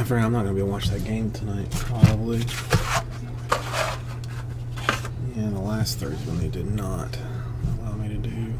forgot I'm not going to be able to watch that game tonight, probably. Yeah, the last Thursday one they did not allow me to do.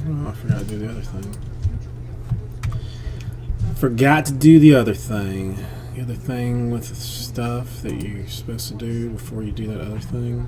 Oh, I forgot to do the other thing. Forgot to do the other thing. The other thing with the stuff that you're supposed to do before you do that other thing.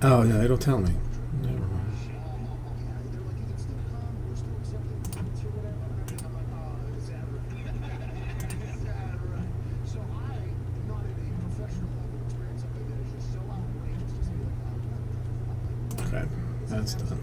Oh, yeah, it'll tell me. Never mind. Okay, that's done.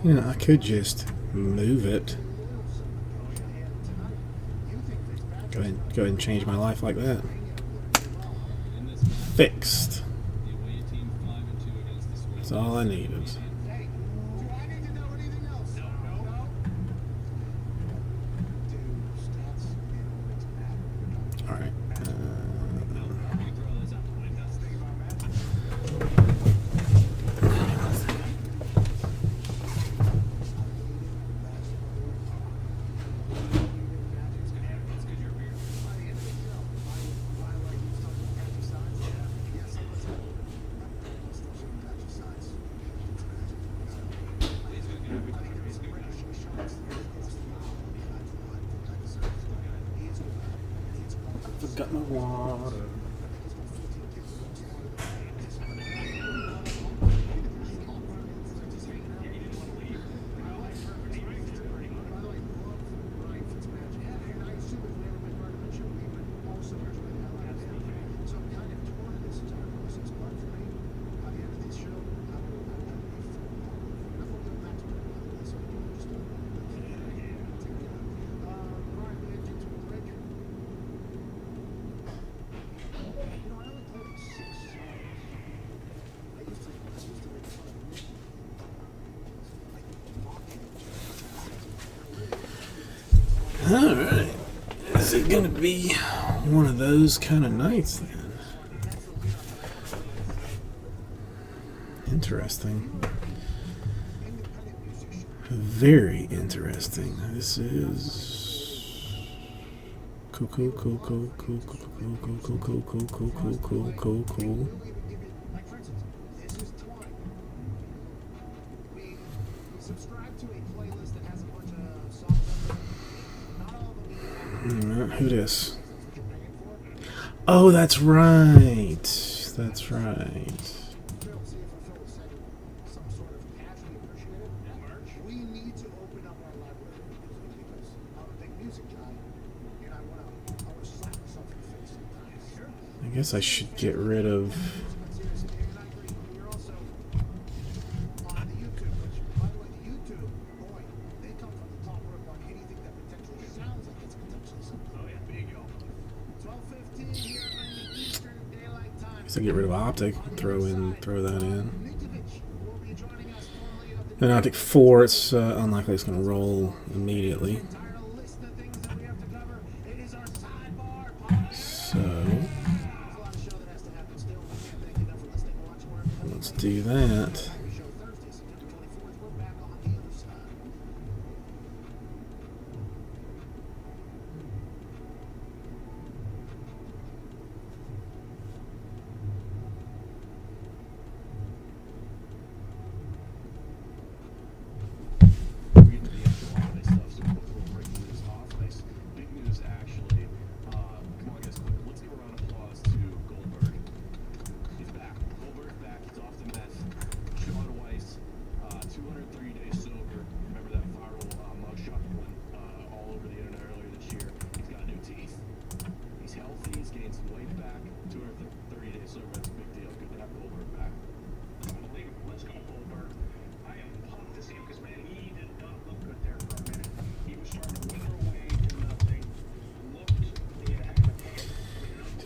I could just move it. Go ahead and change my life like that. Fixed. That's all I needed. All right. Got my water. Alright. Is it gonna be one of those kind of nights then? Interesting. Very interesting. This is cool. Who this? Oh, that's right. That's right. I guess I should get rid of... I get rid of Optic, throw that in. And Optic 4, it's unlikely it's going to roll immediately. So let's do that.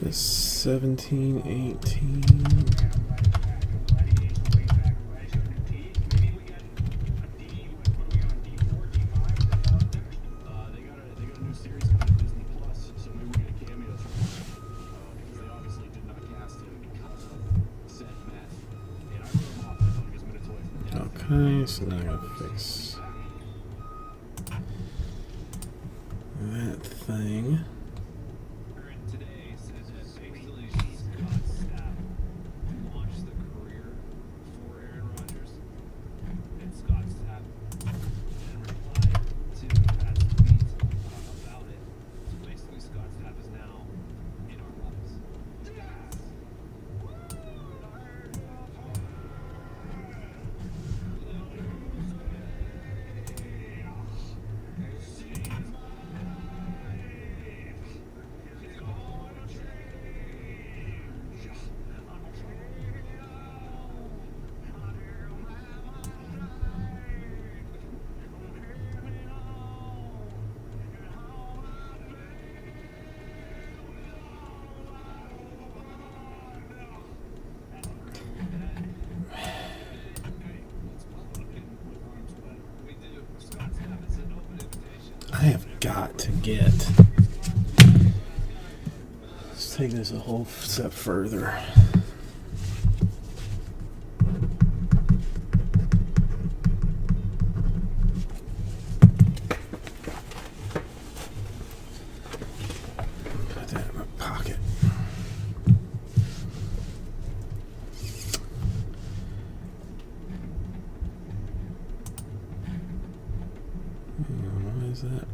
Just 17, 18. Okay, so now I gotta fix that thing. I have got to get. Let's take this a whole step further. Put that in my pocket. Why is that?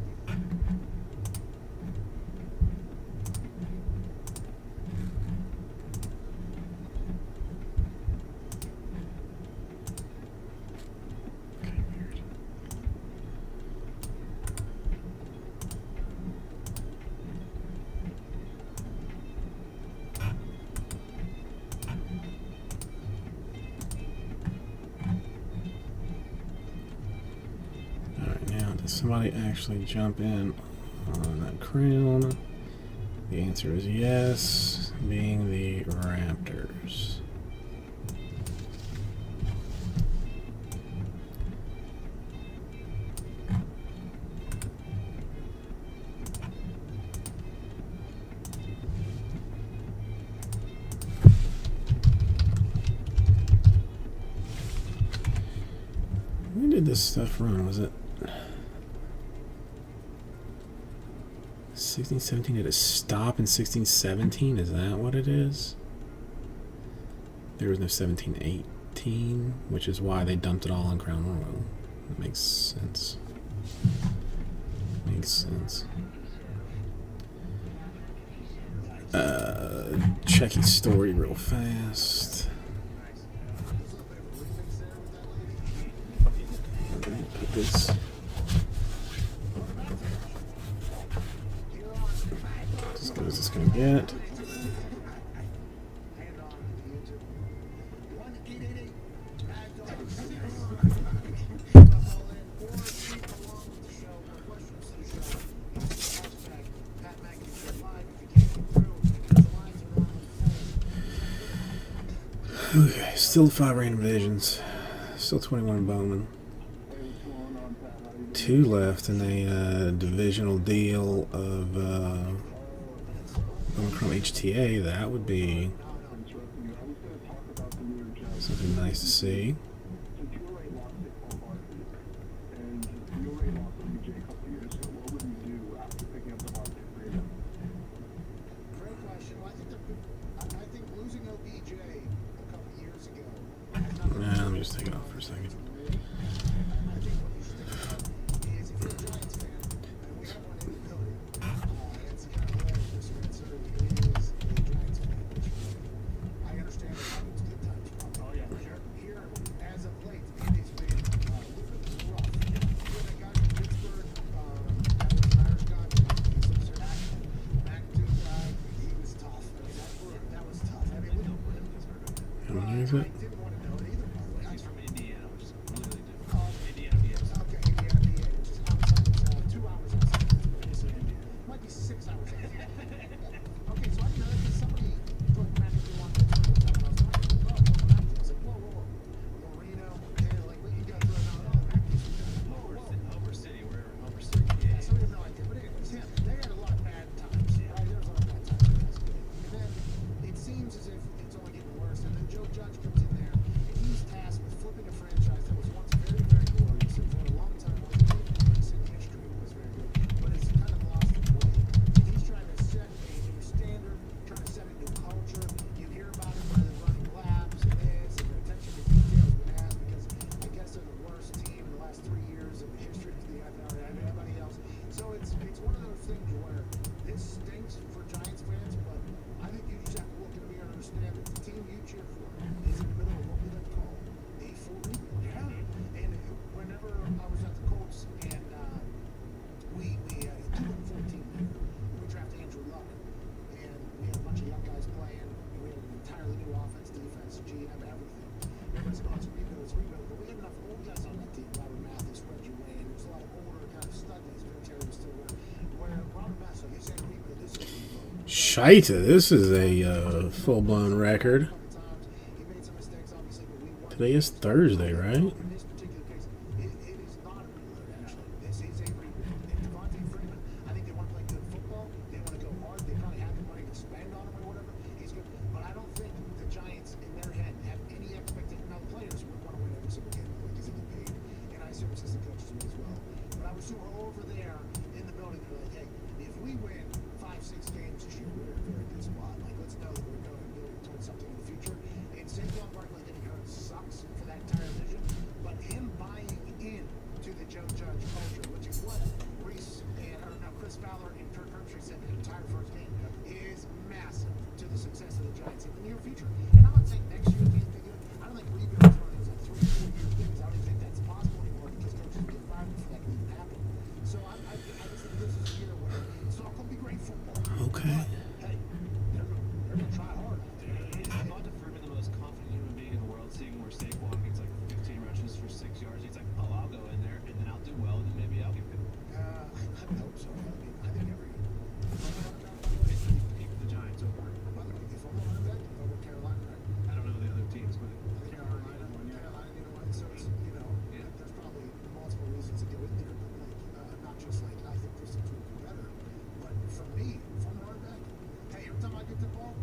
Somebody actually jump in on that crown? The answer is yes, being the Raptors. When did this stuff run? Was it 1617? Did it stop in 1617? Is that what it is? There was no 1718, which is why they dumped it all on Crown Royal. That makes sense. Makes sense. Check his story real fast. Put this. As good as it's gonna get. Okay, still 5 random divisions. Still 21 Bowman. 2 left in a divisional deal of Omicron HTA. That would be something nice to see. Let me just take it off for a second. How many is it? Shite, this is a full-blown record. Today is Thursday, right? near future. And I'm not saying next year being big. I don't think rebuild is one of those like 3 or 4 year things. I don't even think that's possible anymore because coaches get fired for that to even happen. So I just think this is a year where it's not going to be great football. Okay. But, hey, they're going to try hard out there. I thought that Furman, the most confident human being in the world, seeing where Saquon gets like 15 rushes for 6 yards, he's like, oh, I'll go in there and then I'll do well and then maybe I'll get good. I hope so. I think every. Keep the Giants over. By the way, if I'm running back, over Carolina, right? I don't know the other teams, but Carolina, either way. So it's, there's probably multiple reasons to go in there, but like, not just like I think this team will be better, but for me, if I'm running back, hey, every time I get the ball,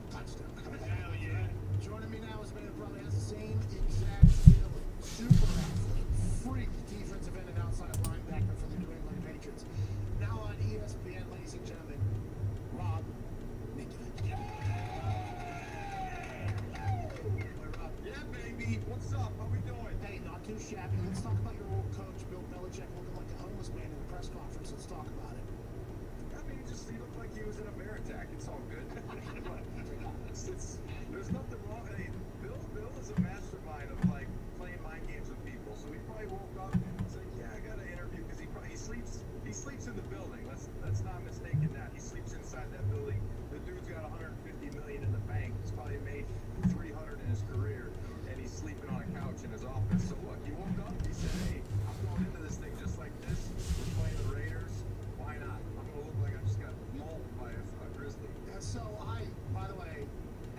touchdown. hell yeah. Joining me now is a man who probably has the same exact feeling. Super athlete, freak defensive end and outside linebacker for the New England Patriots. Now on ESPN, ladies and gentlemen, Rob Ninkovich. Rob. Yeah, baby. What's up? How we doing? Hey, not too shabby. Let's talk about your old coach, Bill Belichick, looking like a homeless man in the press conference. Let's talk about it. I mean, he looked like he was in a bear attack. It's all good. There's nothing wrong. I mean, Bill is a mastermind of like playing mind games with people. So he probably woke up and was like, "Yeah, I got an interview," because he sleeps in the building. Let's not mistaken that. He sleeps inside that building. The dude's got 150 million in the bank. He's probably made 300 in his career, and he's sleeping on a couch in his office. So look, he woke up. He said, "Hey, I'm going into this thing just like this. We're playing the Raiders. Why not? I'm gonna look like I just got mauled by a grizzly." So by the way,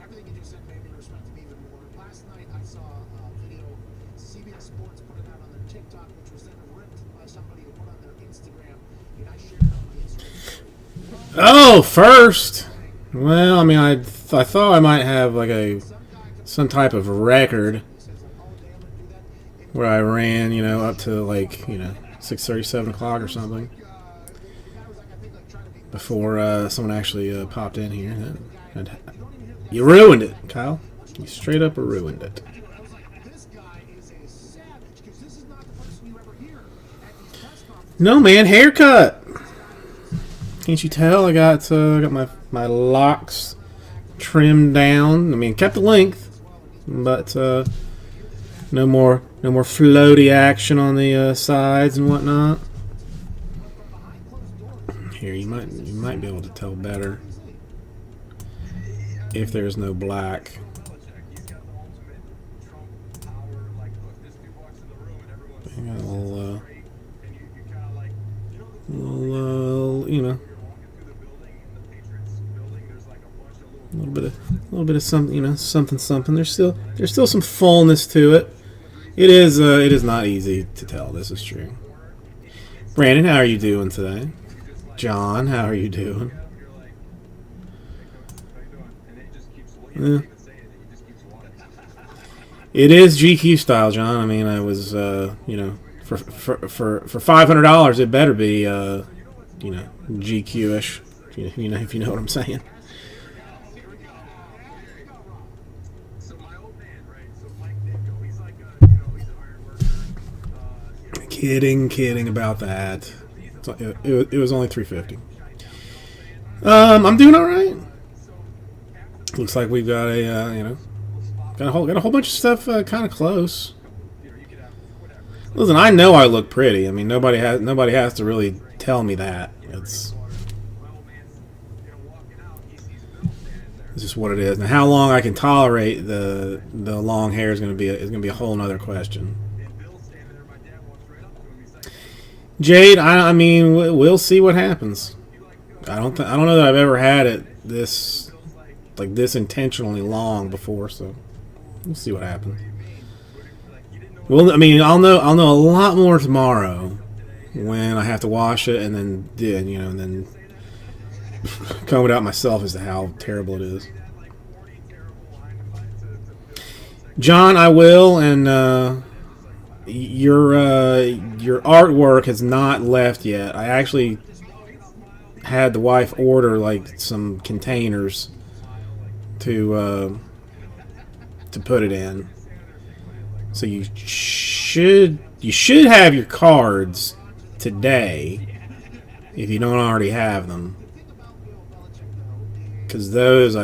everything you just said made me respect him even more. Last night I saw a video CBS Sports put it out on their TikTok, which was then ripped by somebody who put on their Instagram, and I shared it on my Instagram story. Oh, first. Well, I mean, I thought I might have like some type of record where I ran, up to like 6:30, 7 o'clock or something before someone actually popped in here. You ruined it, Kyle. You straight up ruined it. I was like, this guy is a savage, because this is not the person you ever hear at these press conferences. No, man, haircut. Can't you tell? I got my locks trimmed down. I mean, kept the length, but no more floaty action on the sides and whatnot. Here, you might be able to tell better if there's no black. He's got the ultimate Trump power. Like, look, this dude walks in the room and everyone's I got a little, great, and you kind of like, the little, you're walking through the building, in the Patriots building, there's like a bunch of little bit of something, something. There's still some fullness to it. It is not easy to tell. This is true. Brandon, how are you doing today? John, how are you doing? you're like, "Hey, coach, how you doing?" And it just keeps Yeah. even saying it, he just keeps walking. It is GQ style, John. I mean, I was, for $500, it better be, GQ-ish. If you know what I'm saying. So my old man, right? So Mike Ditko, he's like he's an iron worker. Kidding about that. It was only $350. I'm doing all right. Looks like we've got got a whole bunch of stuff kind of close. Listen, I know I look pretty. I mean, nobody has to really tell me that. It's just what it is. Now, how long I can tolerate the long hair is going to be a whole other question. Jade, I mean, we'll see what happens. I don't know that I've ever had it this intentionally long before, so we'll see what happens. Well, I mean, I'll know a lot more tomorrow when I have to wash it and then comb it out myself as to how terrible it is. John, I will, and your artwork has not left yet. I actually had the wife order like some containers to put it in. So you should have your cards today if you don't already have them. because those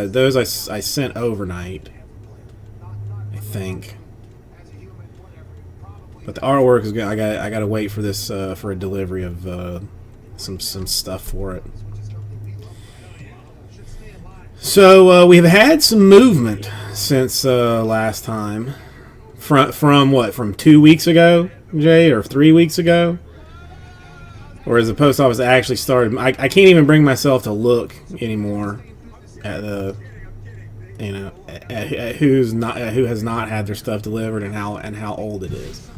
I sent overnight, I think. But the artwork is good. I got to wait for this for a delivery of some stuff for it. So we've had some movement since last time. From what? From 2 weeks ago, Jay, or 3 weeks ago? Or has the post office actually started? I can't even bring myself to look anymore at the, at who has not had their stuff delivered and how old it is.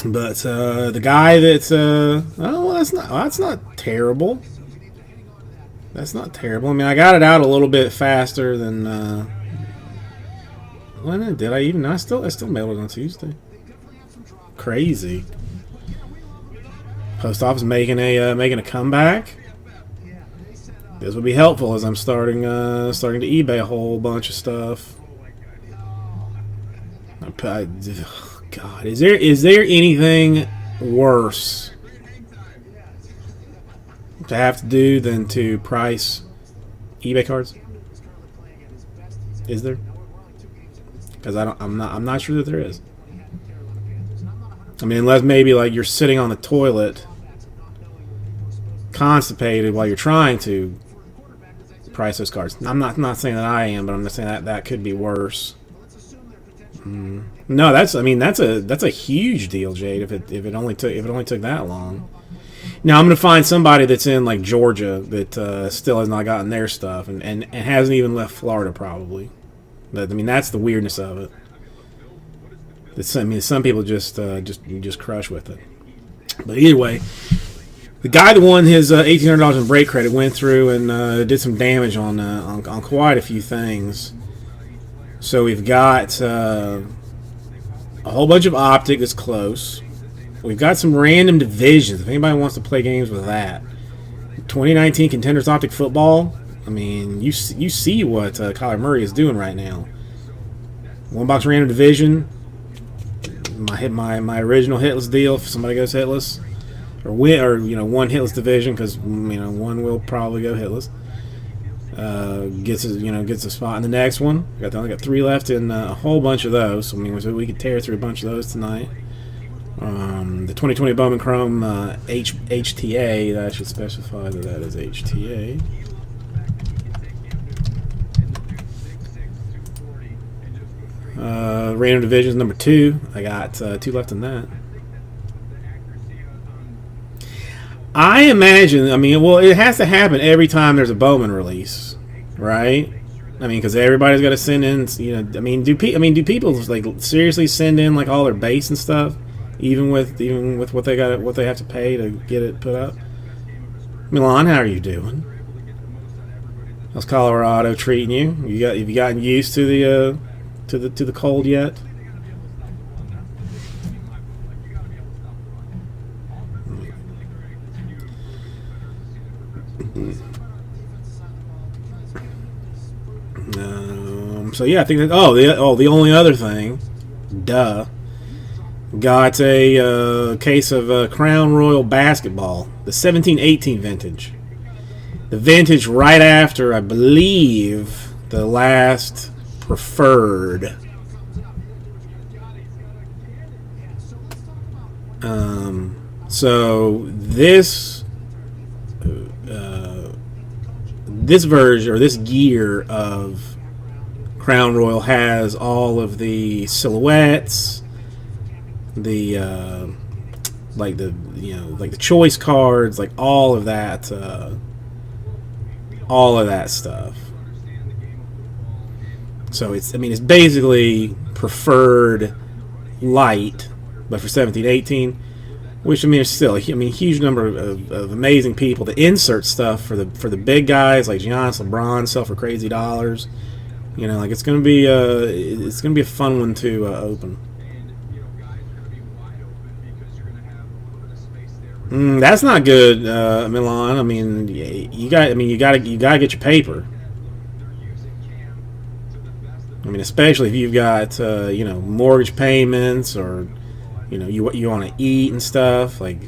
But the guy that's that's not terrible. That's not terrible. I mean, I got it out a little bit faster than. When did I even? I still mailed it on Tuesday. Crazy. Post office making a comeback. This would be helpful as I'm starting to eBay a whole bunch of stuff. God, is there anything worse to have to do than to price eBay cards? Is there? Because I'm not sure that there is. I mean, unless maybe like you're sitting on the toilet, constipated while you're trying to price those cards. I'm not saying that I am, but I'm just saying that could be worse. No, that's a huge deal, Jade. If it only took that long. Now I'm gonna find somebody that's in like Georgia that still has not gotten their stuff and hasn't even left Florida probably. But I mean that's the weirdness of it. Some people just crush with it. But either way, the guy that won his $1,800 in break credit went through and did some damage on quite a few things. So we've got a whole bunch of Optic that's close. We've got some random divisions. If anybody wants to play games with that, 2019 Contenders Optic Football. I mean, you see what Kyler Murray is doing right now. One box random division. My original hitless deal. If somebody goes hitless, or one hitless division because one will probably go hitless. Gets a spot in the next one. I got 3 left in a whole bunch of those. I mean, we could tear through a bunch of those tonight. The 2020 Bowman Chrome HTA. That should specify that is HTA. Random divisions number 2. I got 2 left in that. I imagine. I mean, well, it has to happen every time there's a Bowman release, right? I mean, because everybody's got to send in. I mean, do people like seriously send in like all their base and stuff, even with what they have to pay to get it put up? Milan, how are you doing? How's Colorado treating you? Have you gotten used to the cold yet? So yeah, I think that. The only other thing, got a case of Crown Royal basketball, the 17-18 vintage, the vintage right after I believe the last preferred. So this version or this gear of Crown Royal has all of the silhouettes, the the choice cards, like all of that stuff. So it's basically preferred light, but for 17-18, which is still a huge number of amazing people to insert stuff for the big guys like Giannis, LeBron sell for crazy dollars. It's gonna be a fun one to open. That's not good, Milan. I mean, you gotta get your paper. I mean, especially if you've got mortgage payments or you want to eat and stuff, like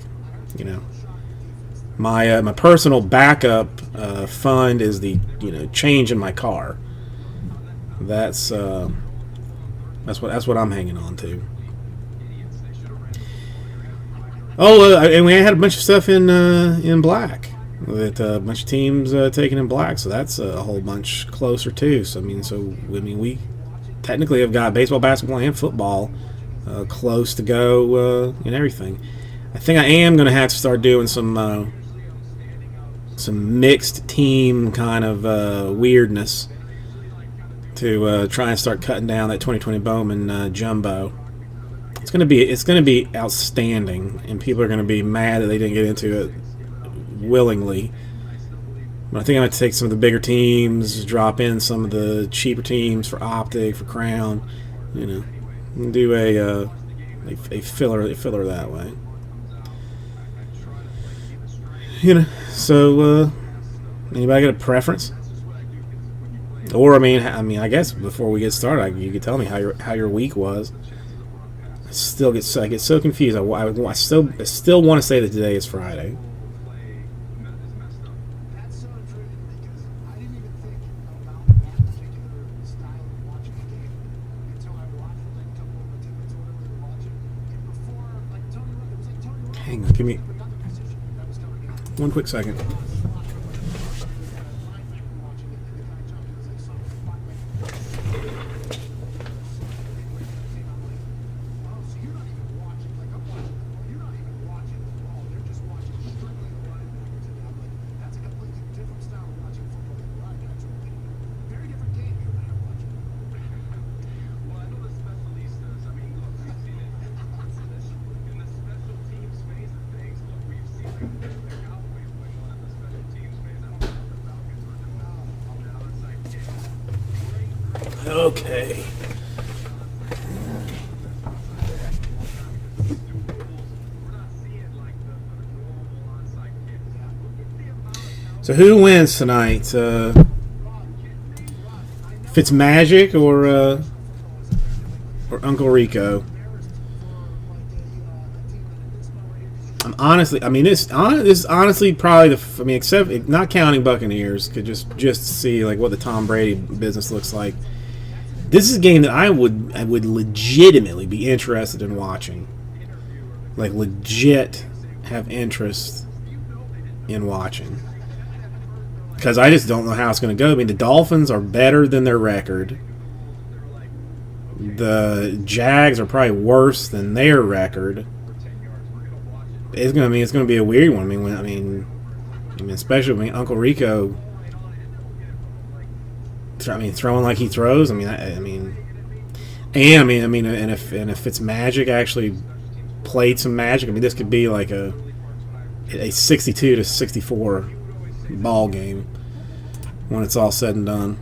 My personal backup fund is the change in my car. That's what I'm hanging on to. Oh, and we had a bunch of stuff in black, with a bunch of teams taking in black, so that's a whole bunch closer too. So we technically have got baseball, basketball, and football close to go and everything. I think I am going to have to start doing some mixed team kind of weirdness to try and start cutting down that 2020 Bowman jumbo. It's gonna be outstanding, and people are gonna be mad that they didn't get into it willingly. But I think I'm gonna take some of the bigger teams, drop in some of the cheaper teams for Optic, for Crown, and do a filler that way. So anybody got a preference? Or I mean, I guess before we get started, you could tell me how your week was. I get so confused. I still want to say that today is Friday. That's so intriguing because I didn't even think about that particular style of watching a game until I watched like a couple of 10 minutes or whatever they were watching. And before, like Tony Romo, Hang on, give me another position that was coming out. one quick second. Well, I know the specialistas. I mean, look, we've seen it in the special teams phase of things. Look, we've seen the Cowboys win one of the special teams phase. I don't know what the Falcons were doing on that onside kick. Okay. We're not seeing like the normal onside kick. Look at the amount of talent. So who wins tonight? Fitzmagic or Uncle Rico? I'm honestly, I mean, this is honestly probably except not counting Buccaneers, could just see like what the Tom Brady business looks like. This is a game that I would legitimately be interested in watching, like legit have interest in watching. Because I just don't know how it's going to go. I mean, the Dolphins are better than their record. The Jags are probably worse than their record. It's going to be a weird one. I mean, especially when Uncle Rico, throwing like he throws. And if Fitzmagic actually played some magic, I mean, this could be like a 62-64 ball game when it's all said and done.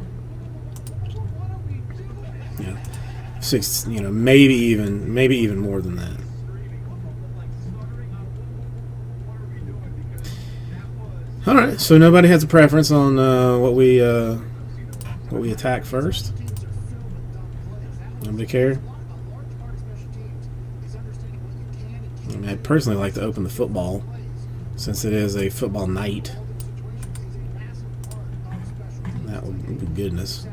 Maybe even more than that. All right, so nobody has a preference on what we attack first. Nobody care. I mean, I'd personally like to open the football, since it is a football night. That would be goodness.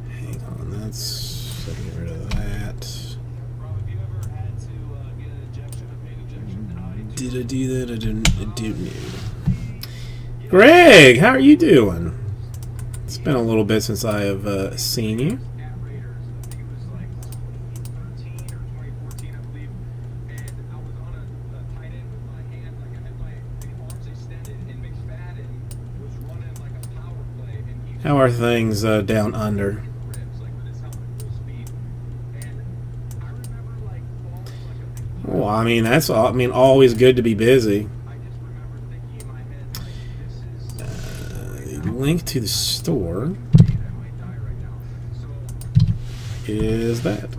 Hang on, let's get rid of that. Rob, have you ever had to get an injection, a pain injection? How do you Did I do that? I didn't. Greg, how are you doing? It's been a little bit since I have seen you. How are things down under? Well, I mean, always good to be busy. Link to the store is that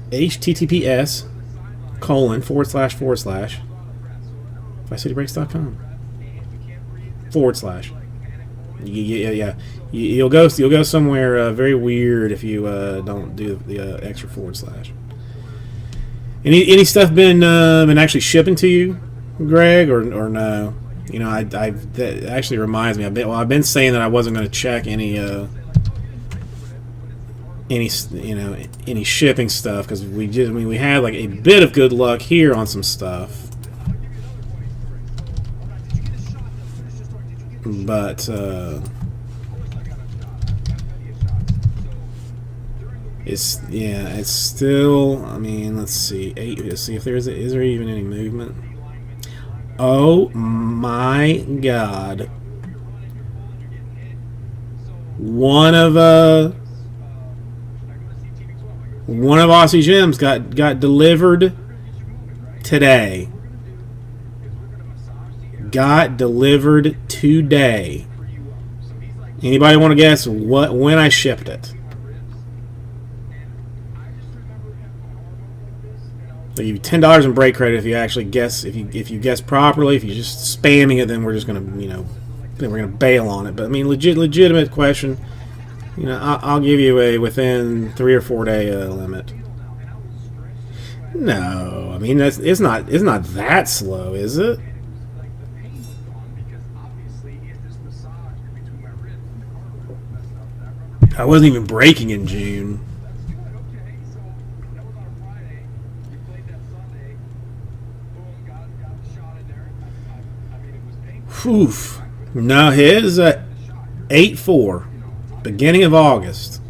https://vicitybreaks.com// Yeah. You'll go somewhere very weird if you don't do the extra forward slash. Any stuff been actually shipping to you, Greg, or no? You know, that actually reminds me. I've been saying that I wasn't going to check any shipping stuff because we had like a bit of good luck here on some stuff, but it's still. I mean, let's see. Let's see if is there even any movement. Oh my God! One of Aussie Gems got delivered today. Got delivered today. Anybody want to guess when I shipped it? I'll give you $10 in break credit if you actually guess. If you guess properly, if you're just spamming it, then we're just gonna then we're gonna bail on it. But I mean, legitimate question. You know, I'll give you a within 3 or 4 day limit. No, I mean it's not that slow, is it? I wasn't even braking in June. Oof. No, his 8-4, beginning of August,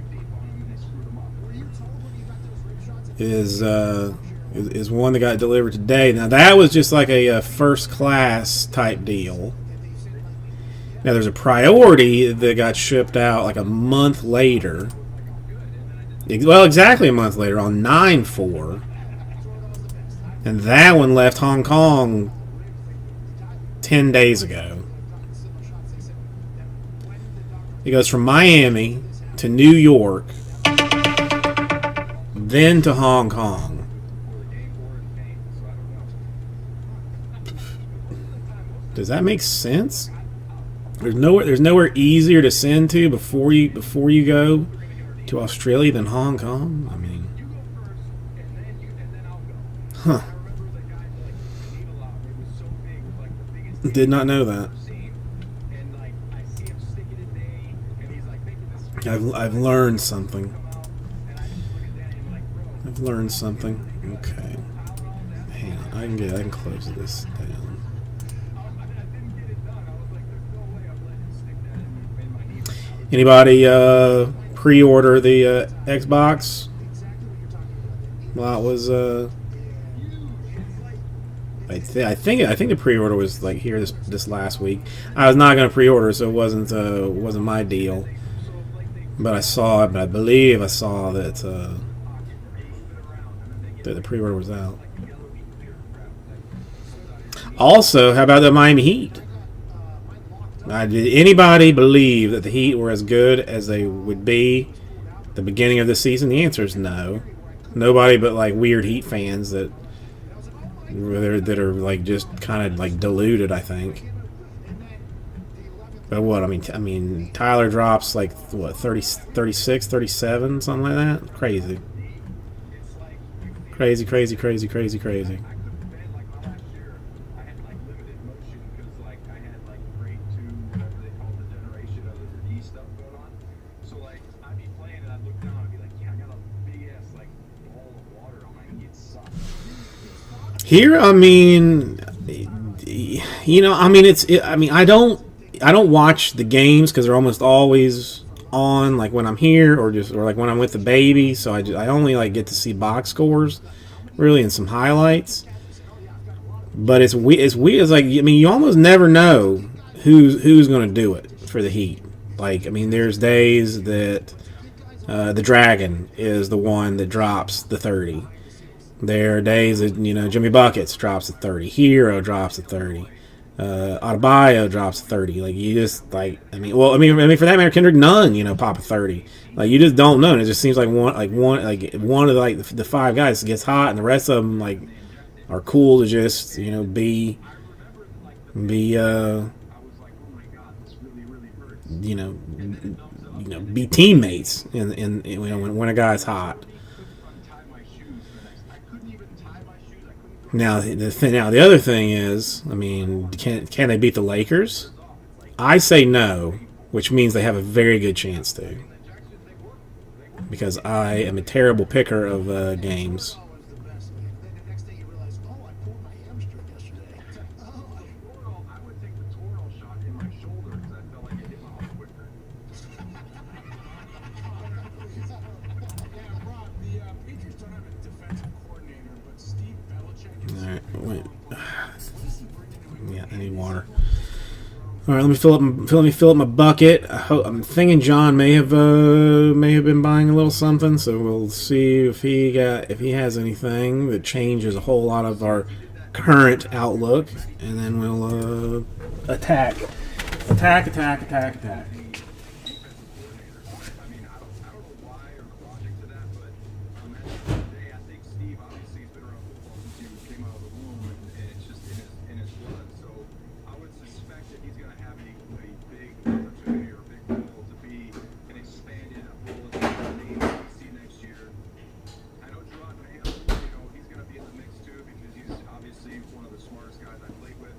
is one that got delivered today. Now that was just like a first class type deal. Now there's a priority that got shipped out like a month later. Well, exactly a month later on 9-4, and that one left Hong Kong 10 days ago. It goes from Miami to New York, then to Hong Kong. Does that make sense? There's nowhere easier to send to before you go to Australia than Hong Kong. I mean, huh? Did not know that. I've learned something. I've learned something. Okay. Hang on. I can close this down. Anybody pre-order the Xbox? Well, it was I think the pre-order was like here this last week. I was not going to pre-order, so it wasn't my deal. But I saw it. But I believe I saw that that the pre-order was out. Also, how about the Miami Heat? Did anybody believe that the Heat were as good as they would be at the beginning of the season? The answer is no. Nobody but like weird Heat fans that are like just kind of like deluded, I think. But what? I mean, Tyler drops like what, 36, 37, something like that. Crazy. Here, I mean, I don't watch the games because they're almost always on, like when I'm here or like when I'm with the baby. So I only like get to see box scores, really, and some highlights. But it's weird. It's like, I mean, you almost never know who's going to do it for the Heat. Like, I mean, there's days that the Dragon is the one that drops the 30. There are days that, Jimmy Buckets drops a 30. Hero drops a 30. Adebayo drops a 30. Like, you just, like, I mean, for that matter, Kendrick Nunn, pop a 30. Like, you just don't know. And it just seems like one of the five guys gets hot, and the rest of them, like, are cool to just, be be teammates in when a guy's hot. Now the other thing is, I mean, can they beat the Lakers? I say no, which means they have a very good chance to, because I am a terrible picker of games. Oh, it's the best, man. Then the next day you realize, oh, I pulled my hamstring yesterday. Oh, I would take the Toro shot in my shoulder because I felt like it hit my heart quicker. yeah, Rob, the Patriots don't have a defensive coordinator, but Steve Belichick is. All right, wait. What is he bringing to him? Yeah, I need water. All right, let me fill up my bucket. I'm thinking John may have been buying a little something, so we'll see if he has anything that changes a whole lot of our current outlook, and then we'll attack. I mean, I don't know why or the logic to that, but at the end of the day, I think Steve obviously has been around football since he came out of the womb, and it's just in his blood. So I would suspect that he's going to have a big opportunity or a big role to be an expanded role in the name that we see next year. I know Gerard Mayo, he's going to be in the mix too because he's obviously one of the smartest guys I played with.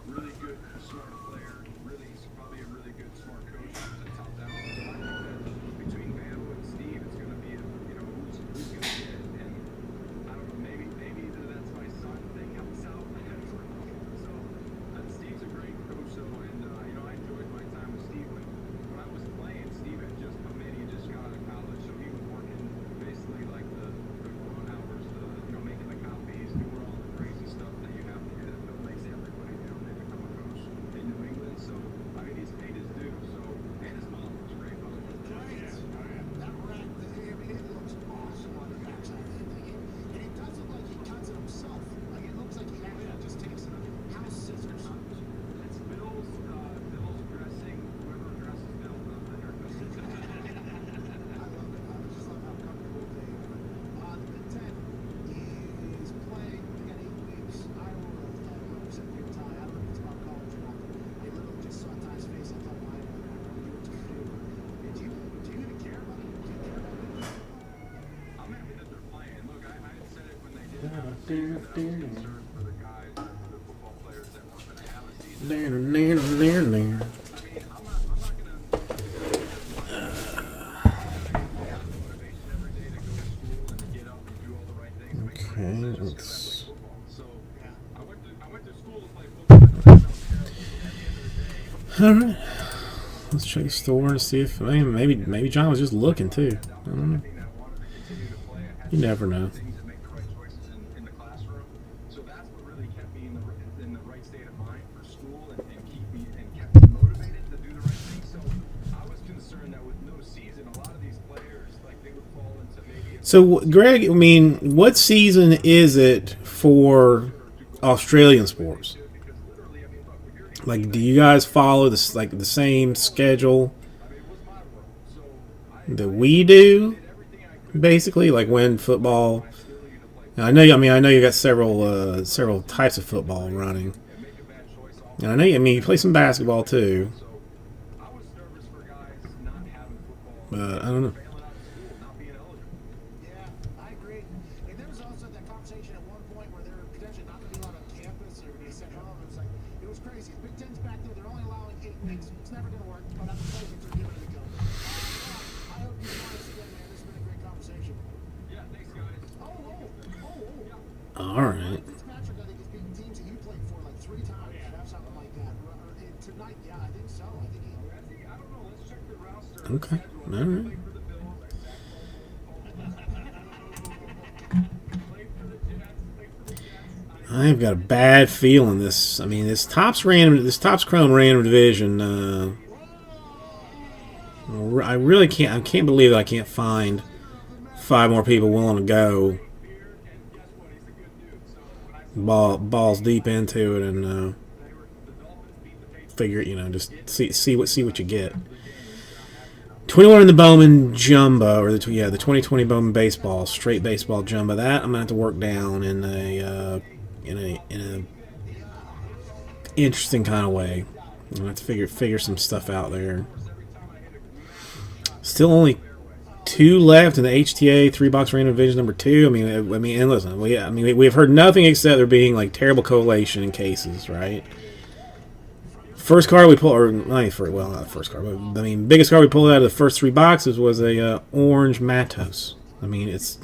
Really good, smart player. He's probably a really good, smart coach from the top down. So I think that between Mayo and Steve, it's going to be who's going to get it. And I don't know, maybe that's my son thing helps out. So Steve's a great coach, though, and I enjoyed my time with Steve. When I was playing, Steve had just come in. He just got out of college, so he was working basically like the run hours, making the copies, doing all the crazy stuff that you have to do that makes everybody they become a coach in New England. So I mean, he's paid his due. So and his mom was great, by the way. Giants. That rack, it looks awesome on the backside of that thing. And it does look like he cuts it himself. Like, it looks like he actually just takes house scissors. It's Bill's dressing. Whoever dresses Bill does the haircut. I love it. I just love how comfortable they are. The Big Ten is playing. They got 8 weeks. Iowa represent Big Ty. I don't know if it's about college or not. I literally just saw Ty's face. I thought, Iowa, I don't know what to do. Do you even care about it? Do you care about Big Ten? I'm happy that they're playing. Look, I had said it when they didn't have a season that I was concerned for the guys, for the football players that weren't going to have a season. I mean, I'm not going to motivation every day to go to school and to get up and do all the right things. Okay, Just let's. gonna play football. So I went to school to play football. I know that sounds terrible, but at the end of the day, All right, let's check the store and see if maybe John was just looking too. I don't know. I think that wanted to continue to play. I had You never know. things and make the right choices in the classroom. So that's what really kept me in the right state of mind for school and kept me motivated to do the right thing. So I was concerned that with no season, a lot of these players they would fall into maybe. So, Greg, I mean, what season is it for Australian sports? Because literally, I mean, look, when you're Like, do you guys follow this the same schedule it was my world. So that we do? did everything I could Basically, like when football. really to play I know you got several types of football running, and make a bad choice off. and you play some basketball too. So I was nervous for guys not having football. But I don't know. Failing out of school, not being eligible. Yeah, I agree. And there was also that conversation at one point where they were potentially not going to be allowed on campus or they sent home. It was crazy. The Big Ten's back there. They're only allowing 8 weeks. It's never going to work, but I'm excited they're giving it a go. I hope you join us again, man. This has been a great conversation. Yeah, thanks, guys. All right. Fitzpatrick, I think, is beating teams that you played for like 3 times. Something like that. Tonight, yeah, I think so. I think I don't know. Let's check the roster. Okay. All right. Played for the Bills. Played for the Jets. I've got a bad feeling this. I mean, this Topps Chrome random division. I really can't. I can't believe that I can't find 5 more people willing to go. Balls deep into it and figure. Just see what you get. 21 in the Bowman Jumbo, or the 2020 Bowman Baseball, straight baseball jumbo. That I'm gonna have to work down in a interesting kind of way. I'm gonna have to figure some stuff out there. Still only 2 left in the HTA 3-box random division number 2. And listen, we've heard nothing except there being like terrible collation in cases, right? First card we pulled, or not the first card, but biggest card we pulled out of the first 3 boxes was a orange Matos. It's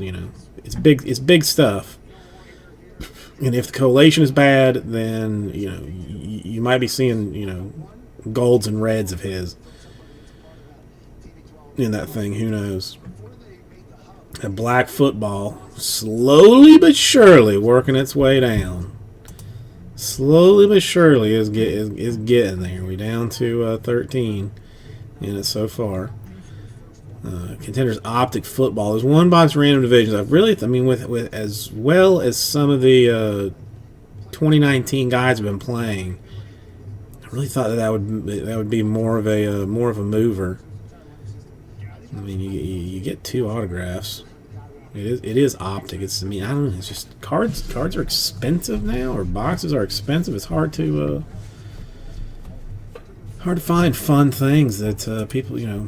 big stuff. And if the collation is bad, then you might be seeing golds and reds of his in that thing. Who knows? A black football, slowly but surely working its way down. Slowly but surely is getting there. We down to 13 in it so far. Contenders Optic Football. There's 1 box random divisions. I've really, with as well as some of the 2019 guys have been playing, I really thought that would be more of a mover. You get 2 autographs. It is Optic. I don't know. It's just cards are expensive now, or boxes are expensive. It's hard to find fun things that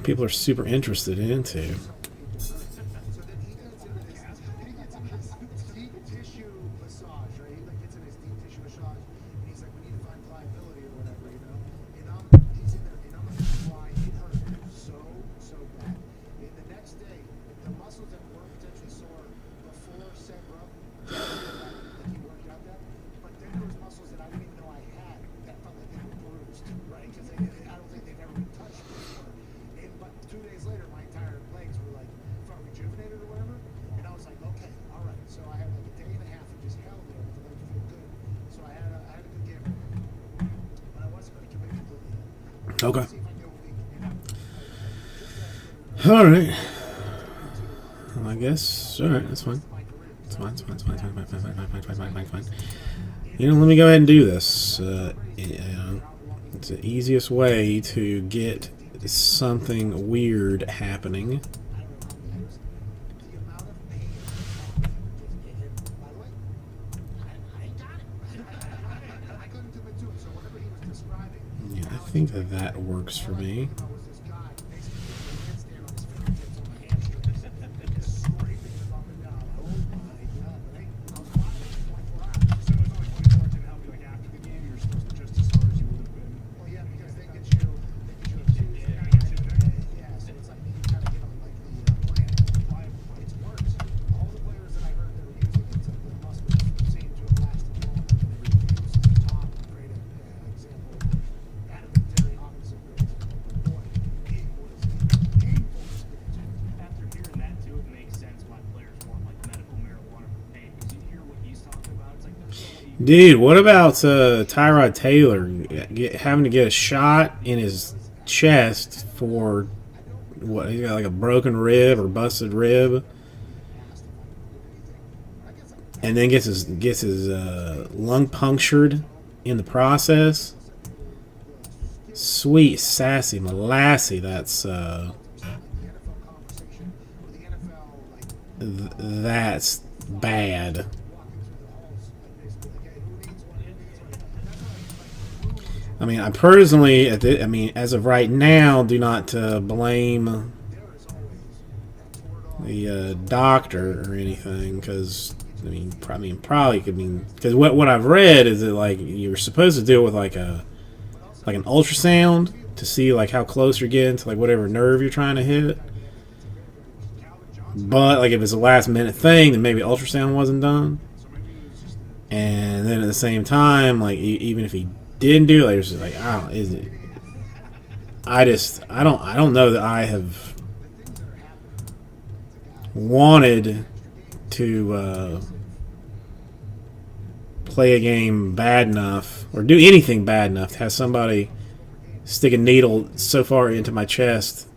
people are super interested into. So then he gets into his deep tissue massage, right? He gets in his deep tissue massage, and he's like, we need to find pliability or whatever, And he's in there, and I'm like, why? It hurt so bad. And the next day, the muscles that were potentially sore before said rub, like he worked out that, but then there was muscles that I didn't even know I had that felt like they were bruised, right? Because I don't think they've ever been touched before. But 2 days later, my entire legs were like felt rejuvenated or whatever, and I was like, okay, all right. So I had like a day and a half of just hell there for them to feel good. So I had a good game, but I wasn't going to commit completely yet. Okay. See if I go a week. All right. Well, I guess. All right. That's fine. It's fine. Let me go ahead and do this. It's the easiest way to get something weird happening. The amount of pain by the way, I got it. I couldn't commit to it. So whatever he was describing, Yeah, I think that works for me. was this guy basically doing a handstand on his fingertips on my hamstring, just scraping them up and down. Oh my god! But hey, I was watching for 24 hours. So it was only 24 hours. Didn't help you like after the game. You're supposed to just as hard as you would have been. Well, yeah, because they get you a Tuesday night. Yeah, so it's like you kind of get on like the plan. It's worked. All the players that I heard that were using it, the muscles seem to have lasted longer than everybody uses. Tom, great example. Adam and Terry Hawkinson, great example. But boy, it was painful experience. After hearing that too, it makes sense why players want like medical marijuana for pain. Because you hear what he's talking about. It's like there's so many. Dude, what about Tyrod Taylor having to get a shot in his chest for what? He's got like a broken rib or busted rib, and then gets his lung punctured in the process. Sweet sassy Molassy, that's The NFL conversation, or the NFL like that's bad. walking through the halls, like basically like, hey, who needs one? Who needs one? And that's why like rumors I personally, as of right now, do not blame there is always the doctor or anything, because probably could mean, because what I've read is that like you're supposed to deal with like an ultrasound to see like how close you're getting to like whatever nerve you're trying to hit. But like if it's a last minute thing, then maybe ultrasound wasn't done. And then at the same time, like even if he didn't do it, like, it's just like I don't know that I have wanted to play a game bad enough or do anything bad enough to have somebody stick a needle so far into my chest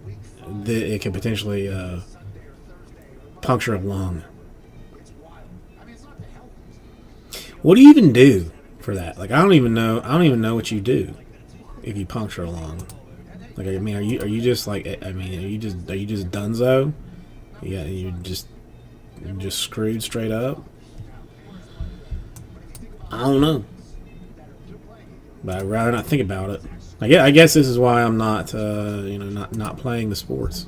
that it could potentially puncture a lung. What do you even do for that? Like I don't even know what you do if you puncture a lung. Like are you just like are you just dunzo? Yeah, you're just screwed straight up. I don't know, but I'd rather not think about it. I guess this is why I'm not not playing the sports.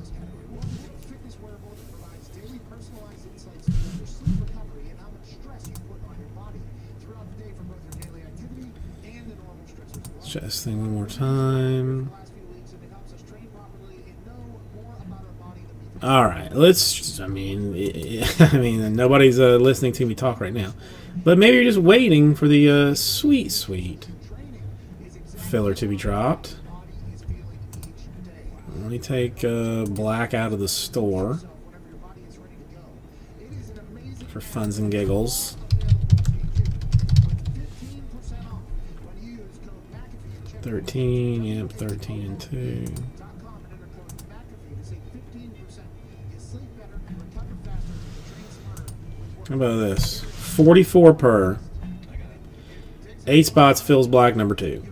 Check this thing one more time. the last few weeks, and it helps us train properly and know more about our body than we can. All right, let's. I mean, nobody's listening to me talk right now, but maybe you're just waiting for the sweet Training is exactly filler to be dropped. what our body is feeling each day. Let me take black out of the store So whenever your body is ready to go, it is an amazing for funs and giggles. with 15% off when you use code McAfee and check 13, yep, 13 and 2. .com and enter code McAfee to save 15%. You sleep better, recover faster, train smarter with How about this? 44 per. 8 spots fills black number 2.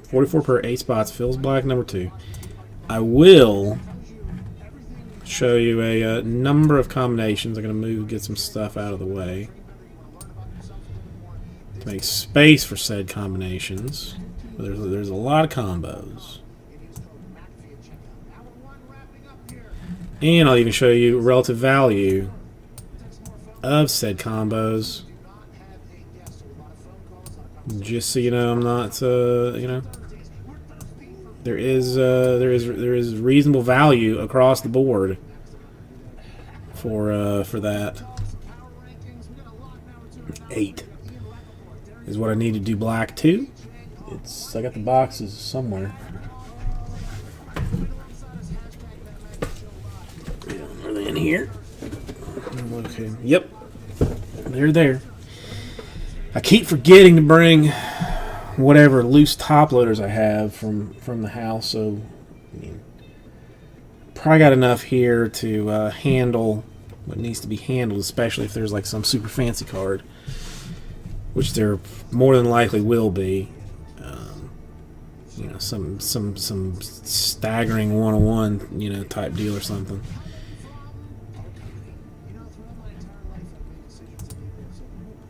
44 per, 8 spots fills black number 2. I will show you a number of combinations. I'm going to get some stuff out of the way to make space for said combinations. There's a lot of combos. And I'll even show you relative value of said combos, just so you know I'm not, there is reasonable value across the board for that. 8 is what I need to do black 2. I got the boxes somewhere. Are they in here? Okay. Yep. They're there. I keep forgetting to bring whatever loose top loaders I have from the house, so I mean, probably got enough here to handle what needs to be handled, especially if there's like some super fancy card, which there more than likely will be. Some staggering 101 type deal or something. Throughout my entire life, I've made decisions to be able to say, that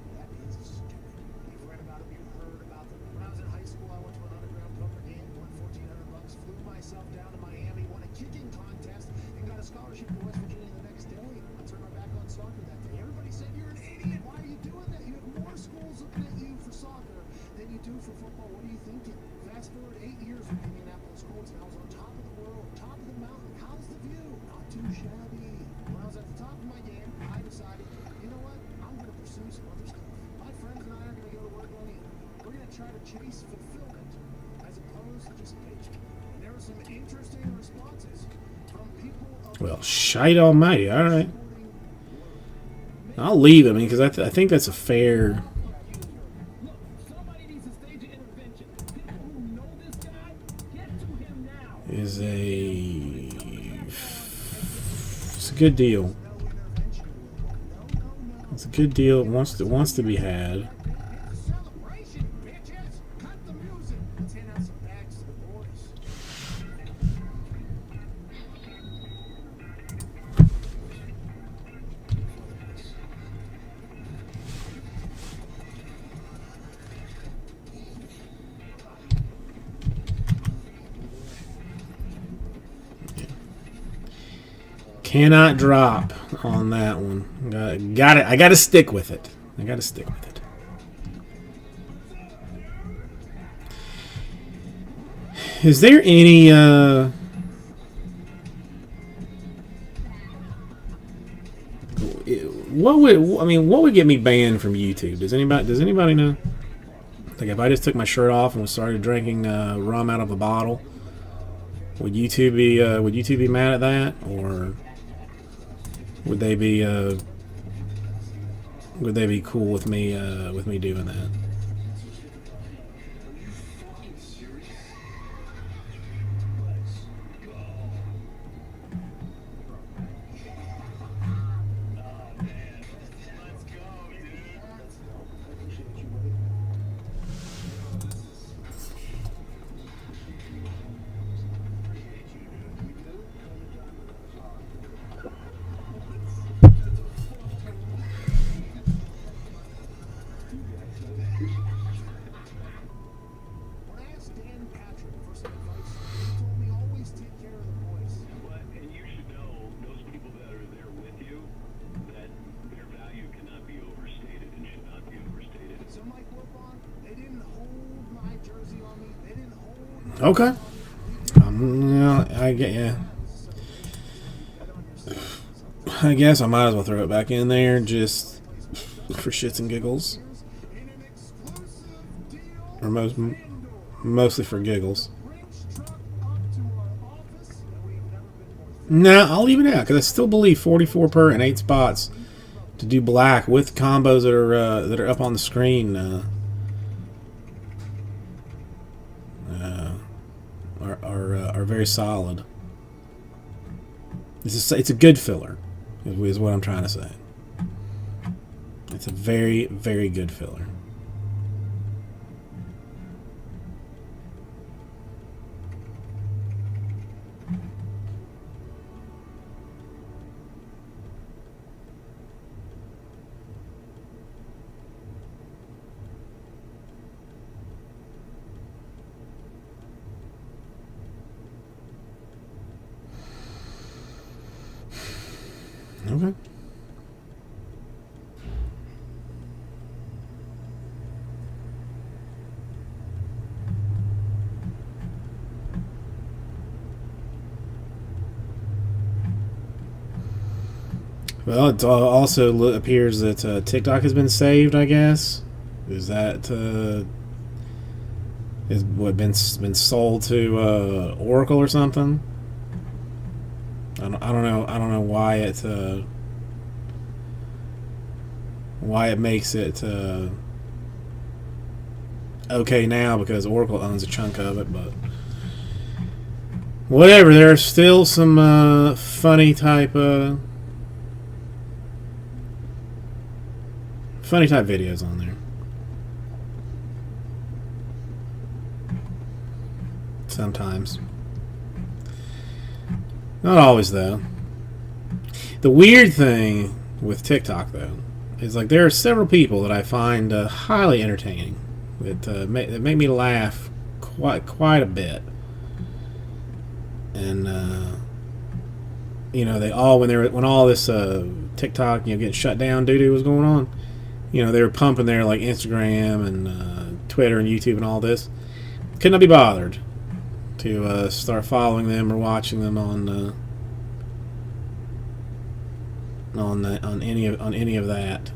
is stupid. You've read about them, you've heard about them. When I was in high school, I went to an underground poker game, won $1,400, flew myself down to Miami, won a kicking contest, and got a scholarship to West Virginia the next day. I turned my back on soccer that day. Everybody said, you're an idiot. Why are you doing that? You have more schools looking at you for soccer than you do for football. What are you thinking? Fast forward 8 years with Indianapolis Colts, and I was on top of the world, top of the mountain. How's the view? Not too shabby. When I was at the top of my game, I decided, you know what? I'm going to pursue some other stuff. My friends and I are going to go to work on it. We're going to try to chase fulfillment as opposed to just paycheck. And there were some interesting responses from people of Well, shite almighty. All right. I'll leave it, because I think that's a fair. Look, somebody needs to stage an intervention. People who know this guy, get to him now. It's a good deal. It's a good deal. It wants to be had. It's a celebration, bitches. Cut the music. Let's hand out some bags to the boys. Cannot drop on that one. Got it. I got to stick with it. Is there any what would get me banned from YouTube? Does anybody know? Like if I just took my shirt off and started drinking rum out of a bottle, would YouTube be mad at that, or would they be cool with me doing that? Okay. Yeah, I get yeah. I guess I might as well throw it back in there just for shits and giggles, or mostly for giggles. Nah, I'll leave it out because I still believe 44 per and 8 spots to do black with combos that are up on the screen are very solid. It's a good filler, is what I'm trying to say. It's a very, very good filler. Okay. Well, it also appears that TikTok has been saved. I guess is that is what been sold to Oracle or something. I don't know. I don't know why it makes it okay now because Oracle owns a chunk of it, but whatever. There are still some funny type videos on there. Sometimes. Not always, though. The weird thing with TikTok, though, is like there are several people that I find highly entertaining that make me laugh quite a bit, and you know, they all when all this TikTok getting shut down doo-doo was going on, you know, they were pumping their like Instagram and Twitter and YouTube and all this. Could not be bothered to start following them or watching them on any of that.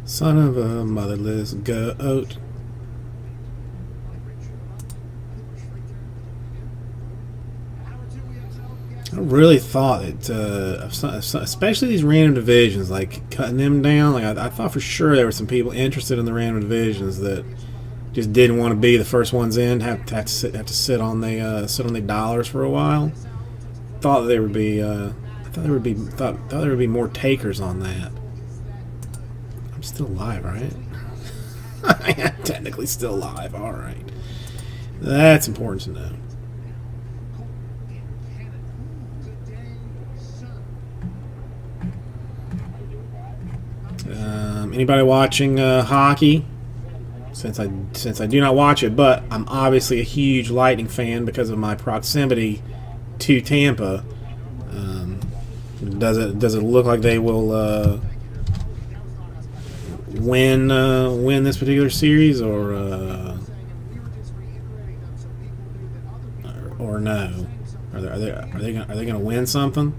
Son of a motherless goat. I really thought that, especially these random divisions, like cutting them down. Like I thought for sure there were some people interested in the random divisions that just didn't want to be the first ones in. Have to sit on the dollars for a while. Thought there would be more takers on that. I'm still alive, right? I am technically still alive. All right, that's important to know. Anybody watching hockey? Since I do not watch it, but I'm obviously a huge Lightning fan because of my proximity to Tampa. Does it look like they will win this particular series, or no? Are they going to win something?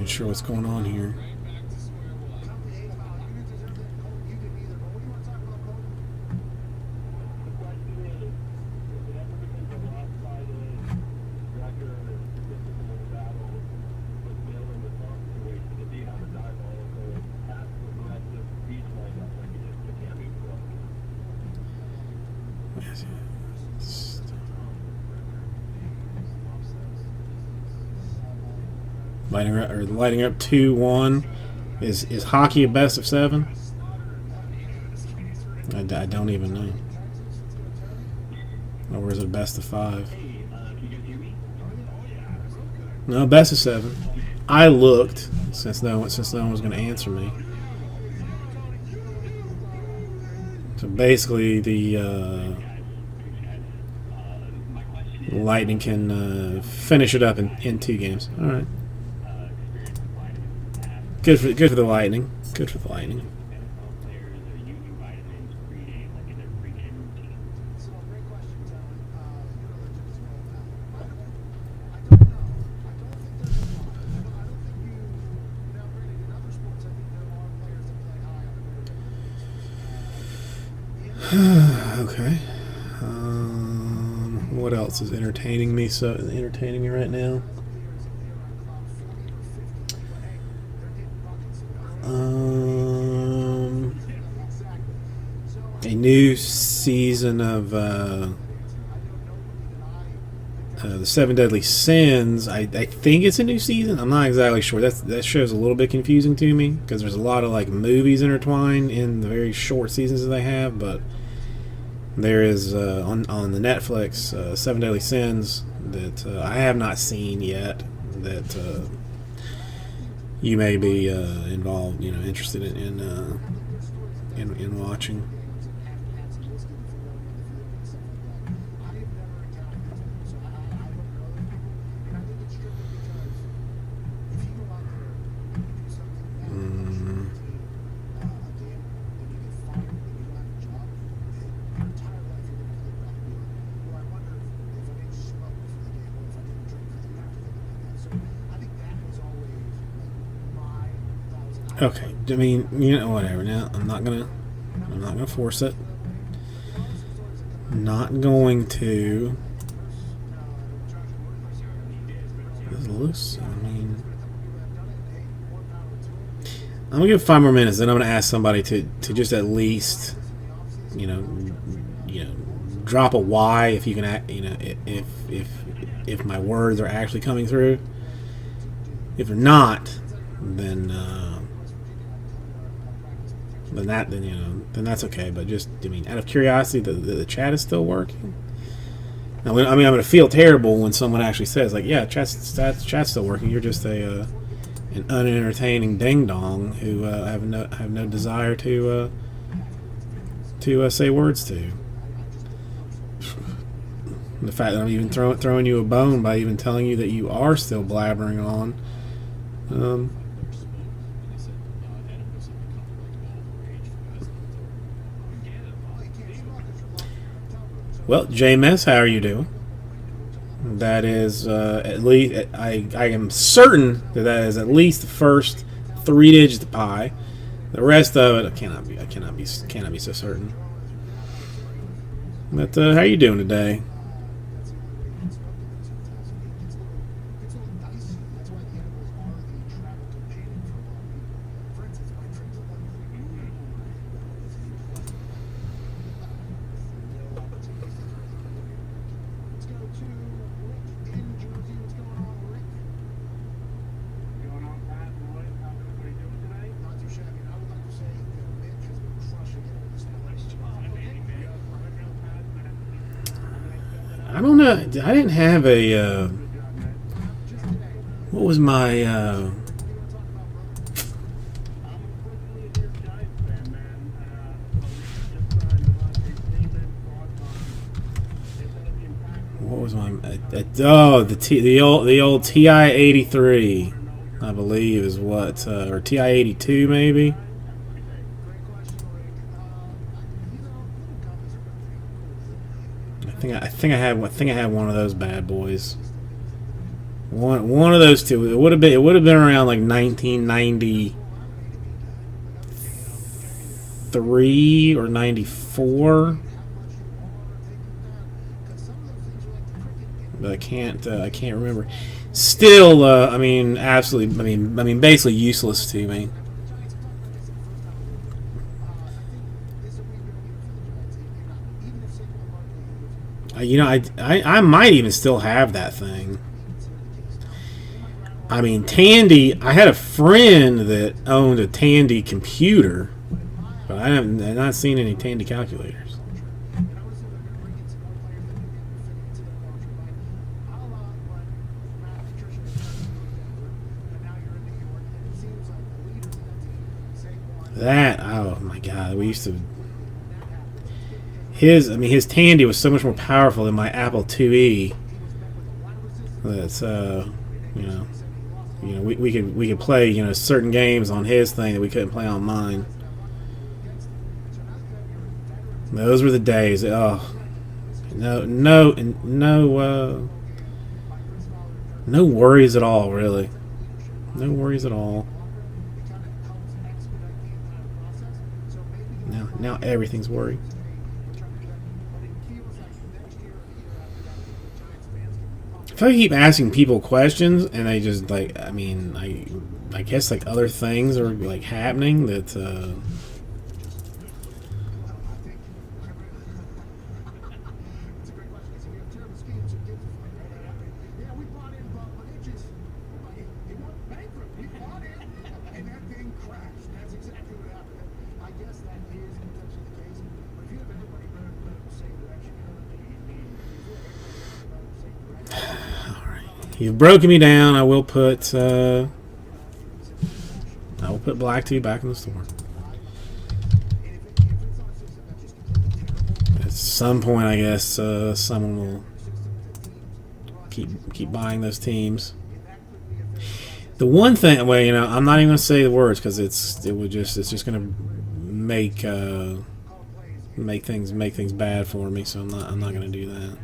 even sure what's going on here. Company ate about, you didn't deserve that, Colton. You didn't either. But what do you want to talk about, Colton? The question is, if it ever becomes a lopsided record or statistical battle with Bill in the top situation, does he have a diabolical passive aggressive speech lineup like he did with Cammy Pro? Lighting up 2-1. Is hockey a best of 7? I don't even know. Or is it a best of 5? No, best of 7. I looked since no one was going to answer me. So basically, the Lightning can finish it up in 2 games. All right. Good for the Lightning. Good for the Lightning. So, great question, Tony. You're a legit Israel fan. By the way, I don't know. I don't think there's a lot. I don't think you. Now, granted, in other sports, I think there are players that play high on the Okay. What else is entertaining me right now? A new season of the Seven Deadly Sins. I think it's a new season. I'm not exactly sure. That show's a little bit confusing to me because there's a lot of like movies intertwined in the very short seasons that they have. But there is on the Netflix Seven Deadly Sins that I have not seen yet. That you may be involved, interested in watching. Okay, I mean, whatever. Now, I'm not gonna force it. Not going to. Is it loose? I mean, I'm gonna give 5 more minutes. Then I'm gonna ask somebody to just at least, drop a Y if you can, if my words are actually coming through. If they're not, then that's okay. But just, out of curiosity, the chat is still working. Now, I'm going to feel terrible when someone actually says, like, yeah, chat's still working. You're just an unentertaining ding dong who have no desire to say words to. The fact that I'm even throwing you a bone by even telling you that you are still blabbering on. Well, JMS, how are you doing? That is at least I am certain that is at least the first 3 digits of pi. The rest of it I cannot be so certain. But how are you doing today? I don't know. I didn't have a. What was my? What was my? The old TI-83, I believe is what, or TI-82 maybe. I think I had one of those bad boys. One of those two. It would have been around like 1993 or 94. But I can't remember. Still, I mean, absolutely. I mean, basically useless to me. You know, I might even still have that thing. I mean, Tandy. I had a friend that owned a Tandy computer, but I have not seen any Tandy calculators. That, oh my God, we used to. His Tandy was so much more powerful than my Apple IIe. That's we could play certain games on his thing that we couldn't play on mine. Those were the days. Oh, no worries at all, really. No worries at all. Now everything's worried. If I keep asking people questions and they just like, I mean, I guess like other things are like happening that. You've broken me down. I will put Black Tea back in the store. At some point, I guess someone will keep buying those teams. The one thing, well, I'm not even gonna say the words because it's just gonna make things bad for me. So I'm not gonna do that.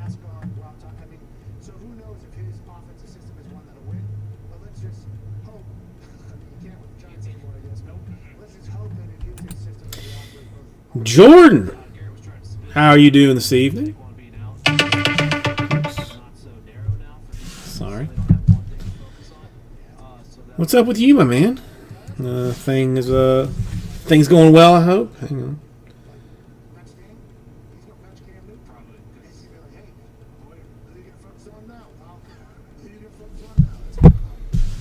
Jordan, how are you doing this evening? Sorry. What's up with you, my man? Things going well, I hope. Hang on.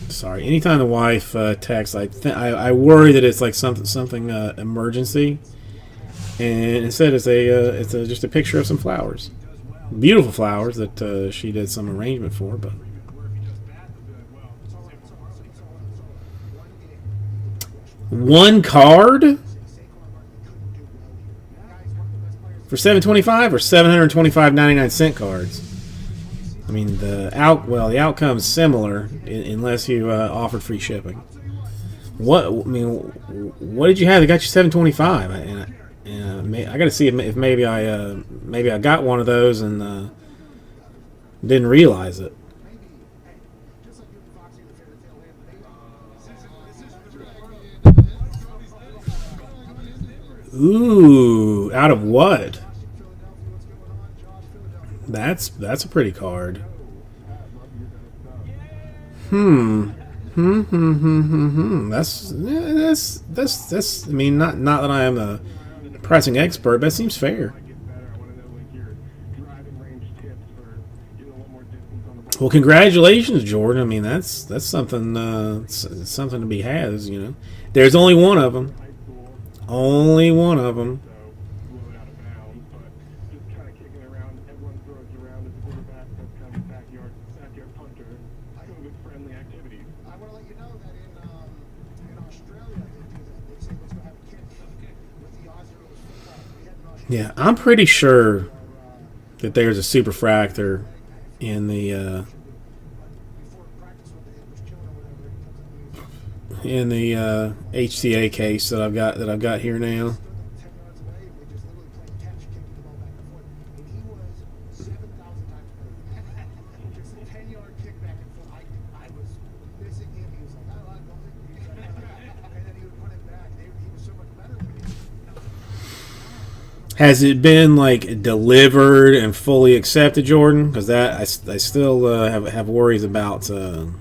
Sorry. Anytime the wife texts, I worry that it's like something emergency. And instead, it's just a picture of some flowers, beautiful flowers that she did some arrangement for. But one card for $725 or $725.99 cards. I mean the outcome's similar unless you offered free shipping. What did you have that got you $725? I got to see if maybe I got one of those and didn't realize it. Ooh, out of what? That's a pretty card. That's. I mean, not that I am a pricing expert, but it seems fair. Well, congratulations, Jordan. I mean, that's something something to be had. There's only one of them. Only one of them. Yeah, I'm pretty sure that there's a superfractor in the HTA case that I've got here now. Has it been like delivered and fully accepted, Jordan? Because that I still have worries about You know,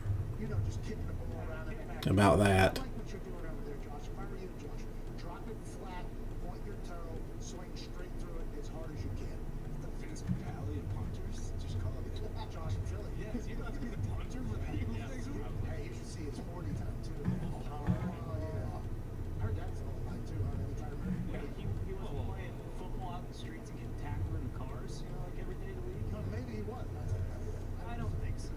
just kicking the ball around and about that. I like what you're doing over there, Josh. If I were you, Josh, drop it flat, point your toe, swing straight through it as hard as you can. The Vince Papale of punters, just call it. Josh from Philly. Yeah, is he about to be the punter for the Eagles next week? Hey, you should see his 40 time too. Oh, yeah. I heard that's all line too. Huh? Every time I remember. Yeah, he was playing football out in the streets and getting tackled in the cars, you know, like every day of the week. No, maybe he was. I don't think so.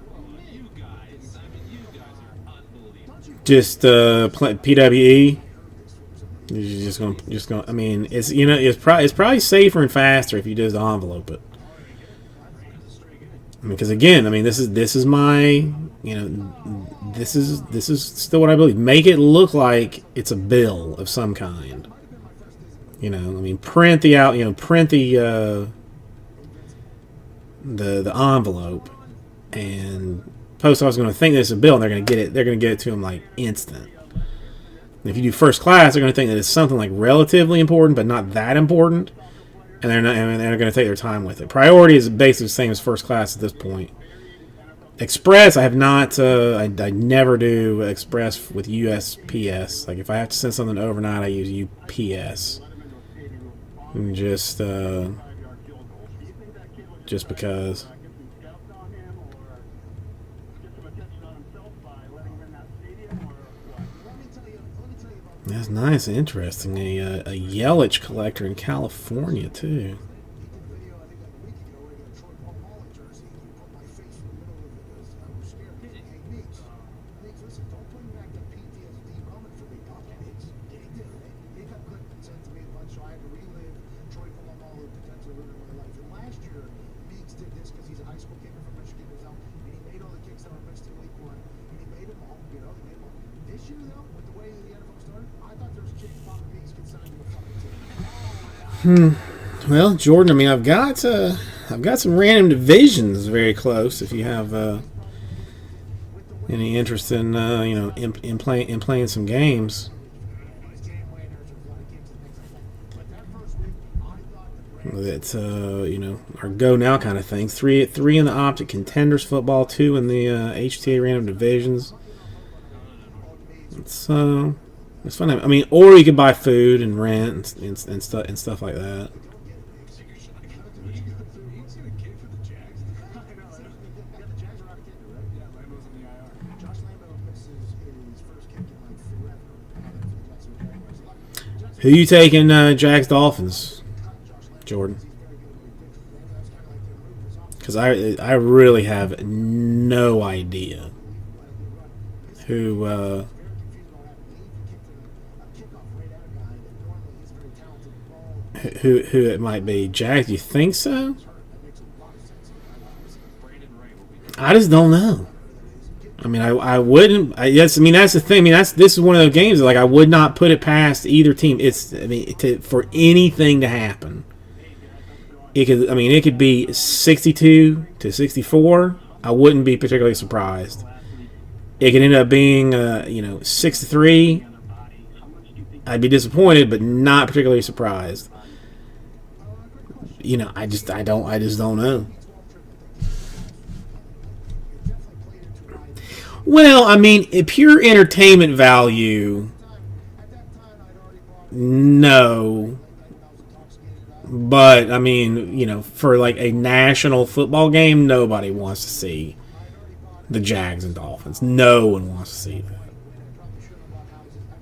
You guys, I mean, you guys are unbelievable. Don't you? Just PWE. You're just gonna. I mean, it's it's probably safer and faster if you just envelope it. I mean, because again, I mean, this is my, this is still what I believe. Make it look like it's a bill of some kind. I mean, print the the envelope, and post office is going to think this is a bill, and they're going to get it. They're going to get it to them like instant. And if you do first class, they're going to think that it's something like relatively important, but not that important, and they're going to take their time with it. Priority is basically the same as first class at this point. Express, I have not. I never do express with USPS. Like if I have to send something overnight, I use UPS. And just because. That's nice and interesting. A Yelich collector in California too. Video, I think like a week ago, where he got a Troy Polamalu jersey. He put my face in the middle of it because I was scared. Hey, Meeks, listen, don't bring back the PTSD moment for me, Pop. Meeks. Yeah, he did. He got good said to me a bunch, so I had to relive Troy Polamalu potentially ruining my life. And last year, Meeks did this because he's a high school kicker from Michigan himself, and he made all the kicks that were missed in week one, and he made them all. He made them all. This year, though, with the way the NFL started, I thought there was a chance Pop Meeks could sign to a fucking team. Well, Jordan, I mean, I've got some random divisions very close. If you have any interest in in playing some games, that our go now kind of things. Three in the Optic Contenders football, 2 in the HTA random divisions. It's fun. I mean, or you could buy food and rent and stuff like that. He's gonna kick for the Jags. Josh Lambo misses his first kick in like forever. Who you taking, Jags Dolphins, Jordan? Because I really have no idea who it might be. Jags, you think so? I just don't know. I mean, I wouldn't. Yes, I mean that's the thing. I mean this is one of those games that, like, I would not put it past either team. For anything to happen. It could be 62-64. I wouldn't be particularly surprised. It could end up being 6-3. I'd be disappointed, but not particularly surprised. I just don't know. Well, I mean, pure entertainment value, no. But I mean, for like a national football game, nobody wants to see the Jags and Dolphins. No one wants to see that.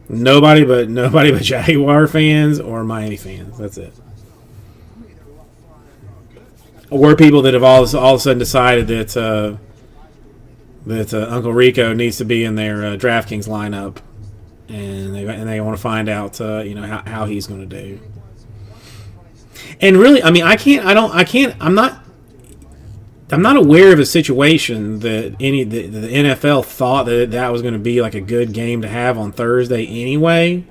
Nobody but Jaguar fans or Miami fans. That's it. Or people that have all of a sudden decided that Uncle Rico needs to be in their DraftKings lineup, and they want to find out how he's going to do. And really, I mean, I'm not aware of a situation that the NFL thought that was going to be like a good game to have on Thursday anyway.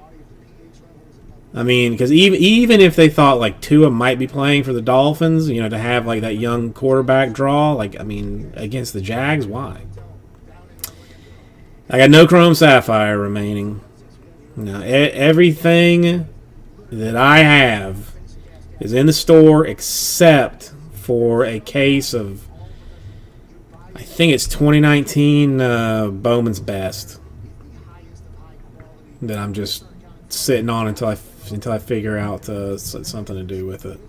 I mean, because even if they thought like Tua might be playing for the Dolphins, to have like that young quarterback draw, like, I mean, against the Jags, why? I got no Chrome Sapphire remaining. Everything that I have is in the store except for a case of, I think it's 2019 Bowman's Best that I'm just sitting on until I figure out something to do with it.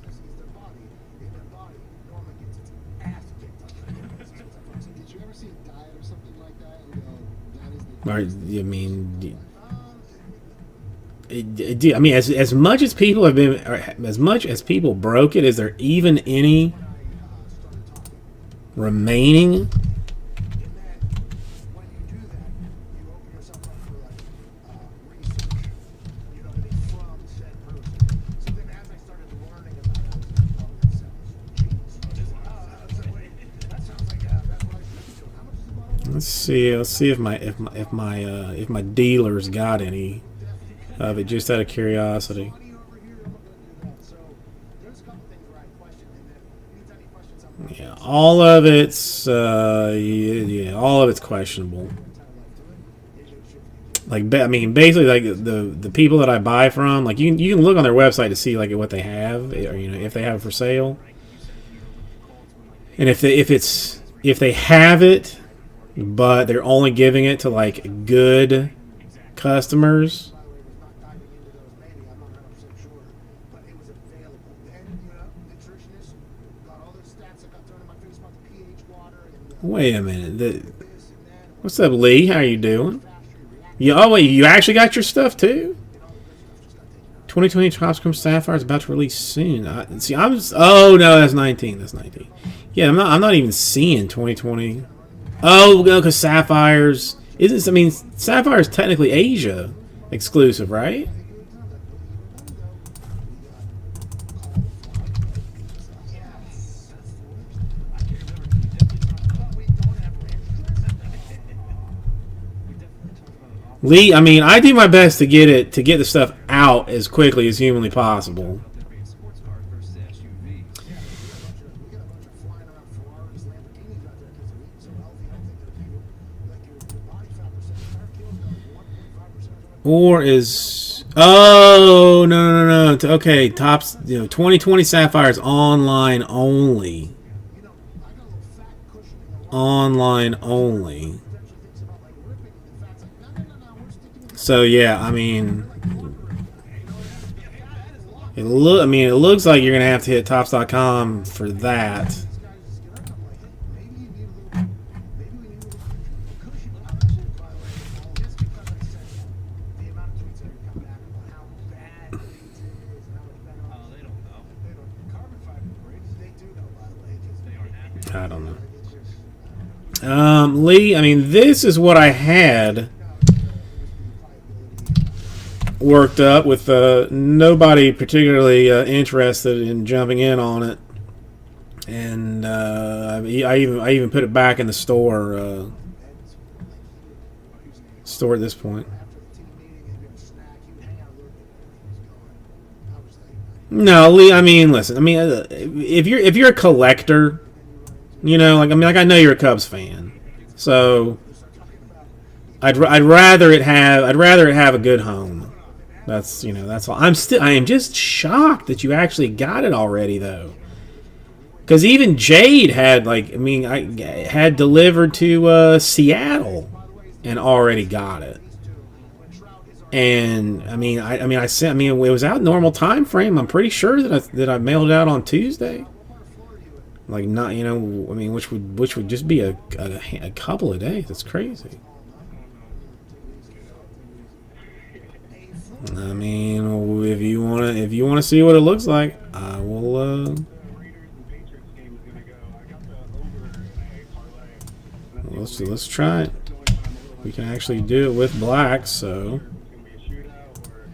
Did you ever see a diet or something like that and go, that is the I mean, I mean, as much as people have been, or as much as people broke it, is there even any remaining? And then when you do that, you open yourself up for research, you know what I mean, from said person. So then as I started learning about it, I was like, oh, that sounds genius. I was like, wait, that sounds like that's what I should be doing. How much is the bottle? Let's see if my dealers got any of it, just out of curiosity. Money over here, I'm not gonna do that. So there's a couple things where I question, and then anytime you question something, Yeah, all of it's all of it's questionable. Like, I mean, basically, like the people that I buy from, like you can look on their website to see like what they have, or if they have it for sale, and if they have it, but they're only giving it to like good customers. by the way, was not diving into those, maybe, I'm not 100% sure, but it was available. And, you know, nutritionists got all those stats that got thrown in my face about the pH water and Wait a minute, this and that. what's up, Lee? How you doing? Faster you react, Wait, you actually got your stuff too? and all the good stuff just got taken out. 2020 Topscrum Sapphire is about to release soon. Oh no, that's 19. That's 19. Yeah, I'm not even seeing 2020. Oh, no, because Sapphires isn't. I mean, Sapphire is technically Asia exclusive, right? Lee, I mean, I do my best to get the stuff out as quickly as humanly possible. There being sports cars versus SUV. We got a bunch of flying around Ferraris, Lamborghinis out there because they're eating so healthy. I don't think they're like your body fat percentage. Our kills down 1.5%. Or is no. Okay, tops. 2020 Sapphire is online only. You know, I got a little fat cushion in the Online only. potentially thinks about like ripping it. The fat's like, no, we're sticking with So yeah, I mean, it looks like you're gonna have to hit tops.com for that. these guys just get up. I'm like, hey, maybe you need a little, maybe we need a little cushion. I'm actually, by the way, just because I said the amount of tweets that are coming back about how bad bleach is and how much better. Oh, they don't know. They don't. Carbon fiber brakes. They do know, by the way. Just They aren't happy. I don't know. it's just, Lee, I mean, this is what I had worked up with nobody particularly interested in jumping in on it, and I even put it back in the store at this point. after the team meeting and have a snack, he would hang out a little bit before he was going. I was like, No, Lee. I mean, listen. I mean, if you're a collector, like I know you're a Cubs fan, so I'd rather it have a good home. That's all. I am just shocked that you actually got it already though, because even Jade had I had delivered to Seattle and already got it. And it was out normal time frame. I'm pretty sure that I mailed it out on Tuesday. Like not, which would just be a couple of days. That's crazy. I mean, if you wanna see what it looks like, I will. Raiders and Patriots game is gonna go. I got the over in a parlay. Let's try it. We can actually do it with black, so. It's gonna be a shootout, or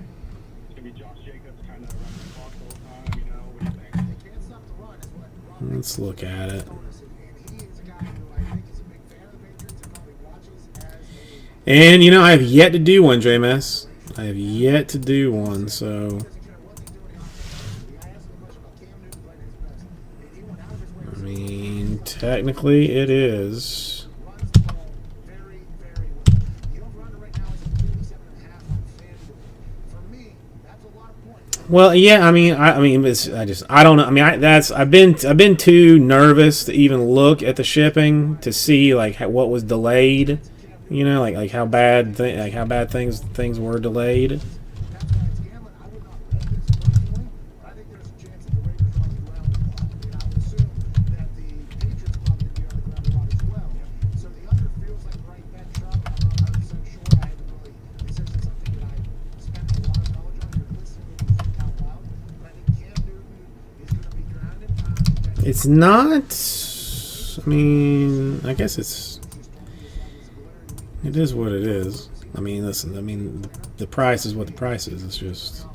it's gonna be Josh Jacobs kind of running the clock the whole time. What do you think? can't stop the run is what Ron Let's look at it. told us. And he is a guy who I think is a big fan of the Patriots and probably watches as a And I have yet to do one, JMS. I have yet to do one, so. doesn't care what he's doing on the I asked him a question about Cam Newton playing his best. And he went out of his way I to mean, technically it is. runs the ball very, very well. The over-under right now is at 57.5 on FanDuel. For me, that's a lot of points. Well, yeah. I mean, I don't know. I mean, I've been too nervous to even look at the shipping to see like what was delayed. You know, like how bad things were delayed. That's why it's gambling. I would not bet this personally, but I think there's a chance that the Raiders are on the ground a lot. And I would assume that the Patriots probably be on the ground a lot as well. So the under feels like the right bet, Chuck. I'm not 100% sure. I haven't really, this isn't something that I spent a lot of knowledge on. You're listening when you think out loud. But I think Cam Newton is going to be grounded. It's not. I mean, I guess it is what it is. I mean, listen. I mean, the price is what the price is. It's just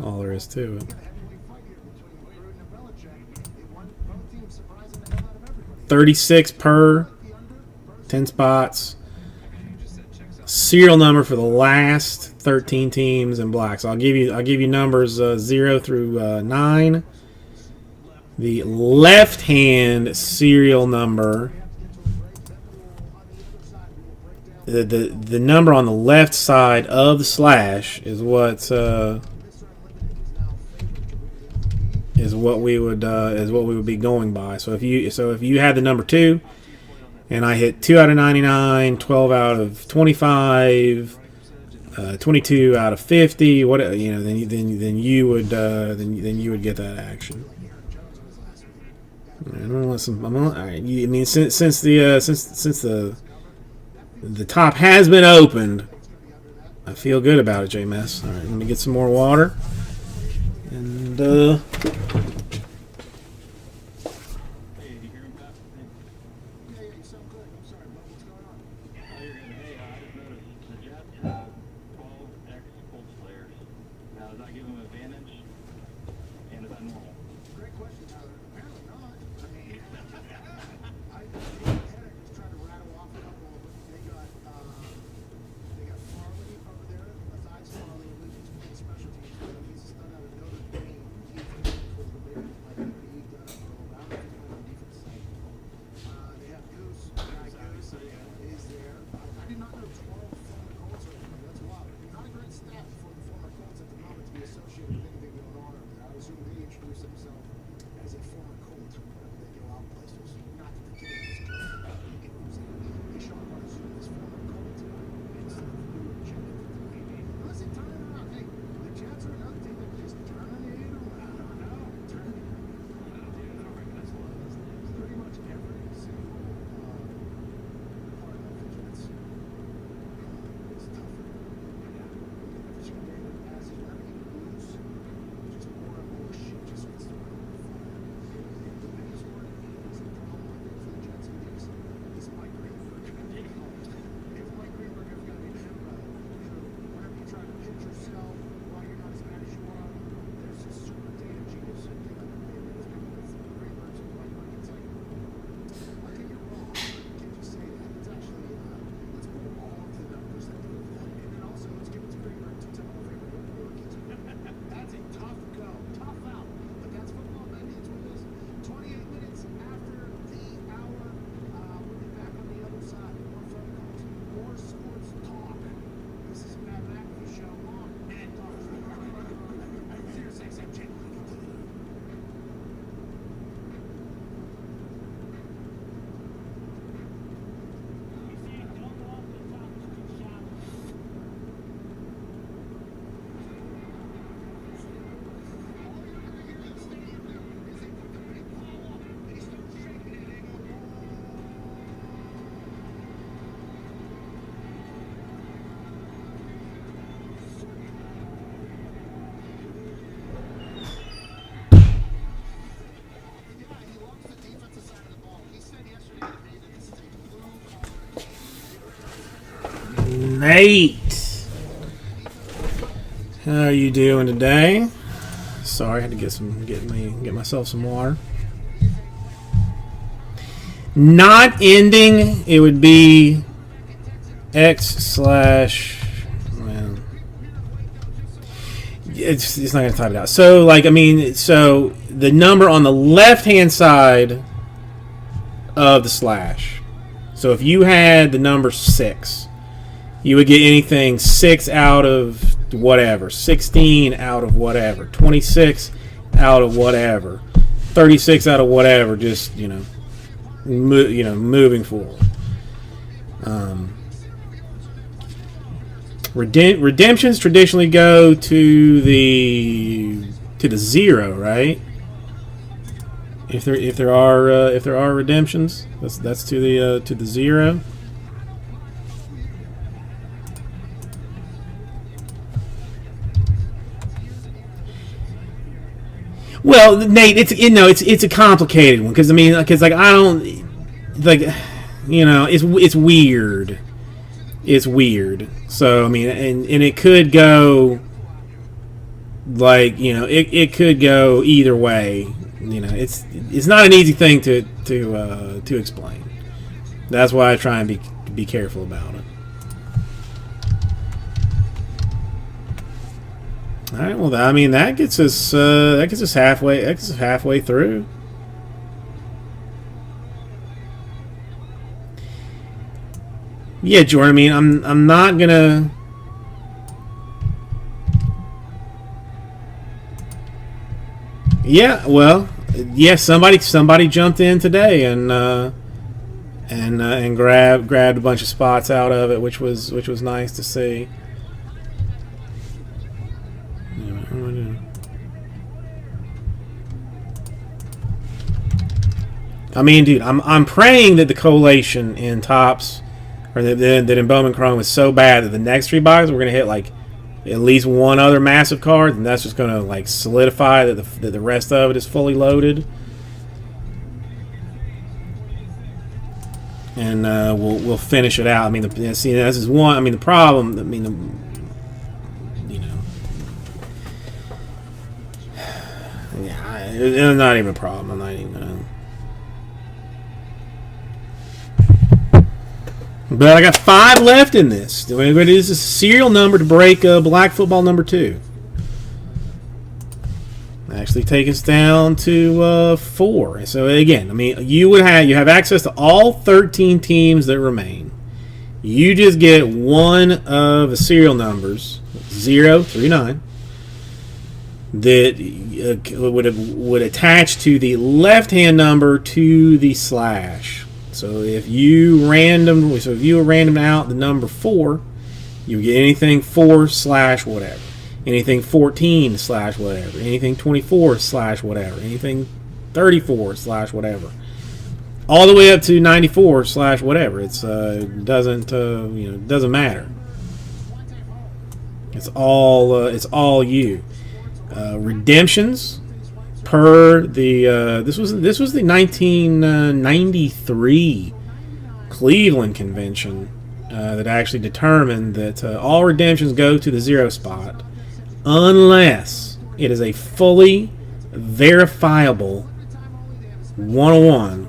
all there is to it. 36 per 10 spots. Serial number for the last 13 teams in black. So I'll give you numbers 0 through 9. The left-hand serial number. The number on the left side of the slash is what we would be going by. So if you had the number 2, and I hit 2 out of 99, 12 out of 25, 22 out of 50, then you would get that action. I mean, since the top has been opened, I feel good about it, JMS. All right, let me get some more water. And Hey, you hear me, Pat? Yeah, you sound good. I'm sorry, but what's going on? Oh, you're good. Hey, I just noticed the Jets have 12 Colts players. Now, does that give them advantage? And is that normal? Great question, Tyler. Apparently not. I mean, I just tried to rattle off a couple of them. They got Farley over there. Besides Farley, Lucian's playing special teams for them. He's a stud out of Notre Dame. He's for the Raiders. Like he does for a while. He's playing on defense side. They have Goose. Guy Goose is there. I did not know 12 former Colts are there. That's wild. Not a great stat for the former Colts at the moment to be associated with anything going on over there. I would assume they introduce themselves as a former Colt whenever they go out places. Not that the kid is good. You get what I'm saying. They show up on Zoom as former Colt instead of newer Jet. Listen, turn it around. Hey, the Jets are another team that just turning it around. Turning it around. Pretty much every single part of the Jets is tougher. Every day that passes, whenever you lose, just more and more shit just gets thrown on the fire. The biggest word is the problem I think for the Jets is Mike Greenberg. If Mike Greenberg ever got into him, whenever you try to pitch yourself while you're not as bad as you are, there's this super data genius that you know, with Greenberg's and Mike Greenberg. It's like, I think you're wrong. You can't just say that. It's actually, let's put all of the numbers that prove that. And then also, let's give it to Greenberg to tell him over That's a tough go. Tough out. But that's football, baby. It's what it is. 28 minutes after the hour. We'll be back on the other side. More phone calls. More sports talk. This is Matt McAfee Show on and off. Sirius XM channel. Nate, how are you doing today? Sorry, I had to get myself some water. Not ending, it would be x/. Well, it's not gonna type it out. So so the number on the left hand side of the slash. So if you had the number 6. you would get anything 6 out of whatever, 16 out of whatever, 26 out of whatever, 36 out of whatever. Just moving forward. Redemptions traditionally go to the 0, right? If there are redemptions, that's to the 0. Well, Nate, it's a complicated one because I don't it's weird. It's weird. So and it could go it could go either way. It's not an easy thing to explain. That's why I try and be careful about it. All right. Well, that gets us halfway. That gets us halfway through. Yeah, Jordan. I'm not gonna. Yeah. Well. Yeah. Somebody jumped in today and grabbed a bunch of spots out of it, which was nice to see. Dude, I'm praying that the collation in Topps or that in Bowman Chrome is so bad that the next 3 boxes we're gonna hit at least one other massive card, and that's just gonna solidify that the rest of it is fully loaded. And we'll finish it out. This is one. The problem. It's not even a problem. I'm not even gonna. But I got 5 left in this. This is a serial number to break Black Football number 2. Actually, take us down to 4. So again, you have access to all 13 teams that remain. You just get one of the serial numbers, 0 through 9, that would attach to the left-hand number to the slash. So if you random out the number 4, you get anything 4/ whatever, anything 14/ whatever, anything 24/ whatever, anything 34/ whatever, all the way up to 94/ whatever. It's doesn't matter. It's all you. Redemptions. Per the this was the 1993 Cleveland convention that actually determined that all redemptions go to the 0 spot unless it is a fully verifiable 101.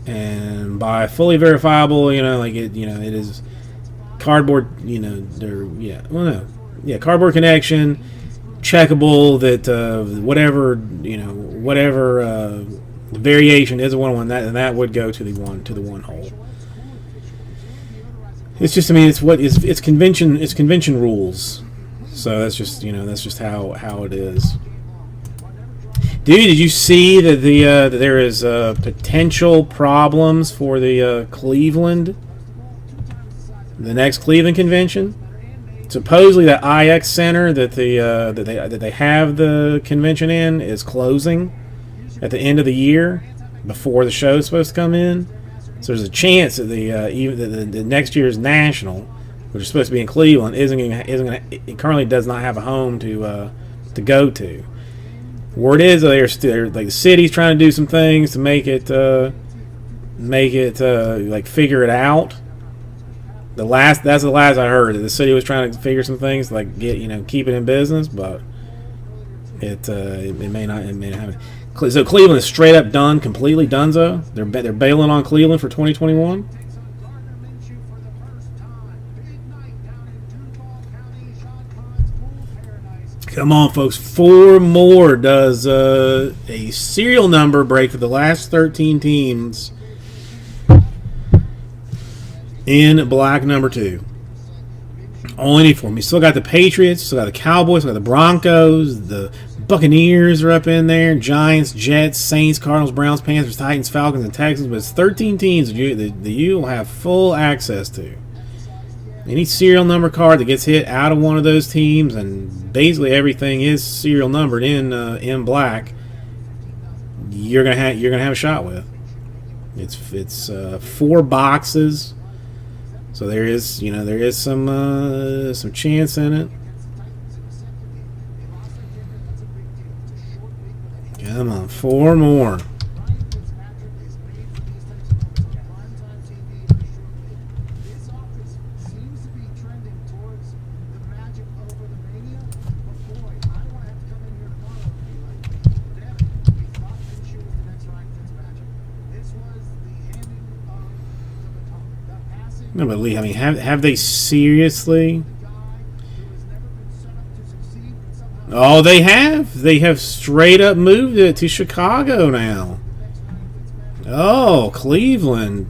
And by fully verifiable, it is cardboard. Cardboard connection. Checkable, that whatever variation is a 101, that would go to the one hole. It's just it's convention rules. So that's just how it is. Dude, did you see that that there is potential problems for the next Cleveland convention? Supposedly, that IX Center that they have the convention in is closing at the end of the year before the show is supposed to come in. So there's a chance that the next year's national, which is supposed to be in Cleveland, it currently does not have a home to go to. Word is the city's trying to do some things to make it figure it out. That's the last I heard. The city was trying to figure some things keep it in business, but it may not happen. So Cleveland is straight up done, completely donezo. They're bailing on Cleveland for 2021. Come on, folks. 4 more does a serial number break for the last 13 teams. in black number 2. Only need 4. We still got the Patriots, still got the Cowboys, still got the Broncos, the Buccaneers are up in there, Giants, Jets, Saints, Cardinals, Browns, Panthers, Titans, Falcons, and Texans. But it's 13 teams that you will have full access to. Any serial number card that gets hit out of one of those teams, and basically everything is serial numbered in black, you're gonna have a shot with. It's 4 boxes, so there is some chance in it. Come on, 4 more. No, but Lee, I mean, have they seriously? Oh, they have. They have straight up moved it to Chicago now. Oh, Cleveland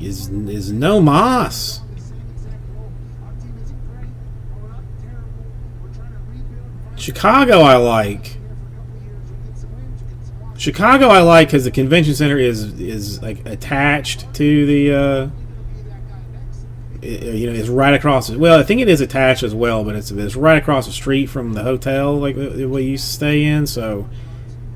is no mas. Chicago, I like. Chicago, I like because the convention center is like attached to the. It's right across. Well, I think it is attached as well, but it's right across the street from the hotel, like we used to stay in. So,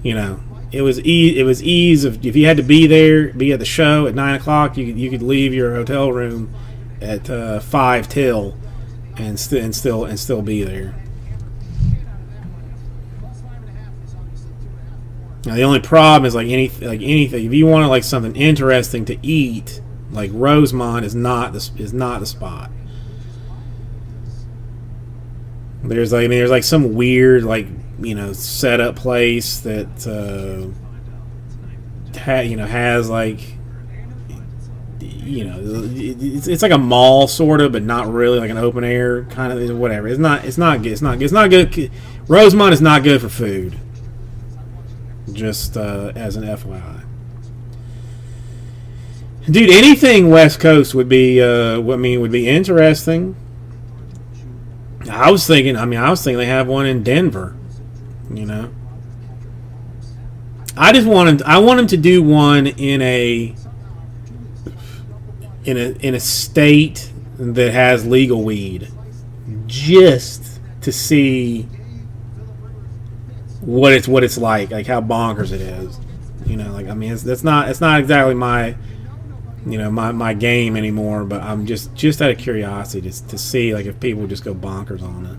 it was ease of if you had to be there, be at the show at 9 o'clock. You could leave your hotel room at 5 till, and still be there. Now the only problem is like anything. If you want something interesting to eat. Like Rosemont is not the spot. There's some weird setup place that has it's like a mall sort of, but not really, like an open air kind of whatever. It's not good. Rosemont is not good for food. Just as an FYI. Dude, anything West Coast would be interesting. I was thinking they have one in Denver. I want them to do one in a state that has legal weed, just to see what it's like how bonkers it is. It's not exactly my my game anymore, but I'm just out of curiosity to see if people just go bonkers on it.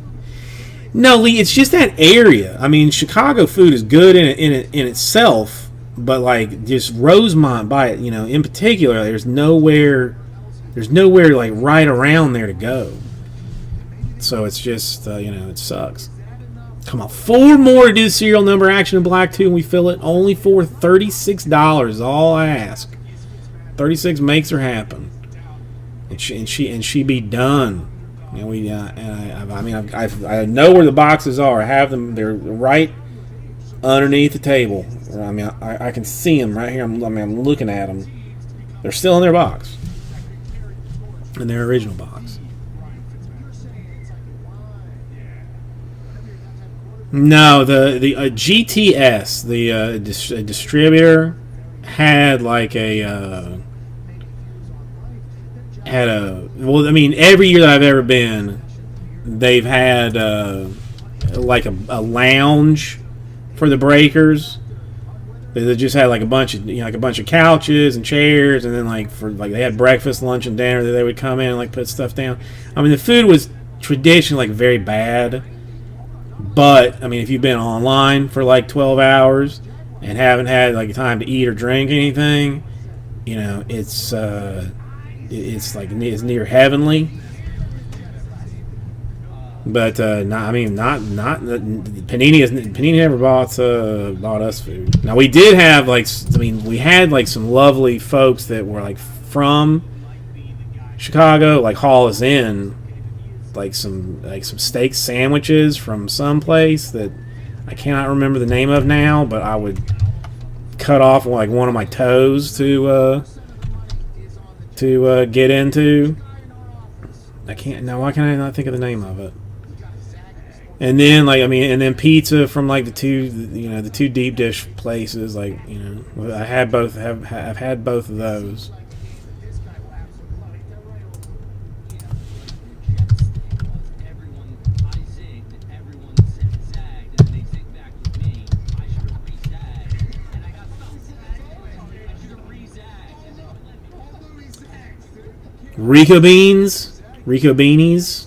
No, Lee, it's just that area. I mean, Chicago food is good in itself, but just Rosemont by it, in particular, there's nowhere right around there to go. So it's just it sucks. Come on, 4 more to do serial number action in black 2, and we fill it only for $36 is all I ask. 36 makes her happen, and she be done. I know where the boxes are. I have them. They're right underneath the table. I can see them right here. I'm looking at them. They're still in their box, in their original box. No, the GTS, the distributor, had every year that I've ever been, they've had a lounge for the breakers. They just had a bunch of couches and chairs, and then they had breakfast, lunch, and dinner that they would come in and put stuff down. The food was traditionally very bad, but if you've been online for 12 hours and haven't had time to eat or drink anything, it's near heavenly. But Panini never bought us food. Now we did have we had some lovely folks that were from Chicago haul us in some steak sandwiches from some place that I cannot remember the name of now, but I would cut off one of my toes to to get into. I can't now. Why can I not think of the name of it? And then and then pizza from like the two deep dish places. Like I had both. I've had both of those. This guy will absolutely love it. They're right over. I zigged, everyone zagged, and they zigged back with me. I should have re-zagged, and I got stuck. I should have re-zagged, and they would let me. All Louis Zags, dude. Rico beans, Rico beanies.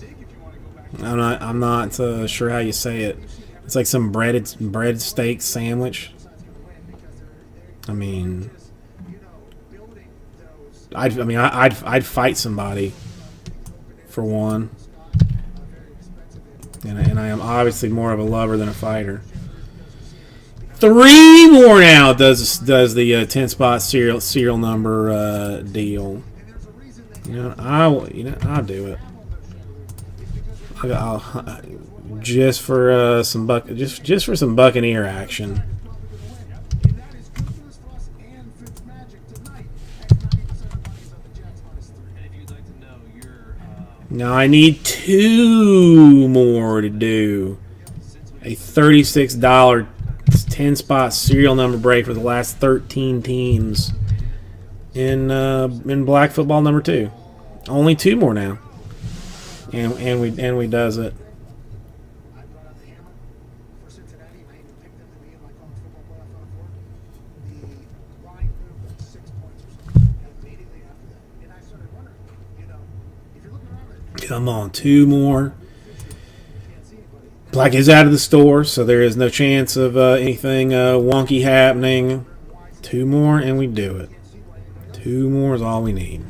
I'm not sure how you say it. It's like some breaded steak sandwich. I mean, I'd fight somebody for one, and I am obviously more of a lover than a fighter. 3 more now does the 10 spot serial number deal. I'll do it. I'll just for some just for some Buccaneer action. And that is good news for us and Fitzmagic tonight. At 90% of money's on the Jets -3. And if you'd like to know, your Now I need 2 more to do a $36 10 spot serial number break for the last 13 teams in Black Football number 2. Only 2 more now. And we does it. I brought out the hammer for Cincinnati, and I even picked them to be in my college football playoff run for the line moved like 6 points or something immediately after that. And I started wondering, if you're looking around, Come on, 2 more. can't see anybody. Black is out of the store, so there is no chance of anything wonky happening. 2 more, and we do it. 2 more is all we need.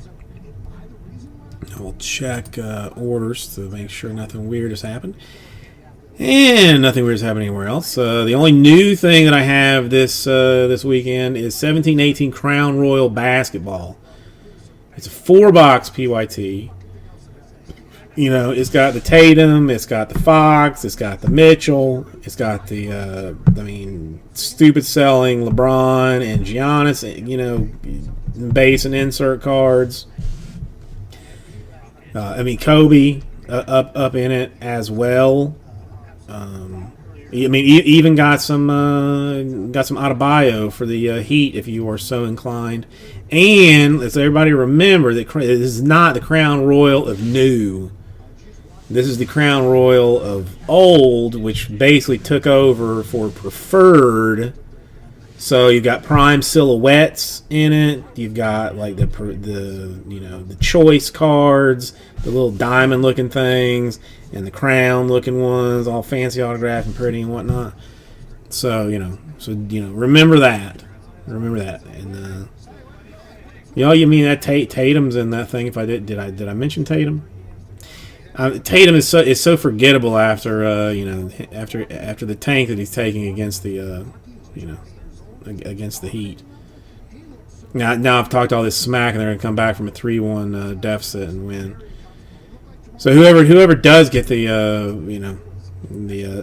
We'll check orders to make sure nothing weird has happened. And nothing weird has happened anywhere else. The only new thing that I have this weekend is 17-18 Crown Royal Basketball. It's a 4-box PYT. It's got the Tatum, it's got the Fox, it's got the Mitchell, it's got the, stupid selling LeBron and Giannis, base and insert cards. Kobe up in it as well. Even got some Adebayo for the Heat if you are so inclined. And let's everybody remember that this is not the Crown Royal of new. This is the Crown Royal of old, which basically took over for preferred. So you've got prime silhouettes in it. You've got like the choice cards, the little diamond looking things, and the crown looking ones, all fancy autographed and pretty and whatnot. So remember that. Remember that. And you mean that Tatum's in that thing? If I did I mention Tatum? Tatum is so forgettable after after the tank that he's taking against the against the Heat. Now I've talked all this smack, and they're going to come back from a 3-1 deficit and win. So whoever does get the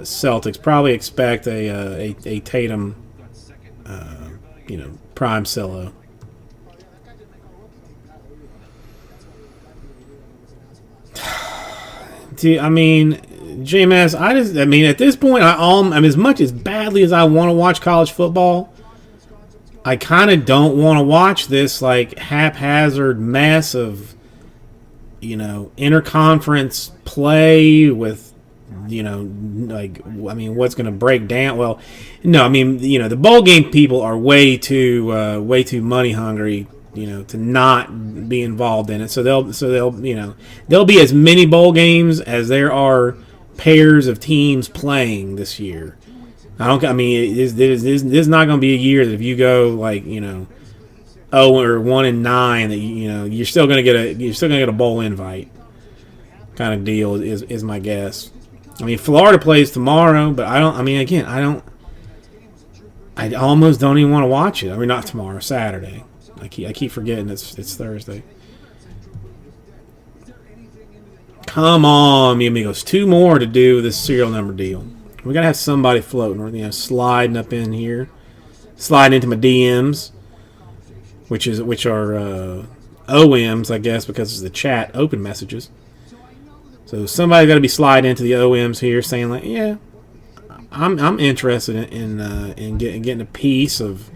Celtics probably expect a Tatum prime cello. JMS, at this point, as much as badly as I want to watch college football, I kind of don't want to watch this like haphazard mess of, interconference play with, what's going to break down. Well, no, the bowl game people are way too money hungry, to not be involved in it. So there'll be as many bowl games as there are pairs of teams playing this year. This is not going to be a year that if you go 0 or 1-9 that you're still going to get a bowl invite kind of deal is my guess. Florida plays tomorrow, but I almost don't even want to watch it. Not tomorrow, Saturday. I keep forgetting it's Thursday. Come on, mi amigos. 2 more to do this serial number deal. We gotta have somebody floating, or sliding up in here, sliding into my DMs, which are OMs, I guess, because it's the chat open messages. So somebody's got to be sliding into the OMs here, saying like, yeah, I'm interested in getting a piece of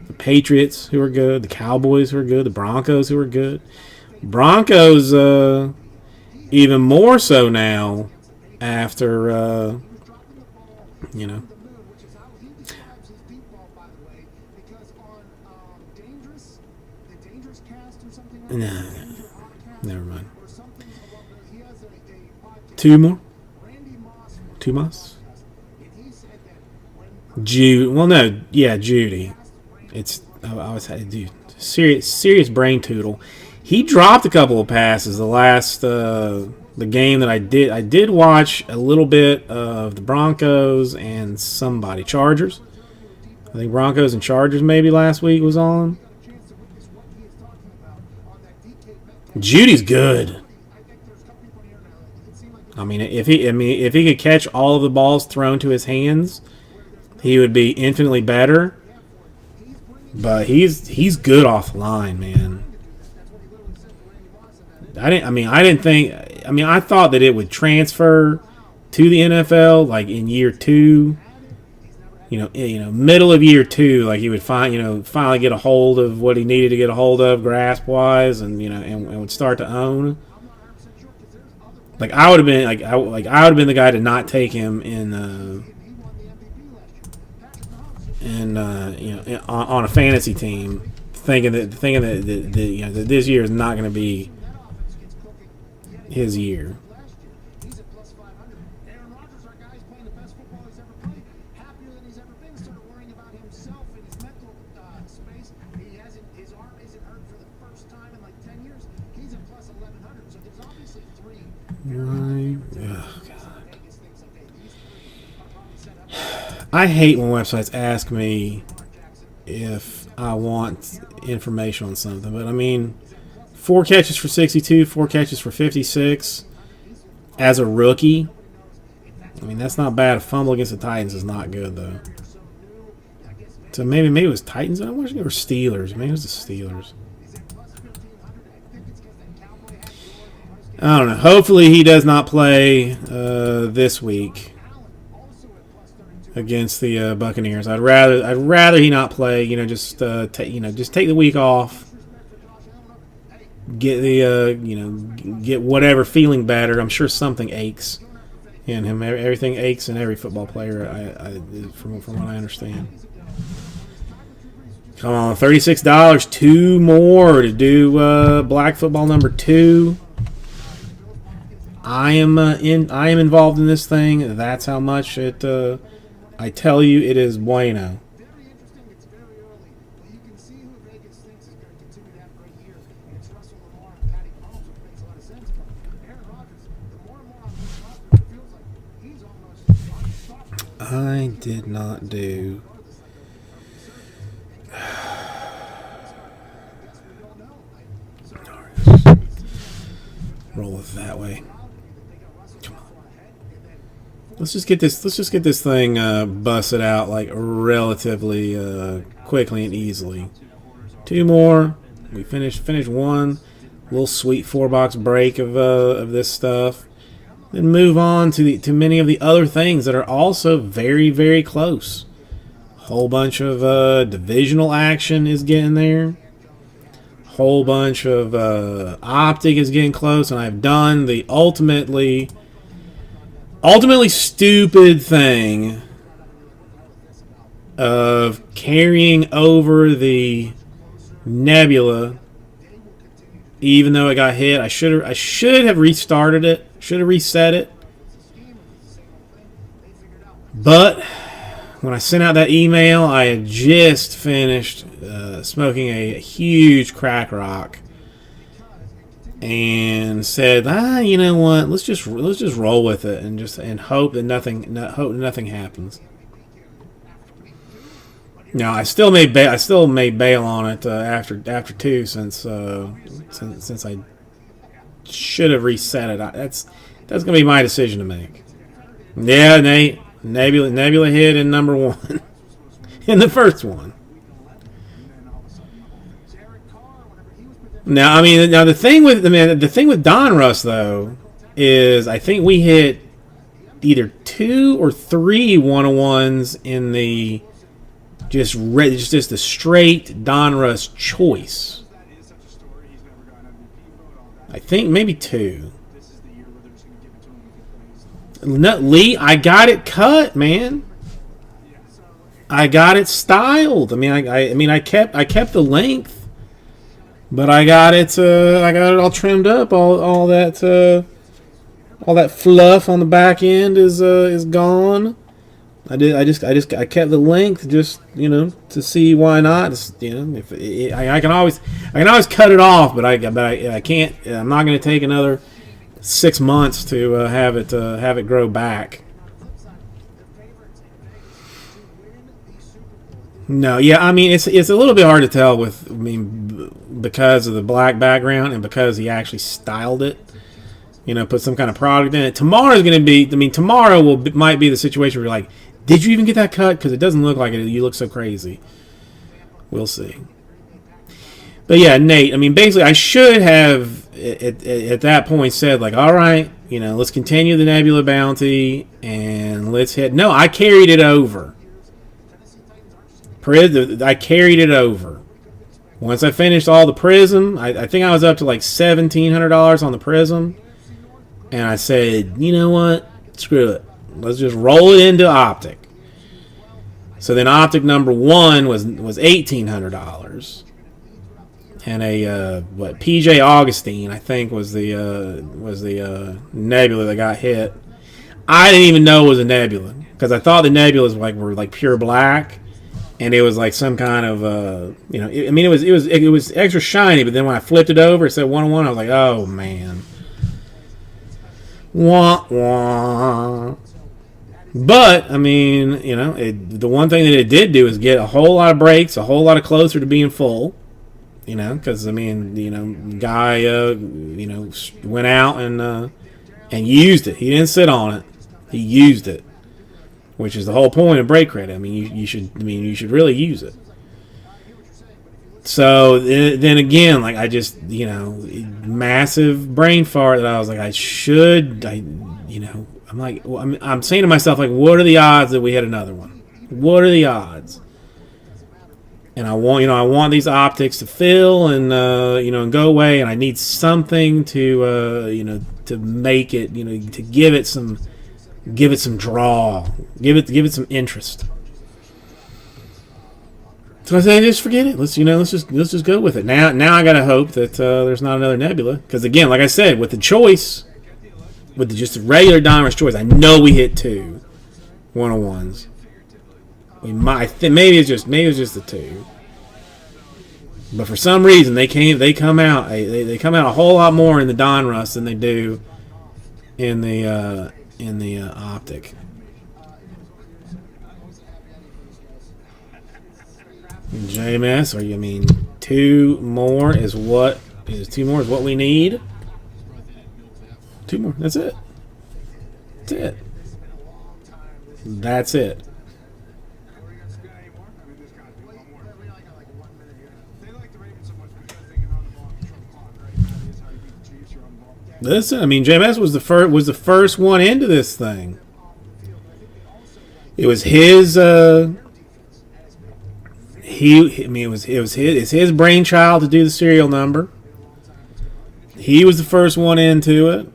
the Patriots who are good, the Cowboys who are good, the Broncos who are good. Broncos even more so now after you know. which is how he describes his deep ball, by the way, because on the Dangerous Cast or something like Nah, that, Danger Podcast never mind. or something along those, he has a podcast. Two more? Randy Moss. Two Moss? And he said that when Judy. It's I was dude, serious brain tootle. He dropped a couple of passes the last the game that I did watch a little bit of the Broncos and somebody Chargers. I think Broncos and Chargers maybe last week was on. Judy's good. I mean, if he could catch all of the balls thrown to his hands, he would be infinitely better. But he's good offline, man. I thought that it would transfer to the NFL like in year 2. Middle of year 2, like he would finally get a hold of what he needed to get a hold of grasp wise, and would start to own. Like I would have been I would have been the guy to not take him on a fantasy team, thinking that that this year is not going to be his year. He's at plus 500. Aaron Rodgers, our guy, is playing the best football he's ever played. Happier than he's ever been. Started worrying about himself and his mental space. His arm isn't hurt for the first time in like 10 years. He's at plus 1100. So there's obviously 3. I hate when websites ask me if I want information on something, but I mean, 4 catches for 62, 4 catches for 56 as a rookie. I mean, that's not bad. A fumble against the Titans is not good, though. So maybe it was Titans, or Steelers. Maybe it was the Steelers. I don't know. Hopefully he does not play this week against the Buccaneers. I'd rather he not play. Just take the week off. Get get whatever feeling better. I'm sure something aches in him. Everything aches in every football player. From what I understand. Come on, $36. 2 more to do Black Football number 2. I am involved in this thing. That's how much it. I tell you, it is bueno. Very interesting. It's very early, but you can see who Vegas thinks is going to continue to have a great year. It's Russell Lamar and Patty Mahomes, which makes a lot of sense. But Aaron Rodgers, the more and more on this roster, it feels like he's almost unstoppable. I did not do. Roll it that way. Come on. Let's just get this thing busted out like relatively quickly and easily. 2 more. We finish 1 little sweet 4-box break of this stuff. Then move on to many of the other things that are also very, very close. Whole bunch of divisional action is getting there. Whole bunch of optic is getting close, and I've done the ultimately stupid thing of carrying over the Nebula, even though it got hit. I should have restarted it. Should have reset it. But when I sent out that email, I had just finished smoking a huge crack rock, and said, you know what? Let's just roll with it and hope that nothing happens. No, I still may bail on it after 2 since I should have reset it. That's gonna be my decision to make. Yeah, Nate. Nebula hit in number 1. In the first one. Now, I mean, now the thing with Donruss though is I think we hit either 2 or 3 101s in the just the straight Donruss choice. That is such a story. He's never gotten MVP vote, all that. I think maybe 2. This is the year where they're just going to give it to him if he plays. No, Lee, I got it cut, man. I got it styled. I mean, I kept the length, but I got it all trimmed up. All that fluff on the back end is gone. I kept the length just, to see why not. Just, if I can always cut it off, but I can't. I'm not going to take another 6 months to have it grow back. No, yeah, I mean it's a little bit hard to tell because of the black background and because he actually styled it. Put some kind of product in it. Tomorrow's going to be. Tomorrow might be the situation where you're like, did you even get that cut? Because it doesn't look like it. You look so crazy. We'll see. But yeah, Nate. I mean, basically, I should have at that point said like, all right, let's continue the Nebula bounty and let's hit. No, I carried it over. I carried it over. Once I finished all the Prism, I think I was up to like $1,700 on the Prism, and I said, you know what? Screw it. Let's just roll it into Optic. So then Optic number 1 was $1,800, and a PJ Augustine I think was the nebula that got hit. I didn't even know it was a nebula because I thought the nebulas were pure black. And it was like some kind of, it was extra shiny. But then when I flipped it over, it said 101. I was like, oh man, wah wah. But I mean, the one thing that it did do is get a whole lot of breaks, a whole lot of closer to being full. Because guy, went out and used it. He didn't sit on it. He used it. Which is the whole point of break credit. I mean, you should really use it. So then again, like I just, massive brain fart that I was like, I'm like, well, I'm saying to myself like, what are the odds that we hit another one? What are the odds? And I want these optics to fill and and go away, and I need something to to make it, to give it some draw, give it some interest. So I say, just forget it. Let's just go with it. Now I gotta hope that there's not another nebula, because again, like I said, with the choice, with just a regular Donruss choice, I know we hit 2 101s. We might, maybe it's just the 2, but for some reason they come out a whole lot more in the Donruss than they do in the Optic. JMS, or you mean 2 more is what we need? 2 more. That's it. That's it. Listen, I mean, JMS was the first one into this thing. It was his. It's his brainchild to do the serial number. He was the first one into it,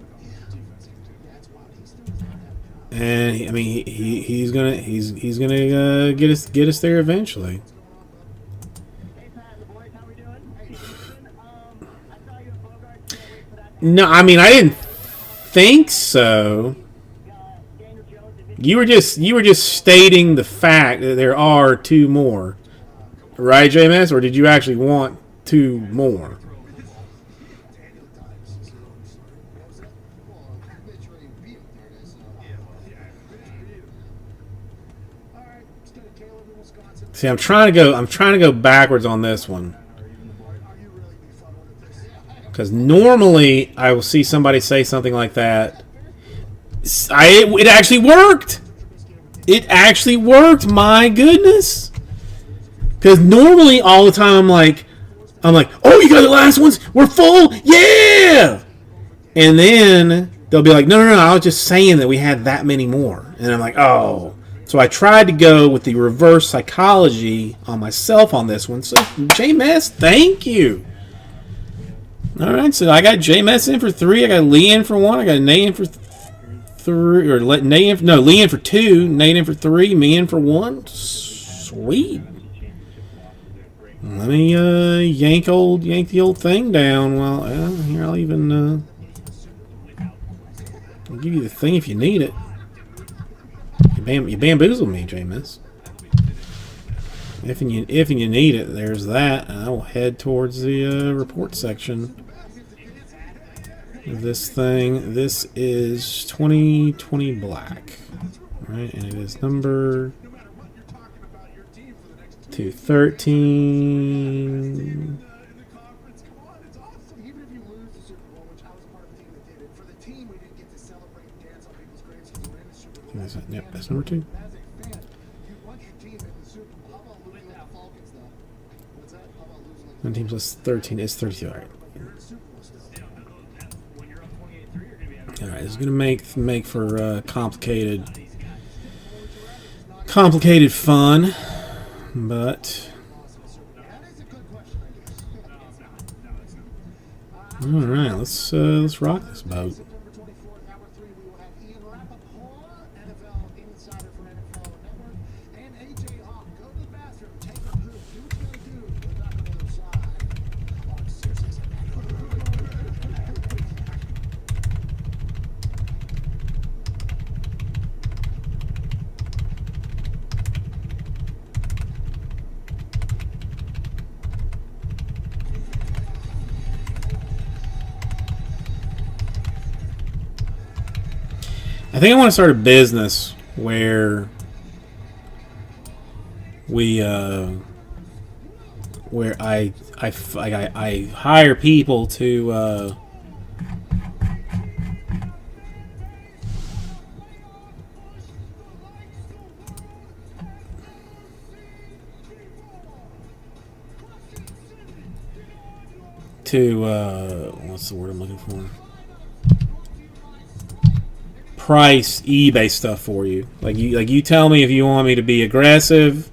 and he's gonna get us there eventually. No, I mean, I didn't think so. You were just stating the fact that there are 2 more, right, JMS? Or did you actually want 2 more? See, I'm trying to go backwards on this one. Because normally I will see somebody say something like that. It actually worked. It actually worked. My goodness. Because normally all the time I'm like, I'm like, oh, you got the last ones? We're full? Yeah! And then they'll be like, no, I was just saying that we had that many more. And I'm like, oh. So I tried to go with the reverse psychology on myself on this one. So, JMS, thank you. All right, so I got JMS in for 3. I got Lee in for 1. I got Nate in for 3. Or Nate in for, no, Lee in for 2. Nate in for 3. Me in for 1. Sweet. Let me yank the old thing down. Well, here I'll even I'll give you the thing if you need it. You bamboozled me, Jameis. If you need it, there's that. I will head towards the report section of this thing. This is 2020 black, right? And it is number 213. Even if you lose the Super Bowl, which I was part of the team that did it, for the team we didn't get to celebrate and dance on people's graves because we're in the Super Bowl. Yep, that's number 2. As a fan, you want your team in the Super Bowl. How about losing like the Falcons, though? What's that? How about losing like 1 team plus 13 is 32. All right. you're in the Super Bowl still? When you're up 28-3, you're going to be having All right. This is gonna make for complicated fun, but. That is a good question, I guess. All right, let's rock this boat. September 24th, hour 3, we will have Ian Rappaport, NFL insider from NFL Network, and AJ Hawk. Go to the bathroom, take a poop, do what you gotta do. We're back on the other side. Oh, seriously, I think I want to start a business where where I hire people to what's the word I'm looking for? Price eBay stuff for you. Like you tell me if you want me to be aggressive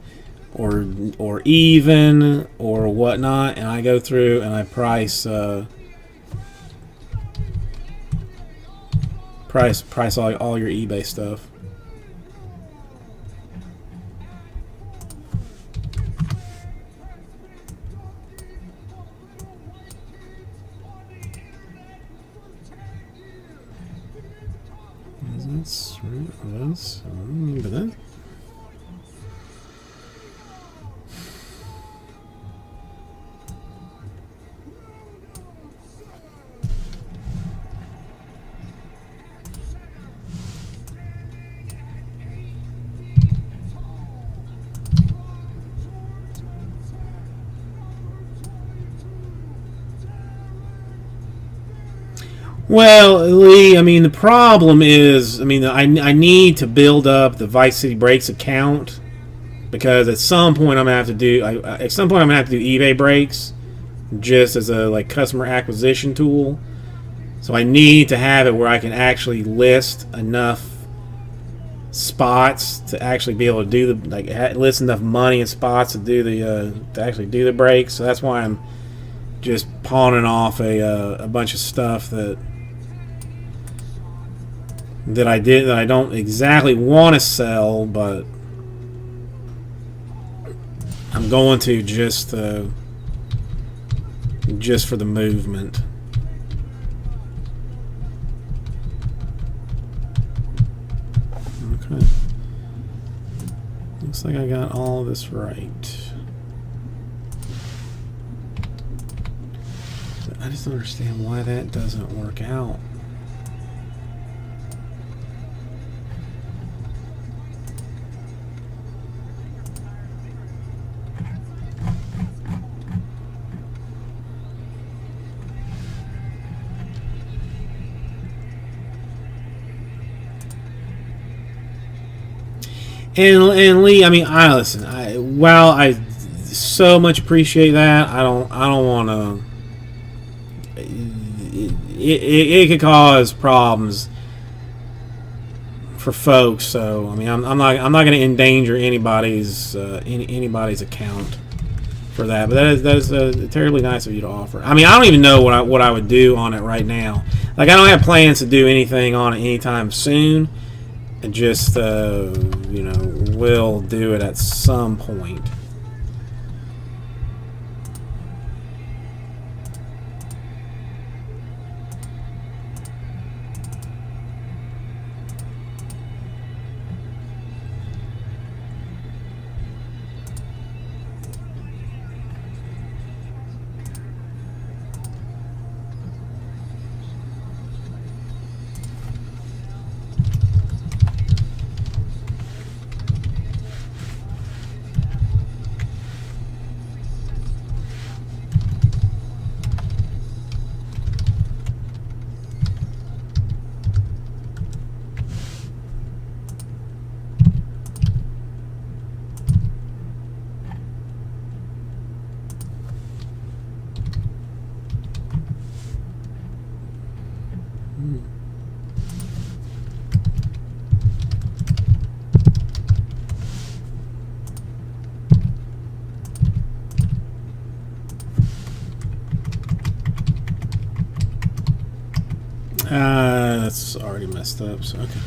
or even or whatnot, and I go through and I price all your eBay stuff. That's right. That's but that. Well, Lee, I mean, the problem is, I mean, I need to build up the Vice City Breaks account because at some point I'm gonna have to do eBay breaks just as a customer acquisition tool. So I need to have it where I can actually list enough spots to actually be able to do the list enough money and spots to do the to actually do the breaks. So that's why I'm just pawning off a bunch of stuff that I don't exactly want to sell, but I'm going to just for the movement. Okay. Looks like I got all of this right. But I just don't understand why that doesn't work out. And Lee, I mean, while I so much appreciate that. I don't want to. It could cause problems for folks. So I mean, I'm not going to endanger anybody's account for that. But that is terribly nice of you to offer. I mean, I don't even know what I would do on it right now. Like, I don't have plans to do anything on it anytime soon. I just you know, will do it at some point. That's already messed up, so okay.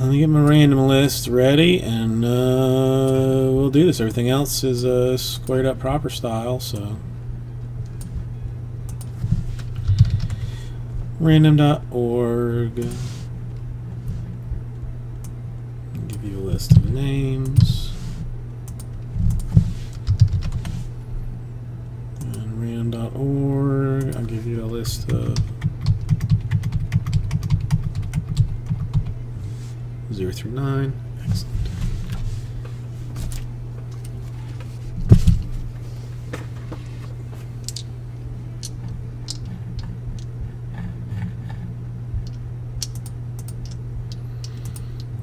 Let me get my random list ready, and we'll do this. Everything else is squared up proper style, so. Random.org. Give you a list of names. And random.org, I'll give you a list of 0 through 9. Excellent.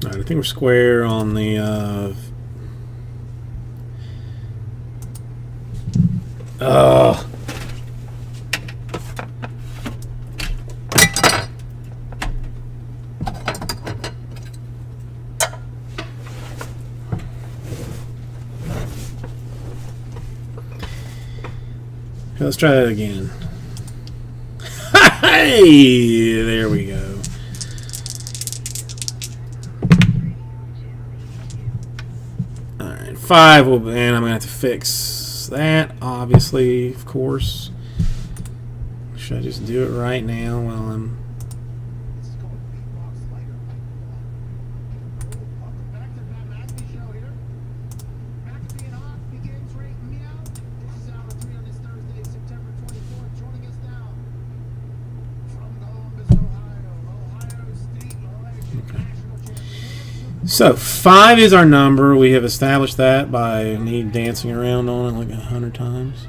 Alright, I think we're square on the let's try that again. Hey, there we go. All right, 5 will, and I'm gonna have to fix that. Obviously, of course. Should I just do it right now while I'm? This is called Beatbox Lighter. Welcome back to the Matt Mackey Show here. Mackey and Hawk begins right meow. This is hour 3 on this Thursday, September 24th. Joining us now from Columbus, Ohio State alleged national champion. So 5 is our number. We have established that by me dancing around on it like 100 times.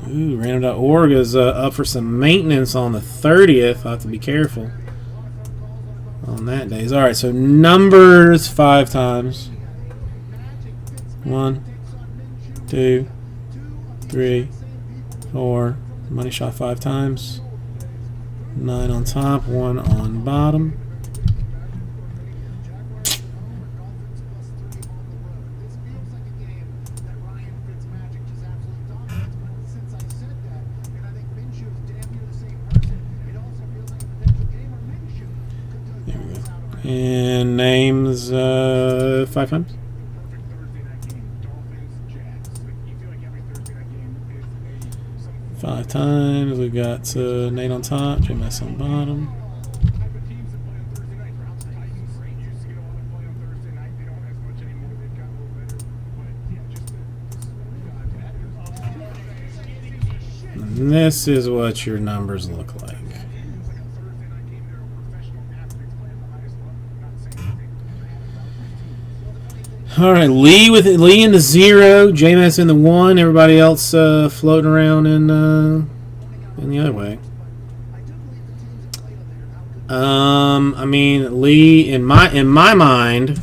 Ooh, random.org is up for some maintenance on the 30th. I'll have to be careful on that day. Alright, so numbers 5 times. 1, 2, 3, 4. Money shot 5 times. 9 on top, 1 on bottom. And names 5 times. 5 times. We've got Nate on top, JMS on bottom. And this is what your numbers look like. All right, Lee in the 0, JMS in the 1. Everybody else floating around in the other way. I mean, Lee in my mind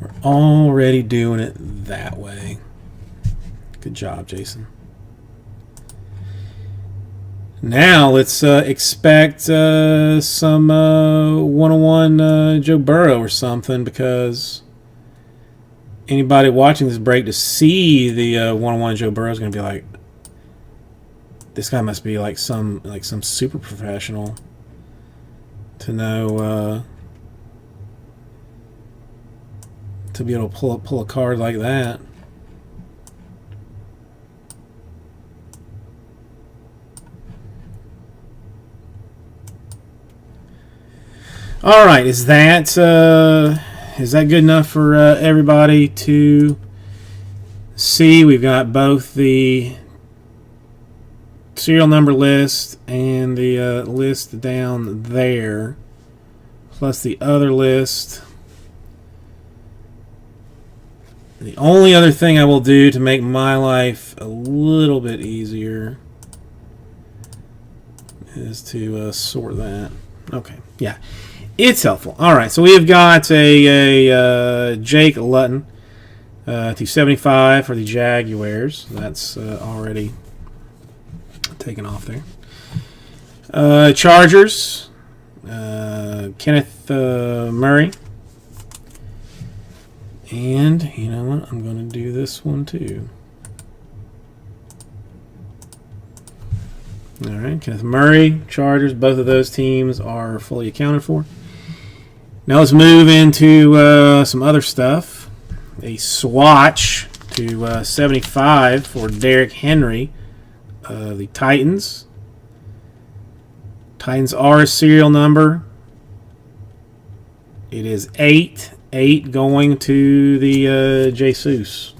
We're already doing it that way. Good job, Jason. Now let's expect some one-on-one Joe Burrow or something, because anybody watching this break to see the one-on-one Joe Burrow is going to be like, this guy must be like some super professional to know to be able to pull a card like that. All right, is that good enough for everybody to see? We've got both the serial number list and the list down there, plus the other list. The only other thing I will do to make my life a little bit easier is to sort that. Okay, yeah. It's helpful. All right, so we've got a Jake Luton to 75 for the Jaguars. That's already taken off there. Chargers, Kenneth Murray. And you know what? I'm going to do this one too. All right, Kenneth Murray, Chargers. Both of those teams are fully accounted for. Now let's move into some other stuff. A swatch to 75 for Derrick Henry, the Titans. Titans are a serial number. It is 8 going to the Jesus.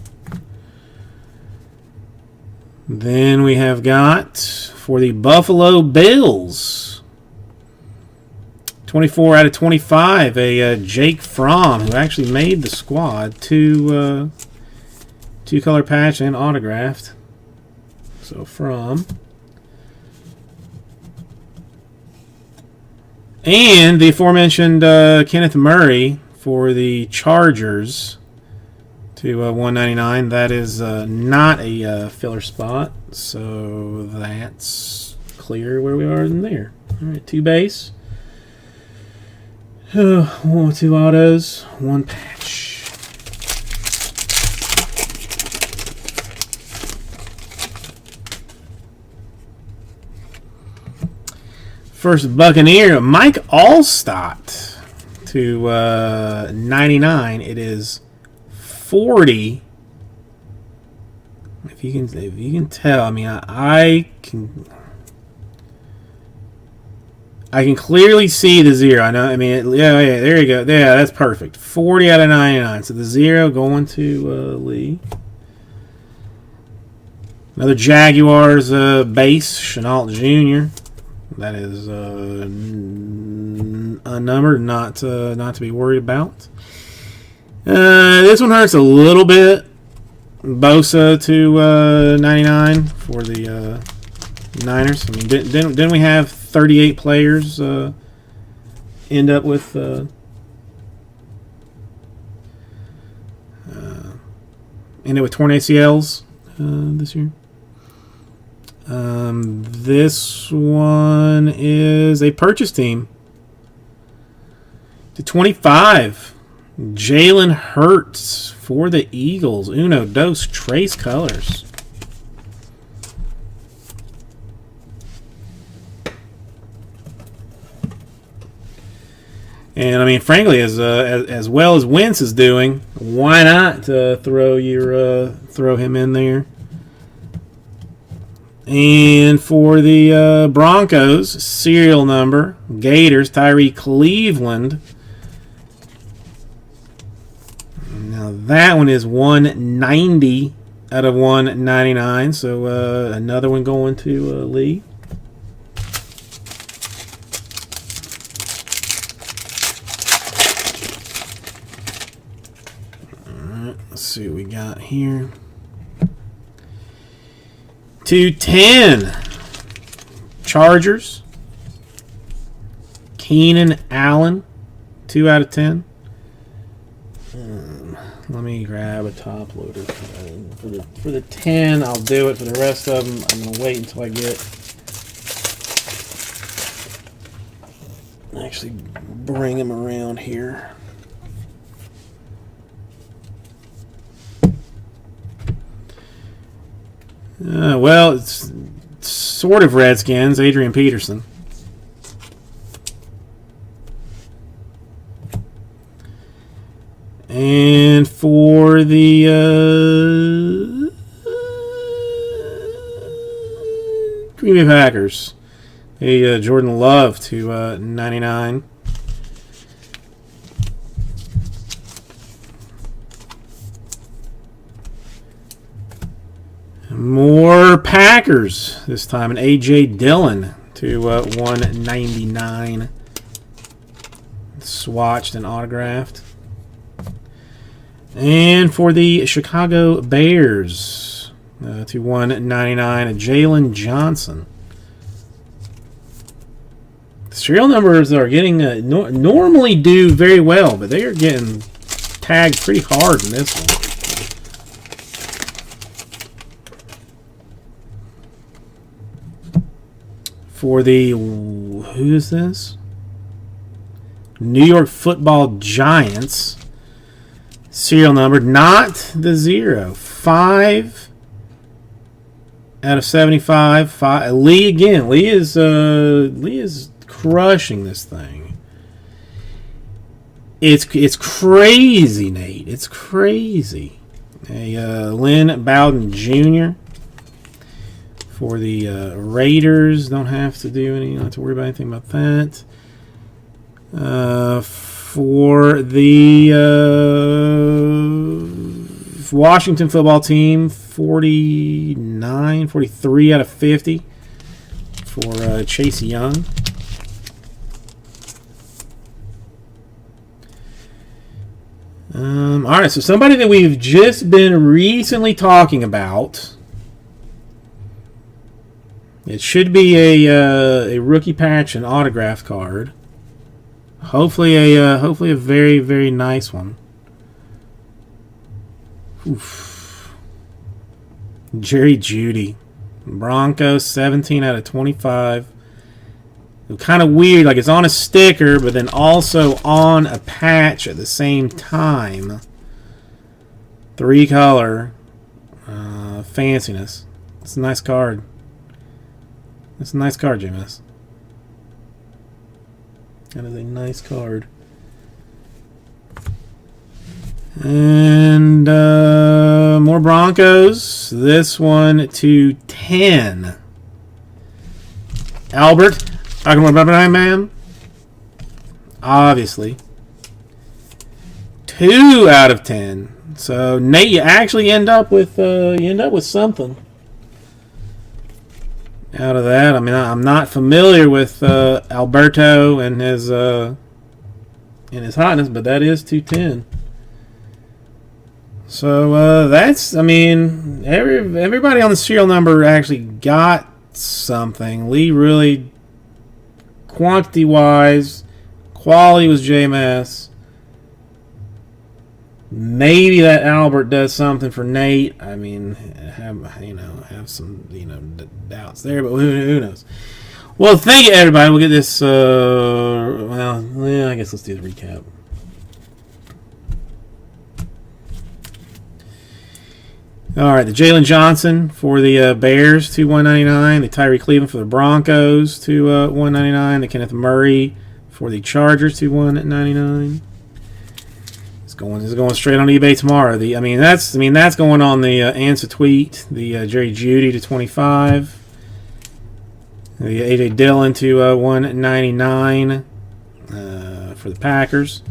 Then we have got for the Buffalo Bills, 24 out of 25, a Jake Fromm, who actually made the squad, two color patch and autographed. So Fromm. And the aforementioned Kenneth Murray for the Chargers to 199. That is not a filler spot, so that's clear where we are in there. All right, 2 base. 2 autos, 1 patch. First Buccaneer, Mike Allstott to 99. It is 40. If you can tell, I mean, I can clearly see the 0. I know. I mean, yeah, there you go. Yeah, that's perfect. 40 out of 99. So the 0 going to Lee. Another Jaguars base, Chenault Jr. That is unnumbered, not to be worried about. This one hurts a little bit. Bosa to 99 for the Niners. I mean, didn't we have 38 players end up with torn ACLs this year? This one is a purchase team to 25. Jalen Hurts for the Eagles. Uno, dos, trace colors. And I mean, frankly, as well as Wentz is doing, why not throw him in there? And for the Broncos, serial number, Gators, Tyree Cleveland. Now that one is 190 out of 199. So another one going to Lee. Let's see what we got here. 210. Chargers. Keenan Allen. 2 out of 10. Let me grab a top loader for the 10. I'll do it. For the rest of them, I'm gonna wait until I actually bring them around here. Well, it's sort of Redskins. Adrian Peterson. And for the Green Bay Packers, a Jordan Love to 99. More Packers this time, an A.J. Dillon to 199. Swatched and autographed. And for the Chicago Bears, to 199, a Jalen Johnson. The serial numbers are getting normally do very well, but they are getting tagged pretty hard in this one. For the, who is this? New York Football Giants. Serial number, not the 0. 5 out of 75. Lee again. Lee is crushing this thing. It's crazy, Nate. It's crazy. A Lynn Bowden Jr. For the Raiders. Don't have to worry about anything about that. For the Washington football team, 43 out of 50 for Chase Young. All right, so somebody that we've just been recently talking about. It should be a rookie patch and autograph card. Hopefully a very, very nice one. Oof. Jerry Jeudy, Broncos, 17 out of 25. Kind of weird, like it's on a sticker, but then also on a patch at the same time. 3-color fanciness. It's a nice card. It's a nice card, JMS. That is a nice card. And more Broncos. This one to 10. Albert. Man. Obviously. 2 out of 10. So Nate, you actually end up with something out of that. I mean, I'm not familiar with Alberto and his hotness, but that is 210. So that's, I mean, everybody on the serial number actually got something. Lee really, quantity-wise, quality was JMS. Maybe that Albert does something for Nate. I mean, have some doubts there, but who knows? Well, thank you, everybody. We'll get this. I guess let's do the recap. All right, the Jalen Johnson for the Bears to 199. The Tyree Cleveland for the Broncos to 199. The Kenneth Murray for the Chargers to 199. It's going straight on eBay tomorrow. That's going on the Answer Tweet. The Jerry Jeudy to 25. The A.J. Dillon to 199 for the Packers.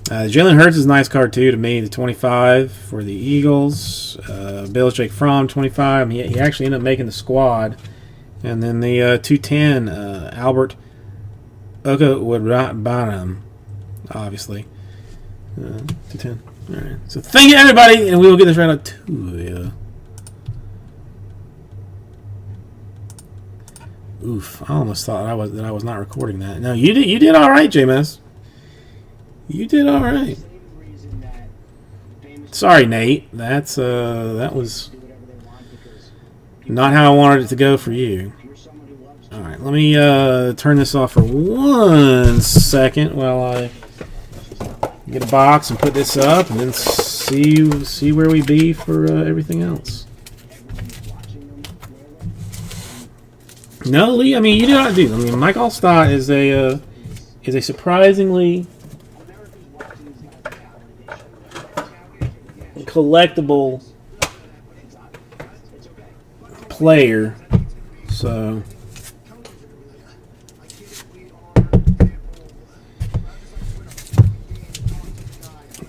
Jalen Hurts is a nice card too to me. The 25 for the Eagles. Bill Jake Fromm 25. He actually ended up making the squad. And then the 210 Albert Okwuegbunam, obviously. 210. All right. So thank you, everybody, and we will get this right out to you. Oof! I almost thought I was not recording that. No, you did all right, JMS. You did all right. Same reason that Sorry, Nate. That was do whatever they want because not how I wanted it to go for you. if you're someone who loves All right, let me turn this off for 1 second while I get a box and put this up, and then see where we be for everything else. everyone's watching them, whatever, No, Lee. I mean, you know what I do. I mean, Mike Allstott is a surprisingly America's watching these guys validation. collectible It's okay. player. So Coaches are gonna be like, I can't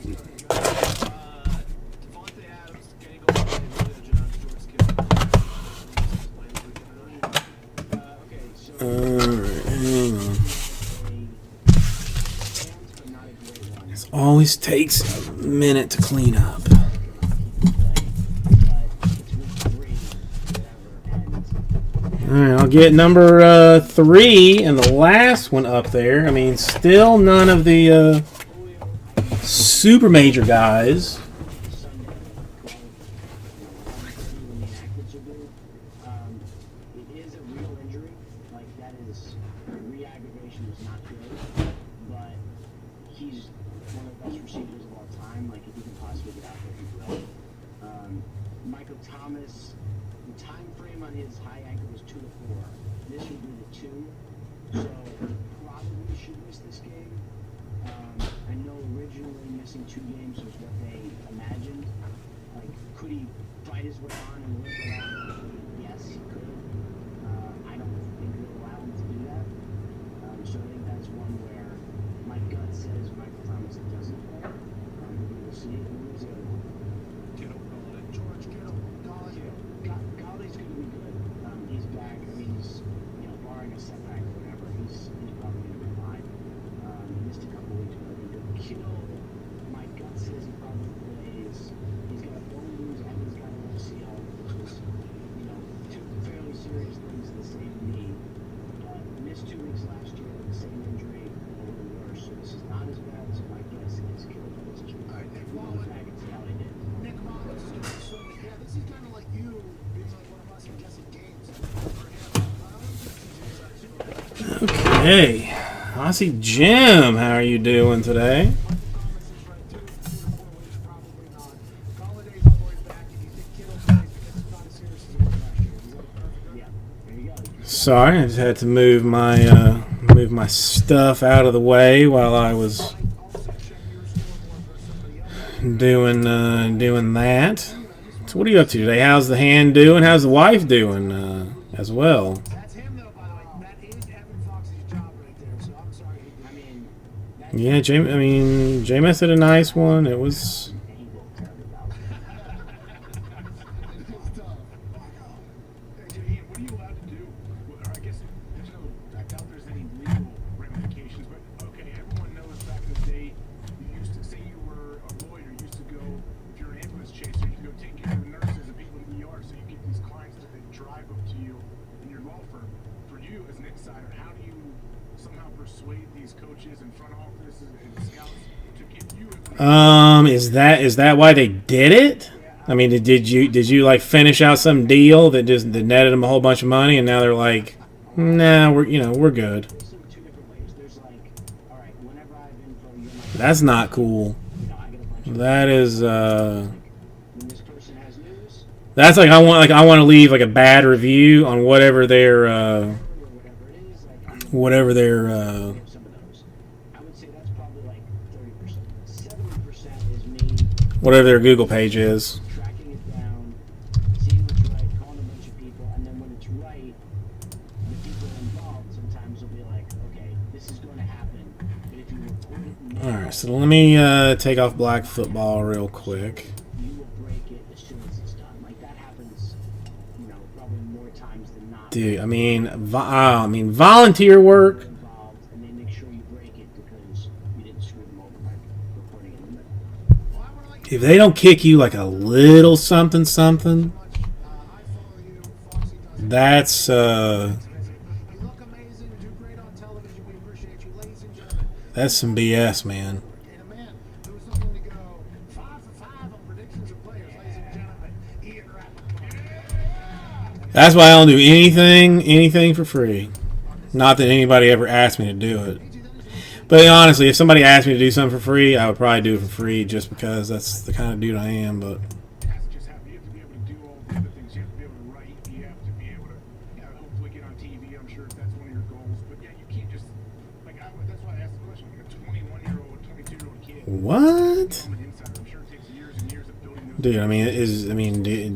we are Devontae Adams getting going and really the John Schwartz kid. okay, so all right, hang on. but not a great one. This always takes a minute to clean up. All right, I'll get number 3 and the last one up there. I mean, still none of the super major guys. It is a real injury. Like, that is, re-aggravation is not good. But he's one of the best receivers of all time. Like, if he can possibly get out there, he will. Michael Thomas, the time frame on his high ankle was 2 to 4. This would be the 2. So, probably should miss this game. I know originally missing 2 games was what they imagined. Like, could he fight his way on and live it out? Yes, he could. I don't think they'll allow him to do that. So I think that's one where my gut says Michael Thomas doesn't play. We will see. Who is the other one? George Kittle. Galladay's going to be good. He's back. I mean, he's, barring a setback or whatever, he's probably going to be fine. He missed a couple weeks, but I think good. Kittle, my gut says he probably plays. He's got one lose and he's got an MCL, which is, two fairly serious things to say to me. Missed 2 weeks last year with the same injury, and a little worse. So this is not as bad. So my guess is Kittle plays 2. All right, Nick We'll Mullins. look back and see how they did. Nick Mullins is doing so yeah, this is kind of like you being like one of us and guessing games for him. I don't think this is Okay, Aussie Jim, how are you doing today? Thomas is right, 2 to 4 weeks, probably not. Galladay's all the way back, and you think Kittle plays because it's not as serious as it was last year. Is that perfect? Yeah, there you go. Sorry, I just had to move my stuff out of the way while I was Also check your scoreboard for somebody else. doing that. So what are you up to today? How's the hand doing? How's the wife doing as well? That's him, though, by the way. That is Evan Fox's job right there, so I'm sorry. I mean, that's Yeah, Jameis did a nice one. It was he did terribly well. It's tough. Hey, Ian, what are you allowed to do? Well, or I guess there's no, I doubt there's any legal ramifications, but okay, everyone knows back in the day, you used to, say you were a lawyer, you used to go, if you're an ambulance chaser, you go take care of the nurses and people in the ER, so you get these clients that they drive up to you in your law firm. For you as an insider, how do you somehow persuade these coaches and front offices and scouts to give you information? is that why they did it? I mean, did you like finish out some deal that netted them a whole bunch of money, and now they're like, nah, we're good. There's 2 different ways. There's like, all right, whenever I have info, you're my, That's not cool. I get a bunch of That is when this person has news, that's like I want to leave like a bad review on whatever their or whatever it is, like, I'm whatever their some of those. I would say that's probably like 30%. 70% is me whatever their Google page is. tracking it down, seeing what's right, calling a bunch of people, and then when it's right, the people involved sometimes will be like, okay, this is going to happen, but if you report it now, All right, so let me take off black football real quick. you will break it as soon as it's done. Like, that happens, probably more times than not. Dude, I mean volunteer work. Involved, and they make sure you break it because you didn't screw them over by reporting it in the middle. Well, I would like If they don't kick you like a little something, I follow you, Foxy does. that's You look amazing, do great on television. We appreciate you, ladies and gentlemen. some BS, man. And a man who was looking to go 5 for 5 on predictions That's why I don't do anything for free. Not that anybody ever asked me to do it. But honestly, if somebody asked me to do something for free, I would probably do it for free just because that's the kind of dude I am. But It has to just happen. You have to be able to do all the other things. You have to be able to write. You have to be able to, hopefully get on TV. I'm sure if that's one of your goals. But yeah, you can't just that's why I asked the question. Like a 21-year-old, 22-year-old kid. what? I'm an insider. I'm sure it takes years and years of building those. Dude,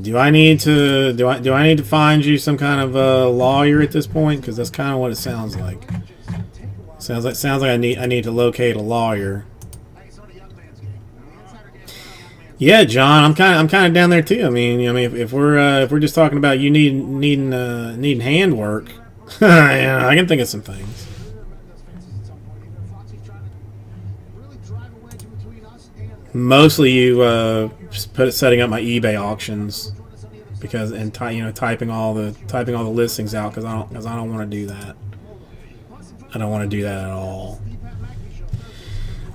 do I need to find you some kind of lawyer at this point? Because that's kind of what it sounds like. Sounds like I need to locate a lawyer. Hey, it's not a young man's game. The insider game is not a young man's game. Yeah, John, I'm kind of down there too. I mean, if we're just talking about you needing hand work, yeah, I can think of some things. Mostly you setting up my eBay auctions because typing all the listings out because I don't want to do that. I don't want to do that at all.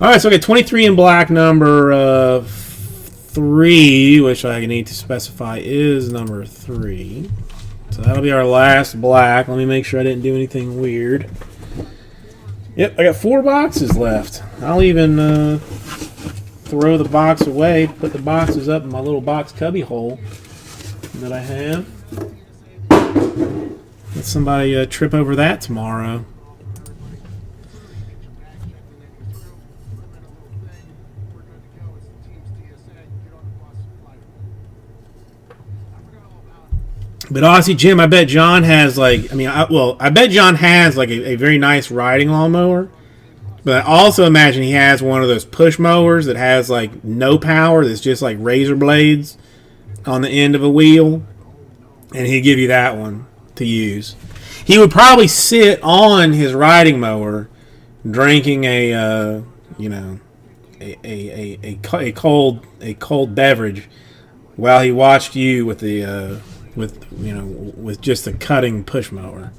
All right, so I got 23 in black, number 3, which I need to specify is number 3. So that'll be our last black. Let me make sure I didn't do anything weird. Yep, I got 4 boxes left. I'll even throw the box away, put the boxes up in my little box cubby hole that I have. Let somebody trip over that tomorrow. But honestly, Jim, I bet John has I bet John has a very nice riding lawnmower. But I also imagine he has one of those push mowers that has no power, that's just like razor blades on the end of a wheel, and he'd give you that one to use. He would probably sit on his riding mower, drinking a cold beverage, while he watched you with the with just a cutting push mower.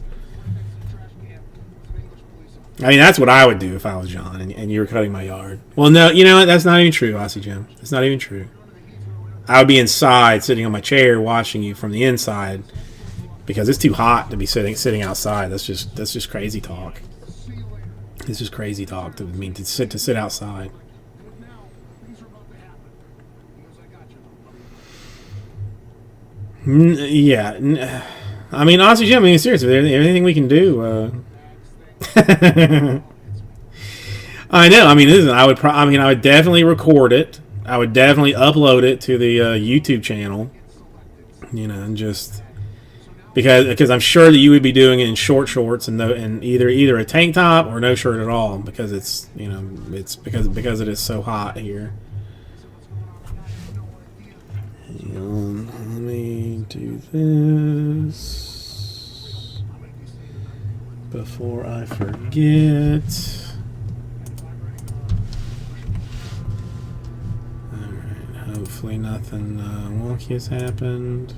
I mean, that's what I would do if I was John and you were cutting my yard. Well, no, you know what? That's not even true, Aussie Jim. It's not even true. I would be inside, sitting on my chair, watching you from the inside, because it's too hot to be sitting outside. That's just crazy talk. It's just crazy talk to sit outside. Yeah, I mean, Aussie Jim. I mean, seriously, anything we can do. I know. I mean, listen, I would definitely record it. I would definitely upload it to the YouTube channel. And just because I'm sure that you would be doing it in shorts and either a tank top or no shirt at all, because it's because it is so hot here. Let me do this before I forget. Alright, hopefully nothing wonky has happened.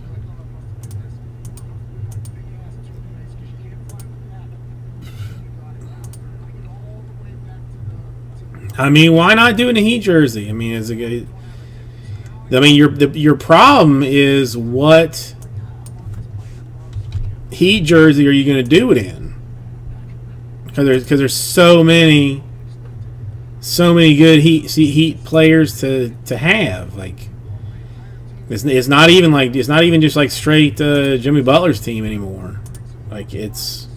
I mean, why not do it in a Heat jersey? I mean, your problem is, what Heat jersey are you going to do it in? Because there's so many good Heat players to have. It's not even just like straight Jimmy Butler's team anymore. It's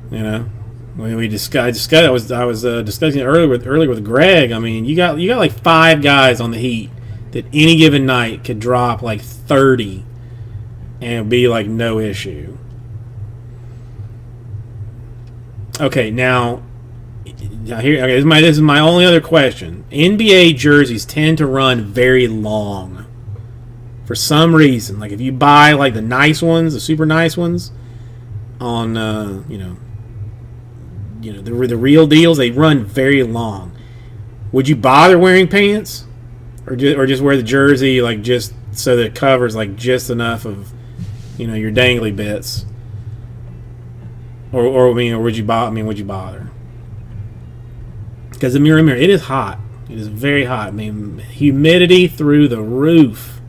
I was discussing it earlier with Greg. I mean, you got like 5 guys on the Heat that any given night could drop like 30 and be like no issue. Okay, now here. Okay, this is my only other question. NBA jerseys tend to run very long for some reason. Like if you buy like the nice ones, the super nice ones, on the real deals, they run very long. Would you bother wearing pants, or just wear the jersey just so that it covers just enough of your dangly bits? Or would you bother? Because the mirror, it is hot. It is very hot. I mean, humidity through the roof.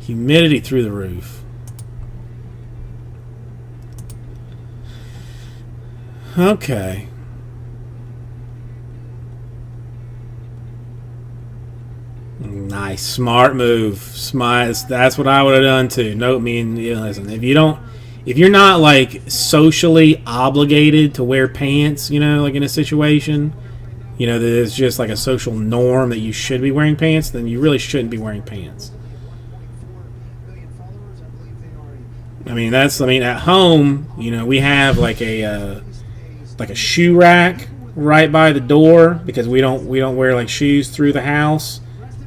Humidity through the roof. Okay. Nice, smart move. Smart. That's what I would have done too. Note me and listen. If you're not like socially obligated to wear pants, like in a situation, that it's just like a social norm that you should be wearing pants, then you really shouldn't be wearing pants. I mean, at home, we have like a shoe rack right by the door because we don't wear like shoes through the house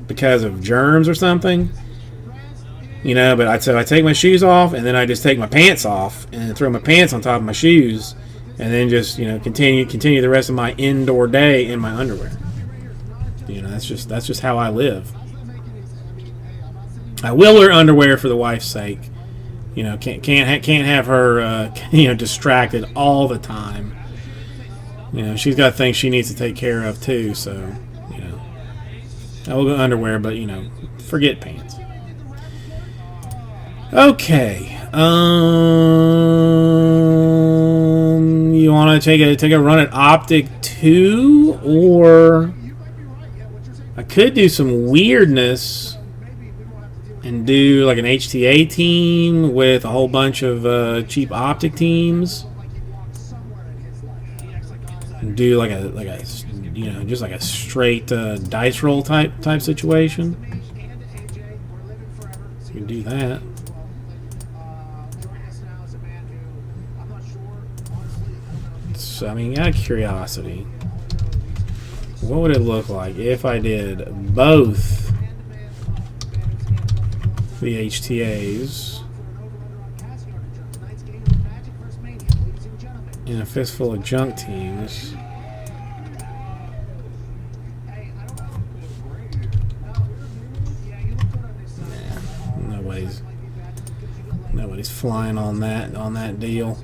because of germs or something. But I take my shoes off and then I just take my pants off and throw my pants on top of my shoes and then just continue the rest of my indoor day in my underwear. That's just how I live. I will wear underwear for the wife's sake. Can't have her distracted all the time. She's got things she needs to take care of too. So I will go underwear, but forget pants. Okay. You want to take a run at Optic 2, or I could do some weirdness and do like an HTA team with a whole bunch of cheap Optic teams, and do like a just like a straight dice roll type situation. So you can do that. So, I mean, out of curiosity, what would it look like if I did both the HTAs and a fistful of junk teams? Nobody's flying on that deal.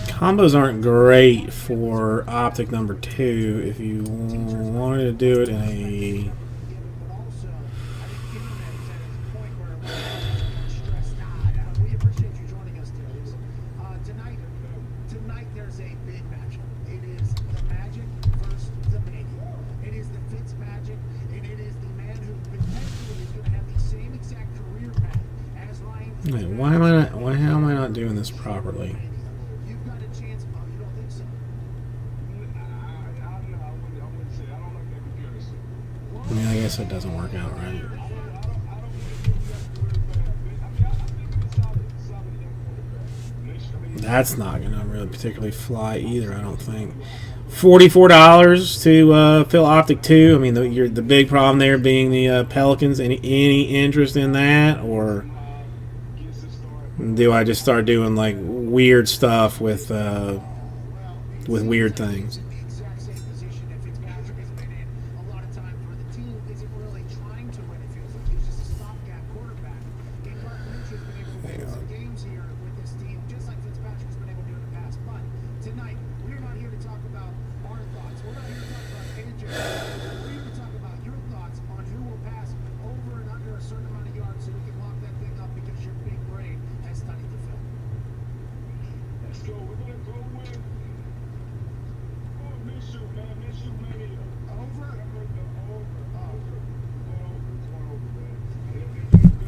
Combos aren't great for Optic number 2 if you wanted to do it in a Wait, how am I not doing this properly? I mean, I guess it doesn't work out right. That's not going to really particularly fly either, I don't think. $44 to fill Optic 2. I mean, the big problem there being the Pelicans. Any interest in that, or do I just start doing like weird stuff with weird things?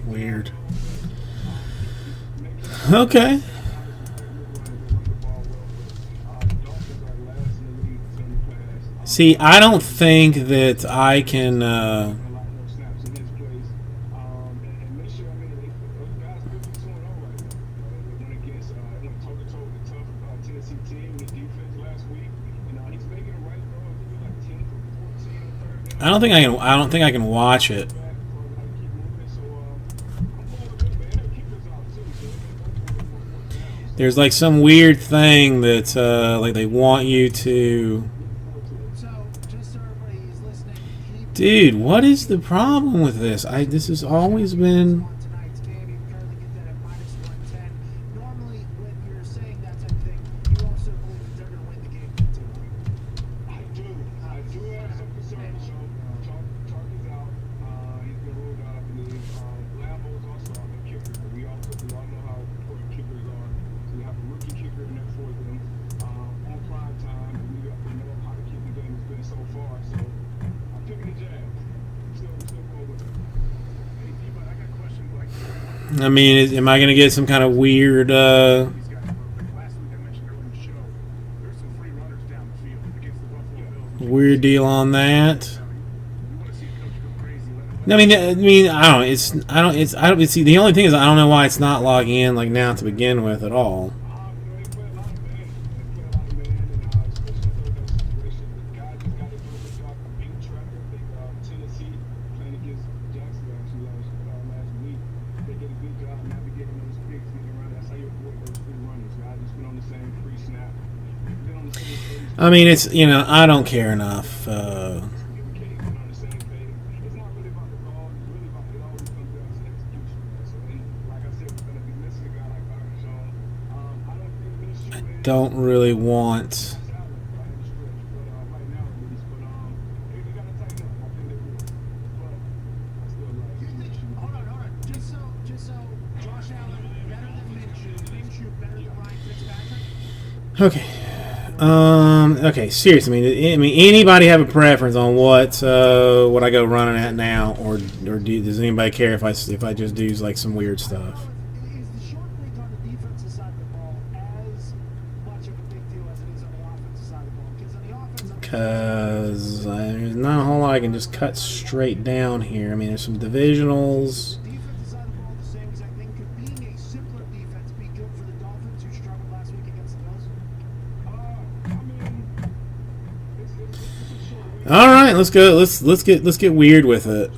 Weird. Okay. See, I don't think that I can. I don't think I can watch it. There's like some weird thing that like they want you to. Dude, what is the problem with this? This has always been. I mean, am I going to get some kind of weird? These guys were, like last week I mentioned earlier in the show, there's some free runners down the field against the Buffalo Bills. Weird deal on that. We want to see a coach go crazy. Let him I mean, I don't. I don't. See, the only thing is, I don't know why it's not logging in like now to begin with at all. They play a lot of man. They play a lot of man, and especially in those situations, the guy just got to do a good job of being track. I think Tennessee playing against Jacksonville actually last week, they did a good job navigating those picks, getting around. That's how you avoid those free runners. Guys just been on the same free snap. Been on the same page. I mean, it's I don't care enough. Communicating, been on the same page. It's not really about the call. It's really about it always comes down to execution. So, and like I said, we're going to be missing a guy like Byron Jones. I don't think Minshew Don't really want. Hold on. Just so Josh Allen better than Minshew better than Ryan Fitzpatrick. Okay. Okay. Seriously, I mean, anybody have a preference on what I go running at now, or does anybody care if I just do like some weird stuff? Is the short week on the defensive side of the ball as much of a big deal as it is on the offensive side of the ball? Because on the offense, Because there's not a whole lot I can just cut straight down here. I mean, there's some divisionals. the defensive side of the ball, the same exact thing. Could being a simpler defense be good for the Dolphins who struggled last week against the Bills? All right, let's go. Let's get weird with it.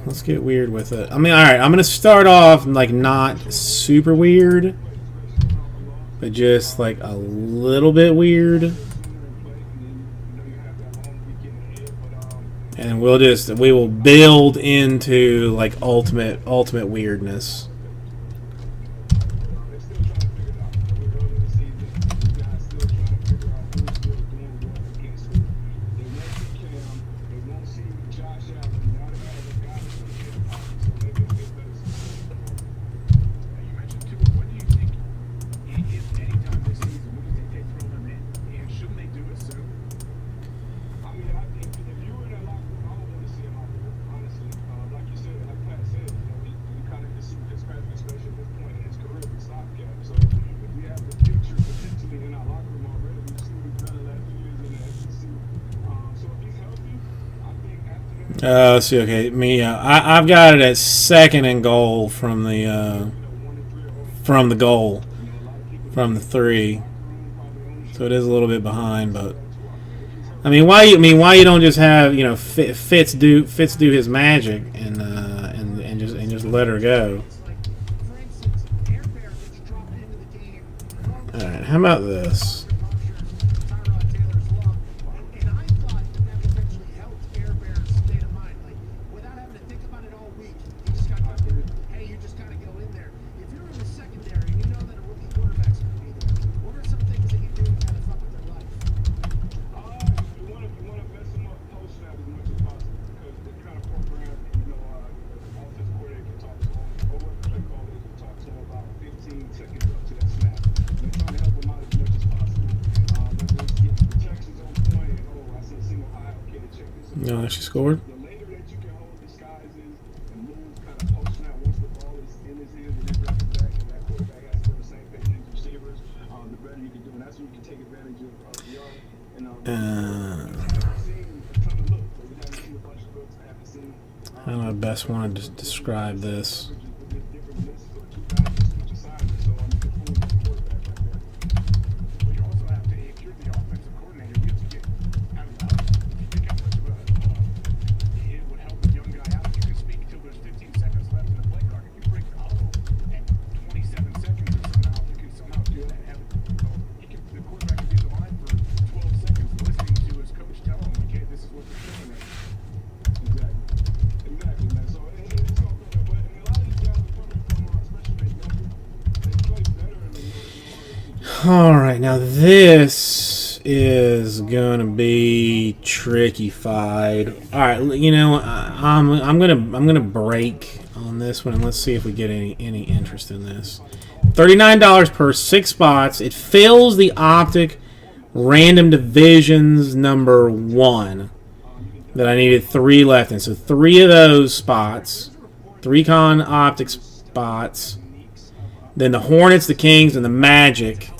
Let's get weird with it. I mean, all right. I'm gonna start off like not super weird, but just like a little bit weird, and we will build into like ultimate weirdness. You mentioned too. When do you think, if any time this season, when do you think they throw them in? And shouldn't they do it soon? I mean, I think if you were in that locker room, I would want to see him out there, honestly. Like you said, like Pat said, you kind of just see Fitzpatrick, especially at this point in his career, the stopgap. So if we have the future potentially in our locker room already, we see what we've done the last few years in the SEC. So if he's healthy, I think after that, Let's see. Okay, I've got it at second and goal from the 1 and 3 or from the goal, a lot of people from the 3. probably only So it is a little bit behind, but I mean, why you don't just have Fitz do his magic and just let her go? It's like, for instance, Air Bear gets dropped into the game. All right, how about this? Tyrod Taylor's love. And I thought that potentially helped Air Bear's state of mind. Like, without having to think about it all week, he just got to do, hey, you just got to go in there. If you're in the secondary and you know that a rookie quarterback's going to be there, what are some things that you do to kind of fuck with their life? You want to mess them up post snap as much as possible because the kind of program, the offensive coordinator can talk to them, or what the play caller can talk to them about 15 seconds up to that snap. They're trying to help them out as much as possible. Whether it's getting protections on point, I see a single high, okay, to check this. No, she scored. The later that you can hold disguises and move kind of post snap once the ball is in his hands and then drop it back, and that quarterback has to be on the same page as the receivers, the better you can do. And that's when you can take advantage of the yard. And How do I best want to describe this? Well, you also have to, if you're the offensive coordinator, you have to get, I don't know, if you think how much of it would help a young guy out. You can speak until there's 15 seconds left in the play clock. If you break the huddle at 27 seconds or somehow, you can somehow do that. The quarterback can be the line for 12 seconds listening to his coach tell him, okay, this is what they're saying. Exactly, man. So it's all good, but a lot of these guys are coming from, especially the younger, they play better in the All right, now this is gonna be tricky-fied. All right, I'm gonna break on this one and let's see if we get any interest in this. $39 per 6 spots. It fills the Optic Random Divisions number 1 that I needed 3 left in. So 3 of those spots, 3 Con Optic spots. Then the Hornets, the Kings, and the Magic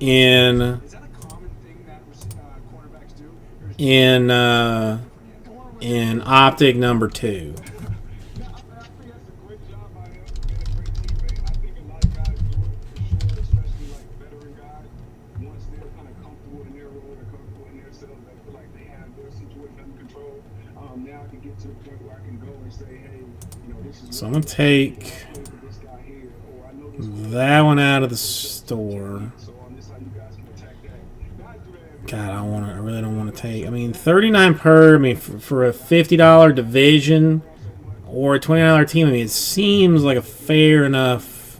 in Is that a common thing that quarterbacks do? Or is in optic number 2. I think that's a great job by him, being a great teammate. I think a lot of guys do it for sure, especially like veteran guys. Once they're kind of comfortable in their role, they're comfortable in themselves, they feel like they have their situation under control. Now I can get to the point where I can go and say, hey, this is So I'm gonna take this guy here, or I know this that one out of the store. so this how you guys can attack that. Guys do that every God, I really don't want to take. I mean, 39 per. I mean, for a $50 division or a $20 team. I mean, it seems like a fair enough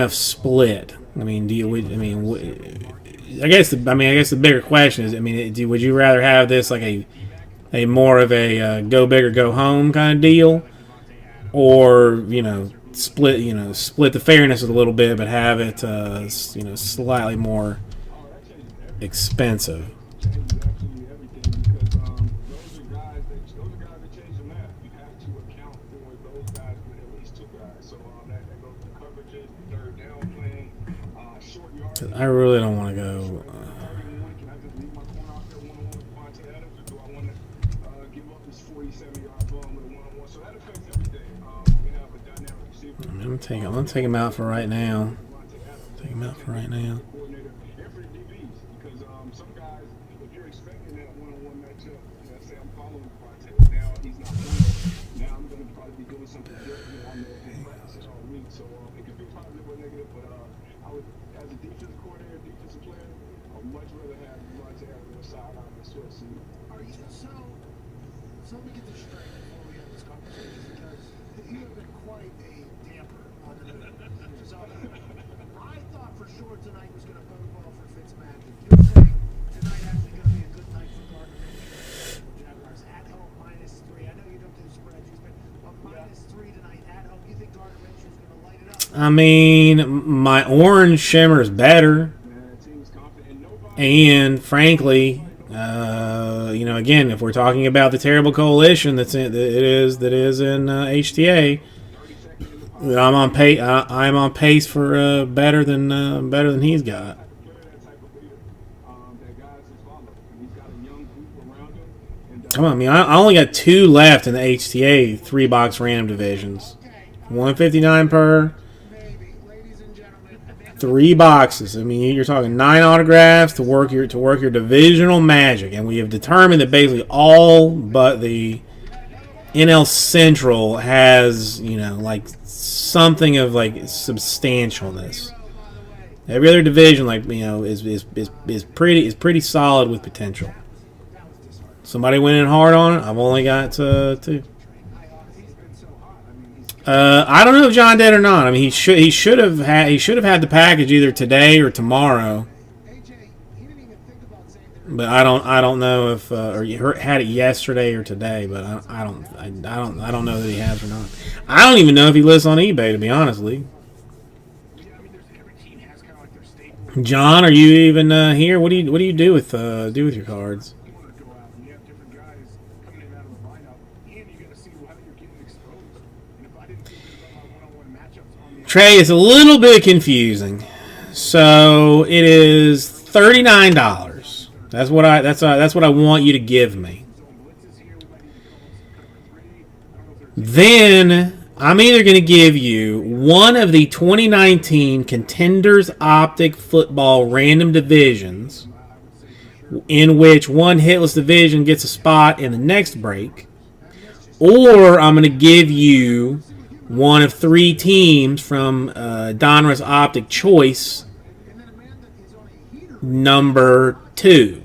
split. I mean, I guess the bigger question is, I mean, would you rather have this like a more of a go big or go home kind of deal, or split the fairness a little bit, but have it slightly more expensive. changes absolutely everything because those are guys that change the map. You have to account for those guys with at least 2 guys. So that goes to coverages, third down playing, short yardage. I really don't want to go. Can I just leave my corner out there one-on-one with Devontae Adams, or do I want to give up this 47-yard bomb with a one-on-one? So that affects everything. We have a dynamic receiver. I'm gonna take him out for right now. Take him out for right now. Coordinator and for the DBs because some guys, if you're expecting that one-on-one matchup, say I'm following Devontae, now he's not playing. Now I'm going to probably be doing something different on the practices all week. So it could be positive or negative, but I would, as a defensive coordinator, defensive player, I'd much rather have Devontae Adams on the sideline than Swift. Are you so let me get this straight before we have this conversation because you have been quite a damper on the news. So I thought for sure tonight was going to bode well for Fitzmagic. You're saying tonight actually going to be a good night for Gardner Minshew. Jaguars at home -3. I know you don't do spreads, but -3 tonight at home. You think Gardner Minshew is going to light it up? I mean, my orange shimmer is better, and frankly, again, if we're talking about the terrible coalition that is in HTA, I'm on pace for better than he's got. Come on, I mean, I only got 2 left in the HTA 3-box random divisions. 159 per. Maybe, ladies and gentlemen. 3 boxes. I mean, you're talking 9 autographs to work your divisional magic, and we have determined that basically all but the NL Central has like something of like substantialness. Every other division is pretty solid with potential. Somebody went in hard on it. I've only got 2. I don't know if John did or not. I mean, he should have had the package either today or tomorrow. But I don't know if or you had it yesterday or today. But I don't know that he has or not. I don't even know if he lists on eBay, to be honestly. John, are you even here? What do you do with your cards? Trey, it's a little bit confusing. So it is $39. That's what I want you to give me. Then I'm either going to give you one of the 2019 Contenders Optic Football Random Divisions, in which one hitless division gets a spot in the next break, or I'm going to give you one of 3 teams from Donruss Optic Choice, number 2.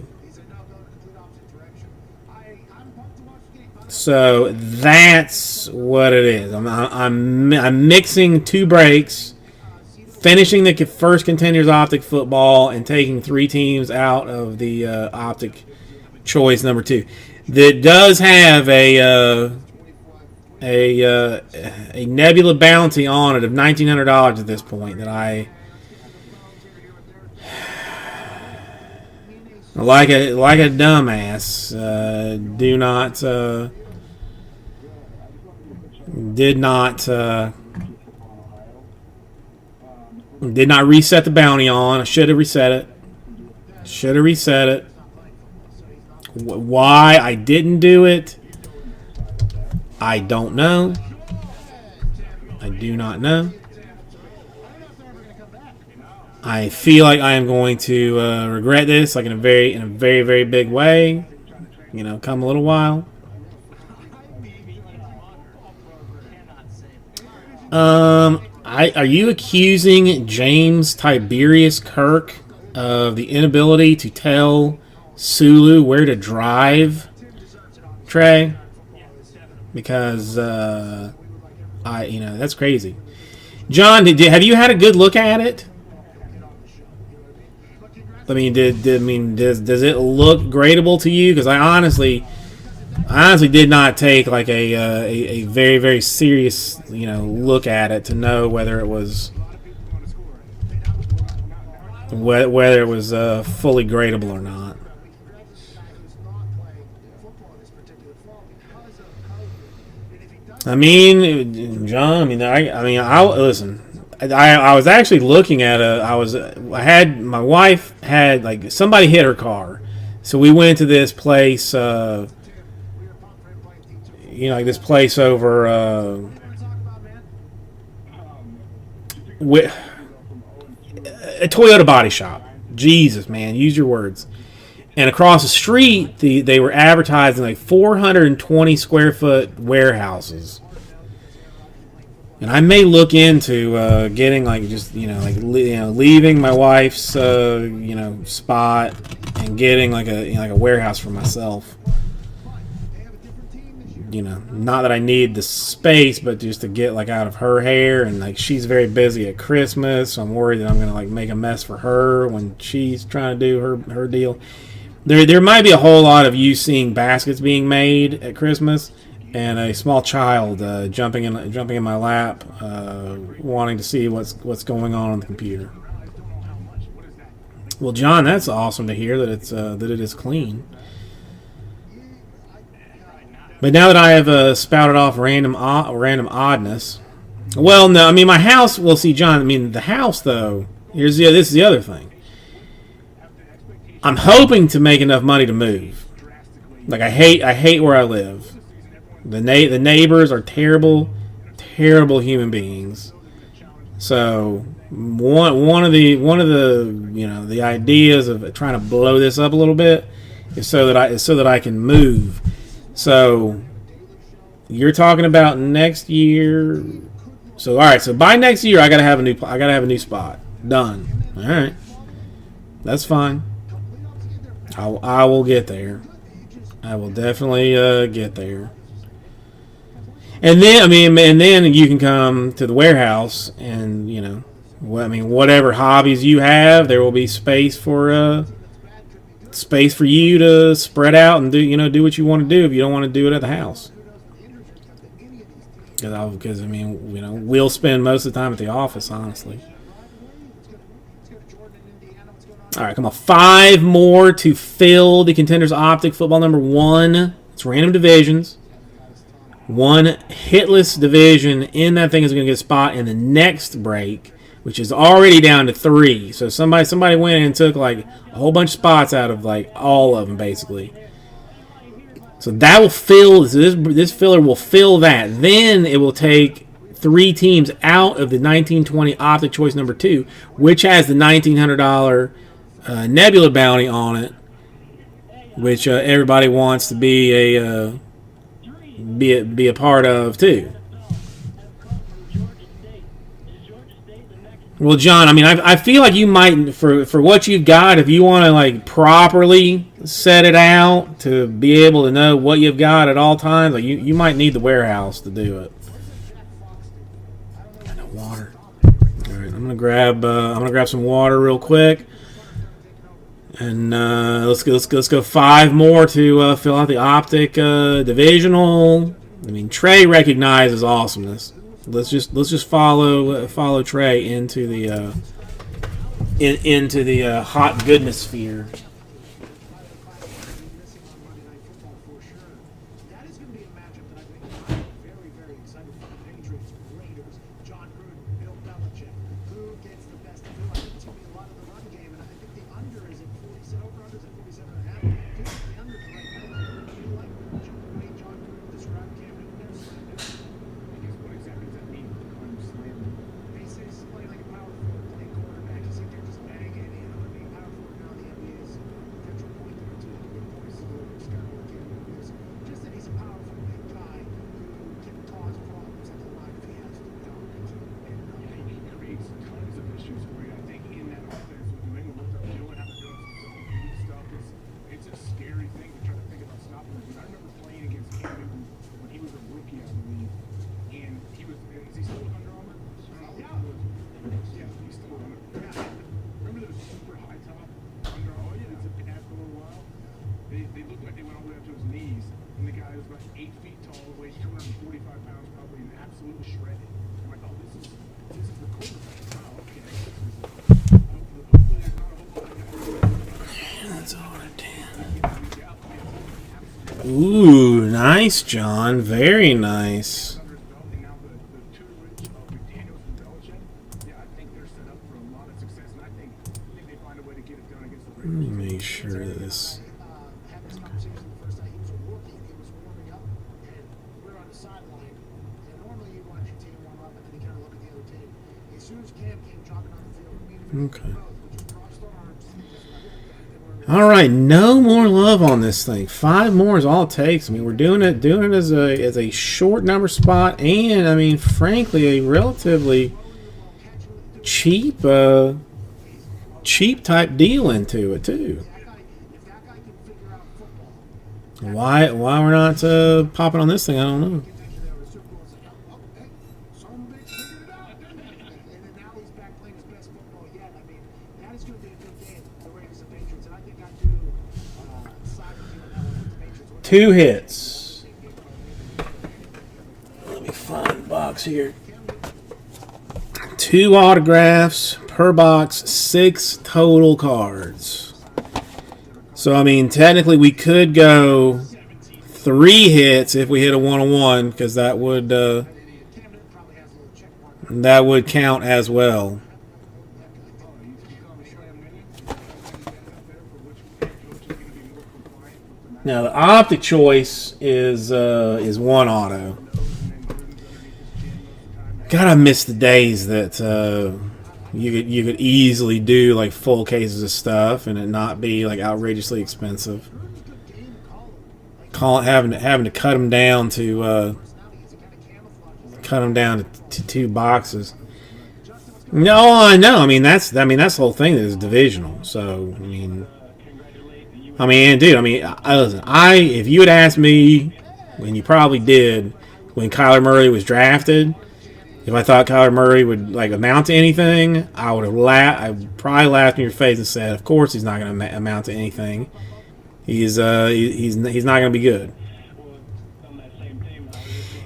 So that's what it is. I'm mixing 2 breaks, finishing the first Contenders Optic Football, and taking 3 teams out of the Optic Choice number 2. That does have a Nebula bounty on it of $1,900 at this point that I like a dumbass do Did not reset the bounty on. I should have reset it. Should have reset it. Why I didn't do it, I don't know. I do not know. I feel like I am going to regret this, like in a very, very big way. You know, come a little while. Are you accusing James Tiberius Kirk of the inability to tell Sulu where to drive, Trey? Because that's crazy. John, have you had a good look at it? I mean, does it look gradable to you? Because I honestly did not take like a very, very serious look at it to know whether it was fully gradable or not. I mean, John. I listen. I was actually looking at my wife had like somebody hit her car, so we went to this place. Like this place over with a Toyota body shop. Jesus, man, use your words. And across the street, they were advertising like 420 square foot warehouses. And I may look into getting leaving my wife's spot and getting like a warehouse for myself. Not that I need the space, but just to get like out of her hair, and like she's very busy at Christmas, so I'm worried that I'm gonna like make a mess for her when she's trying to do her deal. There might be a whole lot of you seeing baskets being made at Christmas, and a small child jumping in my lap, wanting to see what's going on the computer. Well, John, that's awesome to hear that it is clean. But now that I have spouted off random oddness, well, no, I mean my house. Well, see, John, I mean the house though. This is the other thing. I'm hoping to make enough money to move. Like I hate where I live. The neighbors are terrible human beings. So one of the the ideas of trying to blow this up a little bit is so that I can move. So you're talking about next year. So all right. So by next year, I gotta have a new spot. Done. All right. That's fine. I will get there. I will definitely get there. And then you can come to the warehouse, and whatever hobbies you have, there will be space for you to spread out and do what you want to do if you don't want to do it at the house. Because we'll spend most of the time at the office, honestly. All right, come on. 5 more to fill the Contenders Optic football number 1. It's random divisions. 1 hitless division in that thing is going to get a spot in the next break, which is already down to 3. So somebody went and took like a whole bunch of spots out of like all of them, basically. So that will fill this filler will fill that. Then it will take 3 teams out of the 1920 Optic Choice number 2, which has the $1,900 Nebula bounty on it, which everybody wants to be a part of too. Well, John, I feel like you might, for what you've got, if you want to like properly set it out to be able to know what you've got at all times, like you might need the warehouse to do it. Got no water. All right, I'm gonna grab some water real quick. And let's go 5 more to fill out the Optic divisional. Trey recognizes awesomeness. Let's just follow Trey into the hot goodness sphere. That is going to be a matchup that I think I'm very, very excited for. Ooh, nice, John. Very nice. Summer's developing now, the two McDaniels and Belichick, yeah, I think they're set up for a lot of success, and I think they find a way to get it done against the Let me Raiders. make sure that this. Had this conversation the first night. He was a rookie. He was warming up, and we were on the sideline. And normally you watch your team warm up, and then you kind of look at the other team. As soon as Cam came dropping on the field, me and Okay. we just crossed our arms and just like, and we're All right, no more love on this thing. 5 more is all it takes. I mean, we're doing it as a short number spot, and I mean, frankly, a relatively cheap cheap type deal into it too. if that guy can figure out football, Why we're not popping on this thing? I don't know. get there with Super Bowl and say, oh, hey, son of a bitch figured it out. And then now he's back playing his best football yet. I mean, that is going to be a good game, the Raiders and Patriots. And I think I do side with you on that one with the Patriots. 2 hits. Let me find the box here. 2 autographs per box, 6 total cards. So I mean, technically we could go 3 hits if we hit a 1-on-1, because that would count as well. Now the optic choice is 1 auto. God, I miss the days that you could easily do like full cases of stuff and it not be like outrageously expensive. Having to cut them down to 2 boxes. No, I know. I mean that's the whole thing is divisional. So I mean, dude. I mean, listen. If you had asked me, and you probably did, when Kyler Murray was drafted, if I thought Kyler Murray would like amount to anything, I would have I would probably laughed in your face and said, "Of course he's not going to amount to anything. He's not going to be good."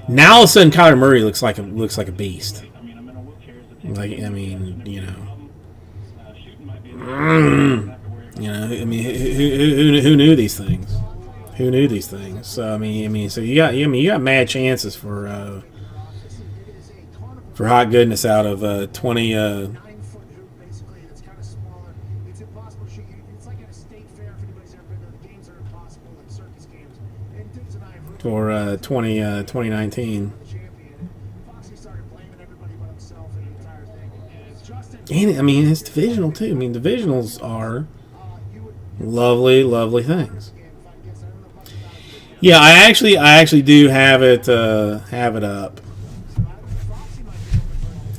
Now all of a sudden, Kyler Murray looks like a beast. Like I mean, you know, I mean, who knew these things? Who knew these things? So I mean, so you got mad chances for hot goodness out of 20. 9-foot hoop, basically. It's kind of smaller. It's impossible to shoot. It's like at a state fair. If anybody's ever been there, the games are impossible, like circus games. And it's an iron For 2019. champion. Foxy started blaming everybody but himself and the entire thing. It's Justin. And I mean, it's divisional too. I mean, divisionals are lovely, lovely things. Yeah, I actually do have it up.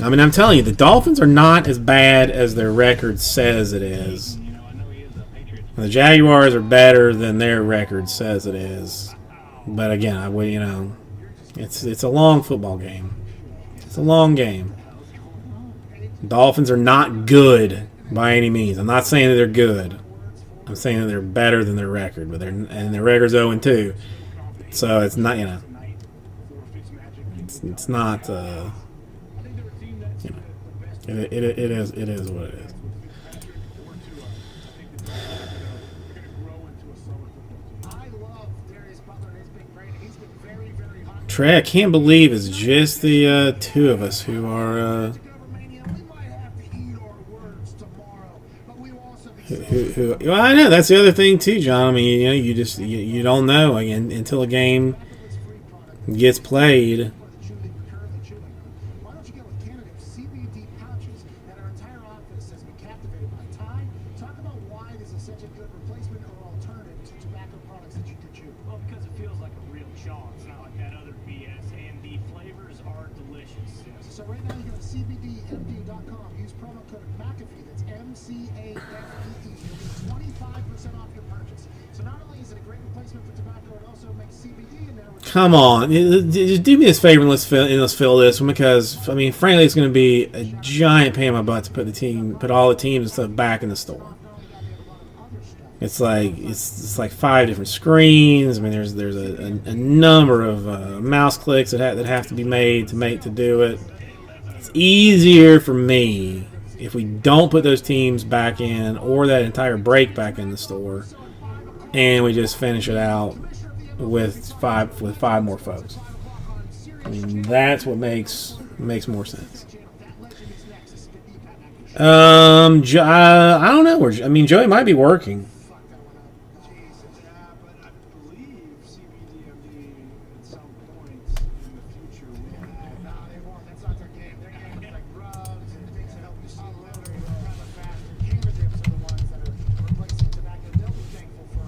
I mean, I'm telling you, the Dolphins are not as bad as their record says it is. The Jaguars are better than their record says it is. But again, it's a long football game. It's a long game. Dolphins are not good by any means. I'm not saying that they're good. I'm saying that they're better than their record, but their record's 0-2. So it's not, it's not. It is what it is. Trey, I can't believe it's just the 2 of us who are well, I know that's the other thing too, John. I mean, you don't know until a game gets played. Why don't you get with Canada's CBD pouches that our entire office has been captivated by? Ty, talk about why this is such a good replacement or alternative to tobacco products that you could chew. Well, because it feels like a real chaw. It's not like that other BS. And the flavors are delicious. So right now you go to CBDMD.com. Use promo code McAfee. That's MCAFEE. You'll get 25% off your purchase. So not only is it a great replacement for tobacco, it also makes CBD in there. Come on, just do me this favor and let's fill this one, because I mean, frankly, it's going to be a giant pain in my butt to put all the teams and stuff back in the store. It's like 5 different screens. I mean, there's a number of mouse clicks that have to be made to do it. It's easier for me if we don't put those teams back in or that entire break back in the store, and we just finish it out with five more folks. I mean, that's what makes more sense. I don't know. I mean, Joey might be working. But I believe CBDMD at some point in the future will have. No, they won't. That's not their game. Their game is like drugs and things that help you see better and recover faster. Cannabis are the ones that are replacing tobacco. They'll be thankful for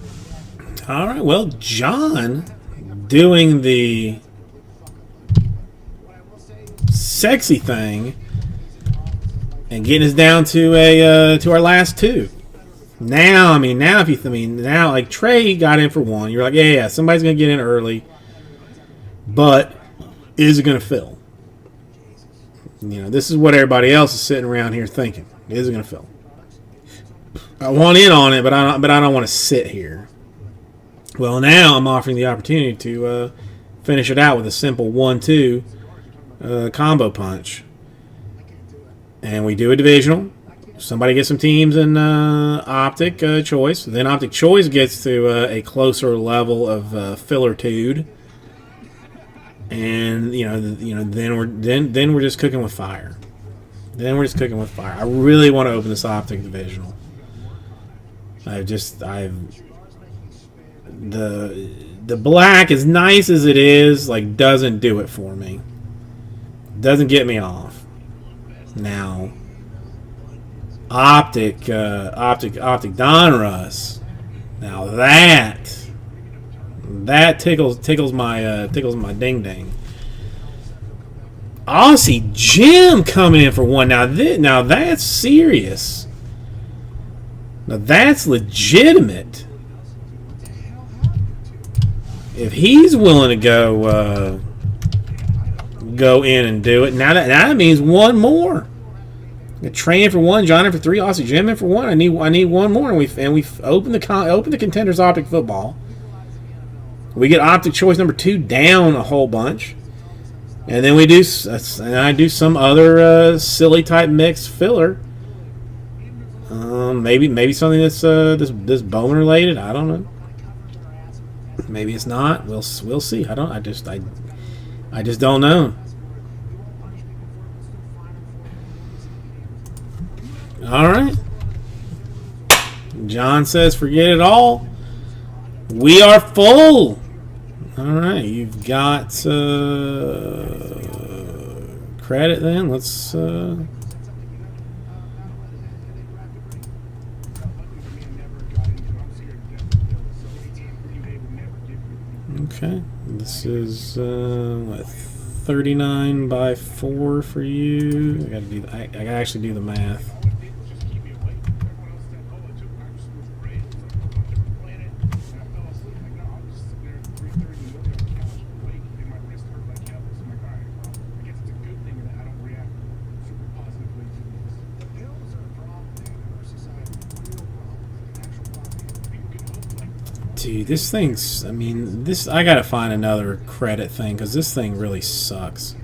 it. All right. Well, John doing the What I will say is sexy thing and getting us down to our last two. Now, now like Trey got in for one. You're like, yeah, somebody's gonna get in early, but is it gonna fill? You know, this is what everybody else is sitting around here thinking. Is it gonna fill? I want in on it, but I don't want to sit here. Well, now I'm offering the opportunity to finish it out with a simple 1-2 combo punch. And we do a divisional. Somebody gets some teams in Optic Choice. Then Optic Choice gets to a closer level of fillertude. And then we're just cooking with fire. I really want to open this Optic divisional. The black, as nice as it is, like, doesn't do it for me. Doesn't get me off. Now, Optic Donruss. Now that tickles my ding ding. Aussie Jim coming in for one. Now that's serious. Now that's legitimate. If he's willing to go in and do it, now that means one more. Trey in for one, John in for three, Aussie Jim in for one. I need one more, and we've opened the Contenders Optic Football. We get Optic Choice number 2 down a whole bunch, and then I do some other silly type mix filler. Maybe something that's this Bowman related. I don't know. Maybe it's not. We'll see. I just don't know. All right. John says, "Forget it all. We are full." All right, you've got credit then. Let's. Okay, this is what, 39 by 4 for you. I gotta actually do the math. Dude, this thing's, I gotta find another credit thing, because this thing really sucks.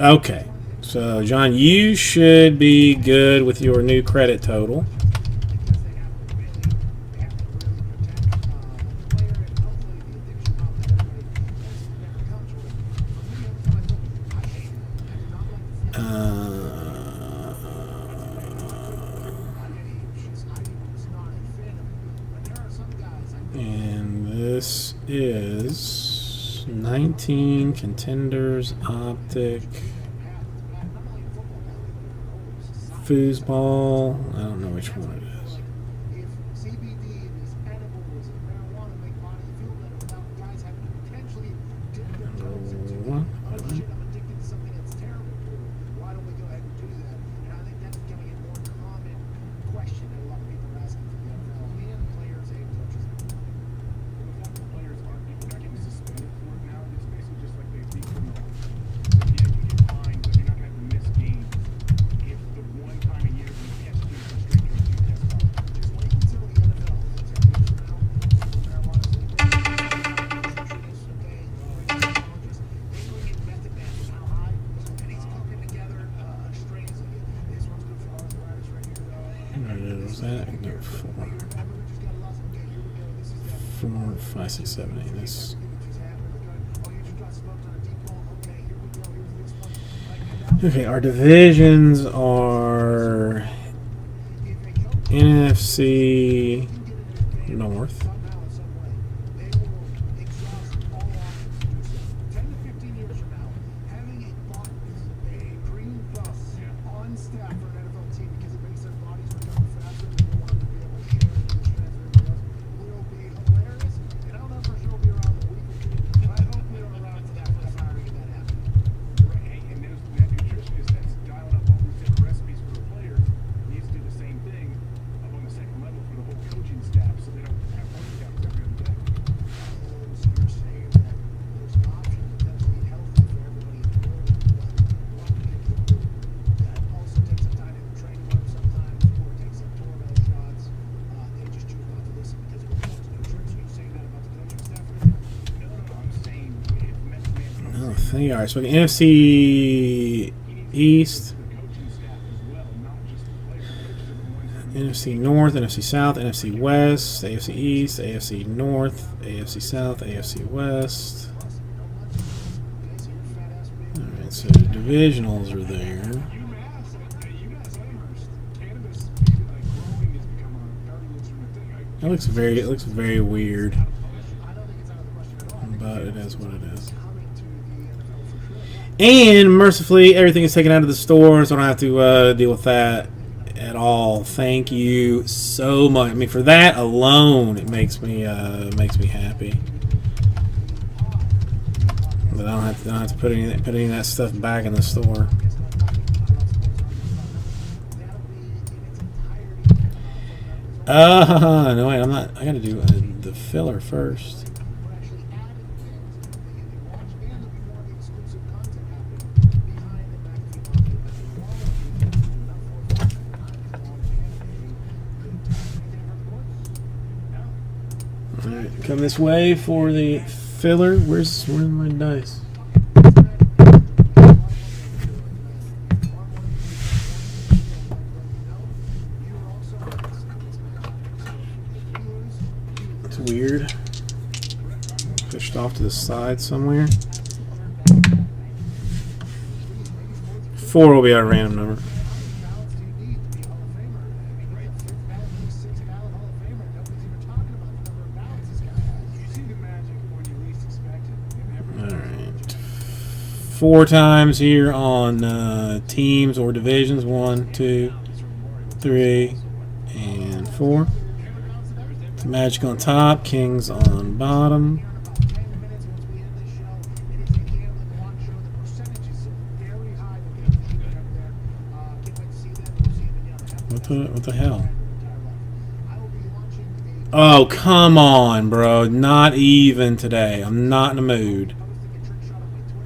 Okay, so John, you should be good with your new credit total. And this is 19 Contenders Optic Foosball. I don't know which one it is. if CBD is edibles and marijuana make body feel better without guys having to potentially dip their toes into it. Oh shit, I'm addicted to something that's terrible. Why don't we go ahead and do that? And I think that's becoming a more common question that a lot of people are asking for the NFL and players and coaches. The fact that players aren't getting suspended for it now, it's basically just like they decriminalize. Yeah, you get fined, but you're not going to have to miss games. If the one time a year you catch kids on straight drugs, you test 4, Hey, your family just got lost. Okay, here we go. This is that. 4, 5, 6, 7, 8. This. Everything that just happened. Okay. Oh, you just got smoked on a deep ball. Okay, here we go. Here's this one. Like, and that Okay, our divisions are if a coach NFC can get an advantage North. somehow in some way, they will exhaust all options to do so. 10 to 15 years from now, having a green bus on staff for an NFL team because it makes their bodies recover faster and they want them to be able to share it and transfer everybody else will be hilarious. And I don't know if for sure will be around the week or two, but I hope they're around for that first hiring and that happens. Right, hey, and there's that nutritionist that's dialing up all these different recipes for the players needs to do the same thing up on the second level for the whole coaching staff, so they don't have workouts every other day. So you're saying that there's an option potentially healthy for everybody in the world, but one particular group that also takes some time in the training room sometimes or takes some tornado shots, they just choose not to listen because it was to nutrition. So you're saying that about the coaching staff right now? No, I'm saying if Mets man Oh, thank you. All right, so NFC East, the coaching staff as well, not just the players. Everyone's NFC North, NFC South, NFC West, AFC East, AFC North, AFC South, AFC West. Okay, so you're fat ass big. All right, so the divisionals are there. UMass, UMass Amherst, cannabis growing has become a very legitimate thing. It looks very weird, I don't think it's out of the question at all. I think but it is what it is. coming to the NFL for sure. And mercifully, everything is taken out of the store, so I don't have to deal with that at all. Thank you so much. I mean, for that alone, it makes me happy. But I don't have to put any of that stuff back in the store. No wait, I'm not. I gotta do the filler first. All right, come this way for the filler. Where's my dice? It's weird. Pushed off to the side somewhere. 4 will be our random number. You see the magic when you least expect it. All right. 4 times here on teams or divisions. 1, 2, 3, and 4. Magic on top, Kings on bottom. What the hell? Oh, come on, bro. Not even today. I'm not in the mood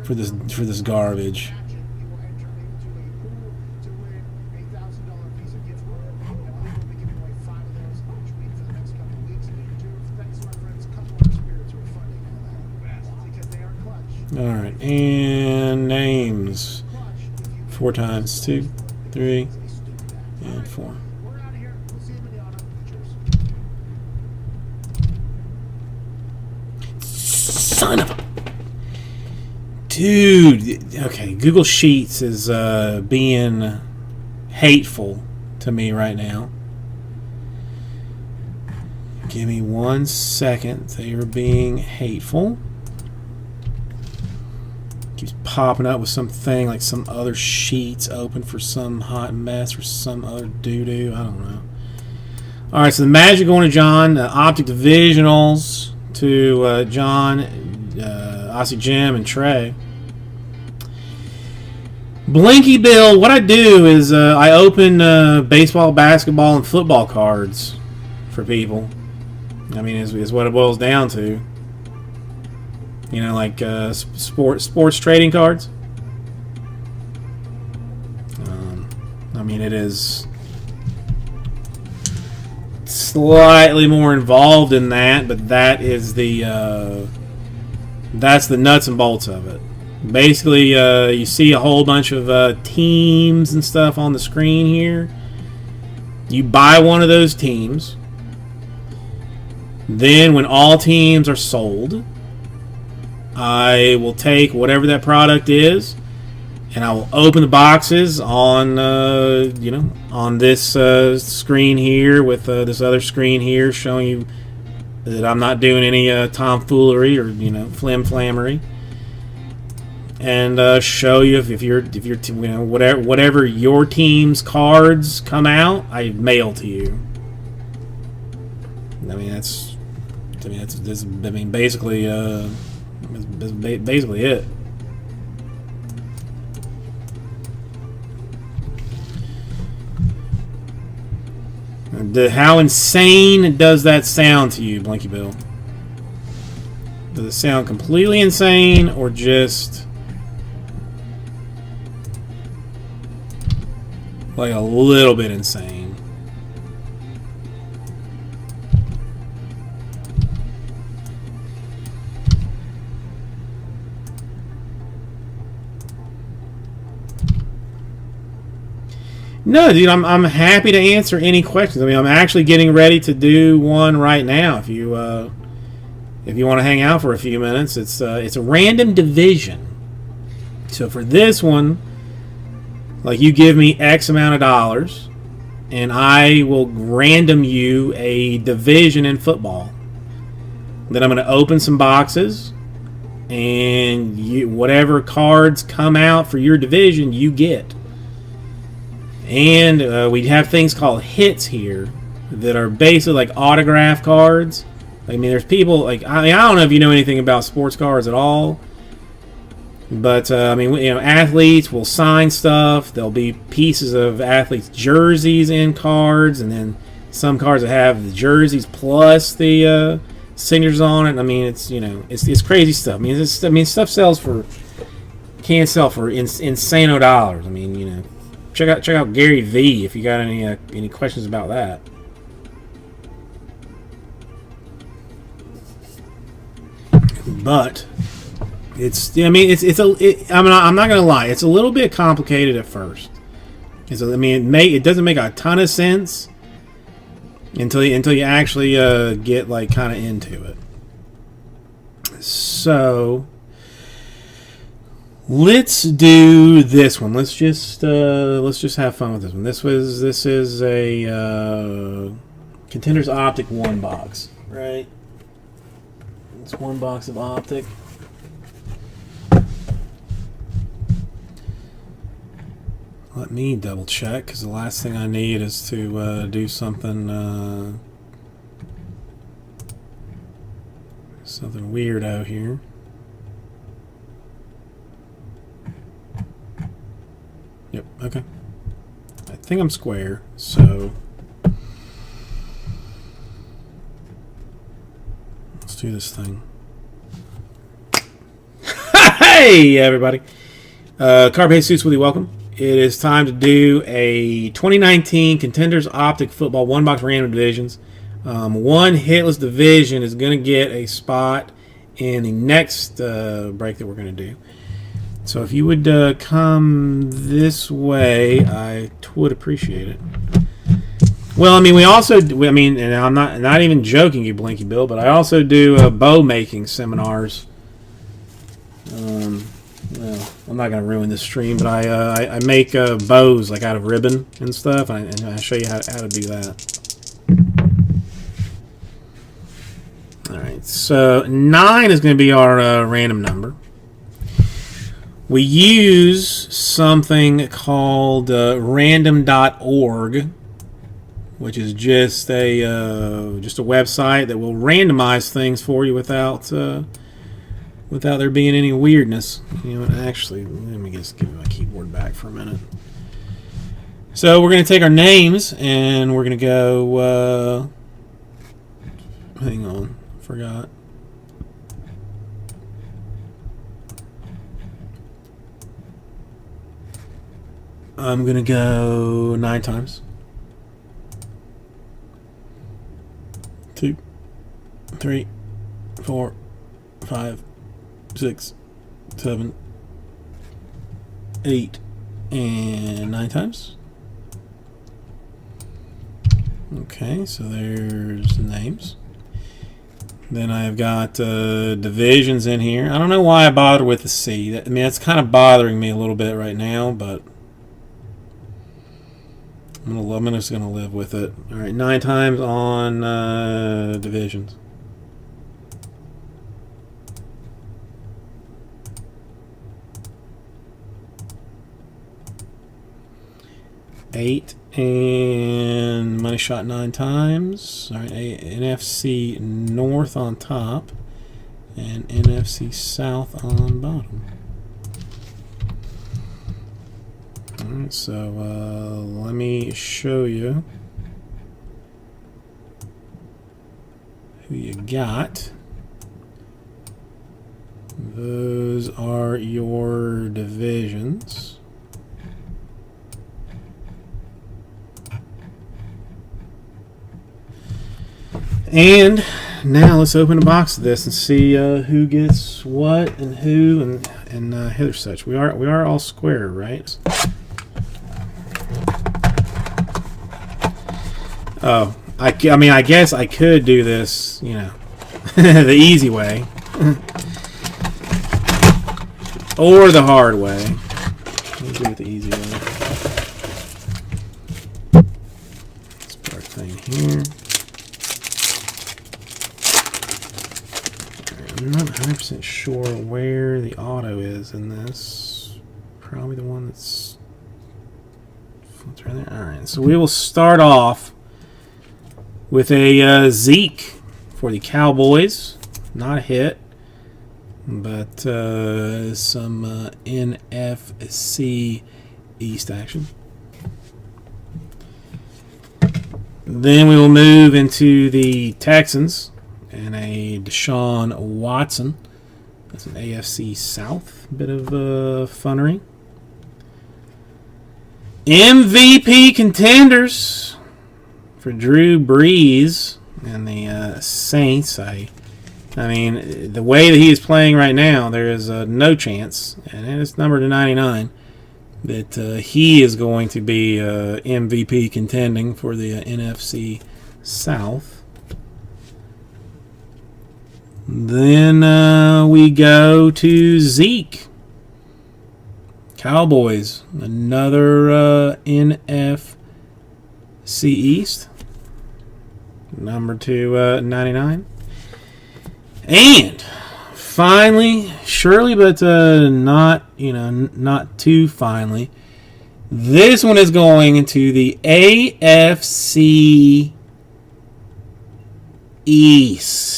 for this garbage. Alright, and names. 4 times. 2, 3, and 4. Son of a... Dude! Okay, Google Sheets is being hateful to me right now. Give me 1 second. They are being hateful. Keeps popping up with something like some other sheets open for some hot mess or some other doo-doo. I don't know. Alright, so the Magic going to John. Optic Divisionals to John, Aussie Jim, and Trey. Blinky Bill, what I do is I open baseball, basketball, and football cards for people. I mean, is what it boils down to. You know, like sports trading cards. I mean, it is slightly more involved in that, but that is that's the nuts and bolts of it. Basically, you see a whole bunch of teams and stuff on the screen here. You buy one of those teams. Then when all teams are sold, I will take whatever that product is, and I will open the boxes on on this screen here with this other screen here showing you that I'm not doing any tomfoolery or flim-flammery, and show you if your whatever your team's cards come out, I mail to you. That's basically basically it. How insane does that sound to you, Blinky Bill? Does it sound completely insane or just like a little bit insane? No, dude, I'm happy to answer any questions. I mean, I'm actually getting ready to do one right now. If you want to hang out for a few minutes, it's a random division. So for this one, like, you give me X amount of dollars, and I will random you a division in football. Then I'm going to open some boxes, and whatever cards come out for your division, you get. And we have things called hits here that are basically like autograph cards. I mean, there's people like I don't know if you know anything about sports cards at all, but athletes will sign stuff. There'll be pieces of athletes' jerseys in cards, and then some cards that have the jerseys plus the signatures on it. I mean, it's crazy stuff. I mean, stuff can sell for insane dollars. I mean, check out Gary V if you got any questions about that. But I'm not gonna lie, it's a little bit complicated at first. It doesn't make a ton of sense until you actually get like kind of into it. So let's do this one. Let's just have fun with this one. This is a Contenders Optic 1 box, right? It's 1 box of Optic. Let me double check, because the last thing I need is to do something weirdo here. Yep, okay. I think I'm square, so let's do this thing. Hey, everybody. Carb Jesus, Willie, welcome. It is time to do a 2019 Contenders Optic Football 1-box random divisions. One hitless division is going to get a spot in the next break that we're going to do. So if you would come this way, I would appreciate it. Well, I mean, and I'm not even joking you, Blinky Bill, but I also do bow making seminars. Well, I'm not going to ruin this stream, but I make bows like out of ribbon and stuff, and I show you how to do that. All right, so 9 is going to be our random number. We use something called random.org, which is just a website that will randomize things for you without there being any weirdness. Actually, let me just give my keyboard back for a minute. So we're going to take our names and we're going to go. Hang on, forgot. I'm going to go 9 times. 2, 3, 4, 5, 6, 7, 8, and 9 times. Okay, so there's the names. Then I've got divisions in here. I don't know why I bother with the C. I mean, that's kind of bothering me a little bit right now, but I'm just gonna live with it. All right, 9 times on divisions. Eight and money shot 9 times. All right, NFC North on top and NFC South on bottom. All right, so let me show you who you got. Those are your divisions. And now let's open a box of this and see who gets what and who and hither such. We are all square, right? Oh, I mean, I guess I could do this, you know, the easy way, or the hard way. Let me do it the easy way. Let's put our thing here. I'm not 100% sure where the auto is in this. Probably the one that's right there. Alright, so we will start off with a Zeke for the Cowboys. Not a hit, but some NFC East action. Then we will move into the Texans. And a Deshaun Watson. That's an AFC South. Bit of funnery. MVP contenders for Drew Brees and the Saints. I mean, the way that he is playing right now, there is no chance, and it's numbered to 99, that he is going to be MVP contending for the NFC South. Then we go to Zeke. Cowboys. Another NFC East. Number to 99. And finally, surely, but not, you know, not too finally, this one is going into the AFC East.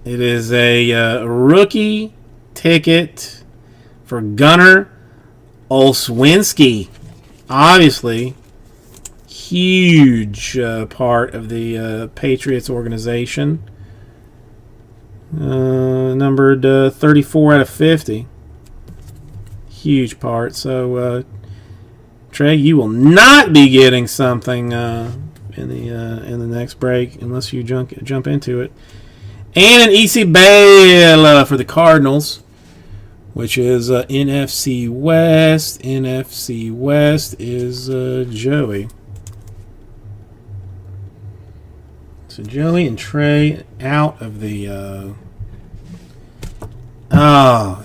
It is a rookie ticket for Gunnar Olszewski. Obviously, huge part of the Patriots organization. Numbered 34 out of 50. Huge part. So, Trey, you will not be getting something in the next break unless you jump into it. And an EC Bale for the Cardinals, which is NFC West. NFC West is Joey. So Joey and Trey out of the out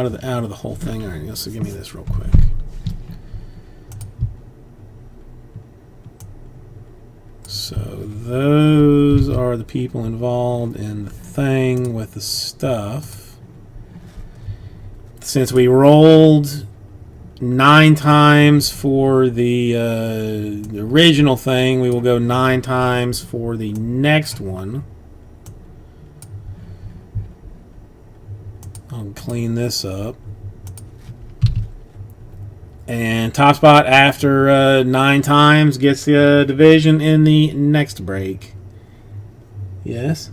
of the whole thing. All right, so give me this real quick. So those are the people involved in the thing with the stuff. Since we rolled 9 times for the original thing, we will go 9 times for the next one. I'll clean this up. And top spot after 9 times gets the division in the next break. Yes.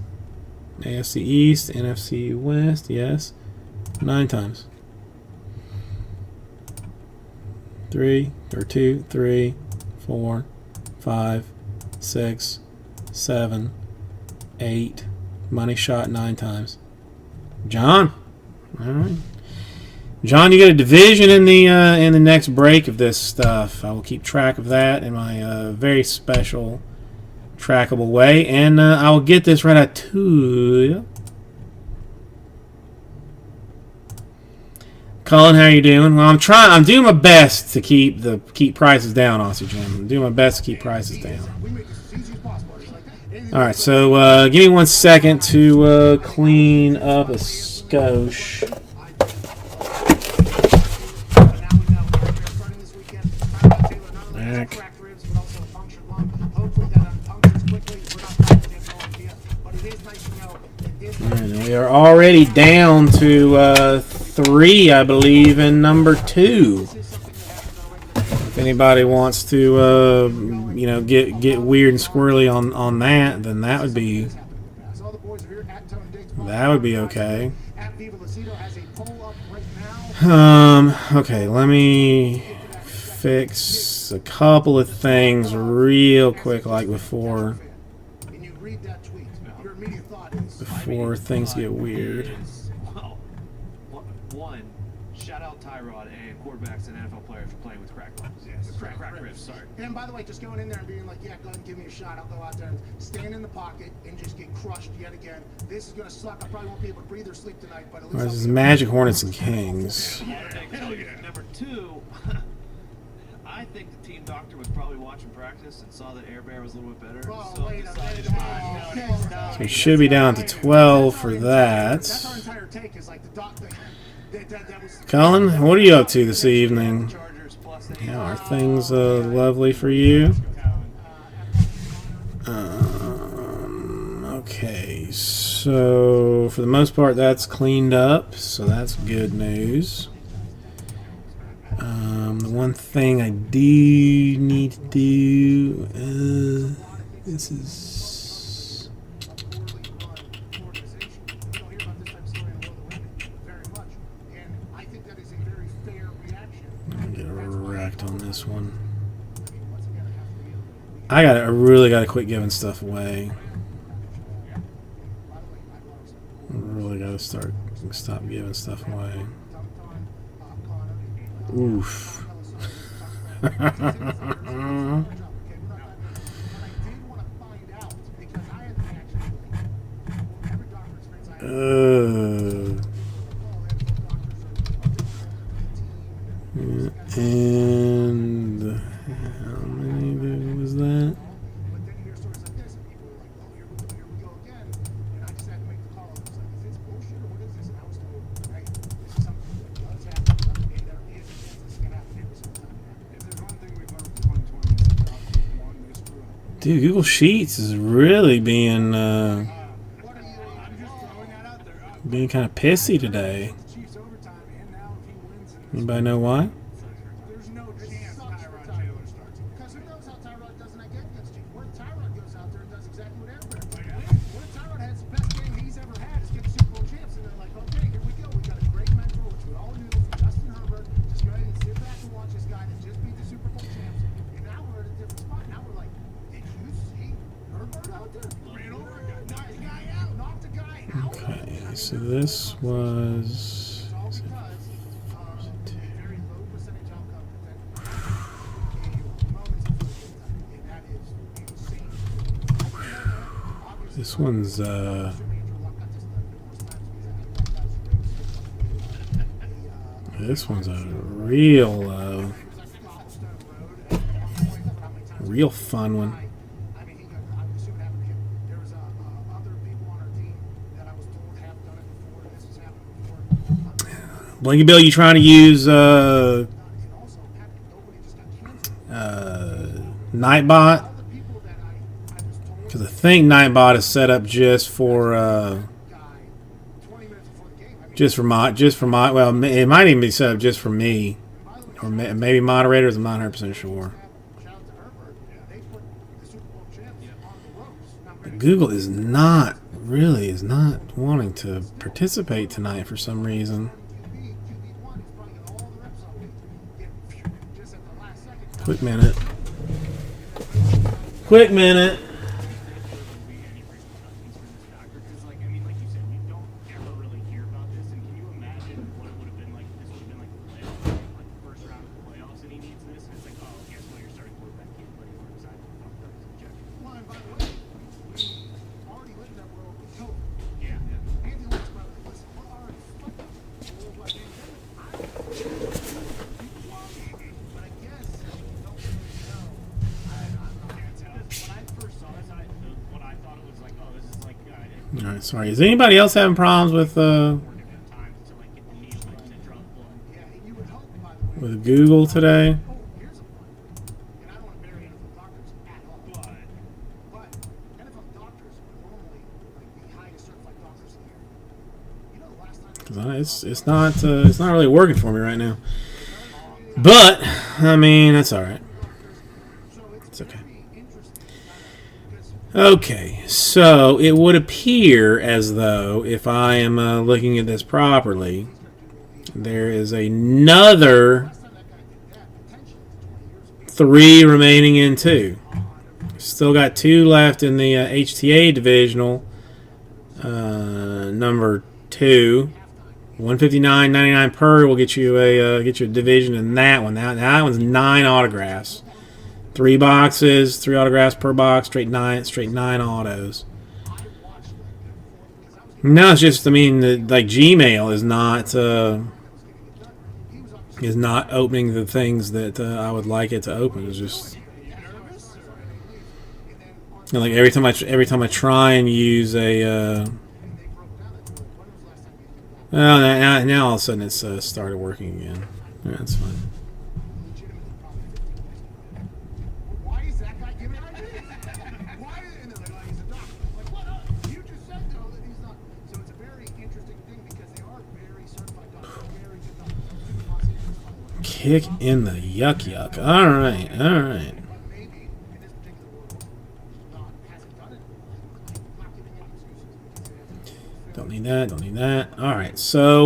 AFC East, NFC West, yes. 9 times. 2, 3, 4, 5, 6, 7, 8. Money shot 9 times. John. All right. John, you get a division in the next break of this stuff. I will keep track of that in my very special trackable way, and I will get this right at 2. Colin, how you doing? Well, I'm doing my best to keep prices down, Aussie Jim. I'm doing my best to keep prices down. We make this as easy as possible. It's like anything All right, so give me 1 second to clean up a skosh. But now we know we're starting this weekend. Tyrod Taylor not only has Back. cracked ribs, but also a punctured lung. Hopefully that unpunctures quickly. We're not practicing, have no idea. But it is nice to know it is And we are already down to 3, I believe, in number 2. If anybody wants to, get weird and squirrely on that, then that would be So all the boys are here at Tony Diggs. okay. At Viva Lucido has a poll up right now. Okay, let me fix a couple of things real quick, like before And you read that tweet. Your immediate thought is things get weird. Well, one, shout out Tyrod and quarterbacks and NFL players for playing with cracked lungs. Yes, crack ribs, sorry. And by the way, just going in there and being like, yeah, go ahead and give me a shot. I'll go out there and stand in the pocket and just get crushed yet again. This is going to suck. I probably won't be able to breathe or sleep tonight, but at least This is Magic Hornets and Kings. Hell yeah. Number 2, I think the team doctor was probably watching practice and saw that Air Bear was a little bit better. Oh, so wait a decided minute. to Oh, So we should be down to 12 for That's our that. entire take is like the doctor. That was. Colin, what are you up to this evening? Chargers plus the Yeah, are things lovely for you? Okay, so for the most part, that's cleaned up, so that's good news. The one thing I do need to do, this is Poorly run organization. We don't hear about this type of story in the world of women very much, and I think that is a very fair reaction. get wrecked on this one. Once again, it has to be I really gotta quit giving stuff away. Really gotta stop giving stuff away. Oof. And how many was that? But then you hear stories like this, and people are like, "Oh, here we go again." And I just had to make the call. I was like, "Is this bullshit or what is this?" And I was told, "Hey, this is something that does happen. Hey, there is a chance this can happen every single time." If there's one thing we've learned from 2020 is that doctors, one, they screw up. Dude, Google Sheets is really being What are you? I'm just throwing that out there. kind of pissy today. Chiefs overtime, and now if he wins, and Anybody know why? there's no This chance sucks for Tyrod Taylor starts. Because who knows how Tyrod does in that game against Chiefs? What if Tyrod goes out there and does exactly what Aaron Bear did? What if Tyrod has the best game he's ever had is get the Super Bowl champs, and they're like, okay, here we go. We got a great mentor, which we all knew from Justin Herbert. Just go ahead and sit back and watch this guy that just beat the Super Bowl champs. And now we're at a different spot. Now we're like, did you see Herbert out there? Ran over a guy, knocked the guy out, knocked the guy out. Okay, so this was. It's all because of a very low percentage outcome that gave you moments of football time, and that is insane. Obviously, This one's Andrew Luck got this done numerous times because I think that guy's this one's a real real fun one. I mean, I would assume it happened to him. There was other people on our team that I was told have done it before, and this has happened before. Blinky Bill, you trying to use And also, Patrick, nobody just got canceled. Nightbot? All the people that I was told Because I think Nightbot is set up just for guy 20 minutes before the game. I mean, just for my. Well, it might even be set up just for me, by the way, or maybe moderators. I'm not 100% sure. shout out to Herbert. They put the Super Bowl champs on the ropes. Now, granted, Google is not wanting to participate tonight for some reason. QB1 is probably got all the reps on me. Get just at the last second. Quick minute. Quick minute. Any repercussions for this doctor? Because, like you said, we don't ever really hear about this. And can you imagine what it would have been like? This would have been like the playoffs, like the first round of the playoffs, and he needs this, and it's like, oh, guess what? Your starting quarterback can't play. We're deciding to fuck up his objective. Well, and by the way, All right, sorry. Is anybody else having problems with Different times to like get the needle like in a drug flow. Yeah, and you would hope, by the way. with Google today? Oh, here's a point. And I don't want to bury NFL doctors at all. But NFL doctors are normally like the highest certified doctors in the area. You know, the last time. 'Cause it's not really working for me right now. But I mean, that's all right. So It's okay. very interesting because Okay, so it would appear as though if I am looking at this properly, there is another last time that guy did that, potentially it's 20 years ago. 3 remaining in 2. Still got 2 left in the HTA divisional. Number 2, 159.99 per will get you a division in that one. That one's 9 autographs, 3 boxes, 3 autographs per box, straight 9 autos. No, it's just like Gmail is not opening the things that I would like it to open. It's just like every time I try and use a. Well, now all of a sudden it's started working again. Yeah, that's fine. Why is that guy giving ideas? Why? And they're like, oh, he's a doctor. Like, what? You just said though that he's not. So it's a very interesting thing because they are very certified doctors, very good doctors. Kick in the yuck. All right. But maybe in this particular world, hasn't done it. Not giving any excuses. Don't need that. All right. So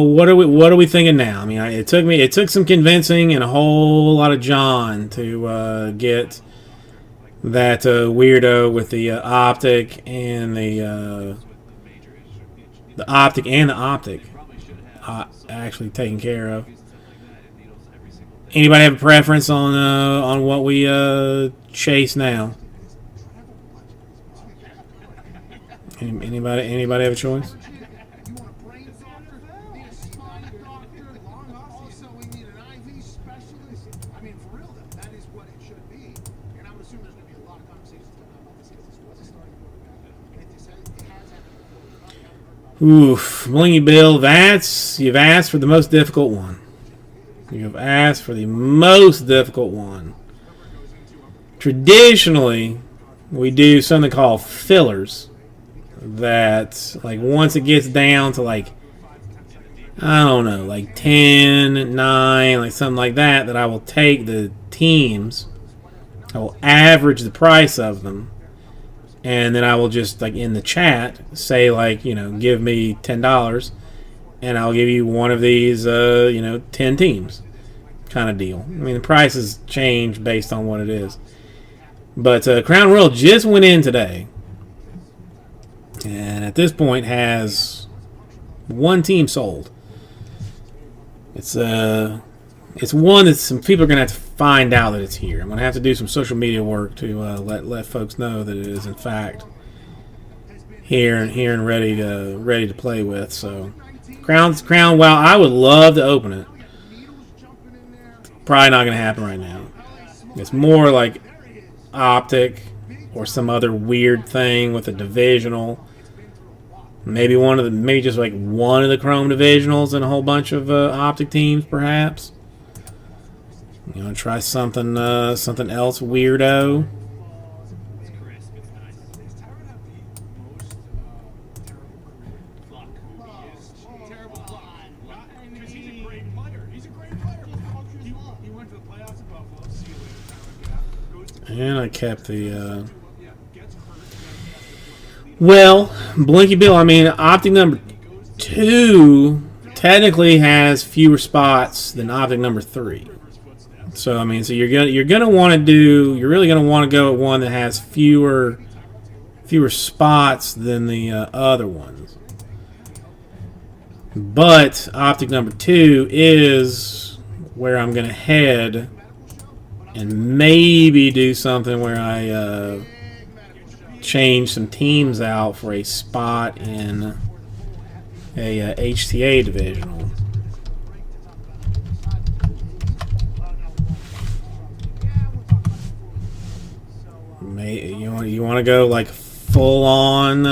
what are we thinking now? I mean, it took some convincing and a whole lot of John to get that weirdo with the optic and the optic actually taken care of. Anybody have a preference on what we chase now? Anybody have a choice? You want a brain doctor? Need a spine doctor? Also, we need an IV specialist. I mean, for real, though, that is what it should be. And I would assume there's going to be a lot of conversations about this because this was a starting quarterback. And it has happened before. Oof, Blingy Bill, you've asked for the most difficult one. You have asked for the most difficult one. Traditionally, we do something called fillers. That, like, once it gets down to, like, I don't know, like 10, 9, like something like that, that I will take the teams, I will average the price of them, and then I will just, like, in the chat, say, like, give me $10, and I'll give you one of these, 10 teams kind of deal. I mean, the prices change based on what it is. But Crown Royal just went in today. And at this point has 1 team sold. It's one that some people are going to have to find out that it's here. I'm going to have to do some social media work to let folks know that it is in fact here and ready to play with. So Crown. While I would love to open it, probably not going to happen right now. It's more like optic or some other weird thing with a divisional. Maybe just like one of the Chrome divisionals and a whole bunch of optic teams, perhaps. Try something else weirdo. It's crisp. It's nice. Does Tyrod have the most terrible Luck. terrible luck? Because he's a great player. He's a great player. He went to the playoffs in Buffalo. See you later, Tyrod. Get out. Goes to And I kept the. yeah, gets hurt. Well, Blinky Bill. I mean, optic number 2 technically has fewer spots than optic number 3. So I mean, so you're gonna want to go at one that has fewer spots than the other ones. But optic number 2 is where I'm gonna head and maybe do something where I change some teams out for a spot in a HTA divisional. You want to go like full on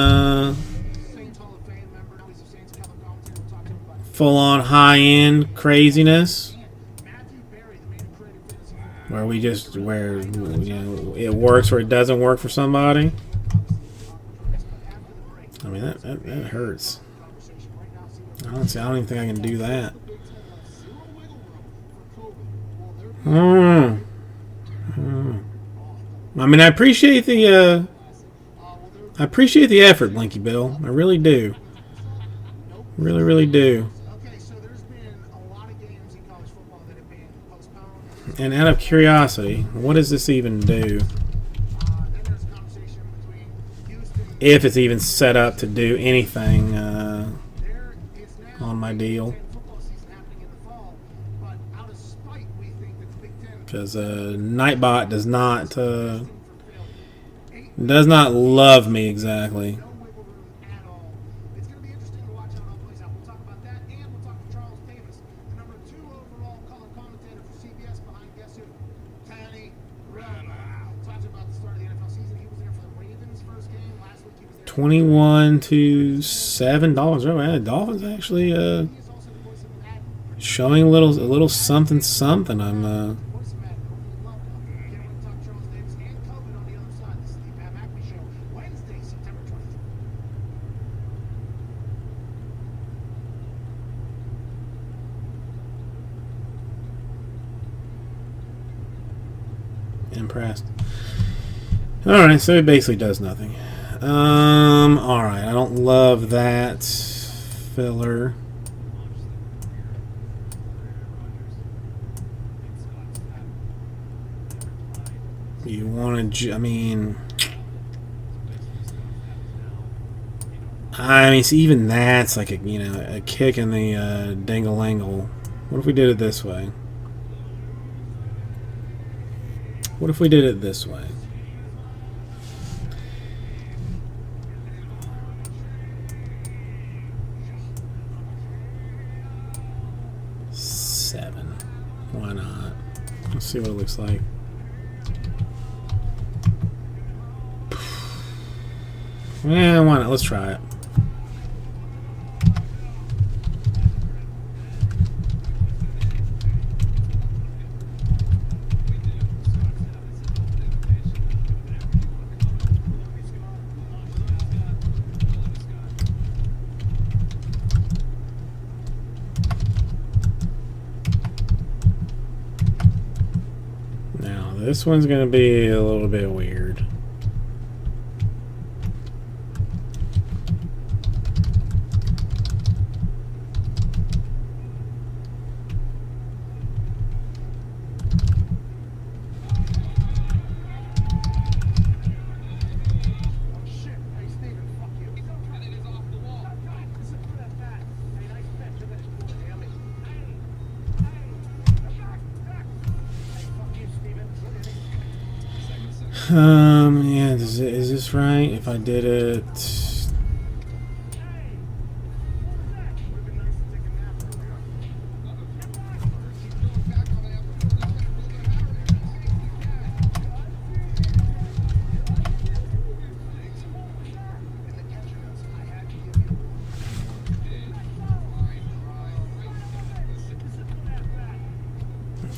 Saints Hall of Fame member. Now he's a Saints color commentator. We'll talk to him about full on high end craziness Matthew Berry, the man who created fantasy football. where we just where it works or it doesn't work for somebody. I mean that hurts. I don't even think I can do that. I mean, I appreciate the effort, Blinky Bill. I really do. Really, really do. Okay, so there's been a lot of games in college football that have been postponed. And out of curiosity, what does this even do? Then there's a conversation between Houston. If it's even set up to do anything There is now on my deal. football season happening in the fall, but out of spite, we think that the Big Ten Because Nightbot does not for love me exactly. no wiggle room at all. It's going to be interesting to watch how it all plays out. We'll talk about that, and we'll talk to Charles Davis, the number 2 overall color commentator for CBS, behind guess who? Tony Romo. Talks about the start of the NFL season. He was there for the Ravens' first game. Last week he was there. $21 to $7. Oh, yeah, the Dolphins actually He is also the voice of Madden. showing a little something. I'm Voice of Madden. Openly loved him. Can't wait to talk to Charles Davis and COVID on the other side. This is the Pat McAfee Show, Wednesday, September 23rd. impressed. All right, so it basically does nothing. All right, I don't love that filler. You want to? I mean, see, even that's like a kick in the dingle-angle. What if we did it this way? What if we did it this way? Seven. Why not? Let's see what it looks like. Yeah, why not? Let's try it. Now, this one's going to be a little bit weird. Yeah, is this right? If I did it...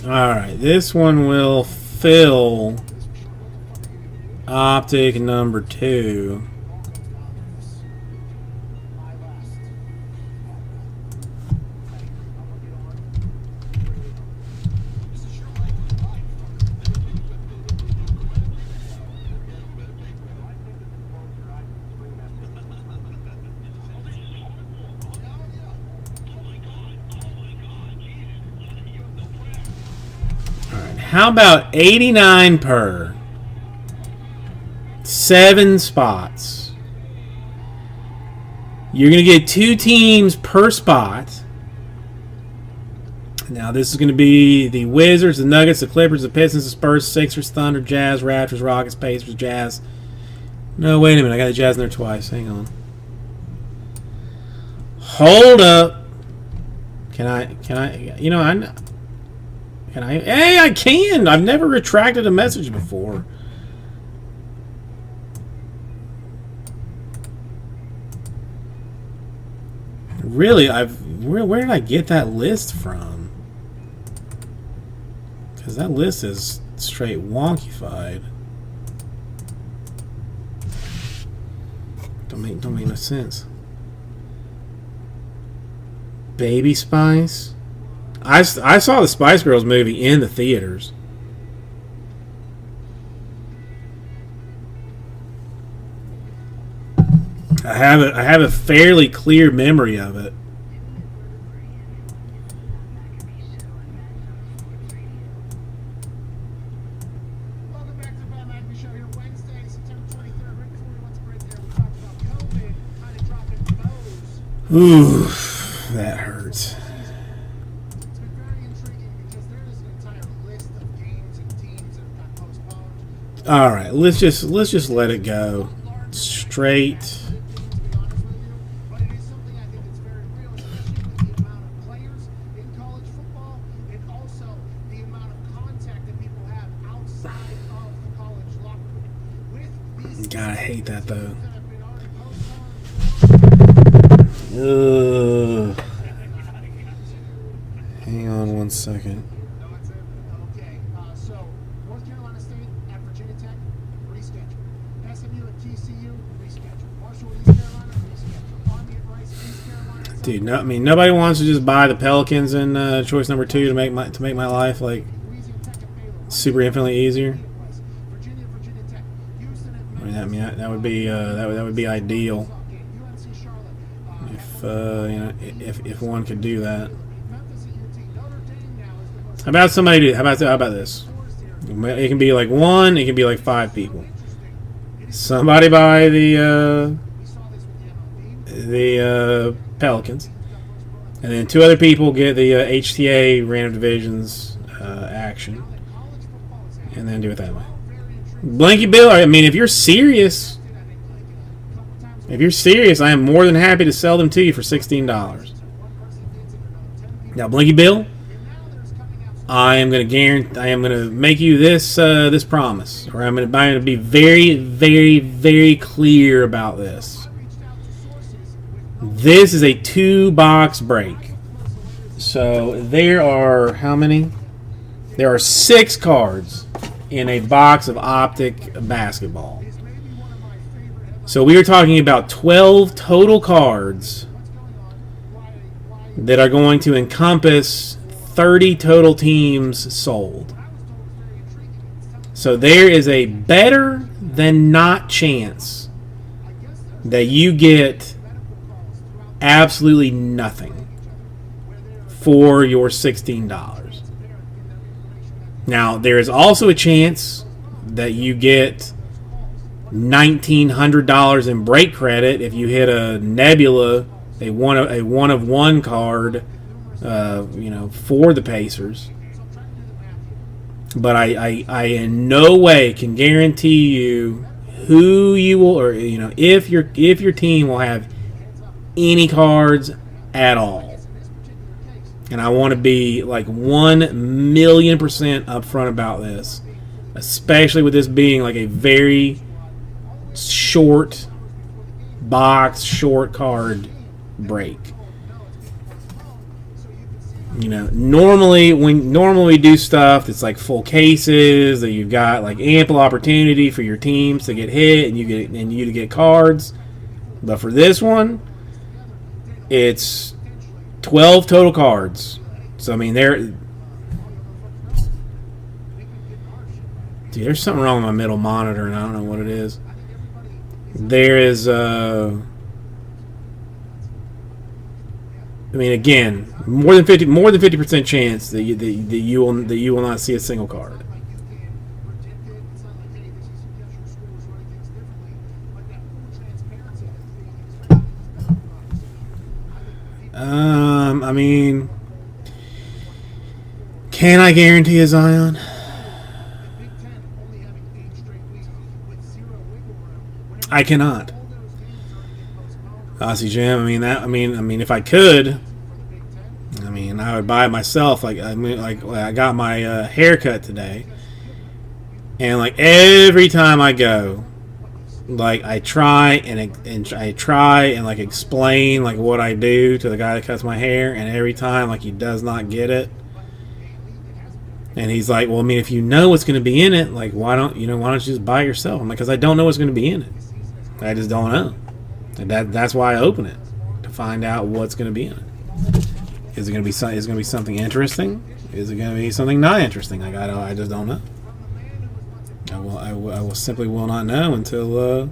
Alright, this one will fill optic number 2. Alright, how about 89 per? 7 spots. You're going to get 2 teams per spot. Now, this is going to be the Wizards, the Nuggets, the Clippers, the Pistons, the Spurs, Sixers, Thunder, Jazz, Raptors, Rockets, Pacers, Jazz. No, wait a minute. I got the Jazz in there twice. Hang on. Hold up. Can I, you know, can I, hey, I can. I've never retracted a message before. really, where did I get that list from? Because that list is straight wonkified. Don't make no sense. Baby Spice. I saw the Spice Girls movie in the theaters. I have a fairly clear memory of it. Welcome back to the Matt McAfee Show here Wednesday, September 23rd. Right before we went to break there, we talked about COVID kind of dropping bows. Ooh, that hurts. It's been very intriguing because there is an entire list of games and teams that have got postponed. All right, let's just let it go straight. To be honest with you, but it is something I think that's very real, especially with the amount of players in college football and also the amount of contact that people have outside of the college locker room. With these God, I hate that though. that have been already postponed, Ugh. Hang on one second. no, it's okay. So North Carolina State at Virginia Tech, rescheduled. SMU at TCU, rescheduled. Marshall at East Carolina, rescheduled. Army at Rice, East Carolina. South Dude, no, I mean nobody wants to just buy the Pelicans in choice number 2 to make my life like Louisiana Tech at Baylor. super infinitely easier. Virginia Tech. Houston at I mean that would be that would be ideal UNC Charlotte. if if one could do that. Memphis at UT. Notre Dame now is the most How about somebody do? How about this? forced here. It can be like 1. It can be like 5 people. Somebody buy the We saw this with the MLB. Pelicans, and then 2 other people get the HTA random divisions action, College football is happening. and then do it that way. Very intriguing. Blanky Bill. I mean, if you're serious, I think like a couple times if you're serious, I am more than happy to sell them to you for $16. one person bids it, another 10 people. Now, Blinky Bill, And now there's coming out I am going to guarantee. I am going to make you this this promise, or I'm going to be very, very, very clear about this. reached out to sources with This is a 2-box break. So there are how many? There are 6 cards in a box of Optic basketball. is maybe one of my favorite headlines. So we are talking about 12 total cards What's going on? Why that are going to encompass 30 total teams sold. I was told was very intriguing. It's telling So there is a better than not chance I guess there's that you get medical calls throughout absolutely nothing where they're for your $16. apparent in that information that Now, there is also a chance that you get $1,900 in break credit if you hit a Nebula, a one of one card, for the Pacers. But I in no way can guarantee you who you will, or if your team will have any cards at all. And I want to be like 1,000,000% upfront about this, especially with this being like a very short box, short card break. Normally we do stuff that's like full cases, that you've got like ample opportunity for your teams to get hit and you to get cards. But for this one, it's 12 total cards. So I mean there's something wrong with my middle monitor and I don't know what it is. There is I mean, again, more than 50% chance that you will not see a single card. like you can predict it. It's not like, hey, this is suggestion schools running things differently, but that full transparency that the league is very I mean, can I guarantee a Zion? Big Ten only having 8 straight weeks with 0 wiggle room. Whenever I cannot. all those games already get postponed Aussie Jim. I mean, if I could, for the Big Ten, I mean, I would buy it myself. Like I got my haircut today, and like every time I go, like I try and like explain like what I do to the guy that cuts my hair, and every time like he does not get it. And he's like, well, I mean, if you know what's going to be in it, like why don't you just buy it yourself? I'm like, because I don't know what's going to be in it. I just don't know. And that's why I open it, to find out what's going to be in it. Is it going to be something interesting? Is it going to be something not interesting? Like I just don't know. I will simply will not know until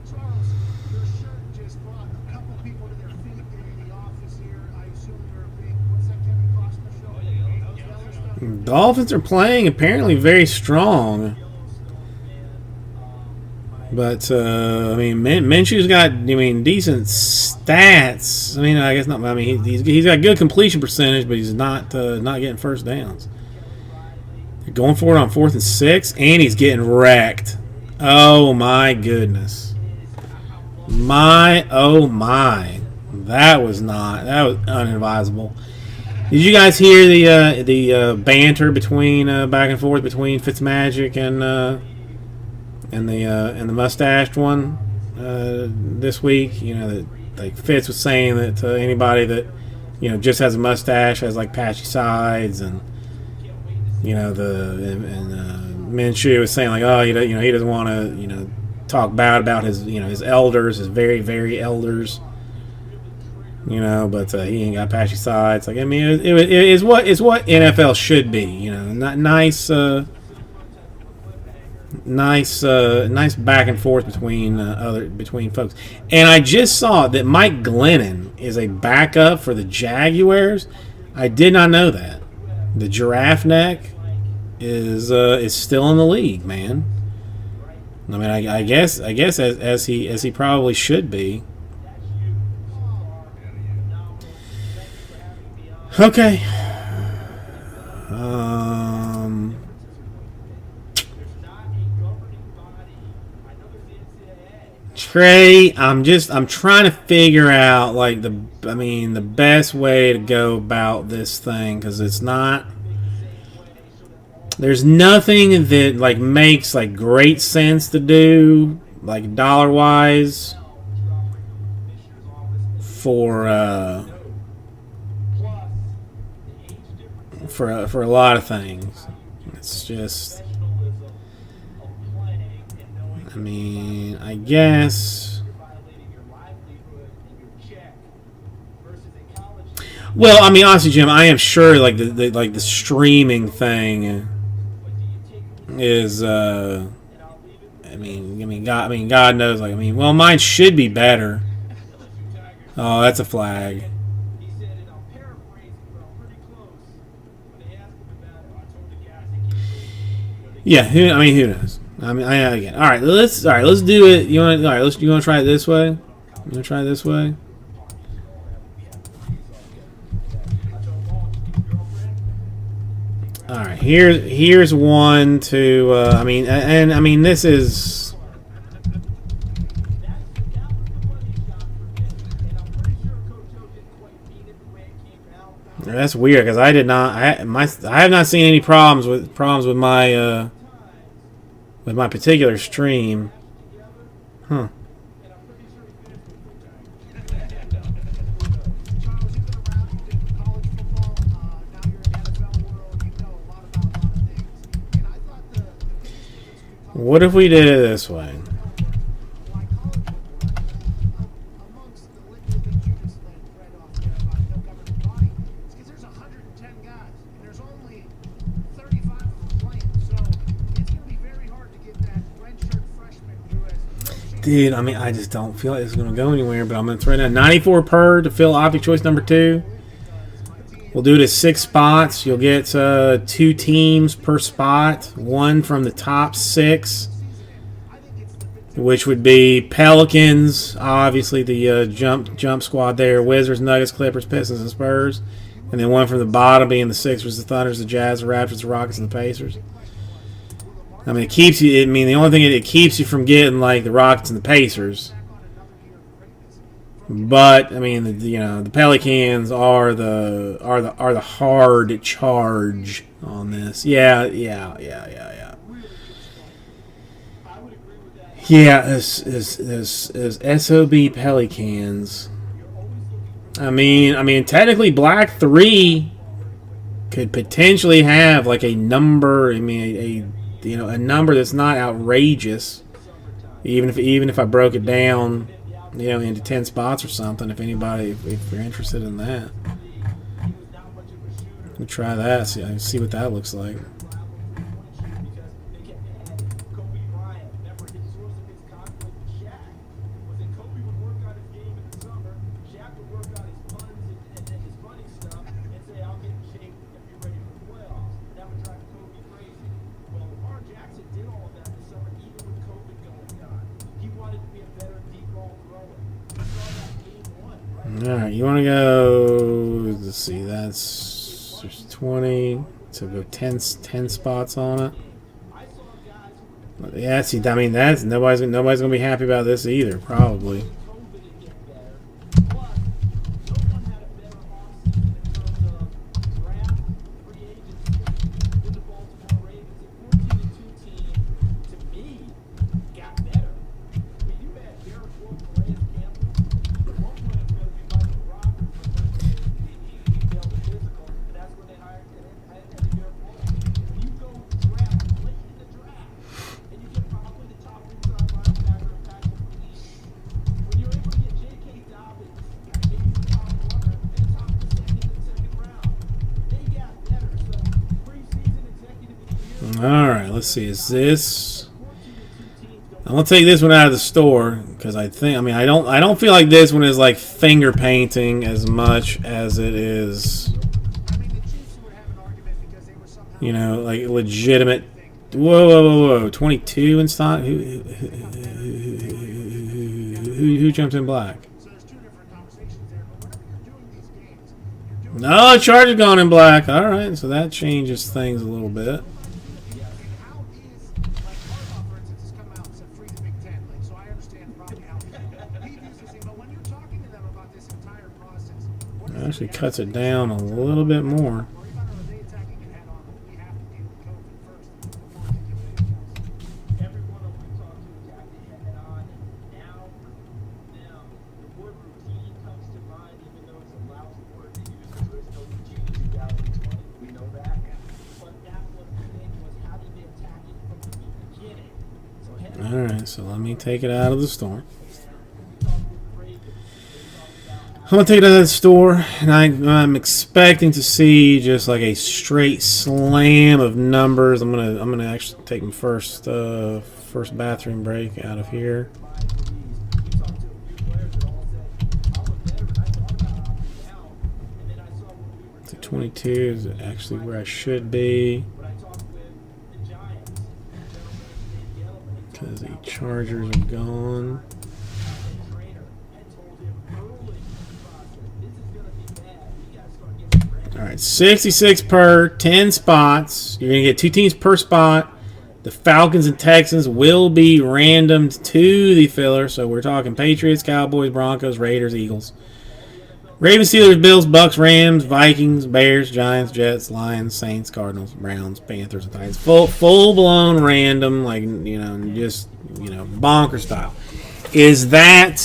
Charles, your shirt just brought a couple people to their feet in the office here. I assume you're a big, what's that Kevin Costner show? Yellowstone? Dolphins are playing apparently very strong. But I mean, Minshew's got decent stats. I mean, I guess not. I mean, he's got good completion percentage, but he's not getting first downs. They're going for it on 4th and 6, and he's getting wrecked. Oh my goodness! Oh my! That was unadvisable. Did you guys hear the banter between back and forth between Fitzmagic and the mustached one this week? You know, that like Fitz was saying that anybody that just has a mustache has like patchy sides, and Minshew was saying like, oh, he doesn't want to talk bad about his elders, his very very elders. But he ain't got patchy sides. Like, I mean, it's what NFL should be. Nice back and forth between folks. And I just saw that Mike Glennon is a backup for the Jaguars. I did not know that. The giraffe neck is still in the league, man. I mean, I guess as he probably should be. Okay. Trey, I'm trying to figure out like the best way to go about this thing, because there's nothing that like makes like great sense to do like dollar wise for a lot of things. It's just, I mean, I guess. Well, I mean, honestly, Jim, I am sure like the streaming thing is. God knows. Like, I mean, well, mine should be better. Oh, that's a flag. Yeah, who knows? I mean, again. All right, let's do it. You want to try it this way? You want to try it this way? All right, here's one to. This is. That's weird, because I have not seen any problems with my particular stream. Huh. What if we did it this way? Dude, I mean, I just don't feel like it's going to go anywhere, but I'm going to throw down 94 per to fill object choice number 2. We'll do it at 6 spots. You'll get 2 teams per spot, one from the top 6, which would be Pelicans, obviously the jump squad there, Wizards, Nuggets, Clippers, Pistons, and Spurs, and then one from the bottom being the Sixers, the Thunders, the Jazz, the Raptors, the Rockets, and the Pacers. I mean, it keeps you. I mean, the only thing it keeps you from getting like the Rockets and the Pacers. But I mean, the Pelicans are the hard charge on this. Yeah. Yeah, as SOB Pelicans. I mean, technically, Black 3 could potentially have like a number. I mean, a number that's not outrageous. Even if I broke it down, into 10 spots or something. If you're interested in that, we'll try that. See what that looks like. Alright, you want to go, let's see, there's 20, so go 10 spots on it. Yeah, see, I mean, nobody's going to be happy about this either, probably. Alright, let's see, is this... I'm going to take this one out of the store, because I don't feel like this one is like finger painting as much as it is, like legitimate... Whoa, 22 in stock? Who jumped in black? No, Charger's gone in black. Alright, so that changes things a little bit. Actually cuts it down a little bit more. Alright, so let me take it out of the store. I'm gonna take it out of the store, and I'm expecting to see just like a straight slam of numbers. I'm gonna actually take my first bathroom break out of here. So 22 is actually where I should be, because the Chargers are gone. Alright, 66 per, 10 spots. You're going to get 2 teams per spot. The Falcons and Texans will be randomed to the filler. So we're talking Patriots, Cowboys, Broncos, Raiders, Eagles. Ravens, Steelers, Bills, Bucks, Rams, Vikings, Bears, Giants, Jets, Lions, Saints, Cardinals, Browns, Panthers, and Titans. Full-blown random, like, just, bonker style. Is that,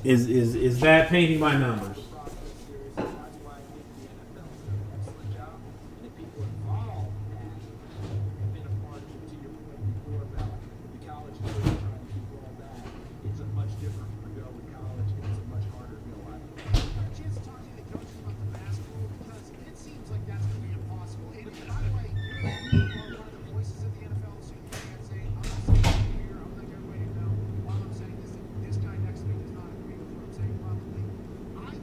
is that painting by numbers? I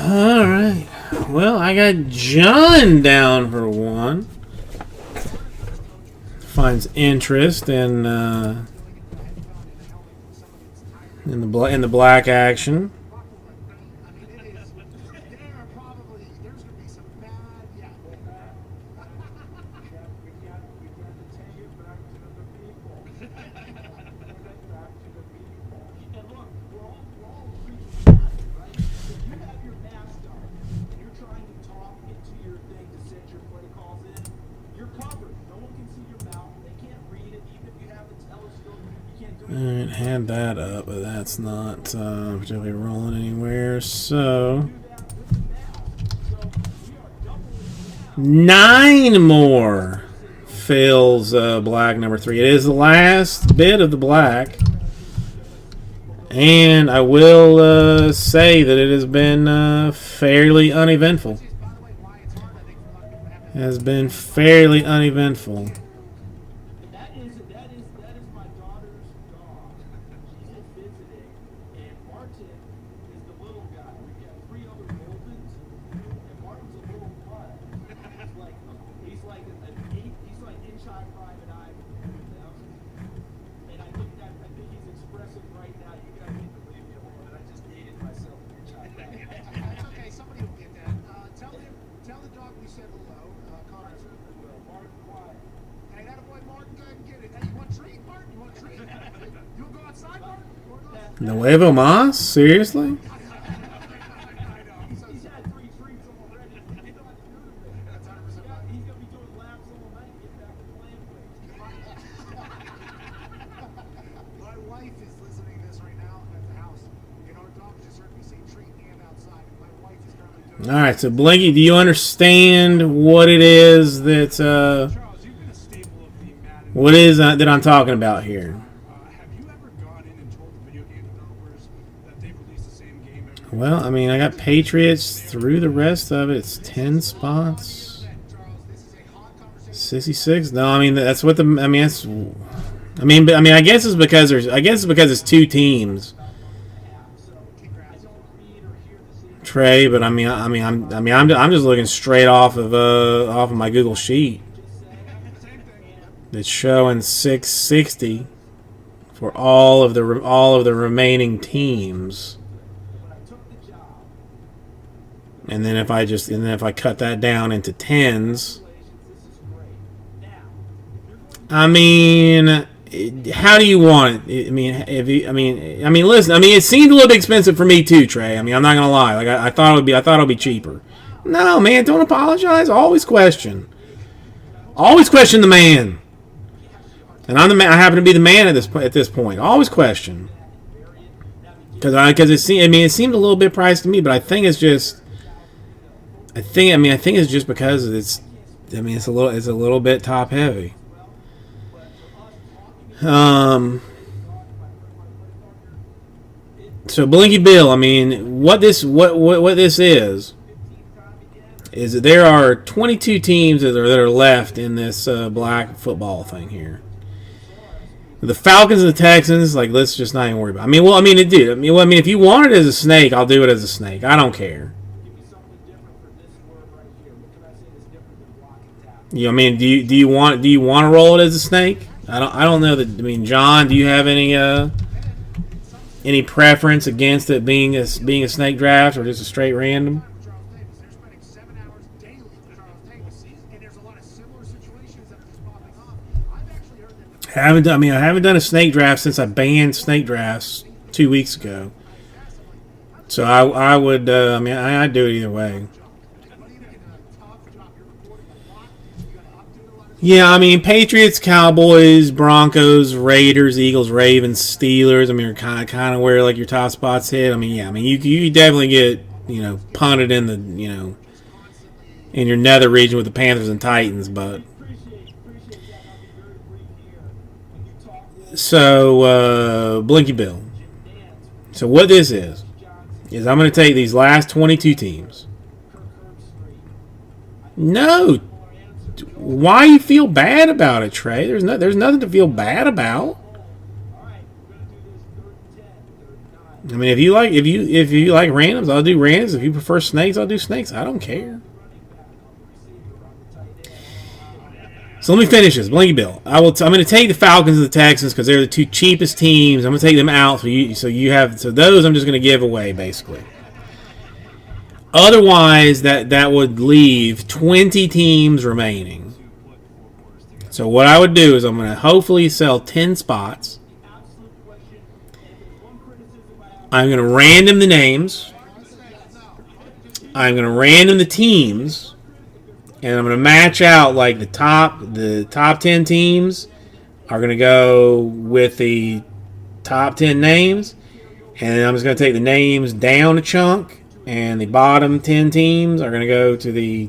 All right. Well, I got John down for one. Finds interest in the black action. I mean, it is. There are probably there's going to be some bad. Yeah. We got to take it back to the people. Take it back to the people. And look, we're all creatures of habit, right? If you have your mask on and you're trying to talk into your thing to send your play calls in, you're covered. No one can see your mouth. They can't read it. Even if you have the telescope, you can't do it. Alright, had that up, but that's not particularly rolling anywhere. So, 9 more fails black number 3. It is the last bit of the black. And I will say that it has been fairly uneventful. By the way, why it's hard, I think, for a lot of people to have It has been fairly uneventful. That is my daughter's dog. She's in visiting, and Martin is the little guy. We've got 3 other Goldens, and Martin's a little bud. He's like inch high private eye. And I think he's expressive right now. You guys need to leave me alone. And I just dated myself inch high private eye. That's okay. Somebody will get that. Tell the dog we said hello. Connor. Martin, quiet. Hey, that boy Martin, go ahead and get it. Hey, you want a treat, Martin? You want a treat? You want to go outside, Martin? You want to go outside? Nuevo Mas? Seriously? I know. He's had 3 treats already. He's not doing it. That's 100% He's right. gonna be doing laps all night, getting back to playing My wife is listening to this right now at the house. And our dog just heard me say treat and outside. My wife is currently doing Alright, so Blinky, do you understand what it is that Charles, you've been a staple of the Madden. what is that I'm talking about here? Have you ever gone in and told the video game developers that they release the same game every Well, I mean, I got Patriots through the rest of it. It's 10 spots. Charles, this is a hot conversation. 66? No, I mean that's what the I mean that's I guess it's because it's 2 teams. Trey, but I'm just looking straight off of my Google sheet. It's showing 660 for all of the remaining teams. And then if I cut that down into tens, I mean, how do you want it? Listen. I mean, it seemed a little bit expensive for me too, Trey. I mean, I'm not gonna lie. Like I thought it'll be cheaper. No, man, don't apologize. Always question the man. And I'm the man. I happen to be the man at this point. Always question. Because it seemed a little bit priced to me, but I think it's just. I think it's just because it's a little bit top heavy. So Blinky Bill, I mean, what this is that there are 22 teams that are left in this black football thing here. The Falcons and the Texans, like, let's just not even worry about it. If you want it as a snake, I'll do it as a snake. I don't care. Do you want to roll it as a snake? I don't know that. I mean, John, do you have any preference against it being a snake draft or just a straight random? Charles Davis. They're spending 7 hours daily with Charles Davis, and there's a lot of similar situations that are just popping off. I've actually heard that. I haven't done a snake draft since I banned snake drafts 2 weeks ago. So I would. I'd do it either way. Yeah, I mean, Patriots, Cowboys, Broncos, Raiders, Eagles, Ravens, Steelers. I mean, are kind of where like your top spots hit. I mean, yeah, you definitely get punted in the in your nether region with the Panthers and Titans, but so Blinky Bill. So what this is I'm going to take these last 22 teams. No. Why you feel bad about it, Trey? There's nothing to feel bad about. I mean, if you like randoms, I'll do randoms. If you prefer snakes, I'll do snakes. I don't care. So let me finish this. Blinky Bill. I'm going to take the Falcons and the Texans because they're the two cheapest teams. I'm going to take them out. So those I'm just going to give away basically. Otherwise, that would leave 20 teams remaining. So what I would do is I'm going to hopefully sell 10 spots. I'm going to random the names. I'm going to random the teams. And I'm going to match out like the top 10 teams are going to go with the top 10 names. And I'm just going to take the names down a chunk. And the bottom 10 teams are going to go to the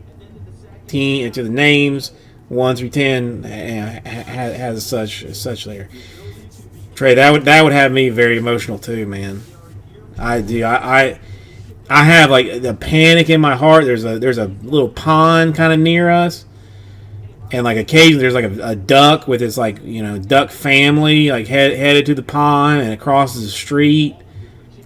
names 1 through 10 has such there. Trey, that would have me very emotional too, man. I do. I have like the panic in my heart. There's a little pond kind of near us, and like occasionally there's like a duck with its like duck family like headed to the pond, and it crosses the street.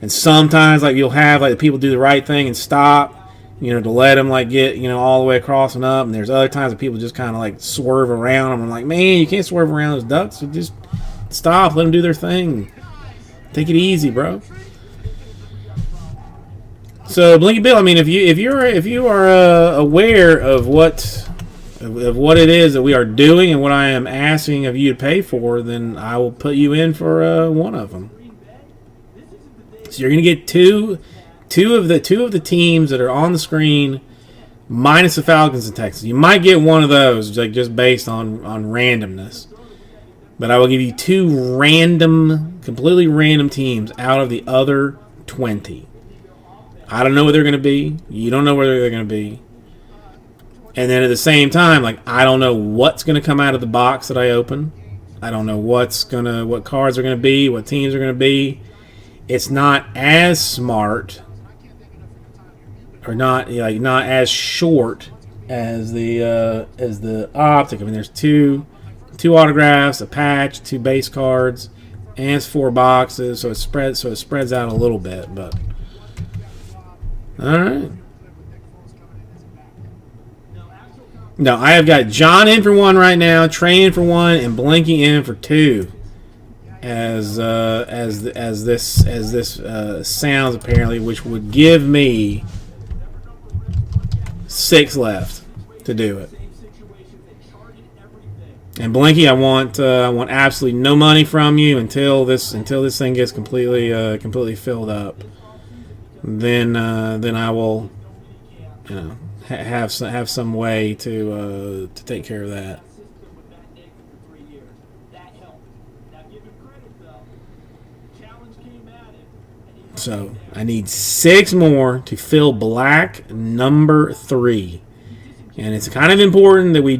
And sometimes like you'll have like the people do the right thing and stop, to let them like get all the way across and up. And there's other times that people just kind of like swerve around them. I'm like, man, you can't swerve around those ducks. So just stop, let them do their thing. Take it easy, bro. So Blinky Bill, I mean, if you are aware of what it is that we are doing and what I am asking of you to pay for, then I will put you in for one of them. So you're gonna get two of the teams that are on the screen, minus the Falcons and Texans. You might get one of those, like just based on randomness. But I will give you two completely random teams out of the other 20. I don't know what they're going to be. You don't know where they're going to be. And then at the same time, like I don't know what's going to come out of the box that I open. I don't know what cards are going to be, what teams are going to be. It's not as smart or not as short as the optic. I mean, there's two autographs, a patch, 2 base cards, and it's 4 boxes, so it spreads out a little bit, but. All right. No, I have got John in for 1 right now, Trey in for 1, and Blinky in for 2. As this sounds apparently, which would give me 6 left to do it. And Blinky, I want absolutely no money from you until this thing gets completely filled up. Then I will, have some way to take care of that. So I need 6 more to fill black number 3, and it's kind of important that we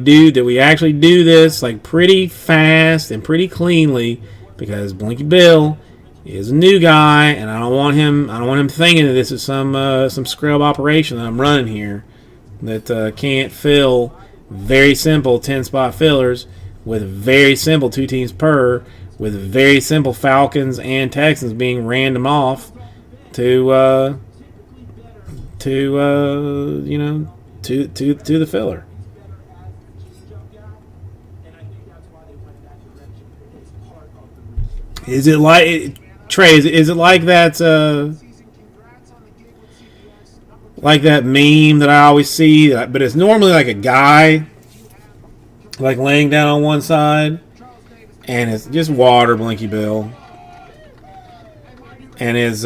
actually do this like pretty fast and pretty cleanly, because Blinky Bill is a new guy, and I don't want him thinking that this is some scrub operation that I'm running here that can't fill very simple 10-spot fillers with very simple 2 teams per, with very simple Falcons and Texans being random off to the filler. Is it like Trey? Is it like that? Like that meme that I always see, but it's normally like a guy, like laying down on one side, and it's just water, Blinky Bill, and his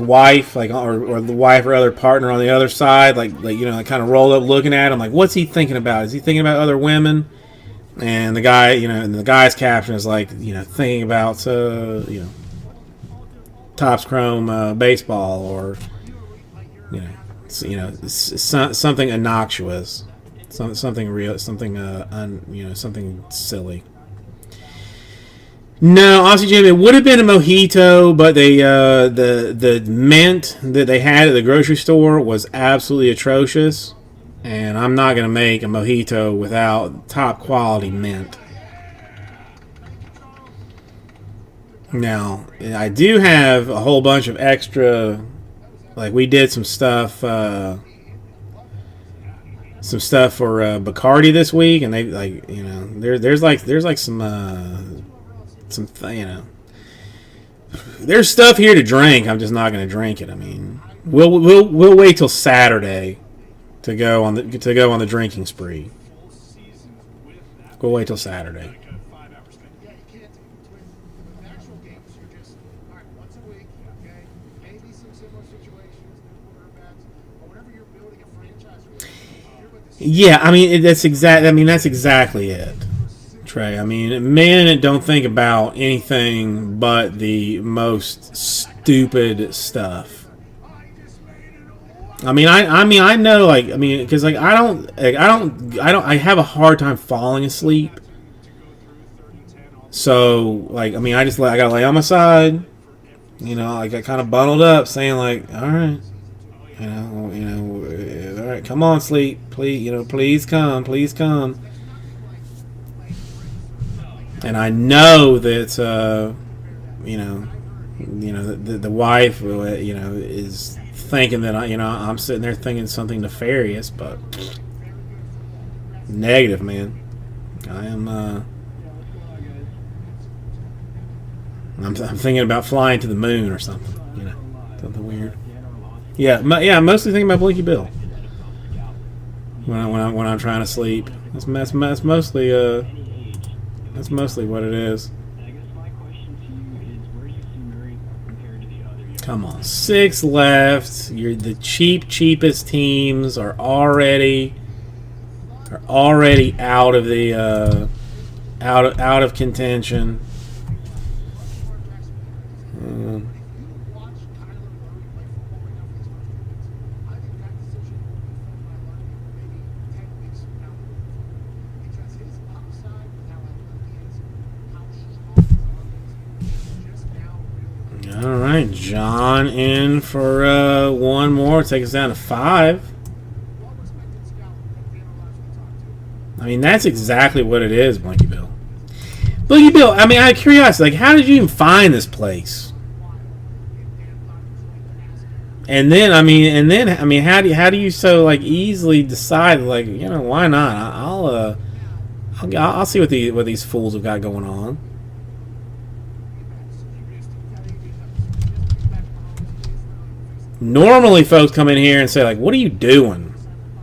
wife, like or the wife or other partner on the other side, like kind of rolled up looking at him, like what's he thinking about? Is he thinking about other women? And the guy, and the guy's caption is like, thinking about Topps Chrome baseball, or something innocuous, something real, something something silly. No, Aussie Jim, it would have been a mojito, but they the mint that they had at the grocery store was absolutely atrocious, and I'm not going to make a mojito without top quality mint. Now, I do have a whole bunch of extra. Like we did some stuff for Bacardi this week, and they like there's there's stuff here to drink. I'm just not going to drink it. I mean, we'll wait till Saturday to go on the drinking spree. We'll wait till Saturday. Yeah, you can't. With actual games, you're just all right once a week. Okay, maybe some similar situations, new quarterbacks, or whatever you're building a franchise with. You're with the Yeah, I mean that's exactly it, Trey. I mean, men don't think about anything but the most stupid stuff. I mean, I know, like, I mean, because like I have a hard time falling asleep. So, like, I mean, I gotta lay on my side. I got kind of bundled up, saying like, all right, all right, come on, sleep, please, please come. And I know that, the wife, is thinking that I'm sitting there thinking something nefarious, but negative, man. I am. I'm thinking about flying to the moon or something. Something weird. Yeah, mostly thinking about Blinky Bill when I'm trying to sleep. That's mostly what it is. Come on, 6 left. You're the cheapest teams are already out of the out of contention. All right, John in for one more. Take us down to 5. I mean, that's exactly what it is, Blinky Bill. Blinky Bill, I mean, out of curiosity, like, how did you even find this place? And then, how do you so like easily decide, like, why not? I'll see what these fools have got going on. Normally, folks come in here and say, like, "What are you doing?"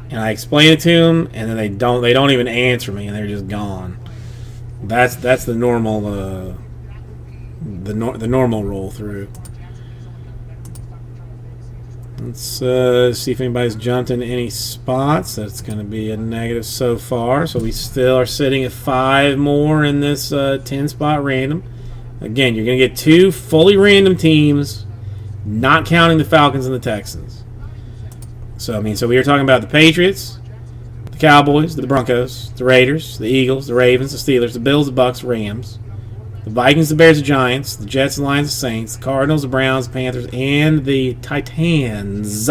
And I explain it to them, and then they don't even answer me, and they're just gone. That's the normal the normal roll through. Let's see if anybody's jumped into any spots. That's going to be a negative so far. So we still are sitting at 5 more in this 10-spot random. Again, you're going to get 2 fully random teams, not counting the Falcons and the Texans. So we were talking about the Patriots, the Cowboys, the Broncos, the Raiders, the Eagles, the Ravens, the Steelers, the Bills, the Bucks, Rams, the Vikings, the Bears, the Giants, the Jets, the Lions, the Saints, the Cardinals, the Browns, the Panthers, and the Titans.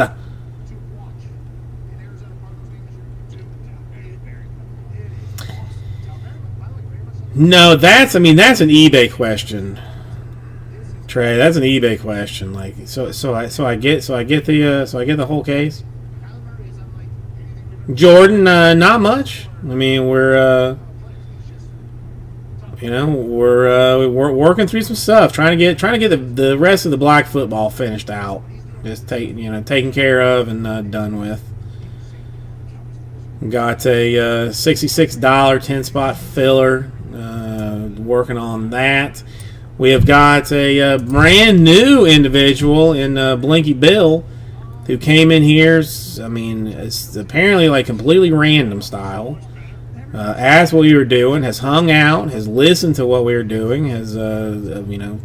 No, that's an eBay question. Trey, that's an eBay question. Like, so I get the whole case. Jordan, not much. I mean, we're working through some stuff, trying to get the rest of the black football finished out, just taken care of and done with. Got a $66 10-spot filler. Working on that. We have got a brand new individual in Blinky Bill who came in here. I mean, it's apparently like completely random style. Asked what we were doing, has hung out, has listened to what we were doing, has I'm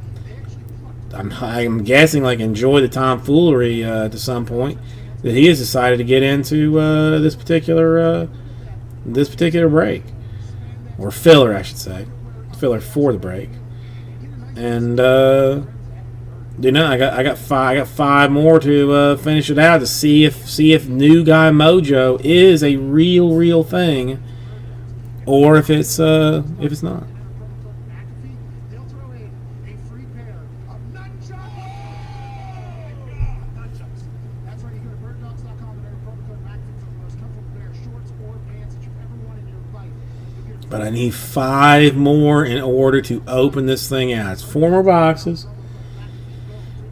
guessing like enjoyed the tomfoolery to some point. That he has decided to get into this particular break, or filler, I should say, filler for the break. And I got 5 more to finish it out to see if New Guy Mojo is a real thing, or if it's not. They'll throw a free pair But I need 5 more in order to open this thing out. It's 4 more boxes.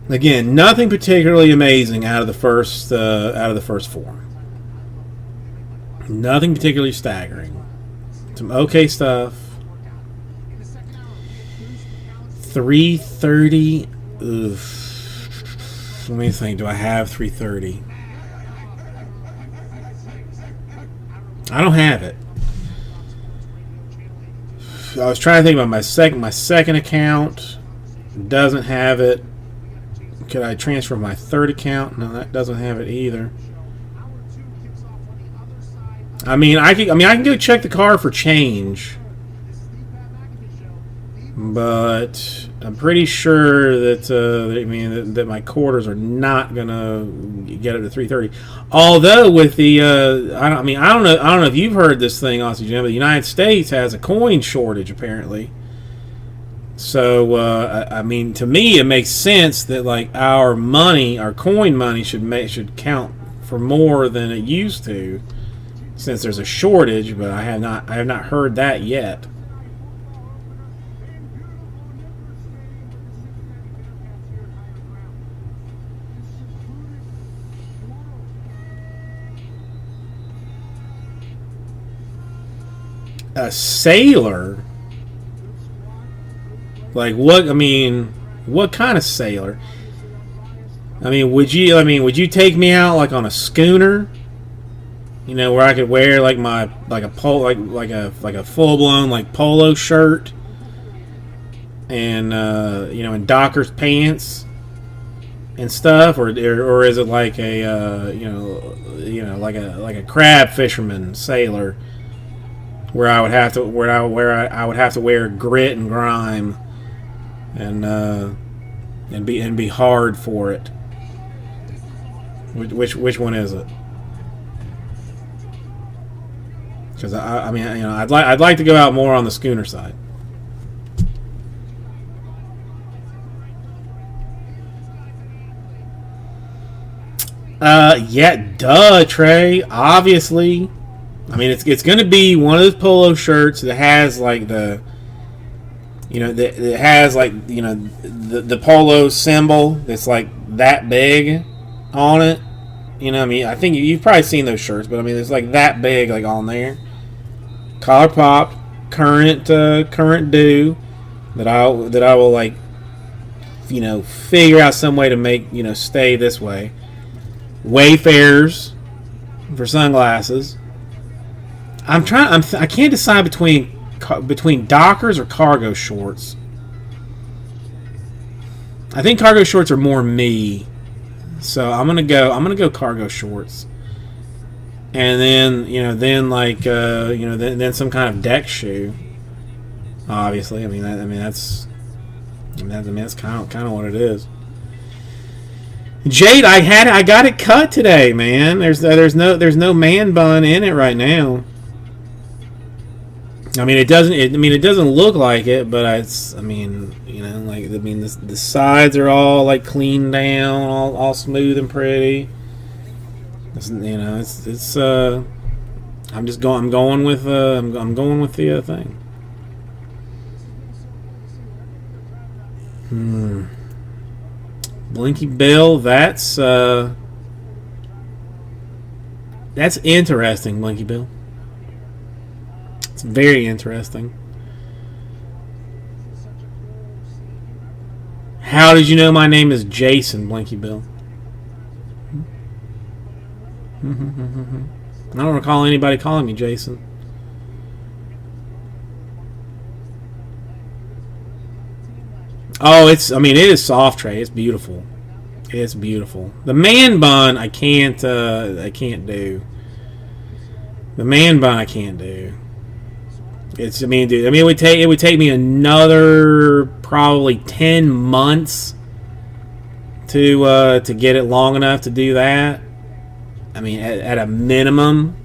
Again, nothing particularly amazing out of the first 4. Nothing particularly staggering. Some okay stuff. 330. Oof. Let me think. Do I have 330? I don't have it. I was trying to think about my second account. Doesn't have it. Could I transfer my third account? No, that doesn't have it either. I mean, I can go check the car for change, but I'm pretty sure that that my quarters are not gonna get it to 330. Although with the I don't know if you've heard this thing, Aussie Jim, but the United States has a coin shortage apparently. So I mean, to me, it makes sense that like our coin money should count for more than it used to, since there's a shortage. But I have not heard that yet. A sailor? Like what? I mean, what kind of sailor? I mean, would you take me out like on a schooner? You know, where I could wear like a full blown like polo shirt and and Dockers pants and stuff, or is it like a like a crab fisherman sailor where I would have to wear grit and grime and be hard for it? Which one is it? Because I'd like to go out more on the schooner side. Yeah, duh, Trey. Obviously, I mean it's going to be one of those polo shirts that has like the polo symbol that's like that big on it. You know, I mean, I think you've probably seen those shirts, but I mean, it's like that big, like on there. Collar pop, current due that I will like, figure out some way to make stay this way. Wayfarers for sunglasses. I can't decide between Dockers or cargo shorts. I think cargo shorts are more me, so I'm gonna go cargo shorts, and then then some kind of deck shoe. Obviously, that's kind of what it is. Jade, I got it cut today, man. There's no man bun in it right now. I mean, it doesn't look like it, but the sides are all like cleaned down, all smooth and pretty. I'm going with the thing. Blinky Bill, that's interesting, Blinky Bill. It's very interesting. How did you know my name is Jason, Blinky Bill? I don't recall anybody calling me Jason. Oh, it is soft, Trey. It's beautiful. It's beautiful. The man bun, I can't do. The man bun, I can't do. It would take me another probably 10 months to get it long enough to do that. I mean, at a minimum.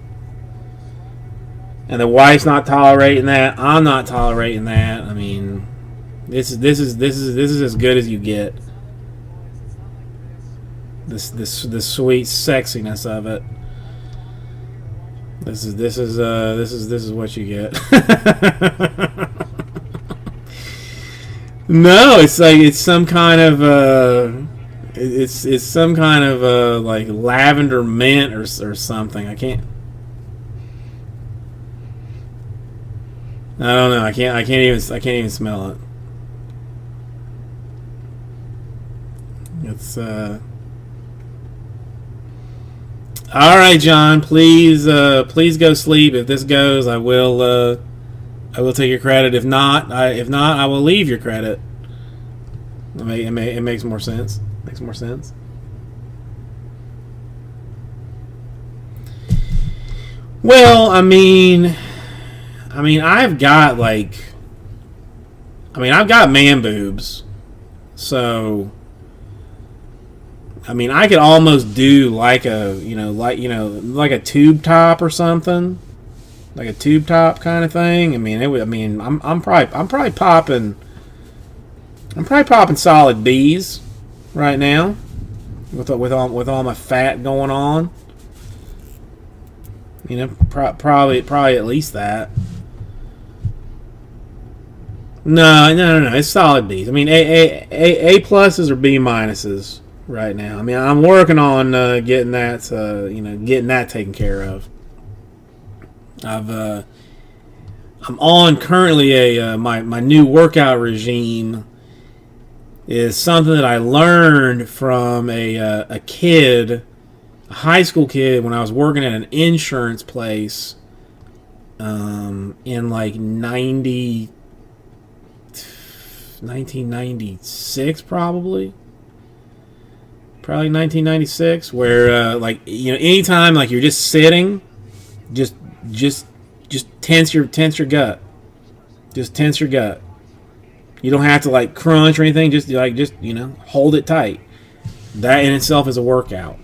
And the wife's not tolerating that. I'm not tolerating that. I mean, this is as good as you get. The sweet sexiness of it. This is what you get. No, it's like it's some kind of it's some kind of like lavender mint or something. I can't. I don't know. I can't even smell it. It's all right, John. Please go sleep. If this goes, I will take your credit. If not, I will leave your credit. It makes more sense. Makes more sense. Well, I mean, I've got I've got man boobs, so. I mean, I could almost do like a tube top or something, like a tube top kind of thing. I mean, I'm probably popping solid B's right now with all my fat going on. You know, probably at least that. No, it's solid B's. I mean, A pluses or B minuses. Right now, I mean, I'm working on getting that taken care of. I'm on currently my new workout regime is something that I learned from a kid, a high school kid, when I was working at an insurance place in like 1996 probably. Probably 1996, where anytime like you're just sitting, just tense your gut, just tense your gut. You don't have to like crunch or anything. Just hold it tight. That in itself is a workout,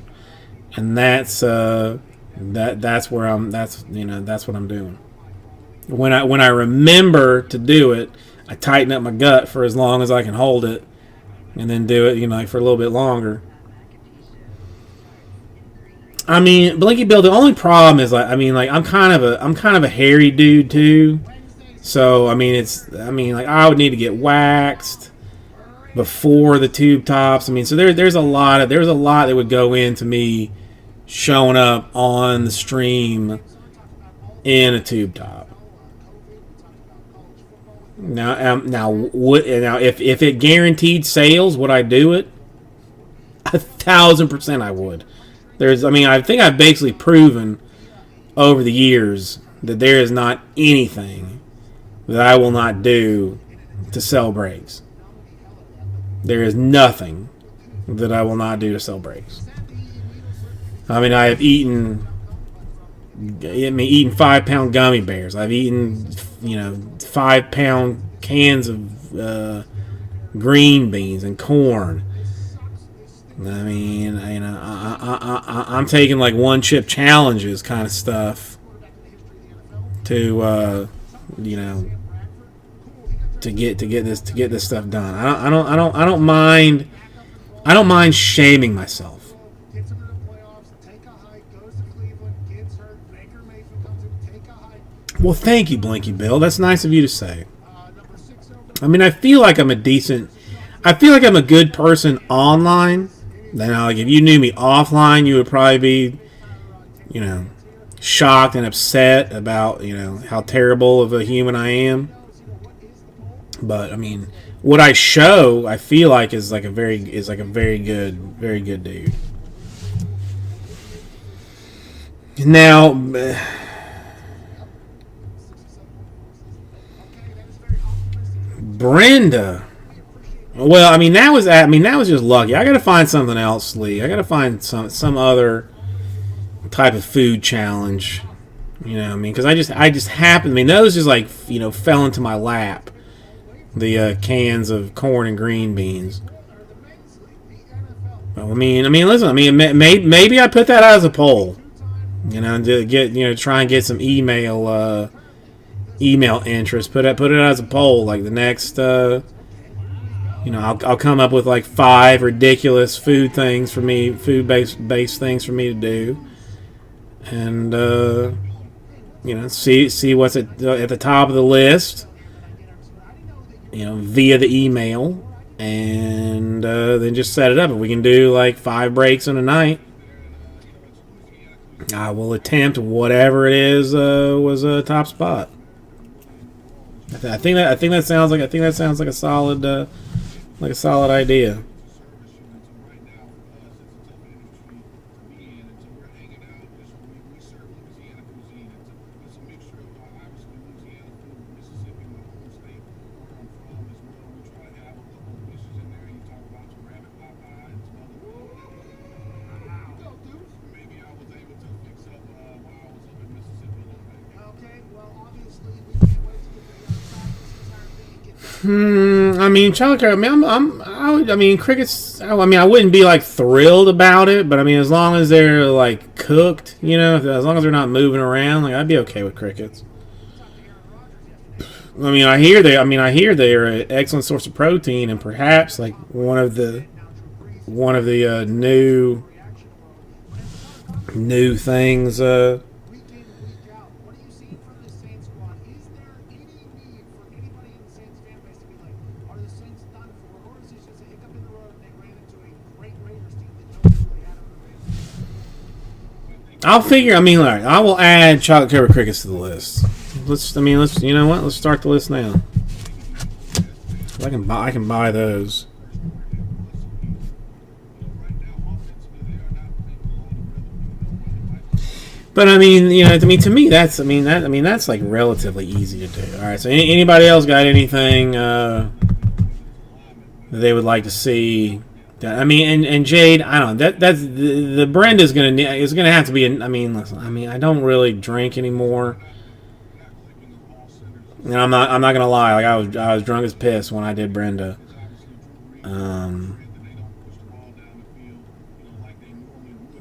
and that's where that's what I'm doing. When I remember to do it, I tighten up my gut for as long as I can hold it, and then do it for a little bit longer. I mean, Blinky Bill, the only problem is I'm kind of a hairy dude too. So I would need to get waxed before the tube tops. I mean, so there's a lot that would go into me showing up on the stream in a tube top. Now if it guaranteed sales, would I do it? 1,000% I would. I think I've basically proven over the years that there is not anything that I will not do to sell brakes. There is nothing that I will not do to sell brakes. I mean, I have eaten 5-pound gummy bears. I've eaten 5-pound cans of green beans and corn. I mean, I'm taking like one chip challenges kind of stuff to get this stuff done. I don't mind shaming myself. Well, thank you, Blinky Bill. That's nice of you to say. I mean, I feel like I'm a good person online. Now, like if you knew me offline, you would probably be, shocked and upset about, how terrible of a human I am. But I mean, what I show, I feel like is like a very good dude. Now, Brenda. Well, that was just lucky. I got to find something else, Lee. I got to find some other type of food challenge. Because I just happened. those just like fell into my lap. The cans of corn and green beans. Well, listen. Maybe I put that out as a poll. To get try and get some email interest. Put it as a poll. Like the next. I'll come up with like 5 ridiculous food-based things for me to do, and you know, see what's at the top of the list, you know, via the email, and then just set it up. If we can do like 5 breaks in a night, I will attempt whatever it is was a top spot. I think that sounds like a solid idea. Okay, well, obviously, we can't wait to get to the other side of this entire thing and get that. I mean, childcare. I mean, crickets. I mean, I wouldn't be like thrilled about it, but I mean, as long as they're like cooked, you know, as long as they're not moving around, like I'd be okay with crickets. I mean, I hear they are an excellent source of protein, and perhaps like one of the new things. Week in, week out, what are you seeing from the Saints squad? Is there any need for anybody in the Saints fan base to be like, are the Saints done for, or is this just a hiccup in the road and they ran into a great Raiders team that nobody really had on the Raiders? I'll figure. I mean, all right, I will add chocolate covered crickets to the list. Let's. You know what? Let's start the list now. I can buy those. But I mean, you know, to me that's like relatively easy to do. All right. So anybody else got anything they would like to see? I mean, and Jade, I don't know. That's the Brenda's gonna have to be. I mean, listen. I mean, I don't really drink anymore. And I'm not gonna lie. Like I was drunk as piss when I did Brenda.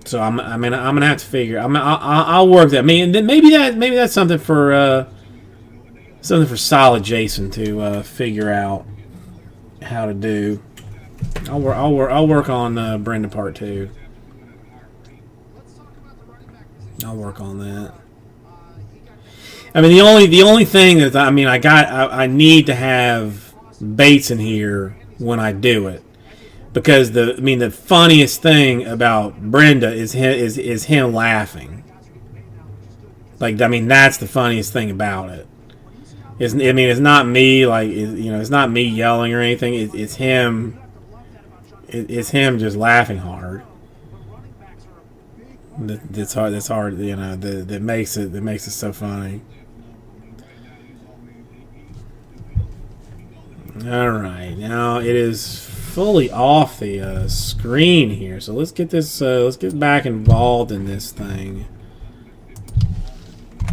So I'm gonna have to figure. I'll work that. I mean, maybe that's something for solid Jason to figure out how to do. I'll work on Brenda part 2. Let's talk about the running back position. I'll work on that. I mean, the only thing that I need to have Bates in here when I do it, because the funniest thing about Brenda is him laughing. Like, I mean, that's the funniest thing about it. It's not me, like, it's not me yelling or anything. It's him. It's him just laughing hard. That's hard. That's hard. You know, that makes it so funny. All right, now it is fully off the screen here, so let's get this. Let's get back involved in this thing.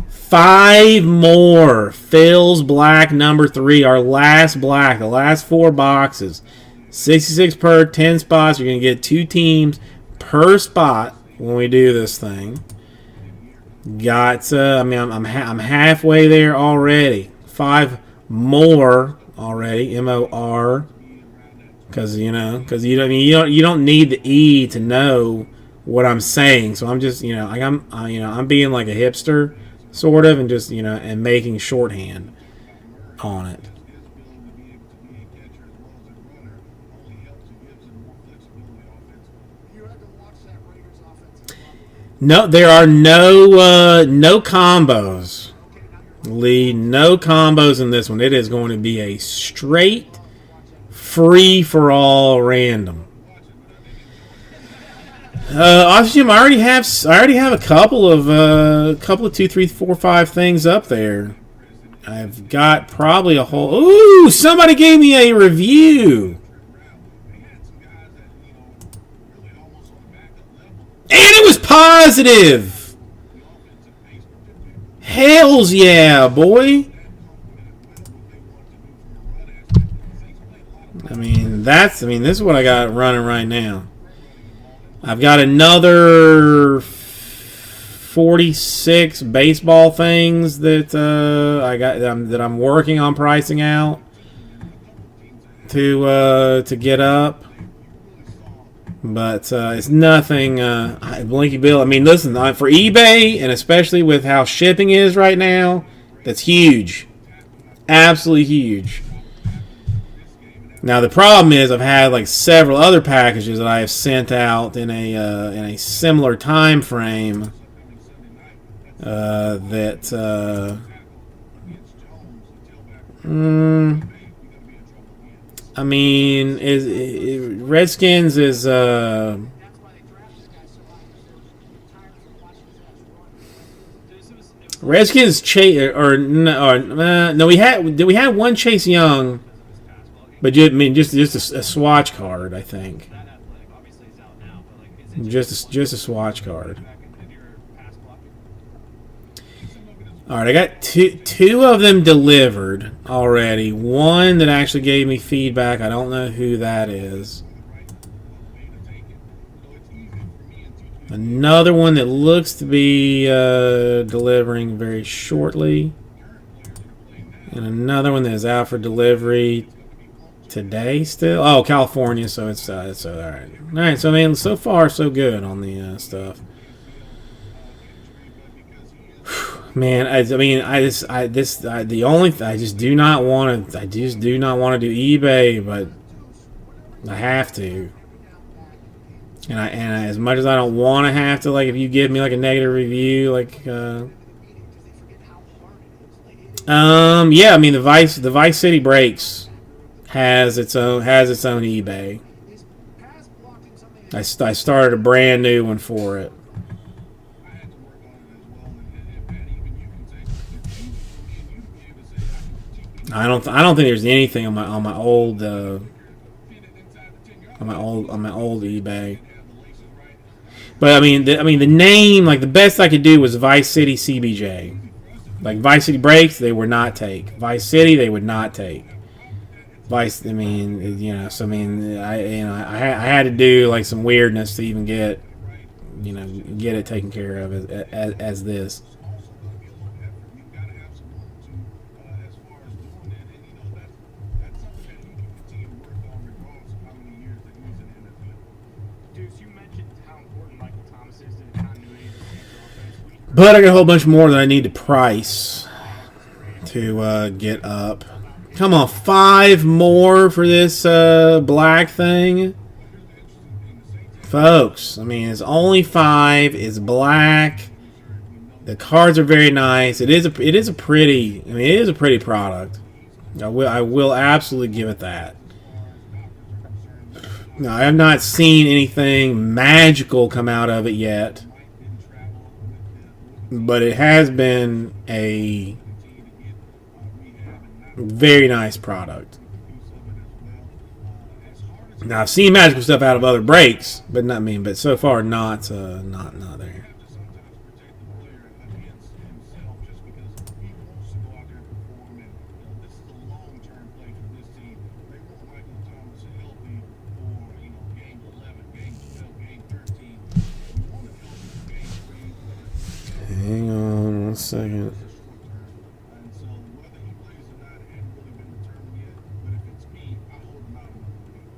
5 more. Phil's black number 3, our last black, the last 4 boxes. 66 per, 10 spots. You're gonna get 2 teams per spot when we do this thing. Got. I mean, I'm halfway there already. 5 more. Already, MOR, because you don't need the E to know what I'm saying. So I'm just I'm being like a hipster, sort of, and just and making shorthand on it. You had to watch that Raiders offensive line. No, there are no combos. Lee, no combos in this one. It is going to be a straight free-for-all random. Obviously, I already have a couple of 2, 3, 4, 5 things up there. I've got probably a whole. Ooh, somebody gave me a review, and it was positive. Hells yeah, boy. This is what I got running right now. I've got another 46 baseball things that that I'm working on pricing out to get up. But it's nothing. Blinky Bill. I mean, listen, for eBay, and especially with how shipping is right now, that's huge. Absolutely huge. Now the problem is I've had like several other packages that I have sent out in a similar time frame I mean, Redskins is That's why they draft this guy so high, because they're tired of watching his ass run. Redskins no, we had one Chase Young, but I mean just a swatch card, I think. That athletic, obviously he's out now, but like, is it Just a swatch card. back in your pass blocking? All right, I got two of them delivered already. One that actually gave me feedback. I don't know who that is. Another one that looks to be delivering very shortly. And another one that is out for delivery today still. Oh, California, so it's all right. All right, so I mean, so far so good on the stuff. Man, I just do not want to do eBay, but I have to. And as much as I don't want to have to, like, if you give me like a negative review, like, yeah, I mean the Vice City Breaks has its own eBay. I started a brand new one for it. I don't think there's anything on my old eBay. But I mean the name, like, the best I could do was Vice City CBJ. Like Vice City Breaks, they would not take. Vice City, they would not take. Vice, I mean, so I mean, I had to do like some weirdness to even get it taken care of as this. Deuce, you mentioned how important Michael Thomas is to the continuity of the Saints offense. But I got a whole bunch more that I need to price to get up. Come on, 5 more for this black thing, folks. I mean, it's only 5. It's black. The cards are very nice. It is a pretty. I mean, it is a pretty product. I will absolutely give it that. Now, I have not seen anything magical come out of it yet, but it has been a very nice product. Now, I've seen magical stuff out of other breaks, but so far not there. Hang on 1 second.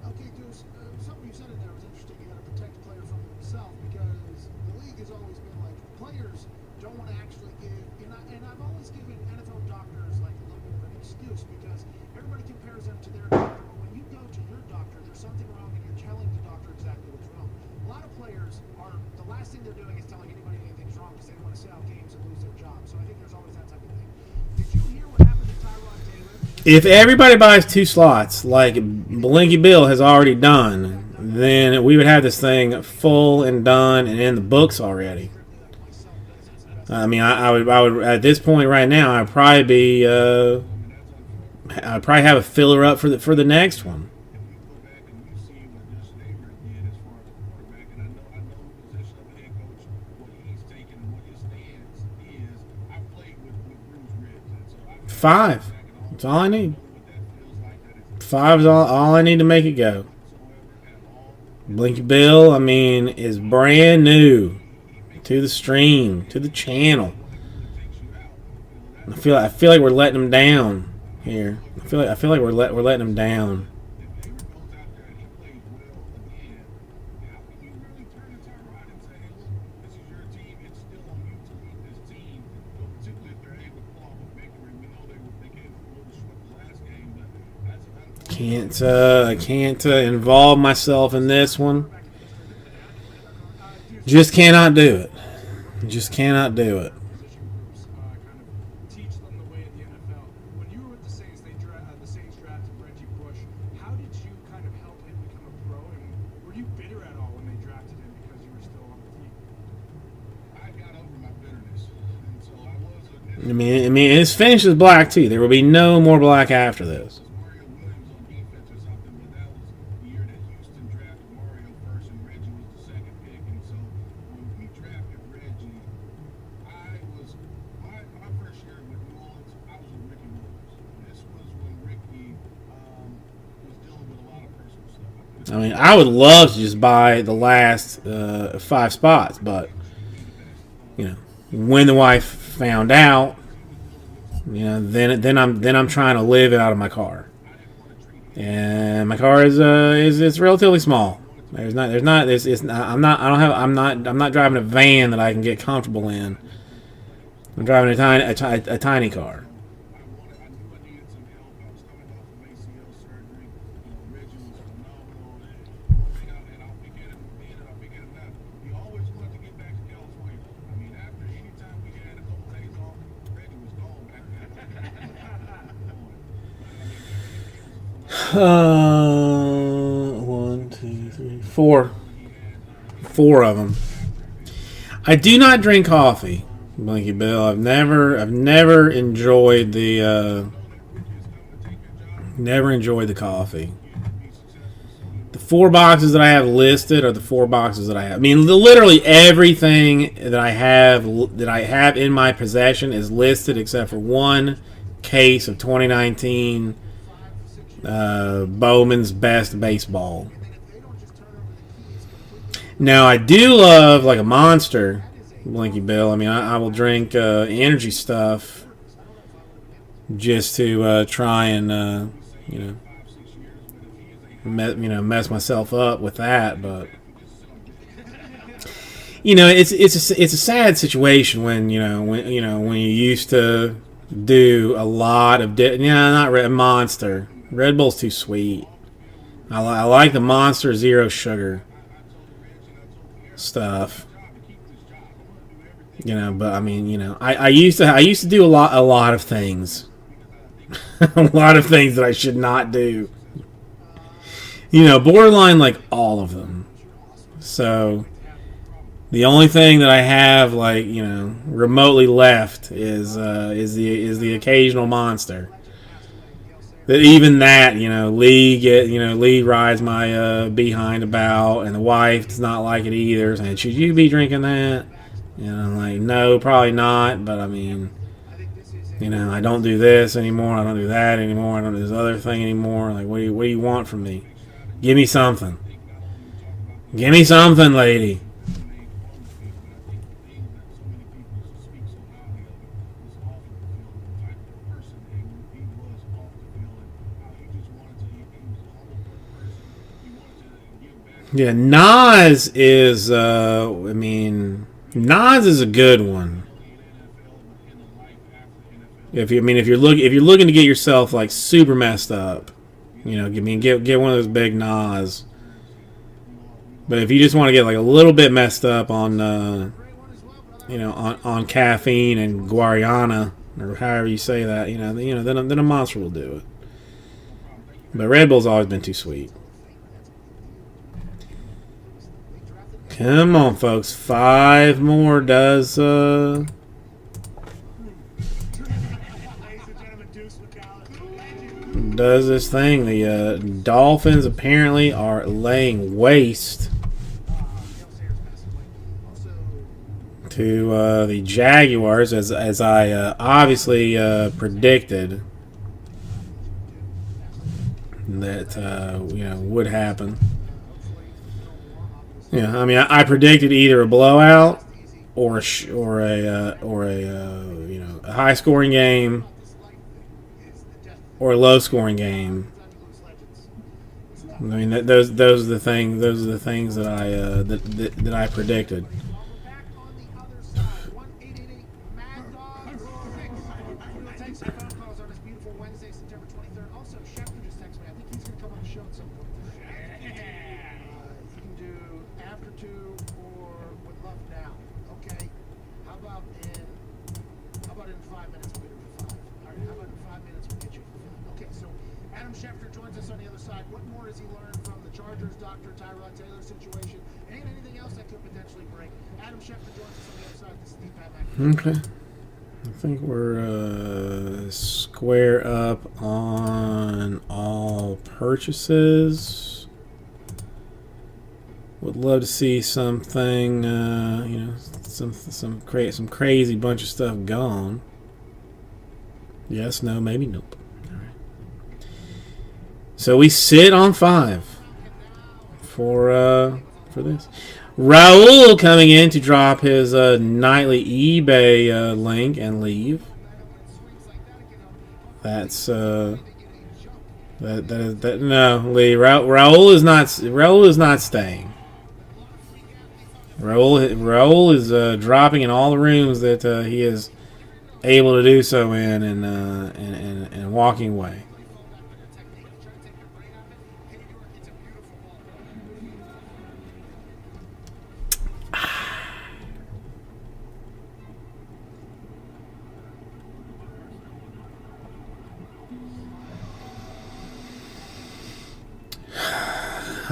Okay, Deuce, something you said in there was interesting. You got to protect the player from himself, because the league has always been like, players don't want to actually give, and I've always given NFL doctors like a little bit of an excuse, because everybody compares them to their doctor, but when you go to your doctor, there's something wrong and you're telling the doctor exactly what's wrong. A lot of players are, the last thing they're doing is telling anybody anything's wrong, because they don't want to sit out games and lose their job. So I think there's always that type of thing. Did you hear what happened to Tyrod Taylor? If everybody buys 2 slots, like Blinky Bill has already done, then we would have this thing full and done and in the books already. I mean, I would at this point right now, I'd probably have a filler up for the next one. Five. That's all I need. 5 is all I need to make it go. Blinky Bill, I mean, is brand new to the stream, to the channel. I feel like we're letting him down here. I feel like we're letting him down. I can't involve myself in this one. Just cannot do it. Just cannot do it. Position groups, kind of teach them the way of the NFL. When you were with the Saints, the Saints drafted Reggie Bush. How did you kind of help him become a pro? And were you bitter at all when they drafted him because you were still on the team? I got over my bitterness, and so I was a I mean, his finish is black too. There will be no more black after this. Mario Williams on defense or something, but that was the year that Houston drafted Mario first and Reggie was the second pick. And so when we drafted Reggie, I was my first year with New Orleans, I was with Ricky Williams. This was when Ricky was dealing with a lot of personal stuff. I mean, I would love to just buy the last 5 spots, but you know, when the wife found out, you know, then I'm trying to live it out of my car, and my car is it's relatively small. I'm not driving a van that I can get comfortable in. I'm driving a tiny car. I knew I needed some help. I was coming off of ACL surgery. Reggie was phenomenal. And one thing I'll pick at him then and I'll pick at him now. He always wanted to get back to California. I mean, after any time we had a couple days off, Reggie was gone back there. One, two, three, four. 4 of them. I do not drink coffee, Blinky Bill. I've never enjoyed the coffee. The 4 boxes that I have listed are the 4 boxes that I have. I mean, literally everything that I have in my possession is listed except for one case of 2019 Bowman's Best Baseball. Now, I do love like a Monster, Blinky Bill. I mean, I will drink energy stuff just to try and mess myself up with that. But you know, it's a sad situation when you used to do a lot of not Monster. Red Bull's too sweet. I like the Monster Zero Sugar stuff, but I mean, I used to do a lot of things, a lot of things that I should not do, borderline like all of them. So the only thing that I have remotely left is the occasional Monster. That even that, Lee rides my behind about, and the wife does not like it either. Saying, should you be drinking that? And I'm like, no, probably not. But I mean, I don't do this anymore. I don't do that anymore. I don't do this other thing anymore. Like, what do you want from me? Give me something. Give me something, lady. Yeah, Nas is. Nas is a good one. If you're looking to get yourself like super messed up, get one of those big Nas. But if you just want to get like a little bit messed up on, on caffeine and guarana or however you say that, then a Monster will do it. But Red Bull's always been too sweet. Come on, folks. 5 more does Ladies and gentlemen, Deuce McAllister. does this thing. The Dolphins apparently are laying waste to the Jaguars, as I obviously predicted that would happen. Yeah, I mean, I predicted either a blowout or a high scoring game or a low scoring game. I mean, those are the things. Those are the things that I predicted. Back on the other side, 1-888-MAD-DOG-6. We'll take some phone calls on this beautiful beautiful Wednesday, September 23rd. Also, Schefter just texted me. I think he's going to come on the show at some point today. You can do after 2 or would love now. Okay. How about in 5 minutes we'll get it for 5? All right. How about in 5 minutes we'll get you for 5? Okay. So Adam Schefter joins us on the other side. What more has he learned from the Chargers, Dr. Tyrod Taylor situation, and anything else that could potentially break? Adam Schefter joins us on the other side. This is Steve Pat McAfee. Okay. I think we're square up on all purchases. Would love to see something, some crazy bunch of stuff gone. Yes, no, maybe, nope. All right. So we sit on 5 for this. Raul coming in to drop his nightly eBay link and leave. That's no, Lee. Raul is not staying. Raul is dropping in all the rooms that he is able to do so in and walking away.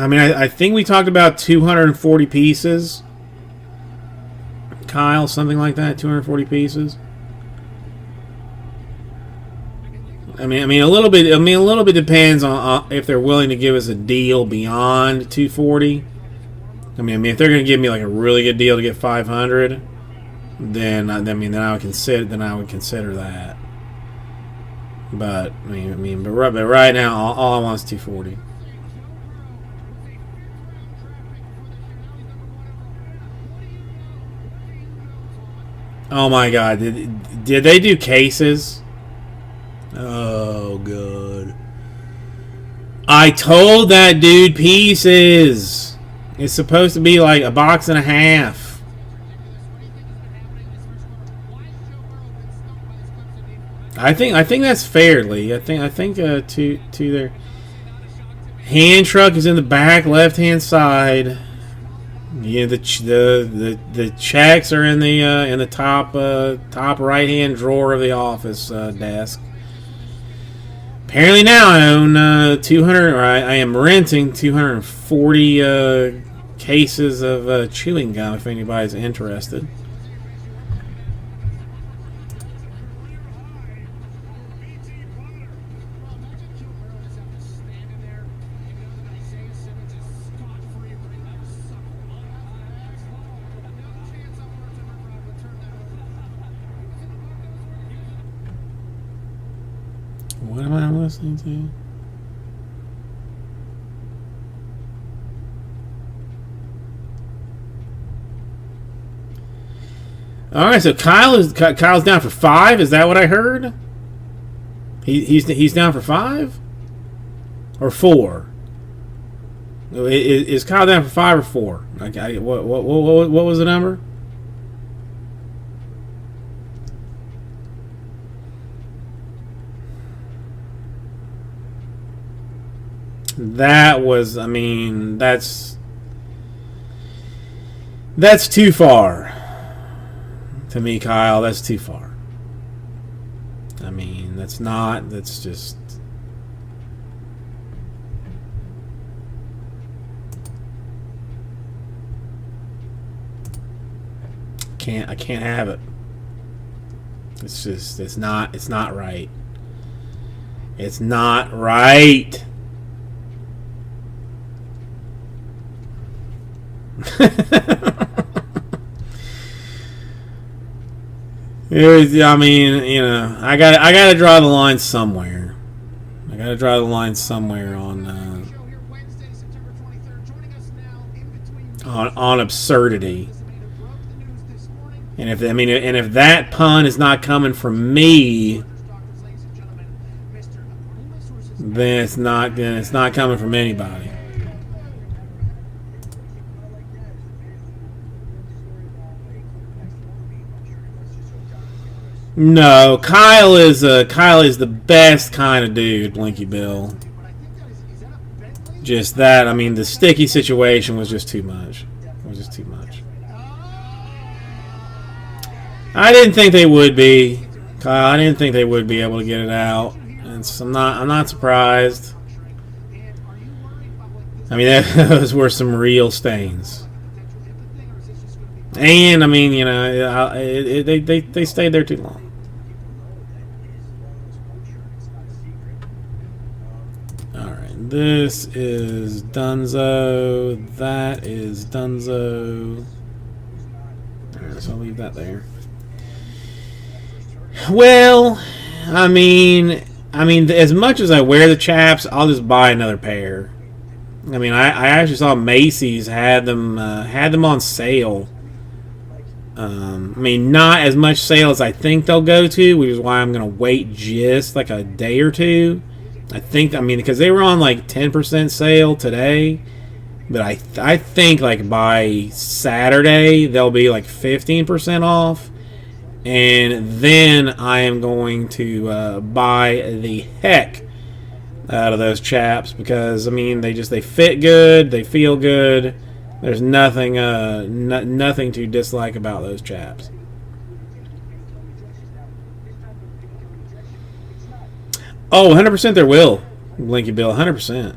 I mean, I think we talked about 240 pieces. Kyle, something like that, 240 pieces. I mean, a little bit. I mean, a little bit depends on if they're willing to give us a deal beyond 240. I mean, if they're going to give me like a really good deal to get 500, then I would consider that. But but right now, all I want is 240. Oh my God! Did they do cases? Oh good. I told that dude pieces. It's supposed to be like a box and a half. I think that's fairly. I think to their hand truck is in the back left hand side. Yeah, the checks are in the top right hand drawer of the office desk. Apparently now I own 200, or I am renting 240 cases of chewing gum. If anybody's interested. What am I listening to? All right, so Kyle's down for 5. Is that what I heard? He's down for 5 or 4. Is Kyle down for 5 or 4? What was the number? That was, that's too far. To me, Kyle, that's too far. That's just... I can't have it. It's not right. It's not right. I gotta draw the line somewhere. On absurdity. And if that pun is not coming from me, then it's not coming from anybody. No, Kyle is the best kind of dude, Blinky Bill. But I think that is that a Bentley? Just that, I mean, the sticky situation was just too much. It was just too much. I didn't think they would be, Kyle. I didn't think they would be able to get it out. And so I'm not surprised. And are you worried about like this I mean, those were some real stains. potential HIPAA thing, or is this just going to be? And I mean, you know, they stayed there too long. All right, this is Dunzo. That is Dunzo. All right, so I'll leave that there. Well, I mean, as much as I wear the chaps, I'll just buy another pair. I mean, I actually saw Macy's had them on sale. I mean, not as much sale as I think they'll go to, which is why I'm gonna wait just like a day or two. I mean, because they were on like 10% sale today, but I think like by Saturday they'll be like 15% off. And then I am going to buy the heck out of those chaps because I mean they fit good, they feel good. There's nothing nothing to dislike about those chaps. Oh, 100% there will, Blinky Bill, 100%.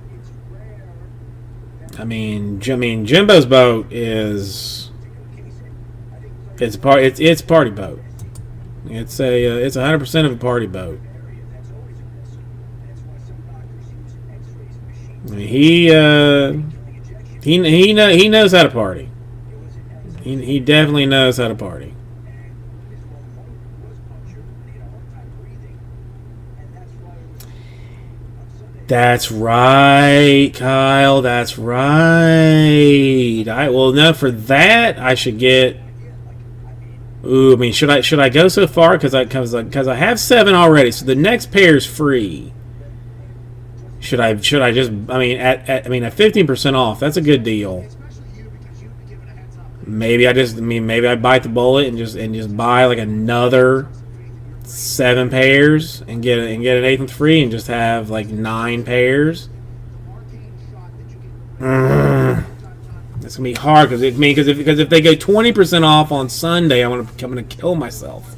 I mean Jimbo's boat is it's party boat. It's 100% of a party boat. I mean, he knows how to party. He definitely knows how to party. That's right, Kyle. That's right. No, for that I should get. Ooh, I mean, should I go so far? Because I have 7 already, so the next pair is free. Should I just? I mean, at 15% off, that's a good deal. Maybe I bite the bullet and just buy like another 7 pairs and get an 8th one free and just have like 9 pairs. It's gonna be hard because if they go 20% off on Sunday, I'm gonna kill myself.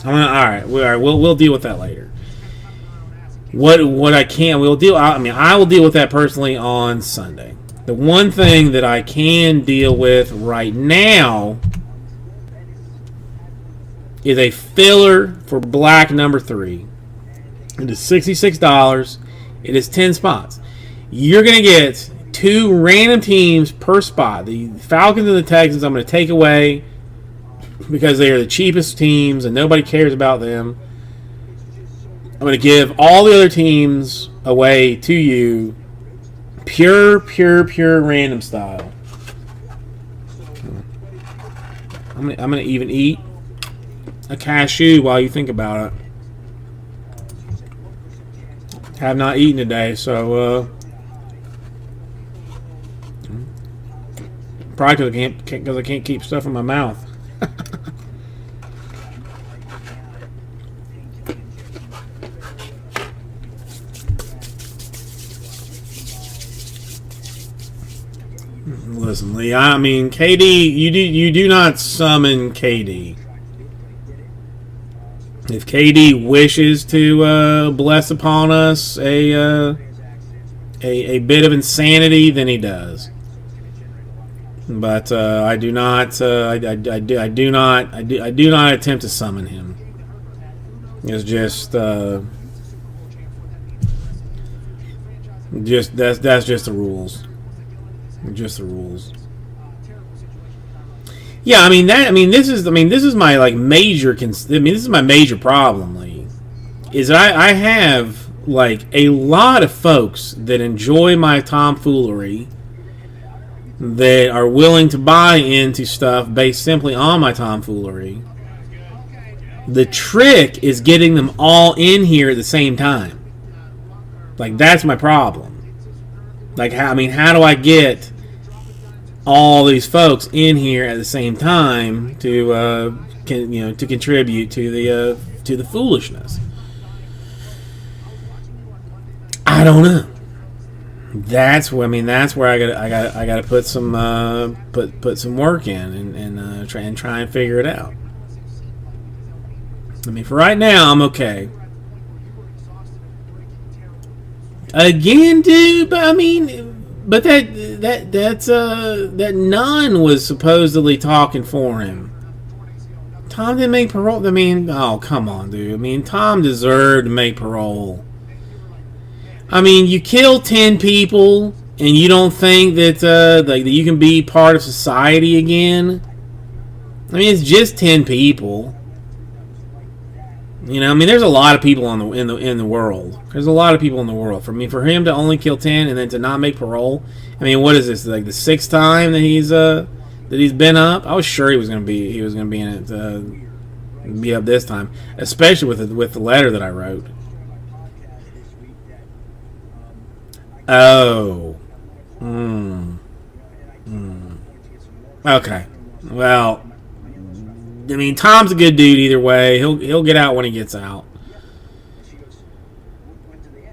All right. We'll deal with that later. What I can we'll deal. I will deal with that personally on Sunday. The one thing that I can deal with right now is a filler for black number 3. It is $66. It is 10 spots. You're going to get 2 random teams per spot. The Falcons and the Texans I'm going to take away because they are the cheapest teams and nobody cares about them. I'm going to give all the other teams away to you pure random style. I'm going to even eat a cashew while you think about it. Have not eaten today, so probably because I can't keep stuff in my mouth. Listen, Lee. I mean, KD. You do not summon KD. If KD wishes to bless upon us a bit of insanity, then he does. But I do not. I do not attempt to summon him. It's just that's just the rules. Just the rules. Yeah, I mean this is my like major this is my major problem, Lee. Is I have like a lot of folks that enjoy my tomfoolery that are willing to buy into stuff based simply on my tomfoolery. The trick is getting them all in here at the same time. Like that's my problem. Like how do I get all these folks in here at the same time to to contribute to the foolishness. I don't know. That's where I got to put some put some work in and try and figure it out. I mean, for right now, I'm okay. Again, dude, but I mean, but that nun was supposedly talking for him. Tom didn't make parole. I mean, oh come on, dude. I mean, Tom deserved to make parole. I mean, you kill 10 people, and you don't think that that you can be part of society again. I mean, it's just 10 people. You know, I mean, there's a lot of people in the world. There's a lot of people in the world. For him to only kill 10 and then to not make parole. I mean, what is this? Like the 6th time that he's been up? I was sure he was gonna be in it. Be up this time, especially with the letter that I wrote. Oh. Okay. Well, I mean, Tom's a good dude either way. He'll get out when he gets out.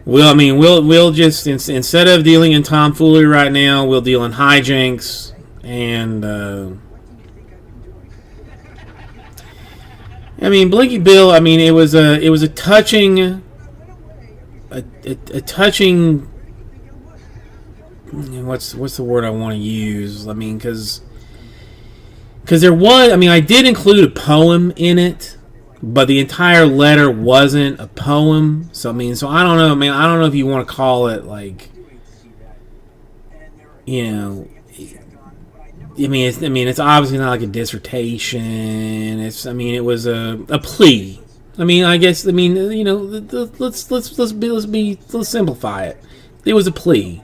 We'll just instead of dealing in tomfoolery right now, we'll deal in hijinks and. I mean, Blinky Bill. I mean, it was a touching. A touching. What's the word I want to use? I mean, because there was. I mean, I did include a poem in it, but the entire letter wasn't a poem. So I mean, I don't know. I mean, I don't know if you want to call it like, you know. I mean, it's obviously not like a dissertation. It was a plea. I mean, I guess. I mean, you know, let's simplify it. It was a plea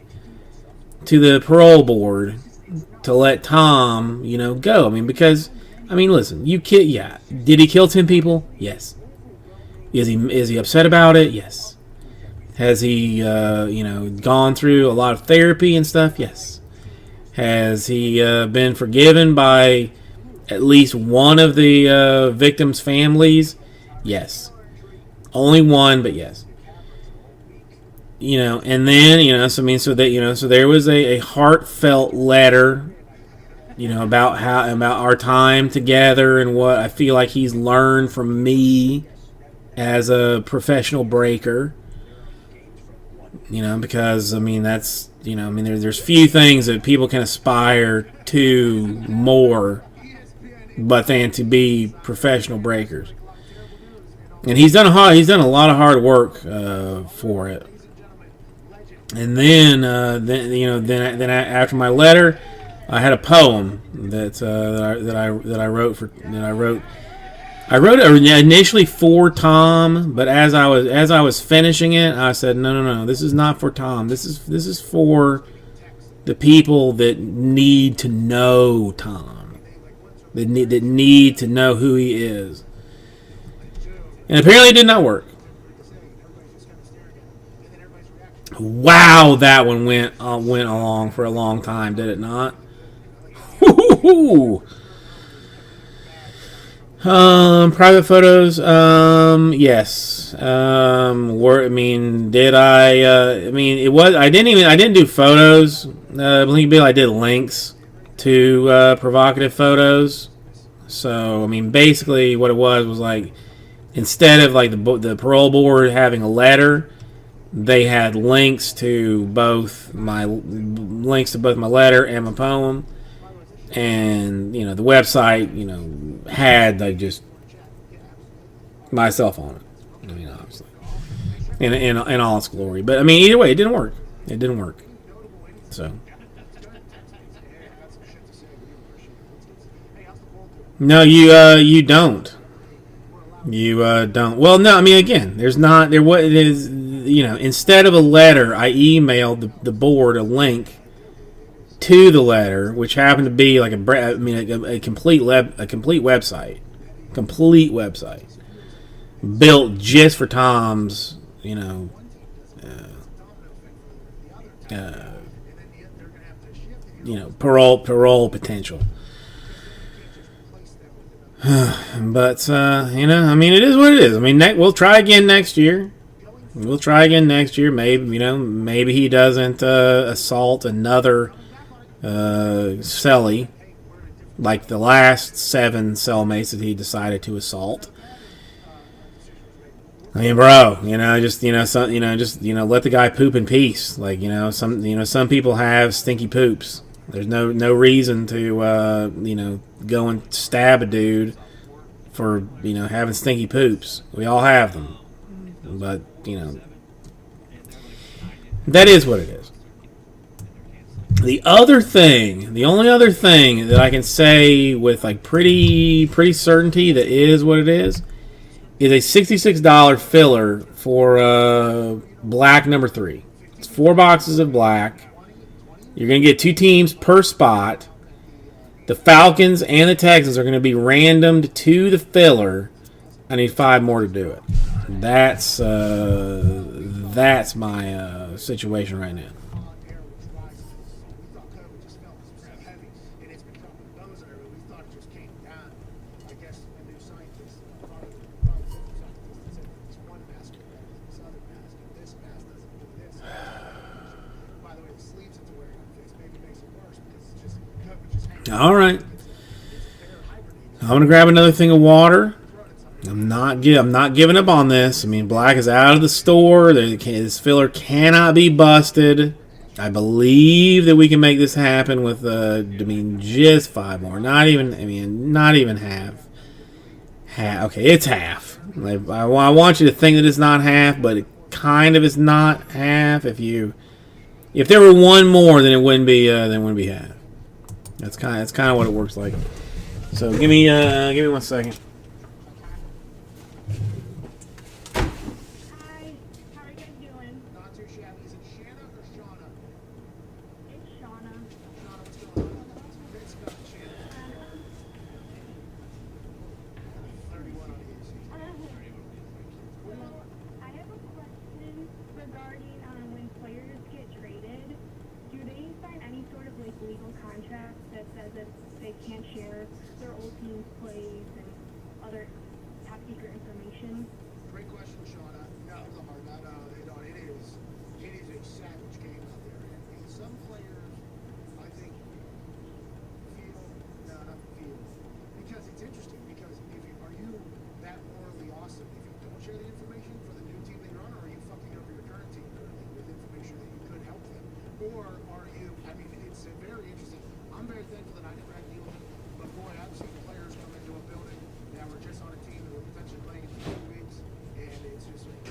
to the parole board to let Tom, you know, go. I mean, because, I mean, listen, did he kill 10 people? Yes. Is he upset about it? Yes. Has he, gone through a lot of therapy and stuff? Yes. Has he been forgiven by at least one of the victims' families? Yes. Only one, but yes. You know, and then, so there was a heartfelt letter, about our time together and what I feel like he's learned from me as a professional breaker. Because that's, there's few things that people can aspire to more but than to be professional breakers. And he's done a lot of hard work for it. And then after my letter, I had a poem that I wrote. I wrote it initially for Tom, but as I was finishing it, I said, no, this is not for Tom. This is for the people that need to know Tom, that need to know who he is. And apparently, it did not work. Wow, that one went along for a long time, did it not? Woo-hoo-hoo. Private photos, yes. Did I? I didn't do photos. Blinky Bill, I did links to provocative photos. So, basically, what it was like, instead of like the parole board having a letter, they had links to both my letter and my poem, and the website had like just myself on it. Obviously, in all its glory. But either way, it didn't work. So no, you don't. You don't. Well, no. Again, What it is. Instead of a letter, I emailed the board a link to the letter, which happened to be like a complete website, built just for Tom's, parole potential. But I mean, it is what it is. I mean, we'll try again next year. Maybe he doesn't assault another cellie like the last 7 cellmates that he decided to assault. I mean, bro, just let the guy poop in peace. Like, some people have stinky poops. There's no reason to go and stab a dude for having stinky poops. We all have them, but that is what it is. The only other thing that I can say with like pretty certainty that is what it is a $66 filler for black number 3. It's 4 boxes of black. You're going to get 2 teams per spot. The Falcons and the Texans are going to be randomed to the filler. I need 5 more to do it. That's my situation right now. All right, I'm gonna grab another thing of water. I'm not giving up on this. I mean, black is out of the store. This filler cannot be busted. I believe that we can make this happen with just 5 more. Not even half. Okay, it's half. I want you to think that it's not half, but it kind of is not half. If there were 1 more, then it wouldn't be half. That's kind of what it works like. So give me 1 second. Hi, how are you guys doing? Not too shabby. Is it Shanna or Shauna? It's Shauna. Shauna, what's going on? It's about Shanna. 31 on the AC. So, I have a question regarding when players get traded. Do they sign any sort of like legal contract that says that they can't share their old team's plays and other top secret information? Great question, Shauna. No, they don't. It is a savage game out there, and some players, I think, because it's interesting. Because are you that morally awesome if you don't share the information for the new team that you're on, or are you fucking over your current team currently with information that you could help them, or are you? I mean, it's very interesting. I'm very thankful that I never had to deal with it, but boy, I've seen players come into a building that were just on a team that were potentially playing in 2 weeks, and it's just like,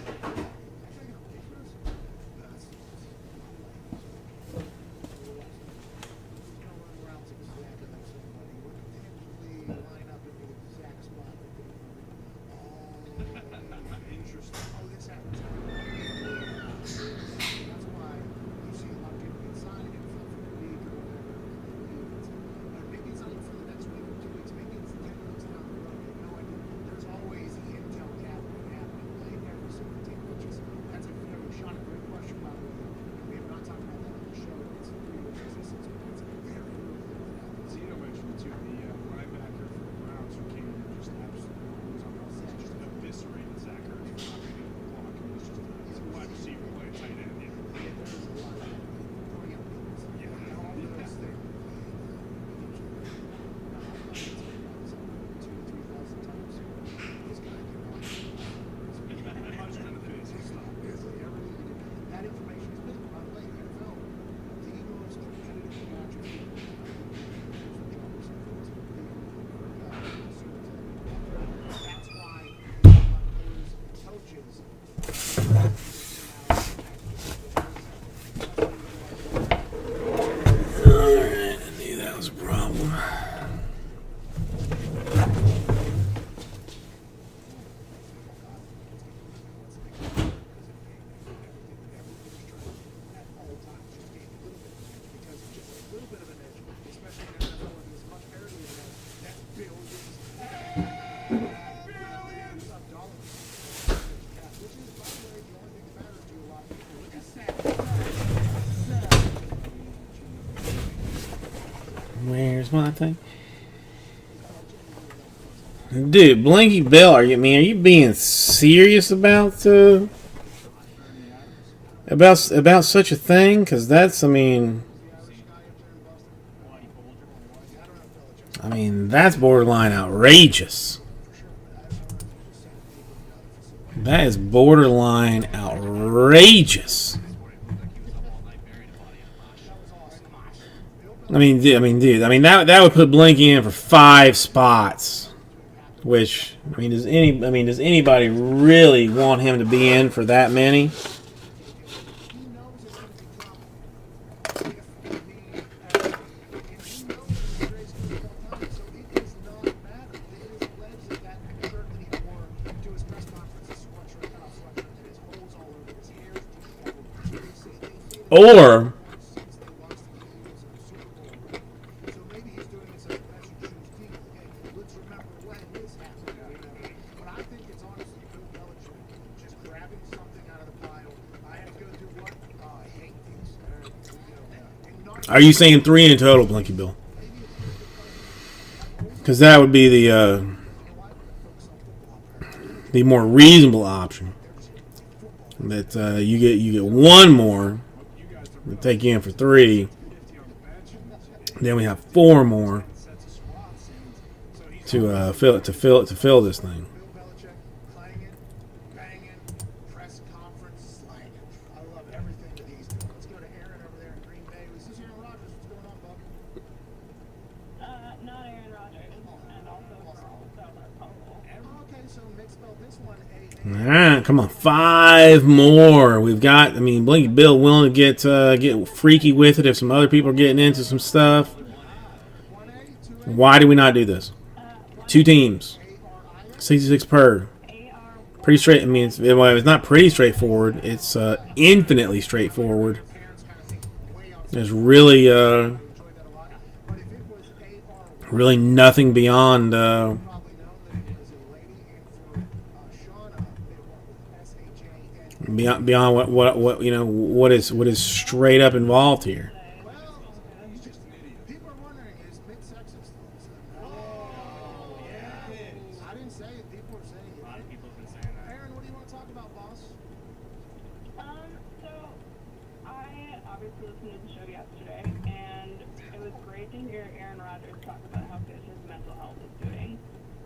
thing. Dude, Blinky Bill, are you being serious about such a thing? Because that's, I mean, that's borderline outrageous. That is borderline outrageous. That would put Blinky in for 5 spots. Which, does anybody really want him to be in for that many? Or are you saying 3 in total, Blinky Bill? Because that would be the more reasonable option. That you get 1 more. We'll take you in for 3. Then we have 4 more to fill this thing. Alright, come on, 5 more. We've got, Blinky Bill willing to get freaky with it if some other people are getting into some stuff. Why do we not do this? 2 teams, 66 per. Pretty straight. It's not pretty straightforward. It's infinitely straightforward. There's really nothing beyond. Beyond what is straight up involved here. People are wondering, is Mick sexist? I didn't say it. People are saying it. A lot of people have been saying that. Aaron, what do you want to talk about, boss? So I obviously listened to the show yesterday, and it was great to hear Aaron Rodgers talk about how good his mental health is doing.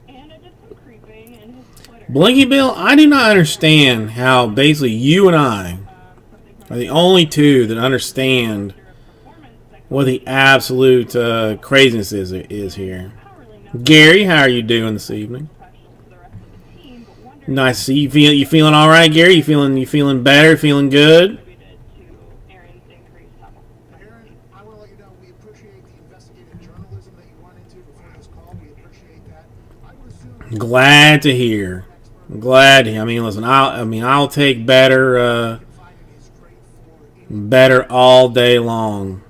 And I did some creeping in his Twitter. Blinky Bill, I do not understand how basically you and I are the only 2 that understand what the absolute craziness is here. Gary, how are you doing this evening? Nice to see you. You feeling all right, Gary? You feeling better? Feeling good? Aaron, I want to let you know we appreciate the investigative journalism that you run into before this call. We appreciate that. I would assume. Glad to hear. Glad to hear. Listen. I'll take better all day long.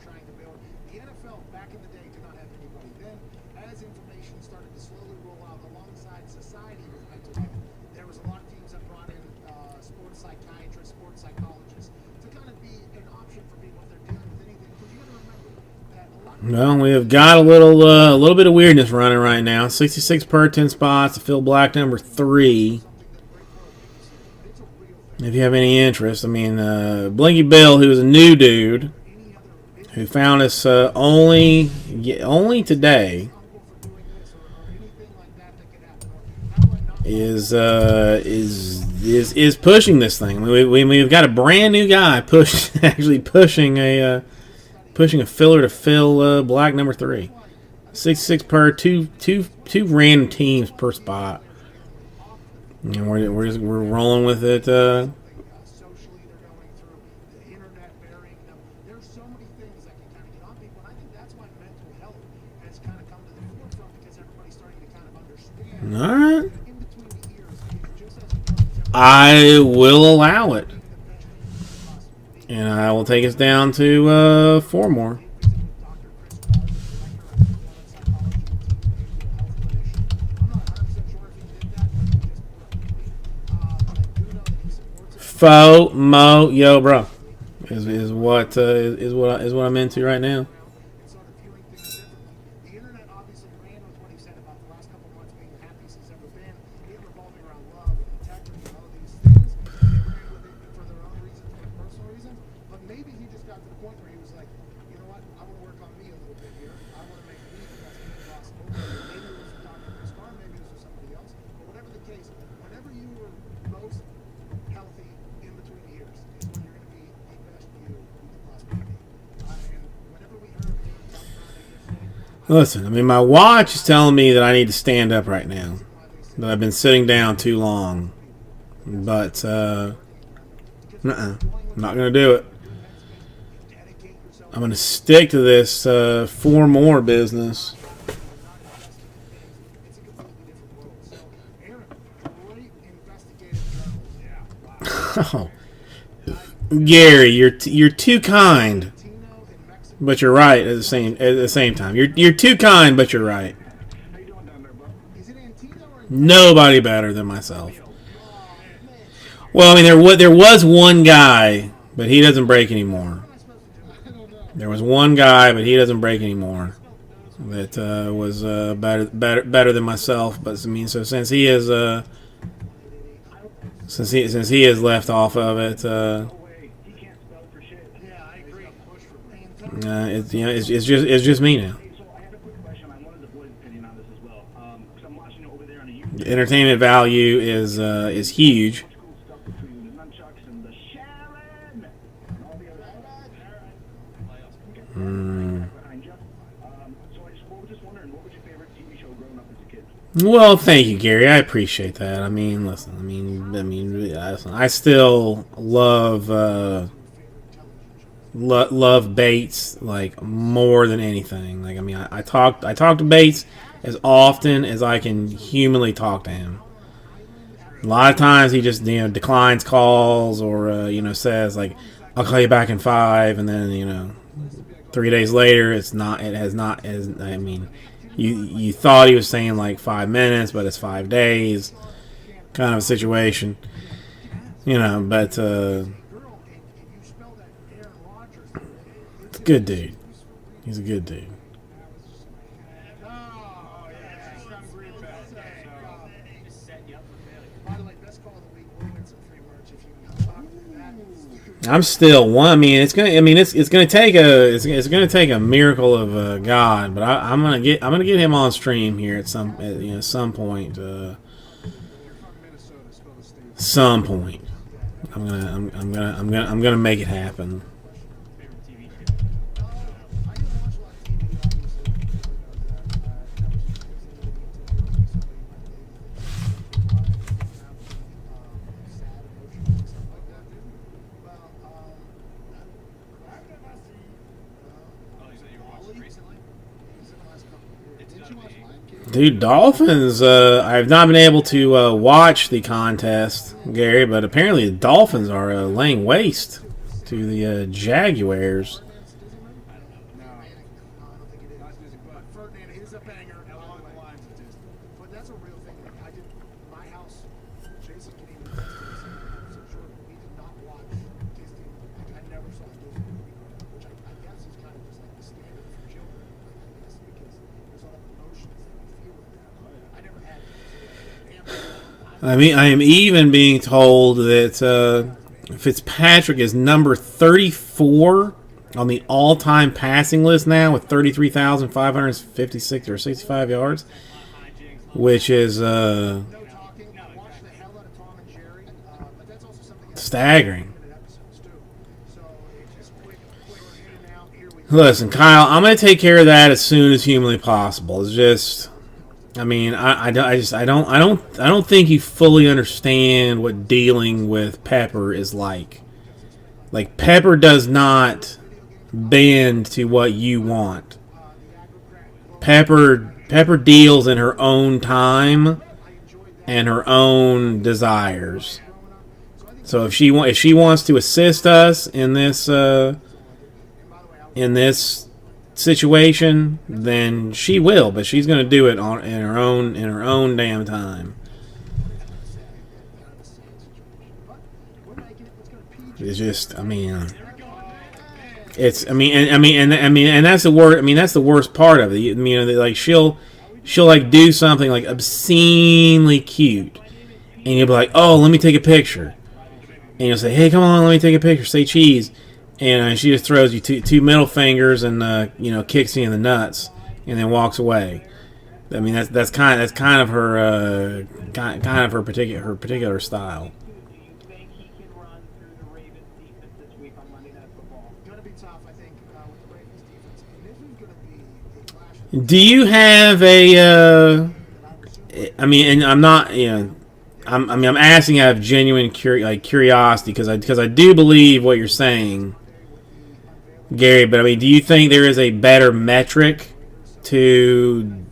The NFL back in the day did not have anybody. Then, as information started to slowly roll out alongside society with mental health, there was a lot of teams that brought in sports psychiatrists, sports psychologists to kind of be an option for people if they're dealing with anything. Because you got to remember that a lot of Well, we have got a little bit of weirdness running right now. 66 per 10 spots to fill Black number 3. If you have any interest, Blinky Bill, who is a new dude, who found us only today, is pushing this thing. We've got a brand new guy pushing a filler to fill Black number 3. 66 per two random teams per spot. And we're rolling with it. socially they're going through, the internet burying them. There's so many things that can kind of get on people, and I think that's why mental health has kind of come to the forefront because everybody's starting to kind of understand. All right, In between the ears, it's just as important as I will allow it, and I will take us down to 4 more. FOMO, yo, bro, is what I'm into right now. started viewing things differently. The internet Listen, I mean, my watch is telling me that I need to stand up right now. That I've been sitting down too long. But, I'm not going to do it. I'm going to stick to this 4 more business. It's a completely different world. So, Aaron, great investigative journalism. Oh. Gary, you're too kind, but you're right at the same time. You're too kind, but you're right. How you doing down there, bro? Is it Antino or Nobody better than myself. Well, I mean, there was one guy, but he doesn't break anymore. There was one guy, but he doesn't break anymore. That was better than myself. But I mean, so since he is since he has left off of it, No way. He can't spell for shit. Yeah, I agree. Push for it's just me now. Hey, so I have a quick question. I wanted the boys' opinion on this as well. Because I'm watching it over there on the YouTube. The entertainment value is huge. Cool stuff between the nunchucks and the Sharon and all the other stuff. Behind you. So I was just wondering, what was your favorite TV show growing up as a kid? Well, thank you, Gary. I appreciate that. I mean, listen. I still love love Bates like more than anything. Like, I mean, I talk to Bates as often as I can humanly talk to him. A lot of times he just declines calls or says like, "I'll call you back in 5," and then 3 days later it's not. It has not. I mean. You thought he was saying like 5 minutes, but it's 5 days, kind of a situation, But it's a good dude. He's a good dude. By the way, best call of the week. We'll win some free merch if you can talk to that. I'm still one. I mean, it's gonna take a miracle of God, but I'm gonna get him on stream here at some point. Some point. I'm gonna make it happen. Dude, Dolphins, I've not been able to watch the contest, Gary, but apparently the Dolphins are laying waste to the Jaguars. No, I don't think it is. But Ferdinand is a banger along the lines of Disney. But that's a real thing. Like, I did my house. Jason can even attest to this. I'm so sure we did not watch Disney. Like, I never saw a Disney movie growing up, which I guess is kind of just like the standard for children. Like, I guess because there's all the emotions that you feel with that. I never had it. I mean, I am even being told that Fitzpatrick is number 34 on the all-time passing list now with 33,556 or 65 yards, which is No talking. I watched the hell out of Tom and Jerry, but that's also something that's staggering. episodes too. So it's just quick in and out. Here we go. Listen, Kyle, I'm going to take care of that as soon as humanly possible. It's just, I mean, I don't think you fully understand what dealing with Pepper is like. Like, Pepper does not bend to what you want. Pepper deals in her own time and her own desires. So if she wants to assist us in this situation, then she will, but she's going to do it in her own damn time. It's just, I mean, and that's the word. I mean, that's the worst part of it. Like she'll like do something like obscenely cute, and you'll be like, "Oh, let me take a picture," and you'll say, "Hey, come on, let me take a picture. Say cheese." And she just throws you two middle fingers and kicks you in the nuts and then walks away. I mean that's kind of her particular style. Do you think he can run through the Ravens defense this week on Monday Night Football? Going to be tough, I think, with the Ravens defense. And this is going to be a clash of Do you have a? I mean, and I'm not. I'm asking out of genuine curiosity because I do believe what you're saying, Gary. But I mean, do you think there is a better metric to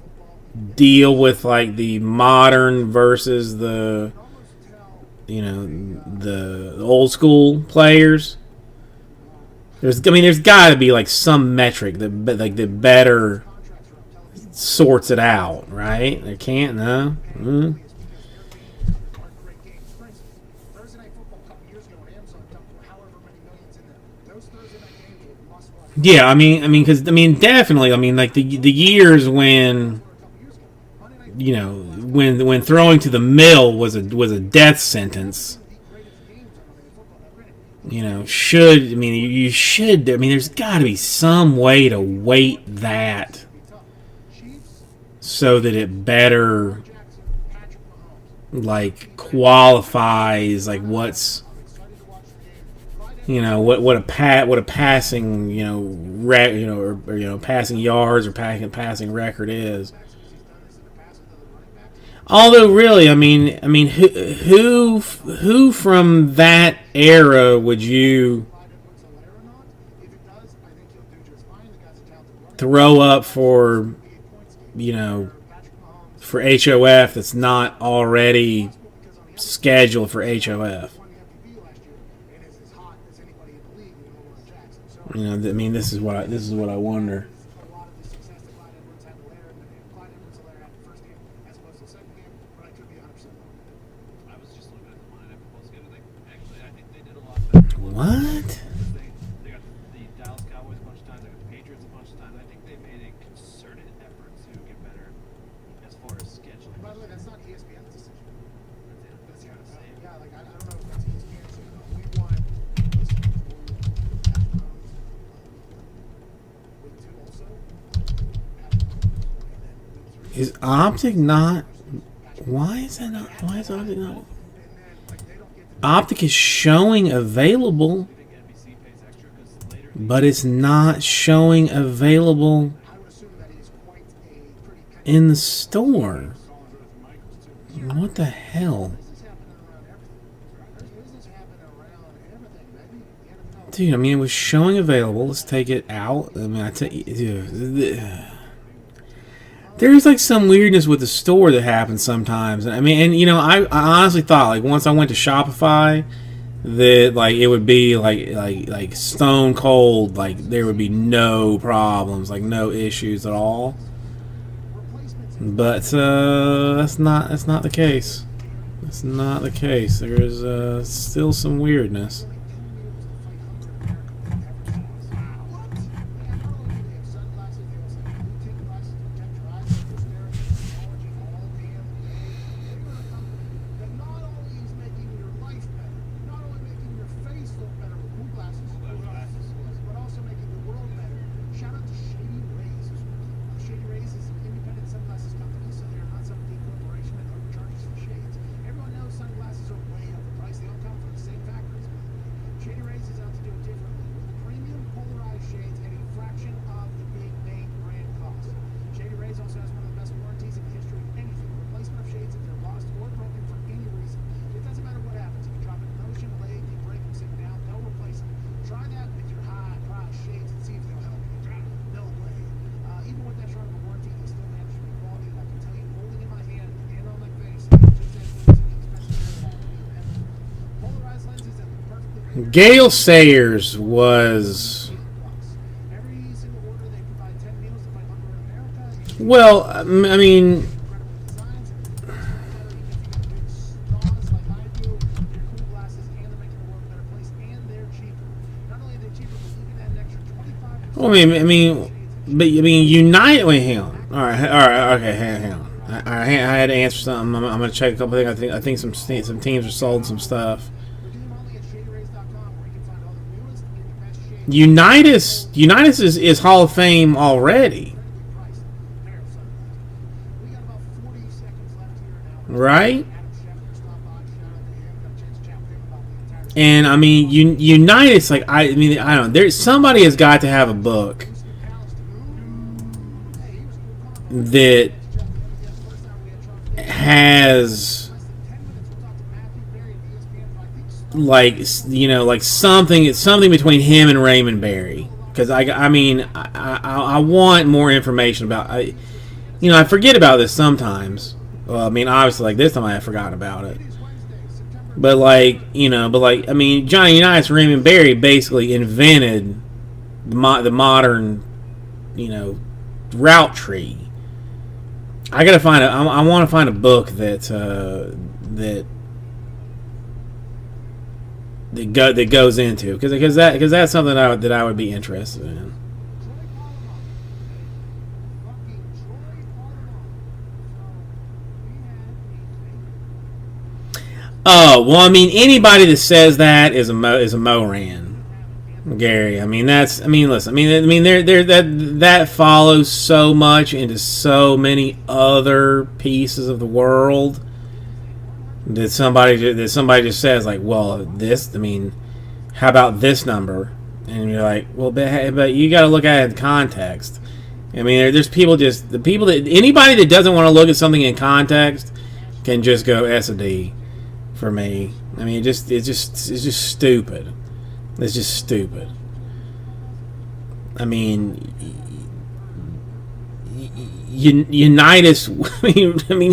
deal with like the modern versus the the old school players? There's got to be like some metric that better sorts it out, right? There can't, no. Mm. Great games. For instance, Thursday Night Football a couple years ago when Amazon dumped however many millions in there. Those Thursday night games were must watch. Yeah, because definitely, like the years when when throwing to the mill was a death sentence. You should. There's got to be some way to weight that so that it better like qualifies like what's what a passing passing yards or passing record is. Although really, who from that era would you throw up for for HOF that's not already scheduled for HOF? This is what I wonder. What? They got the Dallas Cowboys a bunch of times, they got the Patriots a bunch of times. I think they made a concerted effort to get better as far as scheduling. By the way, that's not ESPN's decision. That's kind of the same. Yeah, like I don't know if that's ESPN's decision. We won this week two also. Is Optic not? Why is that not? Why is Optic not? Optic is showing available, but it's not showing available in the store. What the hell? Dude, it was showing available. Let's take it out. I tell you, there's like some weirdness with the store that happens sometimes. I honestly thought like once I went to Shopify that like it would be like stone cold, like there would be no problems, like no issues at all. But that's not the case. That's not the case. There is still some weirdness. Gale Sayers was, well, United. Wait, hang on. All right, okay, hang on. I had to answer something. I'm gonna check a couple things. I think some teams are sold some stuff. Unitas is Hall of Fame already, right? And Unitas, like I don't know. Somebody has got to have a book that has like, you know, like something between him and Raymond Berry, because I mean I want more information about, you know, I forget about this sometimes. Well, I mean, obviously, like this time I had forgotten about it. But like, you know, I mean, Johnny Unitas and Raymond Berry basically invented the modern, you know, route tree. I gotta find I want to find a book that goes into, because that's something that I would be interested in. Oh, well, I mean, anybody that says that is a Moran, Gary. I mean, listen. I mean, that follows so much into so many other pieces of the world that somebody just says, like, well, this. I mean, how about this number? And you're like, well, but you got to look at it in context. I mean, there's anybody that doesn't want to look at something in context can just go S&D. For me, I mean, it's just stupid. It's just stupid. I mean, Unitas. I mean,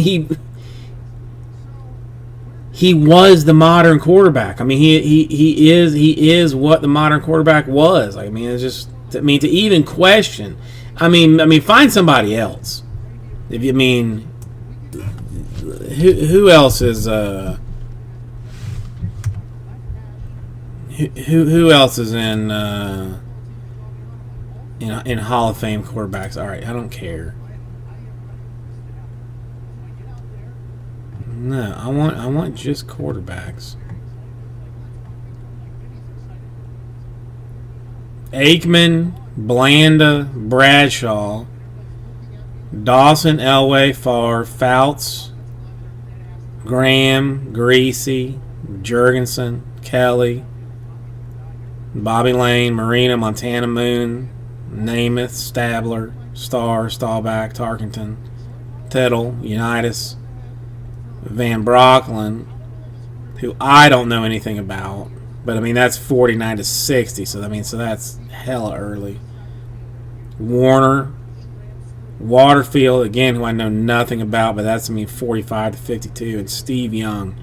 he was the modern quarterback. I mean, he is what the modern quarterback was. I mean, it's just, I mean, to even question. I mean, find somebody else. If you mean, who else is Who else is in Hall of Fame quarterbacks? All right, I don't care. No, I want just quarterbacks. Aikman, Blanda, Bradshaw, Dawson, Elway, Favre, Fouts, Graham, Greasy, Jurgensen, Kelly, Bobby Lane, Marina, Montana Moon, Namath, Stabler, Starr, Staubach, Tarkenton, Tittle, Unitas, Van Brocklin, who I don't know anything about, but I mean that's 49-60, so that's hella early. Warner, Waterfield, again, who I know nothing about, but that's 45-52, and Steve Young.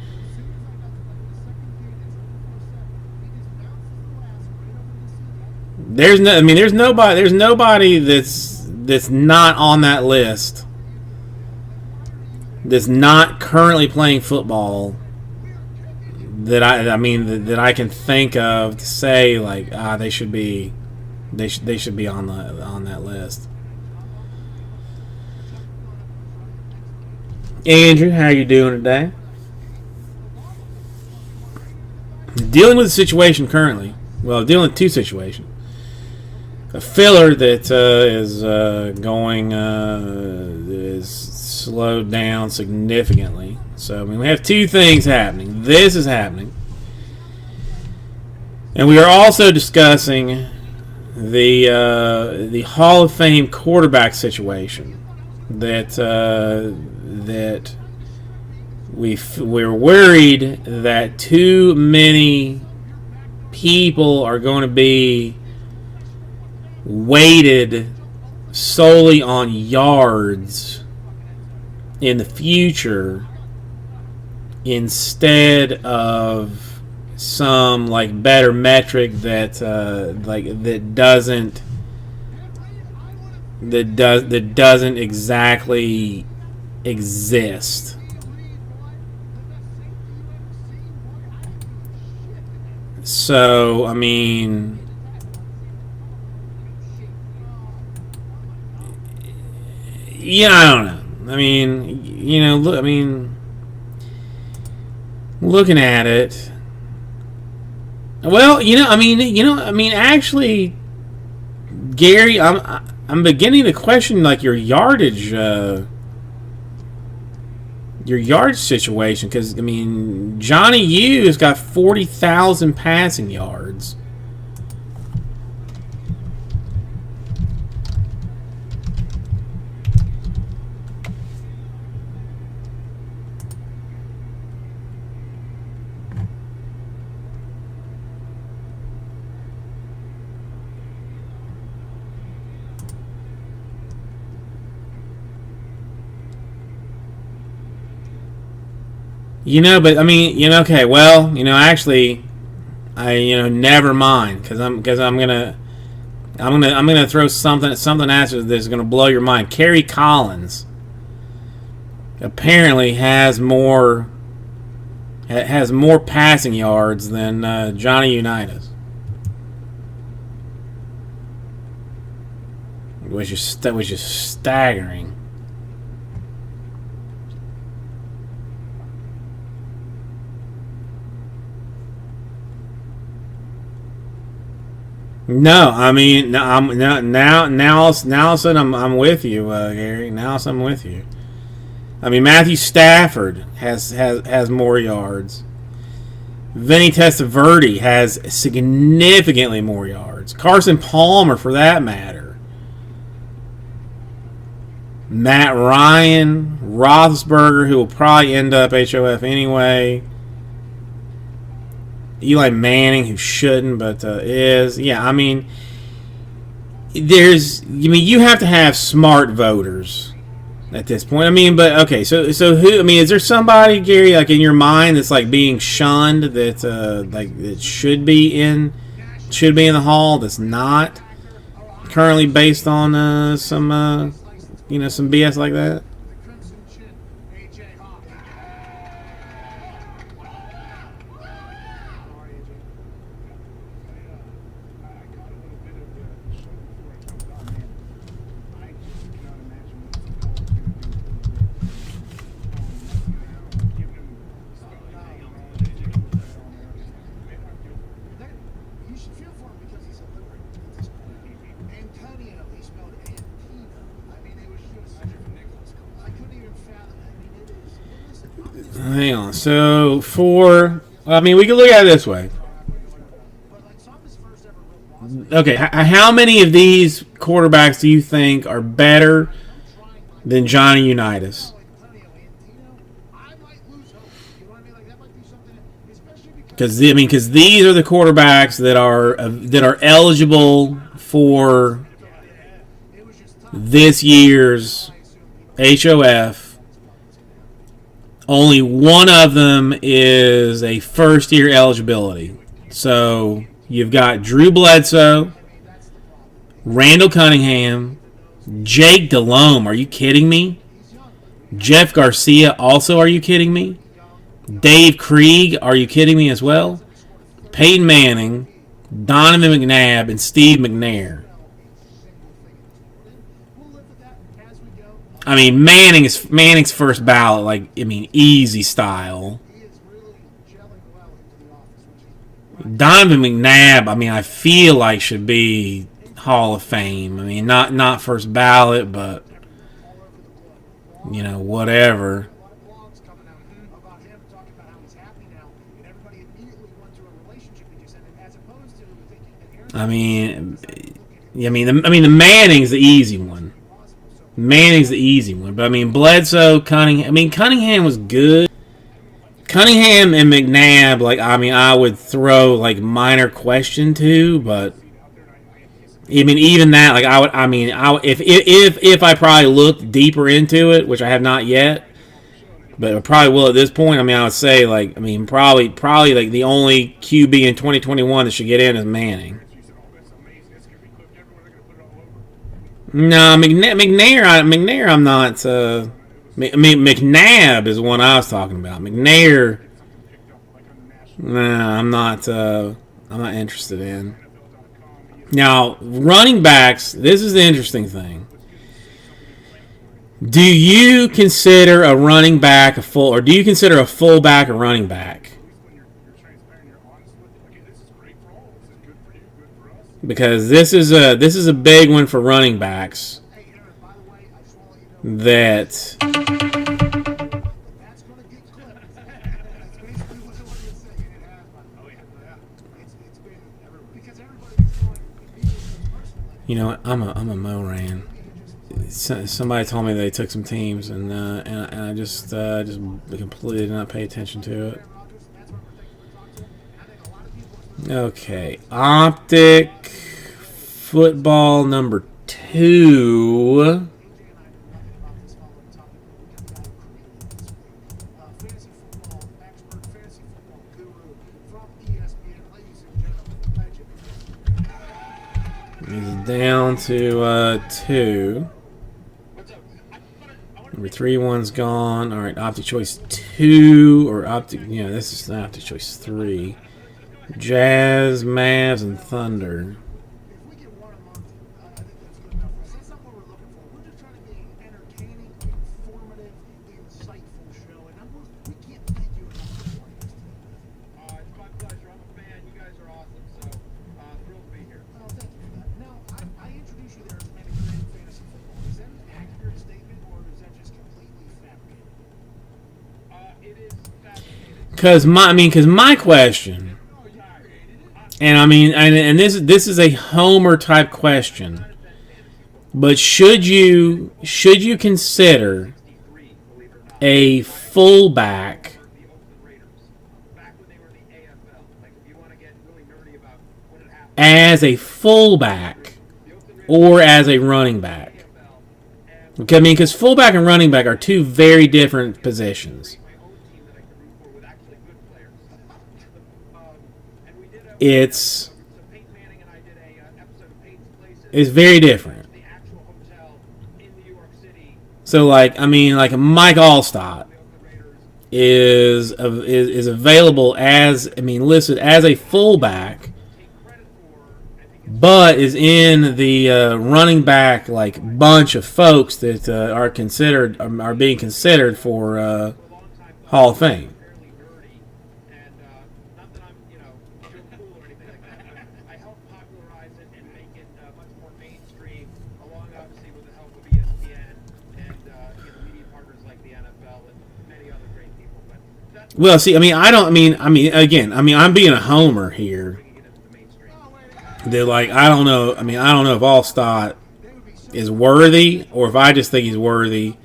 There's nobody that's not on that list, that's not currently playing football, that I can think of to say, like, they should be on that list. Andrew, how you doing today? Dealing with the situation currently. Well, dealing with two situations. A filler that is slowed down significantly. So I mean, we have two things happening. This is happening, and we are also discussing the Hall of Fame quarterback situation that we're worried that too many people are going to be weighted solely on yards in the future instead of some like better metric that doesn't exactly exist. So I mean, yeah, I don't know. I mean, you know, look. I mean, looking at it. Well, I mean, actually, Gary, I'm beginning to question like your yardage situation, because I mean, Johnny U has got 40,000 passing yards. You know, but I mean, you know, okay, well, you know, actually, never mind, because I'm gonna throw something at you that's gonna blow your mind. Kerry Collins apparently has more passing yards than Johnny Unitas, which is staggering. No, I mean, no, now all of a sudden I'm with you, Gary. Now all of a sudden I'm with you. I mean, Matthew Stafford has more yards. Vinny Testaverde has significantly more yards. Carson Palmer, for that matter. Matt Ryan, Roethlisberger, who will probably end up HOF anyway. Eli Manning, who shouldn't, but is. Yeah, I mean, you have to have smart voters at this point. I mean, but okay, so who? I mean, is there somebody, Gary, like in your mind that's like being shunned that should be in the hall that's not currently based on some BS like that? The Crimson Chin, A.J. Hawk. How are you, AJ? I caught a little bit of the show before it comes on, man. I just cannot imagine what this fellow is going to do. Giving him You should feel for him because he's illiterate at this point. Antonio, he spelled Antino. I mean, it was just. I couldn't even fathom it. I mean, it is. Listen, Hang on. We can look at it this way. but like, saw his first ever real loss. Okay, how many of these quarterbacks do you think are better than Johnny Unitas? Antonio, Antino, I might lose hope. You know what I mean? Like, that might be something, especially because. Because these are the quarterbacks that are eligible for It was just tough. this year's HOF. Only one of them is a first-year eligibility. So you've got Drew Bledsoe, Randall Cunningham, Jake Delhomme. Are you kidding me? Jeff Garcia. Also, are you kidding me? Dave Krieg. Are you kidding me as well? Peyton Manning, Donovan McNabb, and Steve McNair. We'll live with that as we go. I mean, Manning's first ballot, like, I mean, easy style. He is really gelling well into the office, which is Donovan McNabb, I mean, I feel like should be Hall of Fame. I mean, not first ballot, but whatever. a lot of blogs coming out about him talking about how he's happy now, and everybody immediately went to a relationship he just ended, as opposed to thinking that Aaron The Manning's the easy one. Manning's the easy one, but I mean, Bledsoe, Cunningham. I mean, Cunningham was good. Cunningham and McNabb, like, I mean, I would throw like minor question to, but I mean, even that, like, if I probably looked deeper into it, which I have not yet, but I probably will at this point. I mean, I would say, like, I mean, probably like the only QB in 2021 that should get in is Manning. No, McNair, I'm not. McNabb is the one I was talking about. McNair, nah, I'm not interested in. Now, running backs. This is the interesting thing. Do you consider a running back or do you consider a fullback a running back? Because this is a big one for running backs. That that's going to get clipped. That's basically what it was saying. It has, but it's been because everybody's going immediately personal. I'm a Moran. Somebody told me they took some teams and I just completely did not pay attention to it. Okay, Optic Football number 2. down to 2. Number 3 one's gone. All right, Optic Choice 2 or Optic. Yeah, this is not Optic Choice 3. Jazz, Mavs, and Thunder. If we get one a month, I think that's good enough for us. That's not what we're looking for. We're just trying to be an entertaining, informative, insightful show, and we can't thank you enough for joining us today. It's my pleasure. I'm a fan. You guys are awesome. So thrilled to be here. Oh, thank you for that. Now, I introduced you there as a man who created fantasy football. Is that an accurate statement, or is that just completely fabricated? It is fascinating. Cause my question, and I mean, and this is a Homer type question, but should you consider a fullback The Oakland Raiders, back when they were in the AFL. Like, if you want to get really nerdy about what had happened, as a fullback the Oakland Raiders or as a running back? AFL, and Okay, I mean, because fullback and running back are two very different positions. my own team that I could root for with actually good players. And we did It's so Peyton Manning and I did a episode of Peyton's Places. it's very different. The actual hotel in New York City. So like Mike Allstott The Oakland Raiders is available as listed as a fullback, take credit for. I think it's but is in the running back like bunch of folks that are being considered for a long time Hall of Fame. fairly nerdy, and not that I'm, Joe Cool or anything like that, but I helped popularize it and make it much more mainstream, along obviously with the help of ESPN and media partners like the NFL and many other great people. But that's Well, see, I'm being a homer here. bringing it into the mainstream. They're like, I don't know if Allstott is worthy or if I just think he's worthy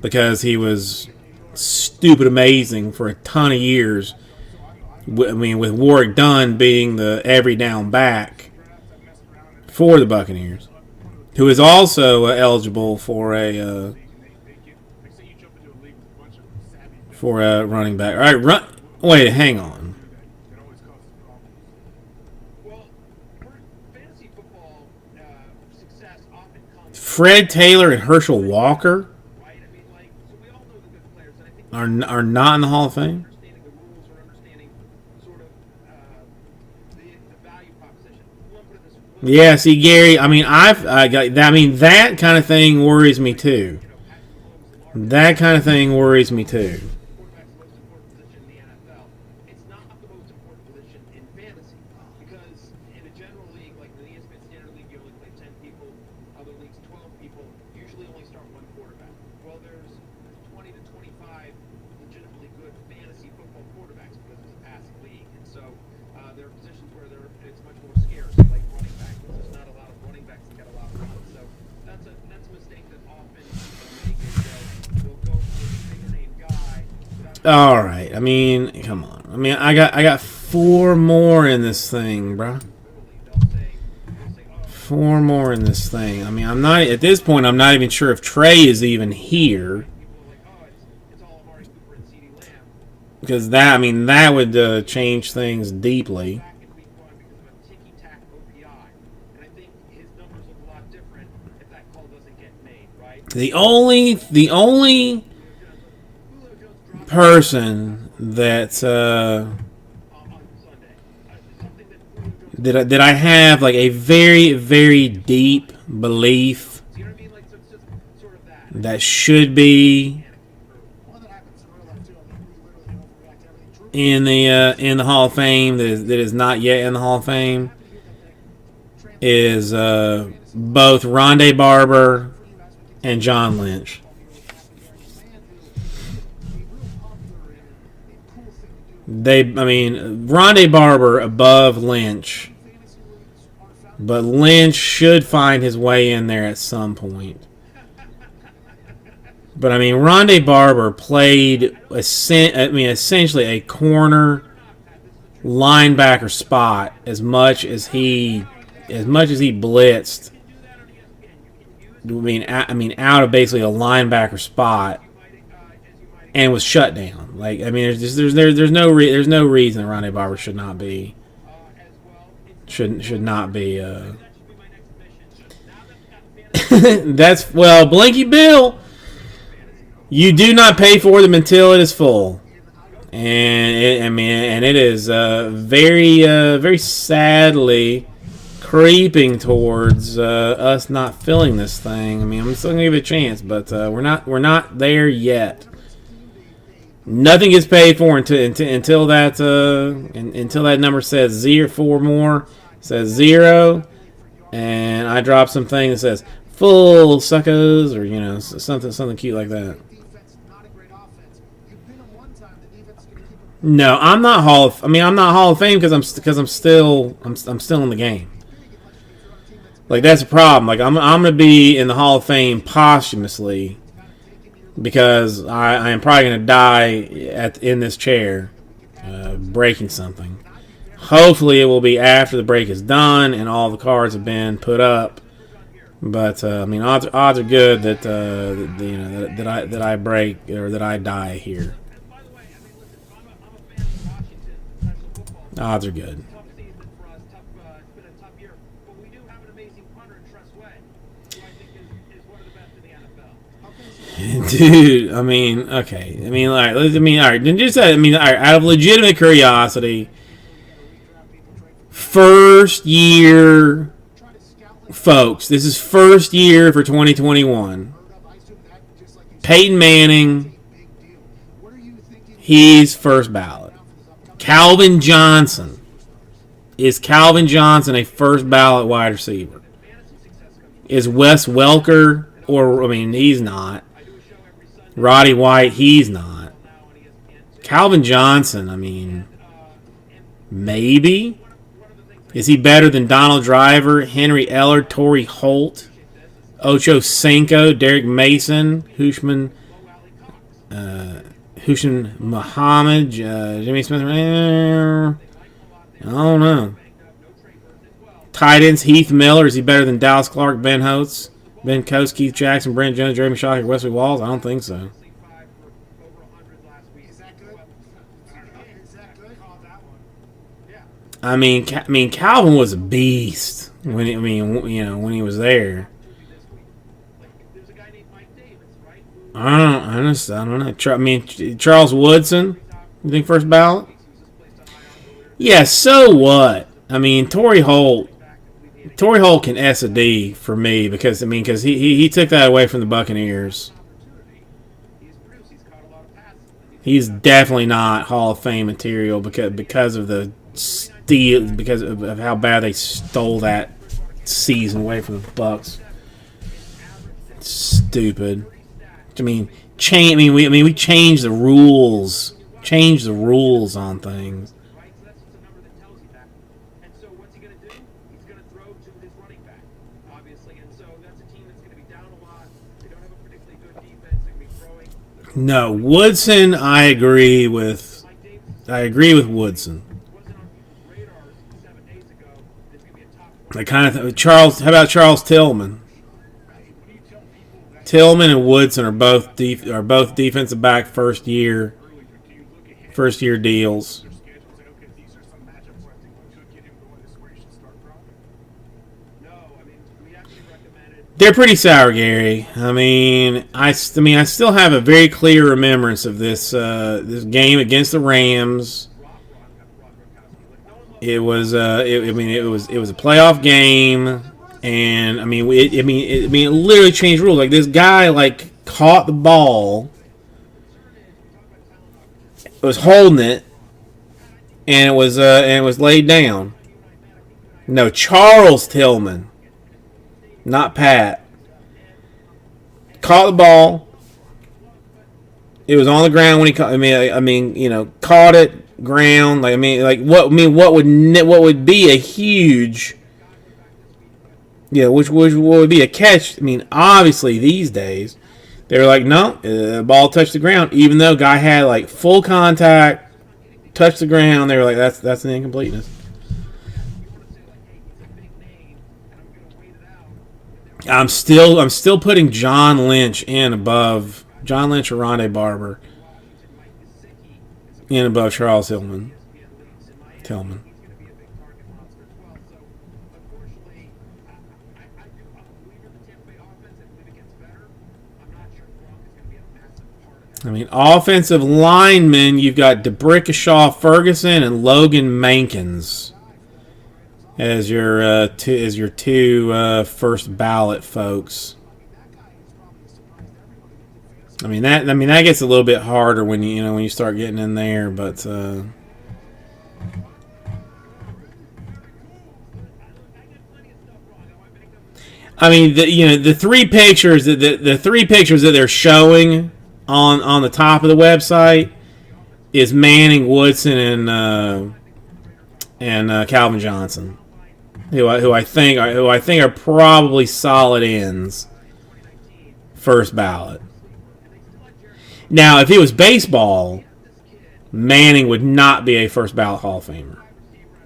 because he was stupid amazing for a ton of years. With Warwick Dunn being the every down back for the Buccaneers, who is also eligible for They say you jump into a league with a bunch of savvy a running back. All right, wait, hang on. that always causes problems. Well, for fantasy football, success often comes Fred Taylor and Herschel Walker right. I mean, like, so we all know the good players, and I think are not in the Hall of Fame. understanding the rules or understanding sort of the value proposition. We'll put it this way. Yeah, see, Gary. That kind of thing worries me too. That kind of thing worries me too. Quarterback's the most important position in the NFL. It's not the most important position in fantasy because in a general league, like the ESPN Standard League, you only play 10 people. Other leagues, 12 people. Usually only start one quarterback. Well, there's 20 to 25 legitimately good fantasy football quarterbacks because it's a passing league, and so there are positions where it's much more scarce, like running back. There's not a lot of running backs that get a lot of runs, so that's a mistake that often people make. They'll go for a bigger name guy. All right. Come on. I got 4 more in this thing, bruh. They'll say, oh, 4 more in this thing. I'm not at this point. I'm not even sure if Trey is even here people are like, oh, it's all Amari Cooper and CeeDee Lamb because that would change things deeply. back in week 1 because of a ticky-tack OPI. And I think his numbers look a lot different if that call doesn't get made, right? The only Julio Jones dropped person that on Sunday. Something that Julio Jones, that I have like a very, very deep belief you know what I mean? Like, so it's just sort of that. that should be One that happens in real life too. We literally overreact to everything. Drew in the Hall of Fame that is not yet in the Hall of Fame is both Rondé Barber and John Lynch. Rondé Barber above Lynch, but Lynch should find his way in there at some point. But Rondé Barber played essentially a corner linebacker spot as much as he blitzed. Out of basically a linebacker spot and was shut down. There's no reason Rondé Barber should not be That's, well, Blinky Bill, you do not pay for them until it is full. And it is very sadly creeping towards us not filling this thing. I mean, I'm still gonna give it a chance, but we're not there yet. Nothing gets paid for until that number says 0, 4 more, says 0, and I drop something that says full suckers, or something cute like that. Defense, not a great offense. You've been them one time. The defense is going to keep it. No, I'm not Hall of Fame because I'm still in the game. Like, that's a problem. Like, I'm gonna be in the Hall of Fame posthumously because I am probably gonna die in this chair, breaking something. Hopefully, it will be after the break is done and all the cards have been put up. But I mean, odds are good that that I break or that I die here. And by the way, I mean, listen, I'm a fan of Washington professional football. Odds are good. Tough season for us. It's been a tough year, but we do have an amazing punter in Tress Way, who I think is one of the best in the NFL. Dude, I mean, okay. I mean, all right. All right. Just all right. Out of legitimate curiosity, first year, folks. This is first year for 2021. Peyton Manning, he's first ballot. Calvin Johnson, is Calvin Johnson a first ballot wide receiver? Is Wes Welker, he's not. Roddy White, he's not. Calvin Johnson, I mean, maybe. Is he better than Donald Driver, Henry Eller, Torrey Holt, Ocho Cinco, Derek Mason, Hushman Muhammad, Jimmy Smith? I don't know. Tight ends, Heath Miller. Is he better than Dallas Clark, Ben Holtz, Ben Coates, Keith Jackson, Brent Jones, Jeremy Shockey, Wesley Walls? I don't think so. I mean, Calvin was a beast when he was there. I don't know. I mean, Charles Woodson, you think first ballot? Yeah, so what? I mean, Torrey Holt can S a D for me because he took that away from the Buccaneers. He's definitely not Hall of Fame material because of the steal, because of how bad they stole that season away from the Bucs. Stupid. I mean, we changed the rules. Changed the rules on things. No, Woodson. I agree with Woodson. I kind of Charles. How about Charles Tillman? Tillman and Woodson are both defensive back first year deals. They're pretty sour, Gary. I still have a very clear remembrance of this game against the Rams. It was it was a playoff game, and it literally changed rules. Like, this guy caught the ball, was holding it, and it was laid down. No, Charles Tillman, not Pat. Caught the ball. It was on the ground when he caught. Caught it. Ground. What would be a huge. Which would be a catch. Obviously these days, they were like, no, the ball touched the ground, even though guy had full contact, touched the ground. They were like, that's an incompleteness. I'm still putting John Lynch or Rondé Barber in above Charles Tillman. I mean, offensive linemen, you've got DeBrickashaw Ferguson and Logan Mankins as your two first ballot folks. I mean that gets a little bit harder when when you start getting in there, but I mean the three pictures that they're showing on the top of the website is Manning, Woodson, and Calvin Johnson, who I think are probably solid ends, first ballot. Now, if it was baseball, Manning would not be a first ballot Hall of Famer.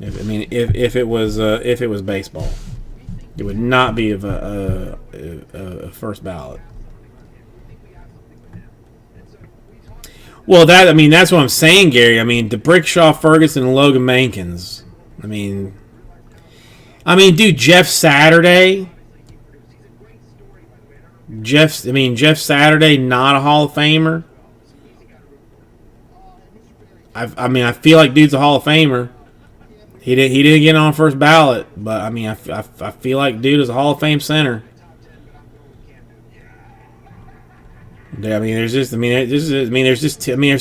If it was baseball, it would not be a first ballot. Well, that's what I'm saying, Gary. I mean, DeBrickashaw Ferguson and Logan Mankins. I mean, dude, Jeff Saturday. Jeff Saturday, not a Hall of Famer. I feel like dude's a Hall of Famer. He didn't get on first ballot, but I feel like dude is a Hall of Fame center. There's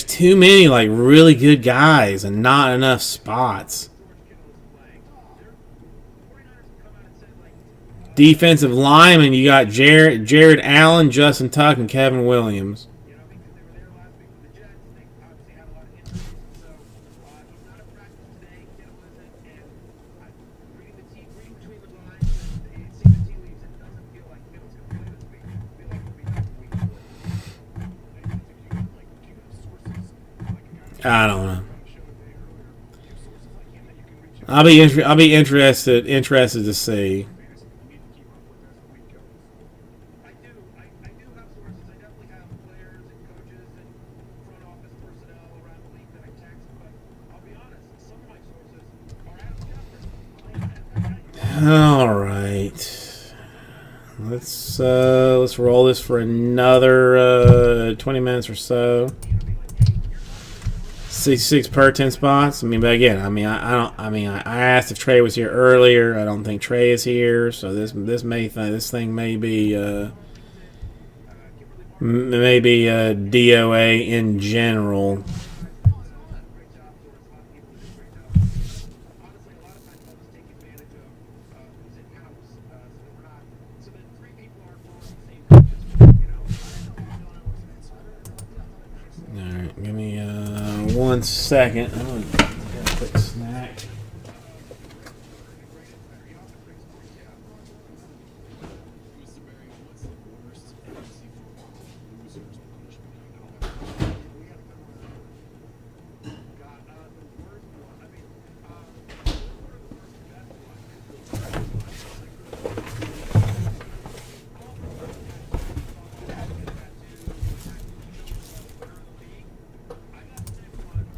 too many like really good guys and not enough spots. Defensive lineman, you got Jared Allen, Justin Tuck, and Kevin Williams. I don't know. I'll be interested to see. All right, let's roll this for another 20 minutes or so. 66 per 10 spots. But again, I asked if Trey was here earlier. I don't think Trey is here, so this thing may be DOA in general. Alright, give me 1 second. I'm going to get a quick snack.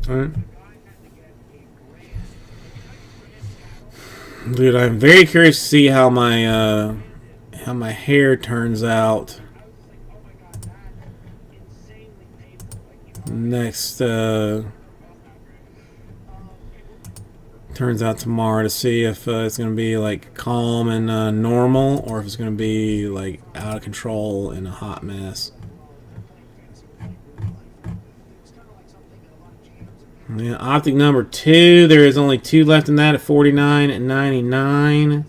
Alright. Dude, I'm very curious to see how my hair turns out next turns out tomorrow, to see if it's going to be like calm and normal, or if it's going to be like out of control and a hot mess. Yeah, optic number 2, there is only 2 left in that at 49 and 99.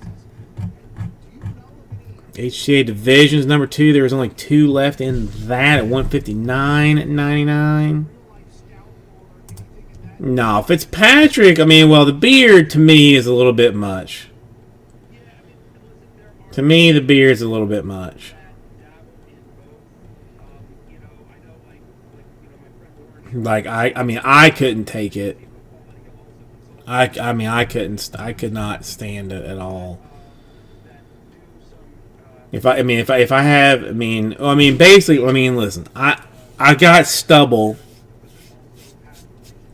HCA Divisions number 2, there is only 2 left in that at 159 and 99. No, Fitzpatrick, well, the beard to me is a little bit much. To me, the beard's a little bit much. Like I couldn't take it. I could not stand it at all. Listen, I got stubble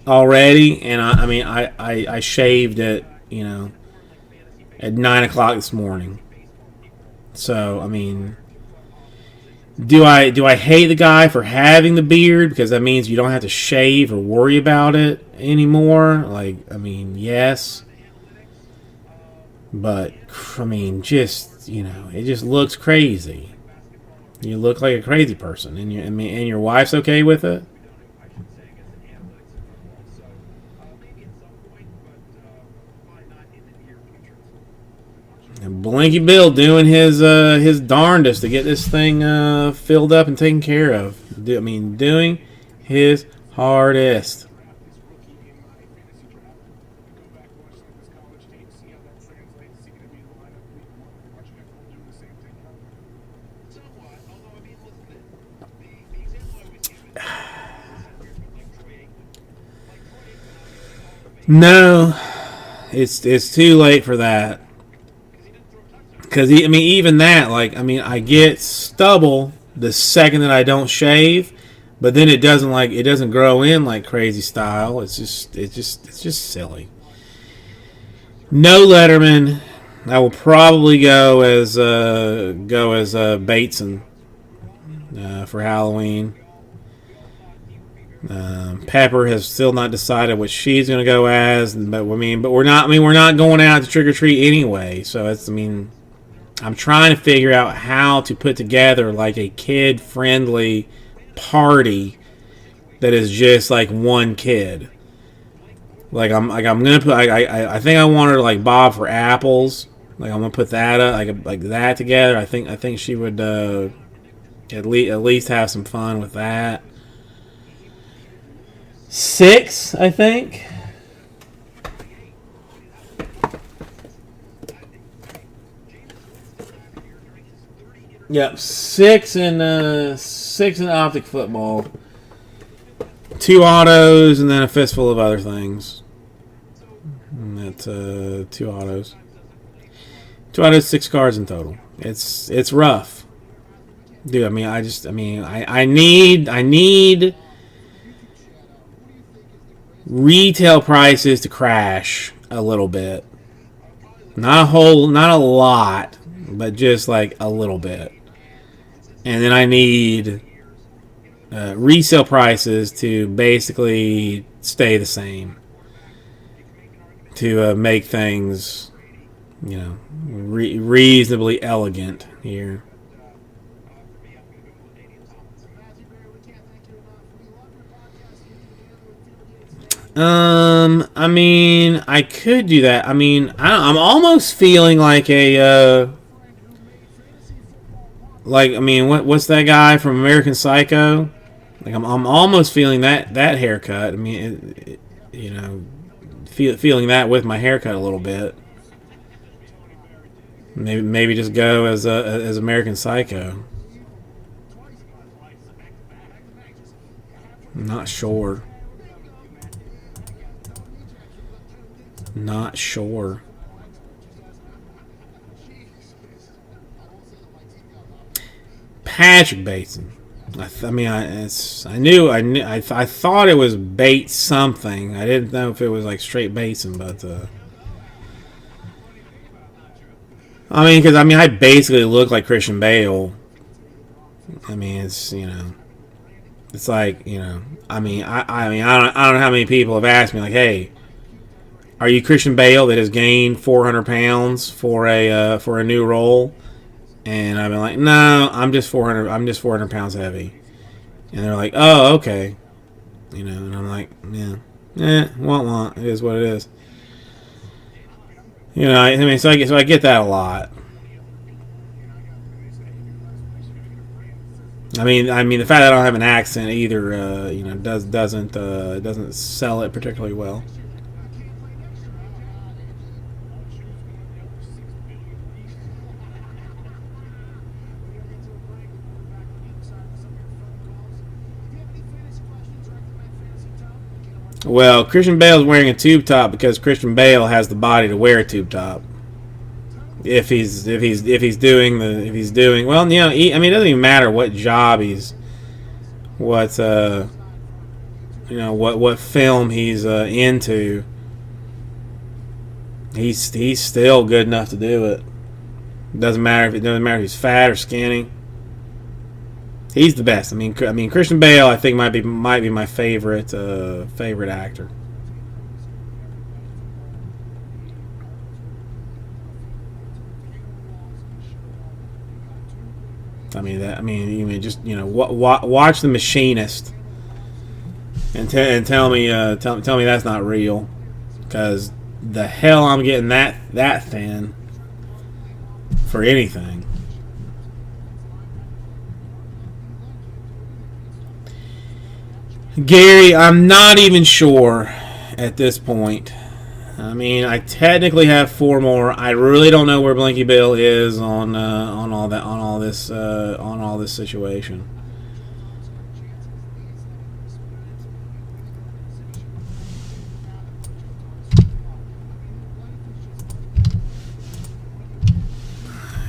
already, and I shaved it, at 9 o'clock this morning. So Do I hate the guy for having the beard because that means you don't have to shave or worry about it anymore? Like, I mean, yes. But I mean, just, you know, it just looks crazy. You look like a crazy person, and and your wife's okay with it. I should say against the analytics of football. So maybe at some point, but probably not in the near future. And Blinky Bill doing his darndest to get this thing filled up and taken care of. Doing his hardest. This rookie in my fantasy draft, go back, watch some of his college tape, see how that translates. Is he going to be in the lineup week one? Watching that fool doing the same thing. Somewhat, although I mean, listen, the example I always give is like Troy Aikman. Like Troy Aikman, obviously, No, it's too late for that. Because even that, like, I get stubble the second that I don't shave, but then it doesn't grow in like crazy style. It's just silly. No Letterman. I will probably go as Bateson for Halloween. Pepper has still not decided what she's going to go as, but we're not going out to trick or treat anyway. So I'm trying to figure out how to put together like a kid-friendly party that is just like one kid. Like I'm gonna put. I think I want her to like bob for apples. Like I'm gonna put that up, like that together. I think she would at least have some fun with that. 6, I think. Yep, 6 in optic football. 2 autos and then a fistful of other things. And that's 2 autos. 2 autos, 6 cards in total. It's rough, dude. I need retail prices to crash a little bit. Not a lot, but just like a little bit. And then I need resale prices to basically stay the same to make things, reasonably elegant here. I could do that. I'm almost feeling like what's that guy from American Psycho? Like I'm almost feeling that haircut. Feeling that with my haircut a little bit. Maybe just go as American Psycho. I'm not sure. Not sure. Patrick Bateson. I thought it was Bates something. I didn't know if it was like straight Bateson, but because I basically look like Christian Bale. It's like I don't know how many people have asked me like, hey, are you Christian Bale that has gained 400 pounds for a new role? And I've been like, no, I'm just 400 pounds heavy. And they're like, oh, okay. And I'm like, yeah, want. It is what it is. So I get that a lot. The fact that I don't have an accent either, doesn't sell it particularly well. Well, Christian Bale's wearing a tube top because Christian Bale has the body to wear a tube top. If he's doing well, it doesn't even matter what job what film he's into. He's still good enough to do it. Doesn't matter if he's fat or skinny. He's the best. I mean, Christian Bale, I think might be my favorite actor. Just watch The Machinist and tell me that's not real, because the hell I'm getting that thin for anything. Gary, I'm not even sure at this point. I mean, I technically have 4 more. I really don't know where Blinky Bill is on all this situation.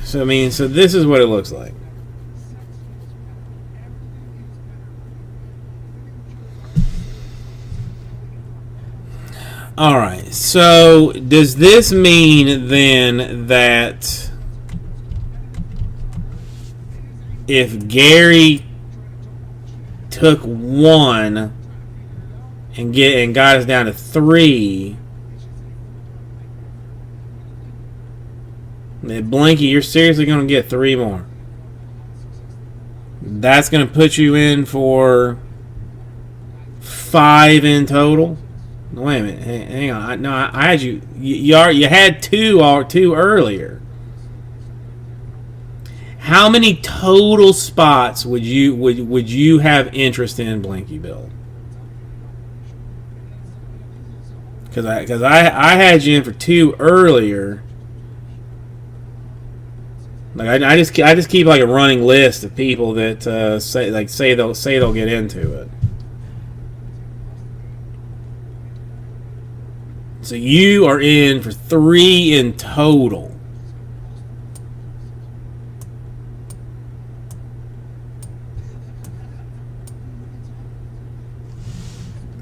So this is what it looks like. All right. So does this mean then that if Gary took 1 and got us down to 3, Blinky, you're seriously going to get 3 more? That's going to put you in for 5 in total? Wait a minute. Hang on. I had you. You had 2 earlier. How many total spots would you have interest in Blinky Bill? Because I had you in for 2 earlier. Like I just keep like a running list of people that say they'll get into it. So you are in for 3 in total.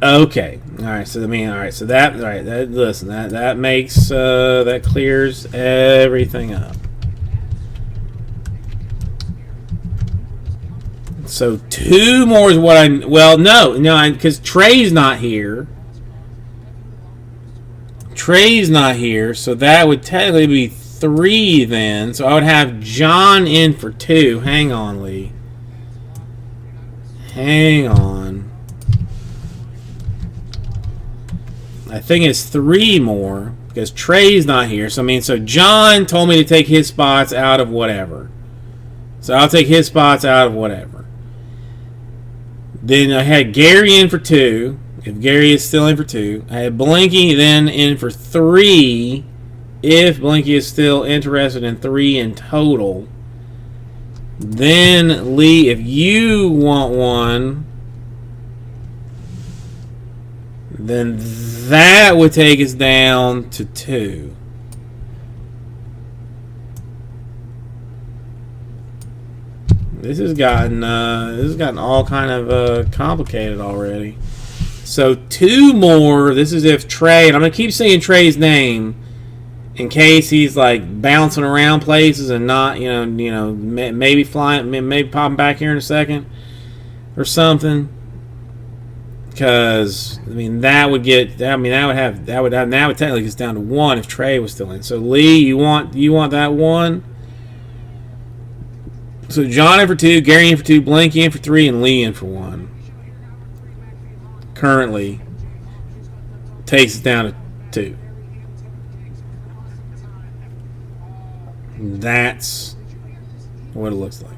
Okay. All right. So that makes that clears everything up. So 2 more is what no, because Trey's not here. Trey's not here, so that would technically be 3 then. So I would have John in for 2. Hang on, Lee. Hang on. I think it's 3 more because Trey's not here. So John told me to take his spots out of whatever. So I'll take his spots out of whatever. Then I had Gary in for 2. If Gary is still in for 2. I had Blinky then in for 3. If Blinky is still interested in 3 in total. Then, Lee, if you want 1, then that would take us down to 2. This has gotten all kind of complicated already. So 2 more. This is if Trey, and I'm gonna keep saying Trey's name in case he's like bouncing around places and not, maybe flying, maybe popping back here in a second or something. Because that would technically get down to 1 if Trey was still in. So Lee, you want that 1? So John in for 2, Gary in for 2, Blinky in for 3, and Lee in for 1. Currently takes it down to 2. That's what it looks like.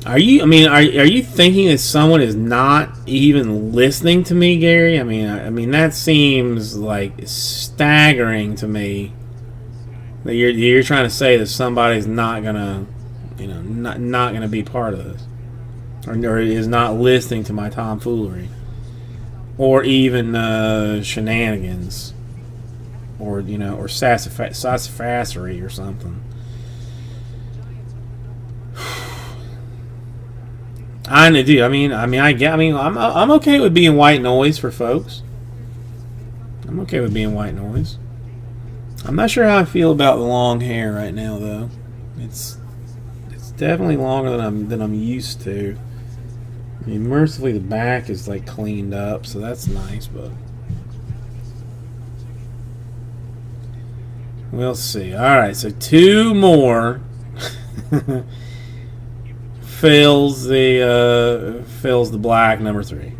Are you thinking that someone is not even listening to me, Gary? I mean that seems like staggering to me. That you're trying to say that somebody's not gonna, not gonna be part of this, or is not listening to my tomfoolery, or even shenanigans, or or sassafassery or something. I do. I'm okay with being white noise for folks. I'm okay with being white noise. I'm not sure how I feel about the long hair right now, though. It's definitely longer than I'm used to. I mean, mercifully, the back is like cleaned up, so that's nice. But we'll see. All right, so 2 more fills the black number 3.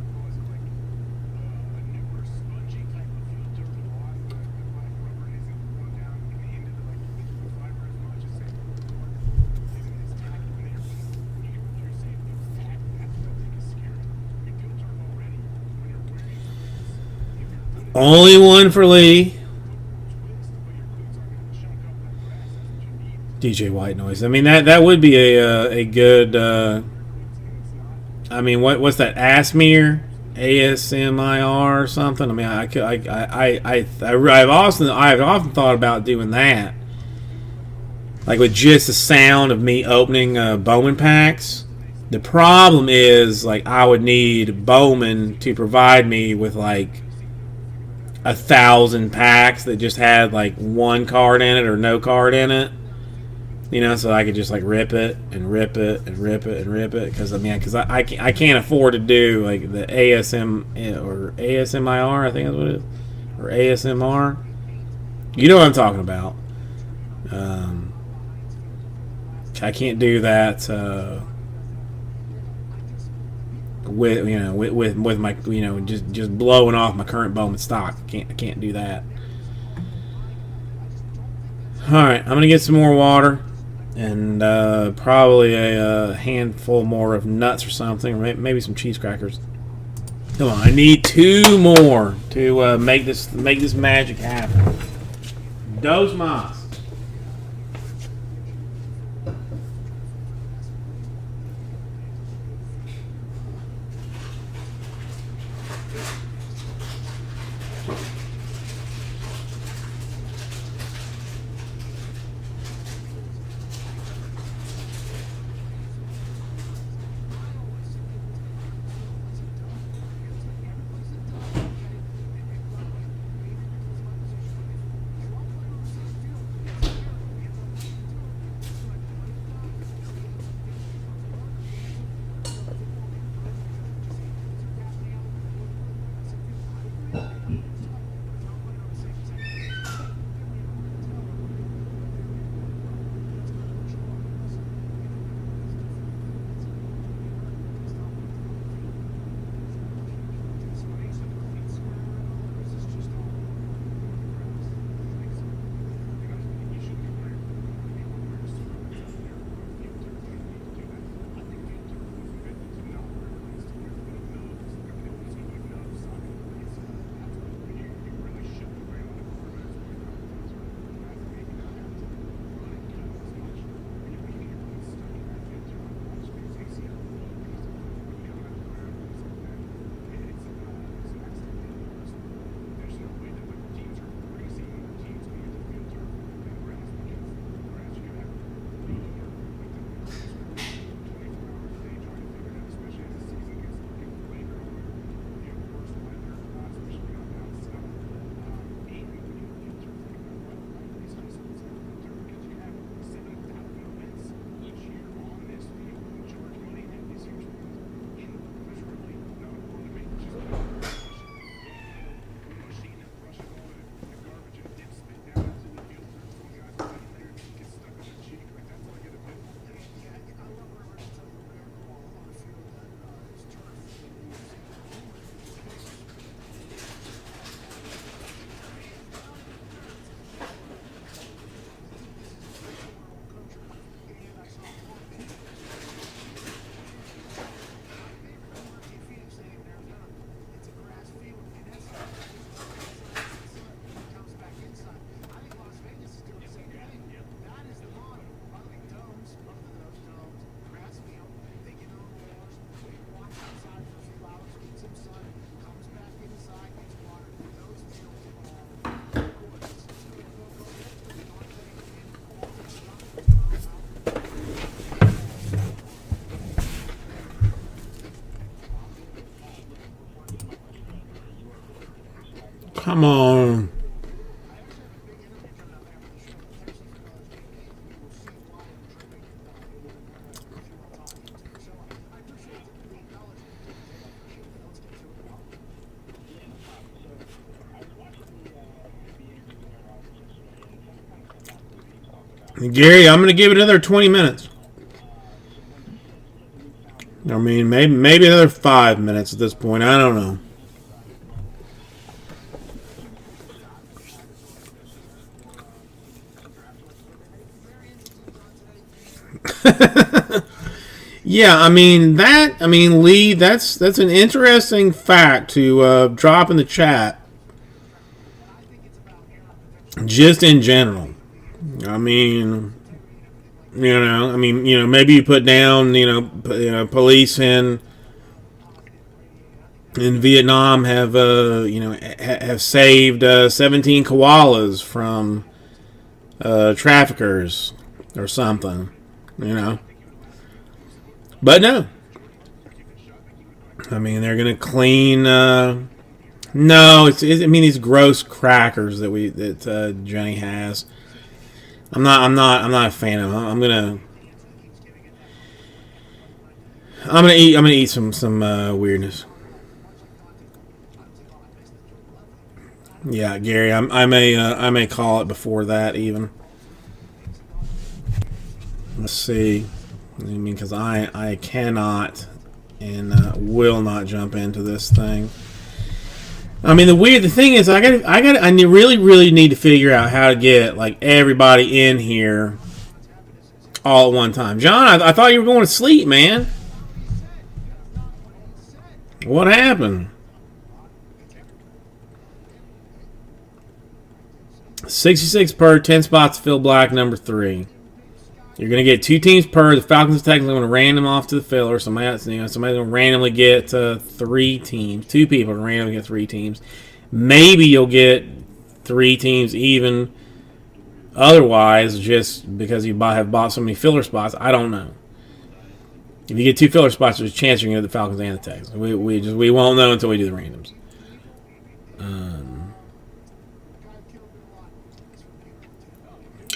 Only one for Lee. DJ White Noise. I mean that would be a good. I mean what's that? ASMR, ASMIR or something. I mean I've often thought about doing that, like with just the sound of me opening Bowman packs. The problem is like I would need Bowman to provide me with like 1,000 packs that just had like 1 card in it or no card in it, you know, so I could just like rip it and rip it and rip it and rip it because I can't afford to do like the ASM or ASMIR, I think that's what it is, or ASMR. You know what I'm talking about. I can't do that with my just blowing off my current Bowman stock. I can't do that. All right, I'm gonna get some more water and probably a handful more of nuts or something, or maybe some cheese crackers. Come on, I need 2 more to make this magic happen. Dos mas. Come on. Gary, I'm going to give it another 20 minutes. I mean, maybe another 5 minutes at this point. I don't know. Yeah, I mean Lee, that's an interesting fact to drop in the chat. Just in general, I mean, maybe you put down, police in Vietnam have have saved 17 koalas from traffickers or something, But no. I mean, they're gonna clean. No, it's these gross crackers that Jenny has. I'm not a fan of them. I'm gonna eat some weirdness. Yeah, Gary, I may call it before that even. Let's see. I mean, because I cannot and will not jump into this thing. I mean, the thing is, I really need to figure out how to get like everybody in here all at one time. John, I thought you were going to sleep, man. What happened? 66 per, 10 spots to fill black, number 3. You're going to get 2 teams per. The Falcons are technically going to random off to the filler. Somebody's going to randomly get 3 teams. 2 people will randomly get 3 teams. Maybe you'll get 3 teams even. Otherwise, just because you have bought so many filler spots, I don't know. If you get 2 filler spots, there's a chance you're going to get the Falcons and the Texans. We won't know until we do the randoms.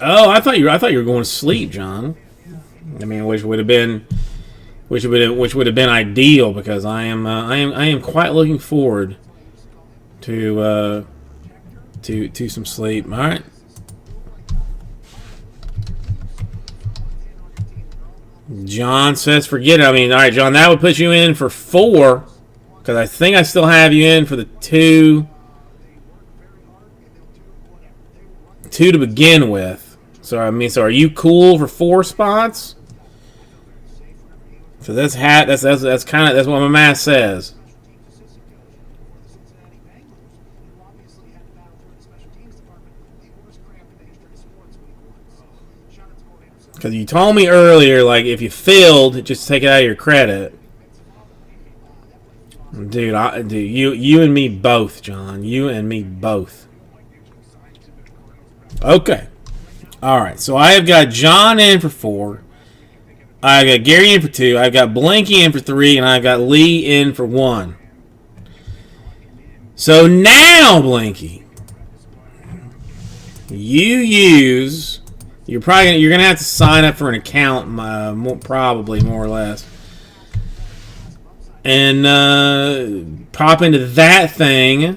Oh, I thought you were going to sleep, John. I mean, which would have been ideal because I am quite looking forward to some sleep. All right. John says, forget it. I mean, all right, John, that would put you in for 4 because I think I still have you in for the 2 to begin with. So are you cool for 4 spots? So that's what my math says. Because you told me earlier, like if you failed, just take it out of your credit. Dude, you and me both, John. You and me both. Okay. All right, so I have got John in for 4. I got Gary in for 2. I've got Blanky in for 3, and I've got Lee in for 1. So now, Blanky, you're gonna have to sign up for an account, probably more or less, and pop into that thing.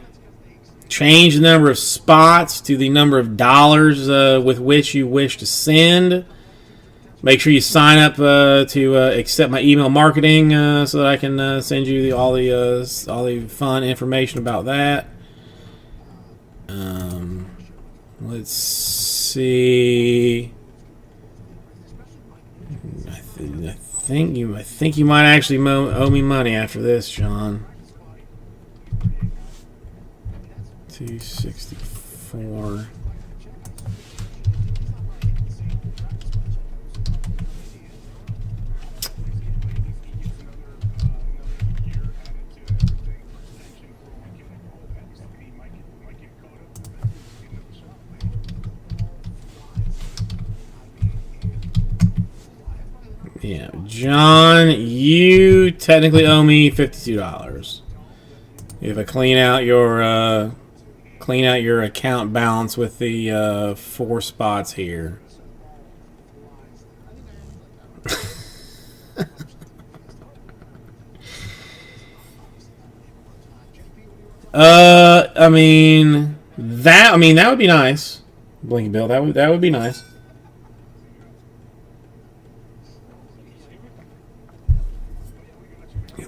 Change the number of spots to the number of dollars with which you wish to send. Make sure you sign up to accept my email marketing so that I can send you all the fun information about that. Let's see. I think you might actually owe me money after this, John. 264. Yeah, John, you technically owe me $52. If I clean out your Clean out your account balance with the 4 spots here. I mean that would be nice. Blinky Bill, that would be nice.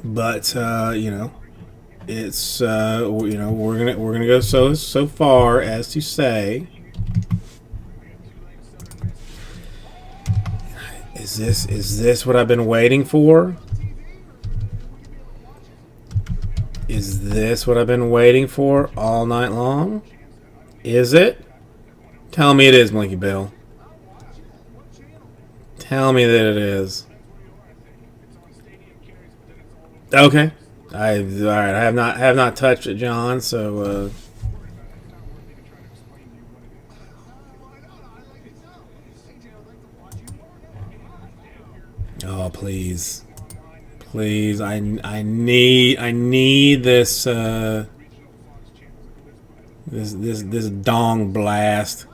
But you know, it's you know, we're gonna go so far as to say, is this what I've been waiting for? Is this what I've been waiting for all night long? Is it? Tell me it is, Blinky Bill. Tell me that it is. Okay. All right. I have not touched it, John. So. Oh, please. Please, I need this this dong blast.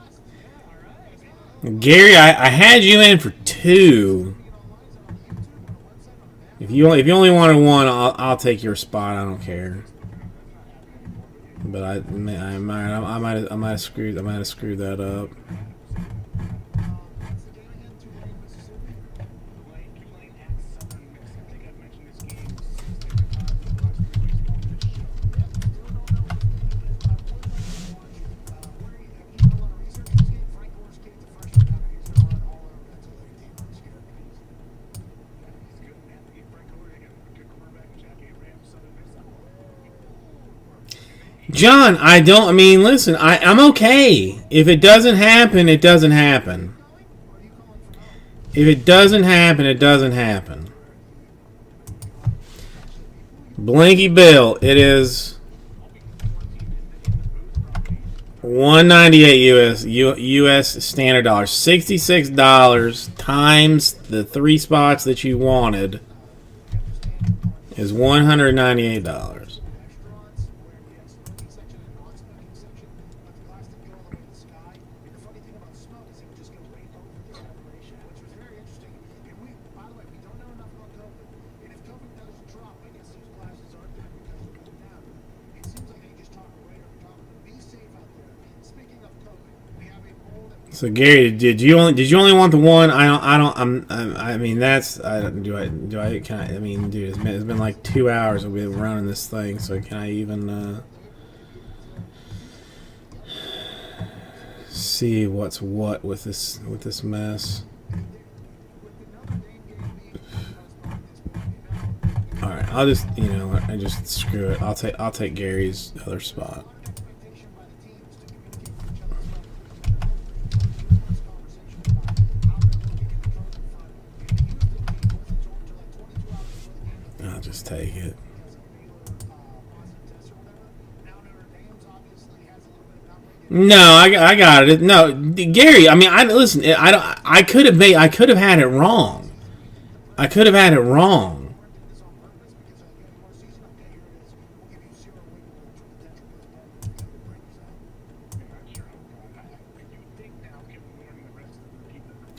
Gary, I had you in for 2. If you only wanted 1, I'll take your spot. I don't care. But I might have screwed that up. John, I mean, listen, I'm okay. If it doesn't happen, it doesn't happen. If it doesn't happen, it doesn't happen. Blinky Bill, it is $198 US standard dollars. $66 times the 3 spots that you wanted is $198. So Gary, did you only want the 1? I mean, that's I mean, dude, it's been like 2 hours we've been running this thing. So can I even see what's what with this mess? All right, I'll just I just screw it. I'll take Gary's other spot. I'll just take it. No, I got it. No, Gary. I mean, listen. I could have had it wrong. I could have had it wrong.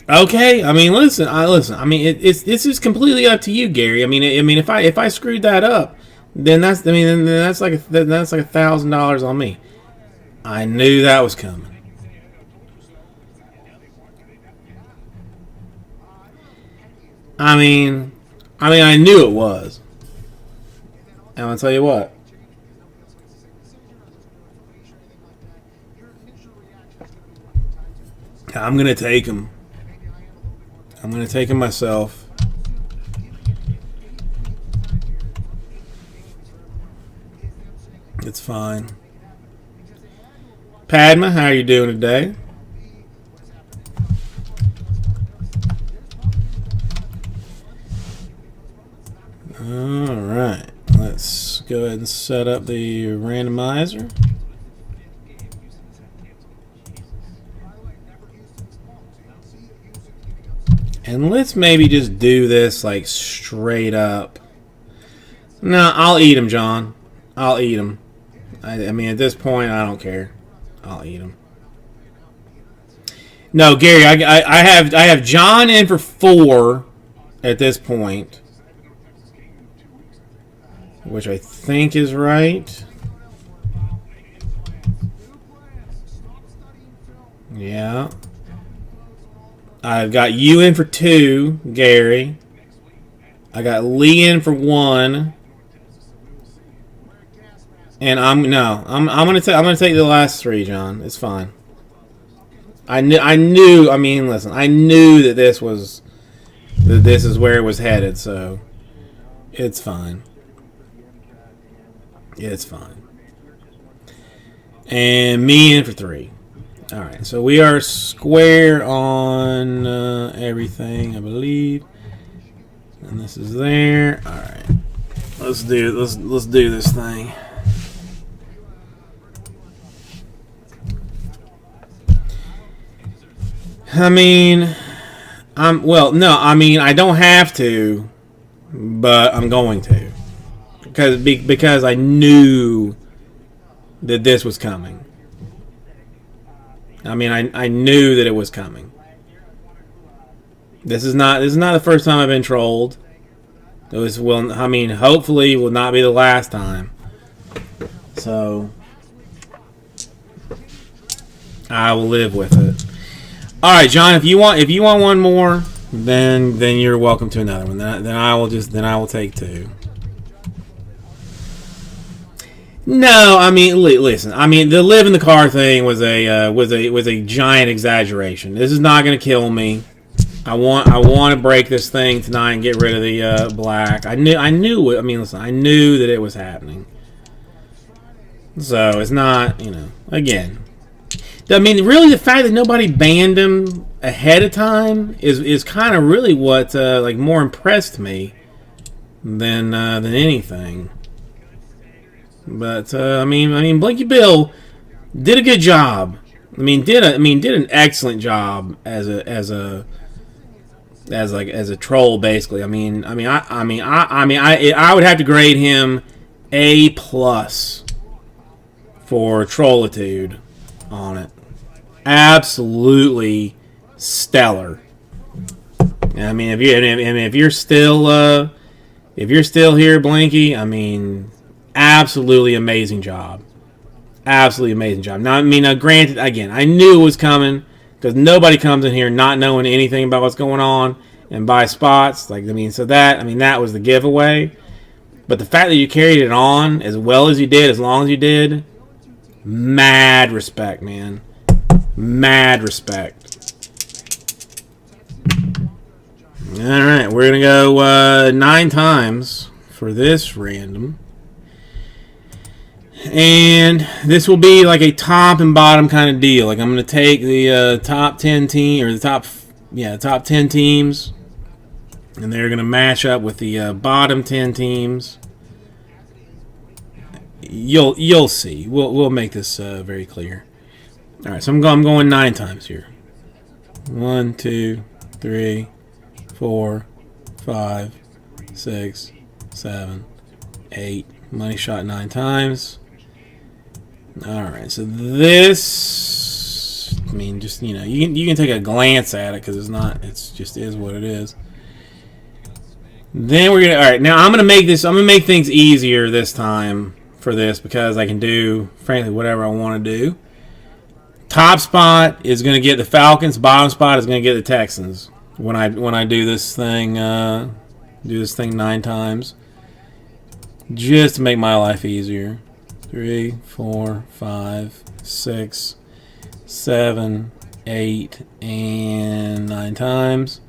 Okay, I mean, listen. I mean, this is completely up to you, Gary. I mean, if I screwed that up, then that's like $1,000 on me. I knew that was coming. I mean, I knew it was. And I'll tell you what. I'm gonna take him. I'm going to take him myself. It's fine. Padma, how are you doing today? Alright. Let's go ahead and set up the randomizer. And let's maybe just do this like straight up. No, I'll eat him, John. I'll eat him. I mean, at this point, I don't care. I'll eat them. No, Gary, I have John in for 4 at this point, which I think is right. Yeah. I've got you in for 2, Gary. I got Lee in for 1. And I'm gonna take the last 3, John. It's fine. I knew. I mean, listen. I knew that this is where it was headed. So it's fine. It's fine. And me in for 3. All right. So we are square on everything, I believe. And this is there. All right. Let's do this thing. I mean, I don't have to, but I'm going to, because I knew that this was coming. I mean, I knew that it was coming. This is not the first time I've been trolled. Hopefully, will not be the last time. So I will live with it. All right, John. If you want one more, then you're welcome to another one. Then I will take 2. No, I mean, listen. I mean, the live in the car thing was a giant exaggeration. This is not going to kill me. I want to break this thing tonight and get rid of the black. I knew it. I mean, listen. I knew that it was happening. So it's not, again. I mean, really, the fact that nobody banned him ahead of time is kind of really what more impressed me than anything. But I mean, Blinky Bill did a good job. Did an excellent job as a troll, basically. I would have to grade him A+ for trollitude on it. Absolutely stellar. I mean, if you're still here, Blinky, I mean, absolutely amazing job. Absolutely amazing job. Now, granted, again, I knew it was coming because nobody comes in here not knowing anything about what's going on and buy spots. So that was the giveaway. But the fact that you carried it on as well as you did, as long as you did, mad respect, man. Mad respect. Alright, we're going to go 9 times for this random. And this will be like a top and bottom kind of deal. Like, I'm going to take the top 10 team, or the top 10 teams, and they're going to match up with the bottom 10 teams. You'll see. We'll make this very clear. All right, so I'm going 9 times here. 1, 2, 3, 4, 5, 6, 7, 8. Money shot 9 times. All right, so this, just you can take a glance at it because it's just is what it is. Then we're gonna, all right. Now I'm gonna make things easier this time for this because I can do, frankly, whatever I want to do. Top spot is going to get the Falcons. Bottom spot is going to get the Texans. When I do this thing 9 times, just to make my life easier. 3, 4, 5, 6, 7, 8, and 9 times.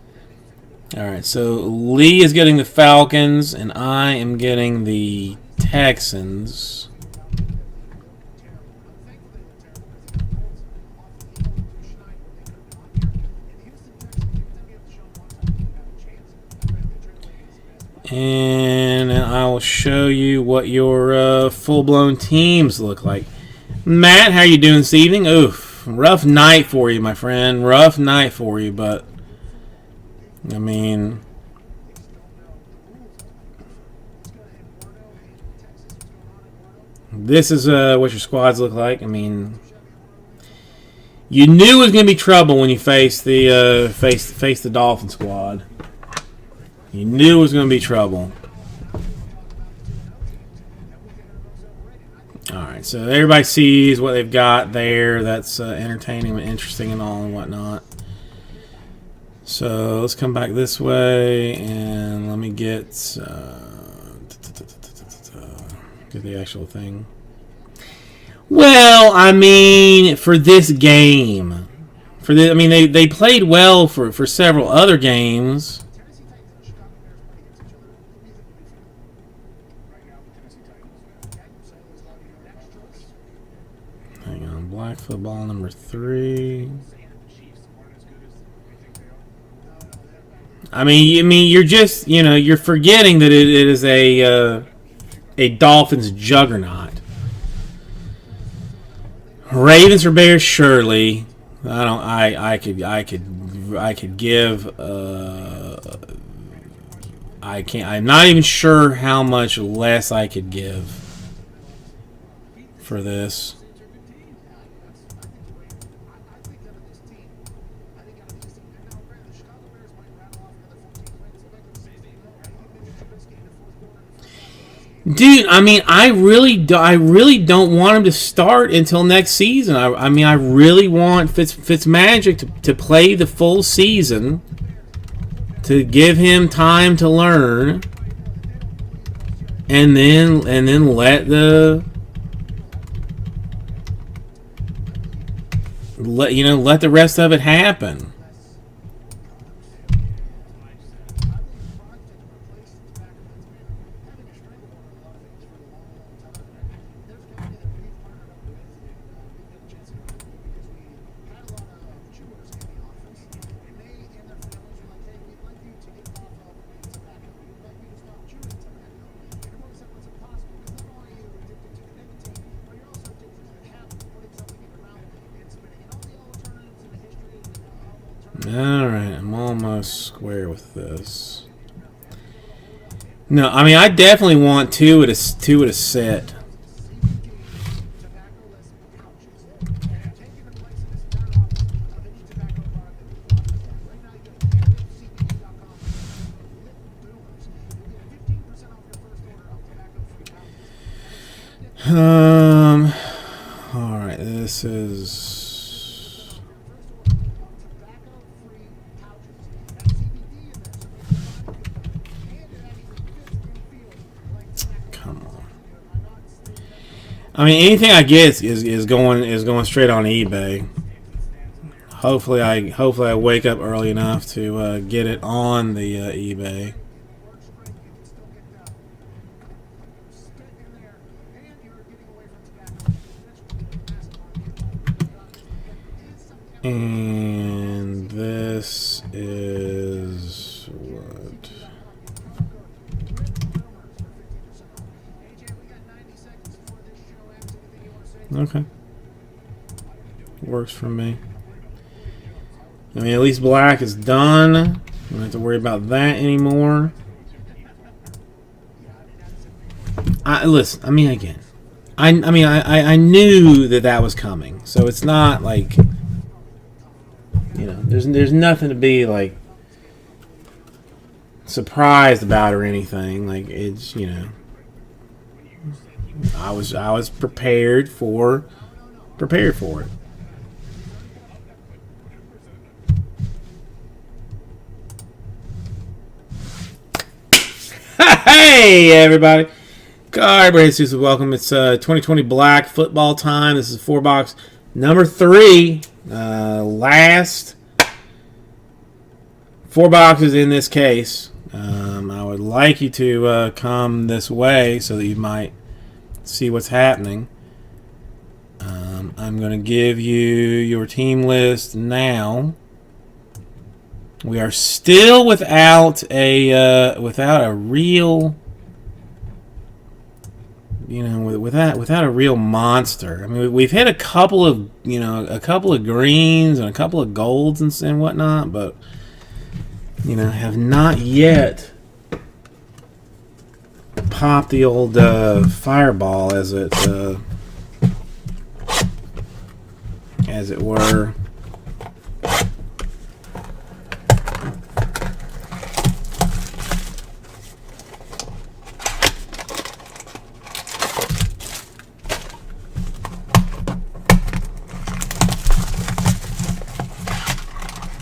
All right. So Lee is getting the Falcons, and I am getting the Texans. And I will show you what your full-blown teams look like. Matt, how you doing this evening? Oof, rough night for you, my friend. Rough night for you, but I mean, this is what your squads look like. I mean, you knew it was going to be trouble when you faced the face the Dolphin squad. You knew it was going to be trouble. Alright, so everybody sees what they've got there. That's entertaining and interesting and all and whatnot. So let's come back this way and let me get the actual thing. Well, I mean, for this game, I mean they played well for several other games. Hang on, black football number 3. I mean, you're just, you're forgetting that it is a Dolphins juggernaut. Ravens or Bears, surely. I could give. I can't. I'm not even sure how much less I could give for this. Dude, I mean, I really don't want him to start until next season. I mean, I really want Fitzmagic to play the full season, to give him time to learn, and then let the rest of it happen. Alright, I'm almost square with this. No, I mean, I definitely want two at a set. Alright, this is... I mean, anything I get is going straight on eBay. Hopefully I wake up early enough to get it on the eBay. And this is what? Okay. Works for me. I mean, at least black is done. I don't have to worry about that anymore. Listen, I mean, again, I knew that was coming. So it's not like, there's nothing to be like surprised about or anything. Like, it's, I was prepared for it. Hey everybody, Card Jesus, welcome. It's 2020 Black Football time. This is 4-box number 3. Last 4 boxes in this case. I would like you to come this way so that you might see what's happening. I'm going to give you your team list now. We are still without a real, without a real monster. I mean, we've hit a couple of greens and a couple of golds and whatnot, but have not yet pop the old fireball, as it were.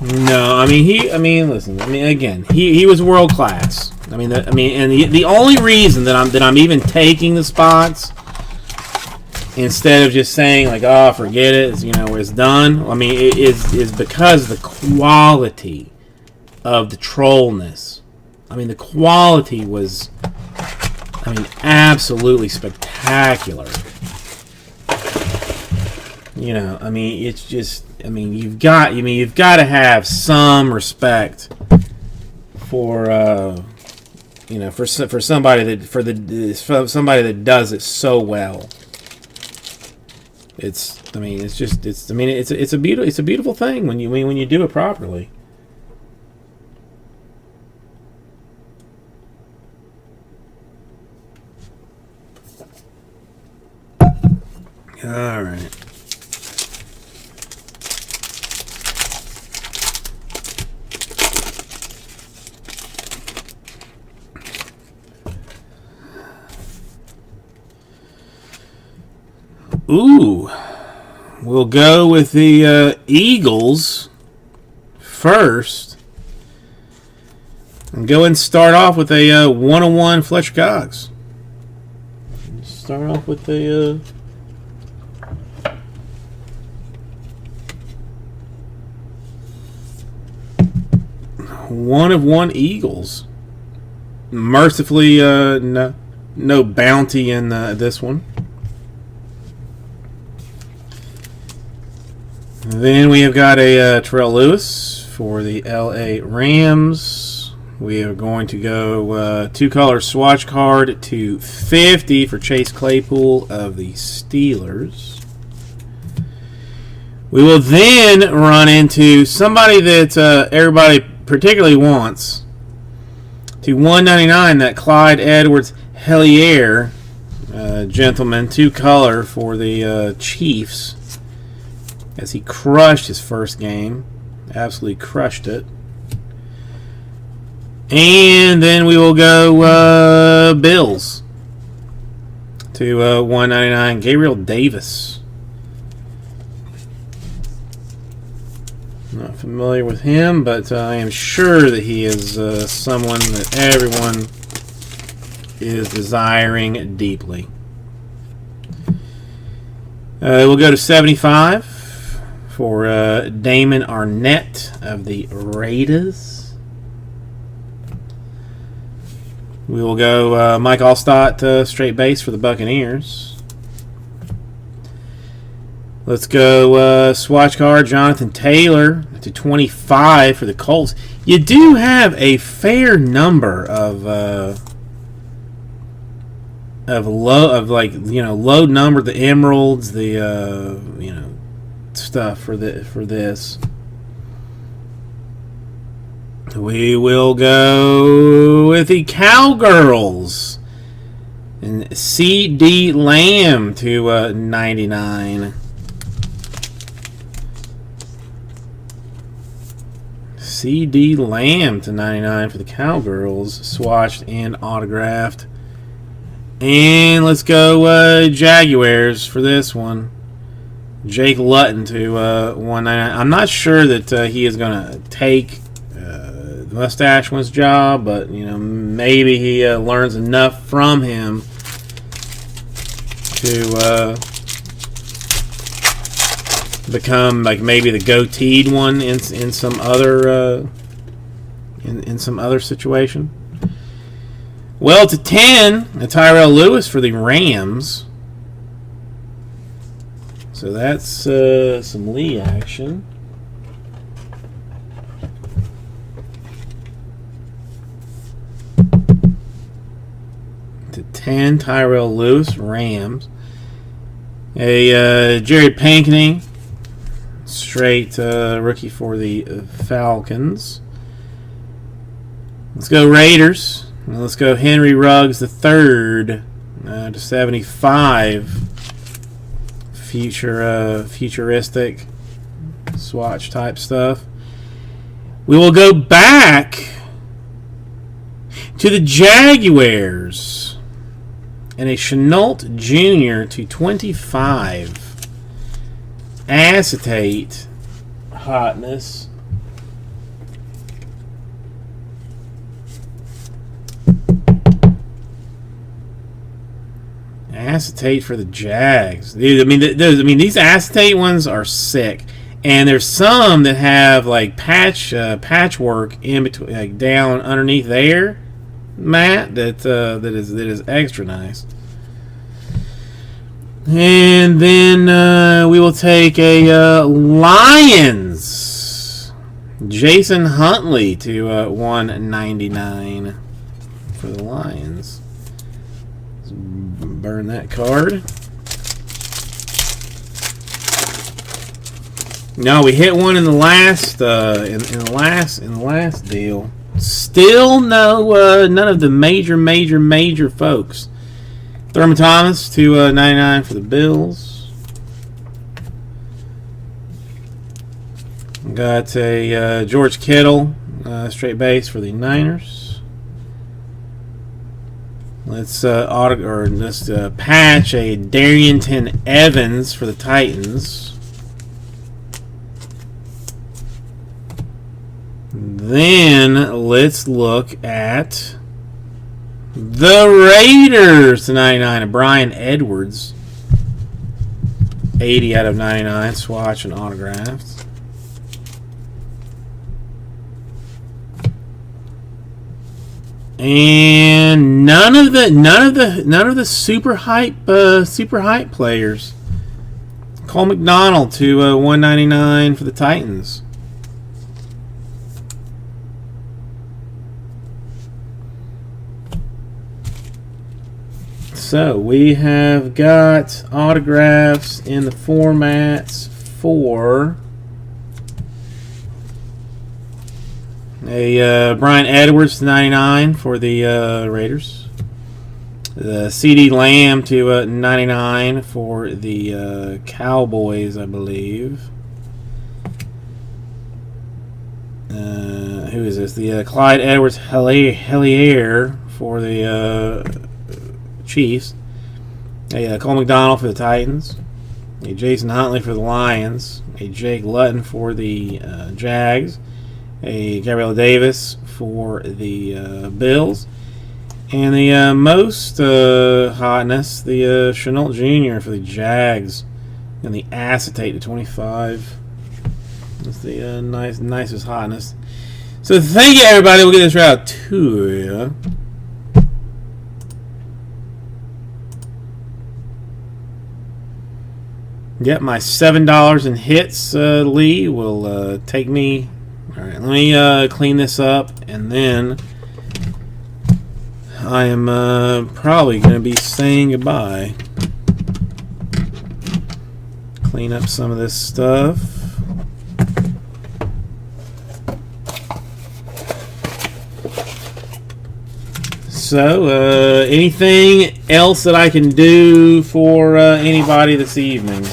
No, I mean, listen. I mean, again, he was world class. I mean, and the only reason that I'm even taking the spots instead of just saying like, oh, forget it, it's done. I mean, it is because the quality of the trollness. I mean, the quality was, absolutely spectacular. I mean, it's just. You've got to have some respect for for somebody that does it so well. It's a beautiful thing when you do it properly. All right. Ooh, we'll go with the Eagles first. And go and start off with a 101 Fletcher Cox. Start off with a 1/1 Eagles. Mercifully, no bounty in this one. Then we have got a Terrell Lewis for the LA Rams. We are going to go two-color swatch card to 50 for Chase Claypool of the Steelers. We will then run into somebody that everybody particularly wants. To 199, that Clyde Edwards-Helaire gentleman, two-color for the Chiefs. As he crushed his first game. Absolutely crushed it. And then we will go Bills. To 199, Gabriel Davis. Not familiar with him, but I am sure that he is someone that everyone is desiring deeply. We'll go to 75. For Damon Arnett of the Raiders. We will go Mike Allstott straight base for the Buccaneers. Let's go swatch card Jonathan Taylor to 25 for the Colts. You do have a fair number of low number, the emeralds, the stuff for this. We will go with the Cowgirls and C.D. Lamb to 99. C.D. Lamb to 99 for the Cowgirls, swatched and autographed. And let's go Jaguars for this one. Jake Luton to 199. I'm not sure that he is going to take the Mustache One's job, but maybe he learns enough from him to become like maybe the goateed one in some other in some other situation. Well, to 10, Tyrell Lewis for the Rams. So that's some Lee action. To 10, Tyrell Lewis, Rams. A Jared Pankney, straight rookie for the Falcons. Let's go Raiders. Now let's go Henry Ruggs III to 75. Futuristic swatch type stuff. We will go back to the Jaguars and a Chenault Jr. to 25. Acetate hotness. Acetate for the Jags. Dude, I mean, these acetate ones are sick. And there's some that have like patchwork in between, like down underneath there, Matt. That is extra nice. And then we will take a Lions Jason Huntley to 199 for the Lions. Let's burn that card. No, we hit one in the last in the last deal. Still no none of the major folks. Thurman Thomas to 99 for the Bills. Got a George Kittle straight base for the Niners. Let's patch a Darrynton Evans for the Titans. Then let's look at the Raiders to 99 of Brian Edwards. 80 out of 99 swatch and autographs. And none of the super hype players. Cole McDonald to 199 for the Titans. So we have got autographs in the formats for a Brian Edwards to 99 for the Raiders, the CD Lamb to 99 for the Cowboys, I believe. Who is this? The Clyde Edwards-Helaire for the Chiefs, a Cole McDonald for the Titans, a Jason Huntley for the Lions, a Jake Luton for the Jags, a Gabriel Davis for the Bills, and the most hotness, the Chenault Jr. for the Jags, and the acetate to 25. That's the nicest hotness. So thank you, everybody. We'll get this right out to you. Yep, my $7 in hits, Lee, will take me. All right, let me clean this up, and then I am probably going to be saying goodbye. Clean up some of this stuff. So, anything else that I can do for anybody this evening?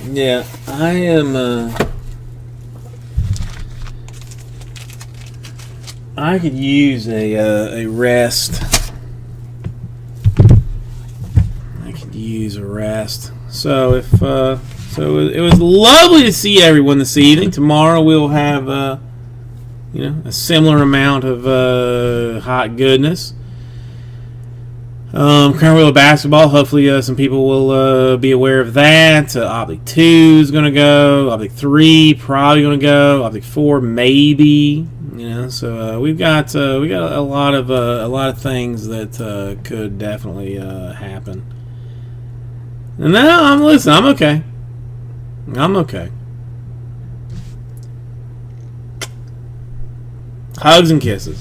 Yeah, I am. I could use a rest. I could use a rest. So if so, it was lovely to see everyone this evening. Tomorrow we'll have a similar amount of hot goodness. Crown Wheel of Basketball. Hopefully, some people will be aware of that. Optic 2 is going to go. Optic 3 probably going to go. Optic 4 maybe. So we've got a lot of things that could definitely happen. And now I'm okay. I'm okay. Hugs and kisses.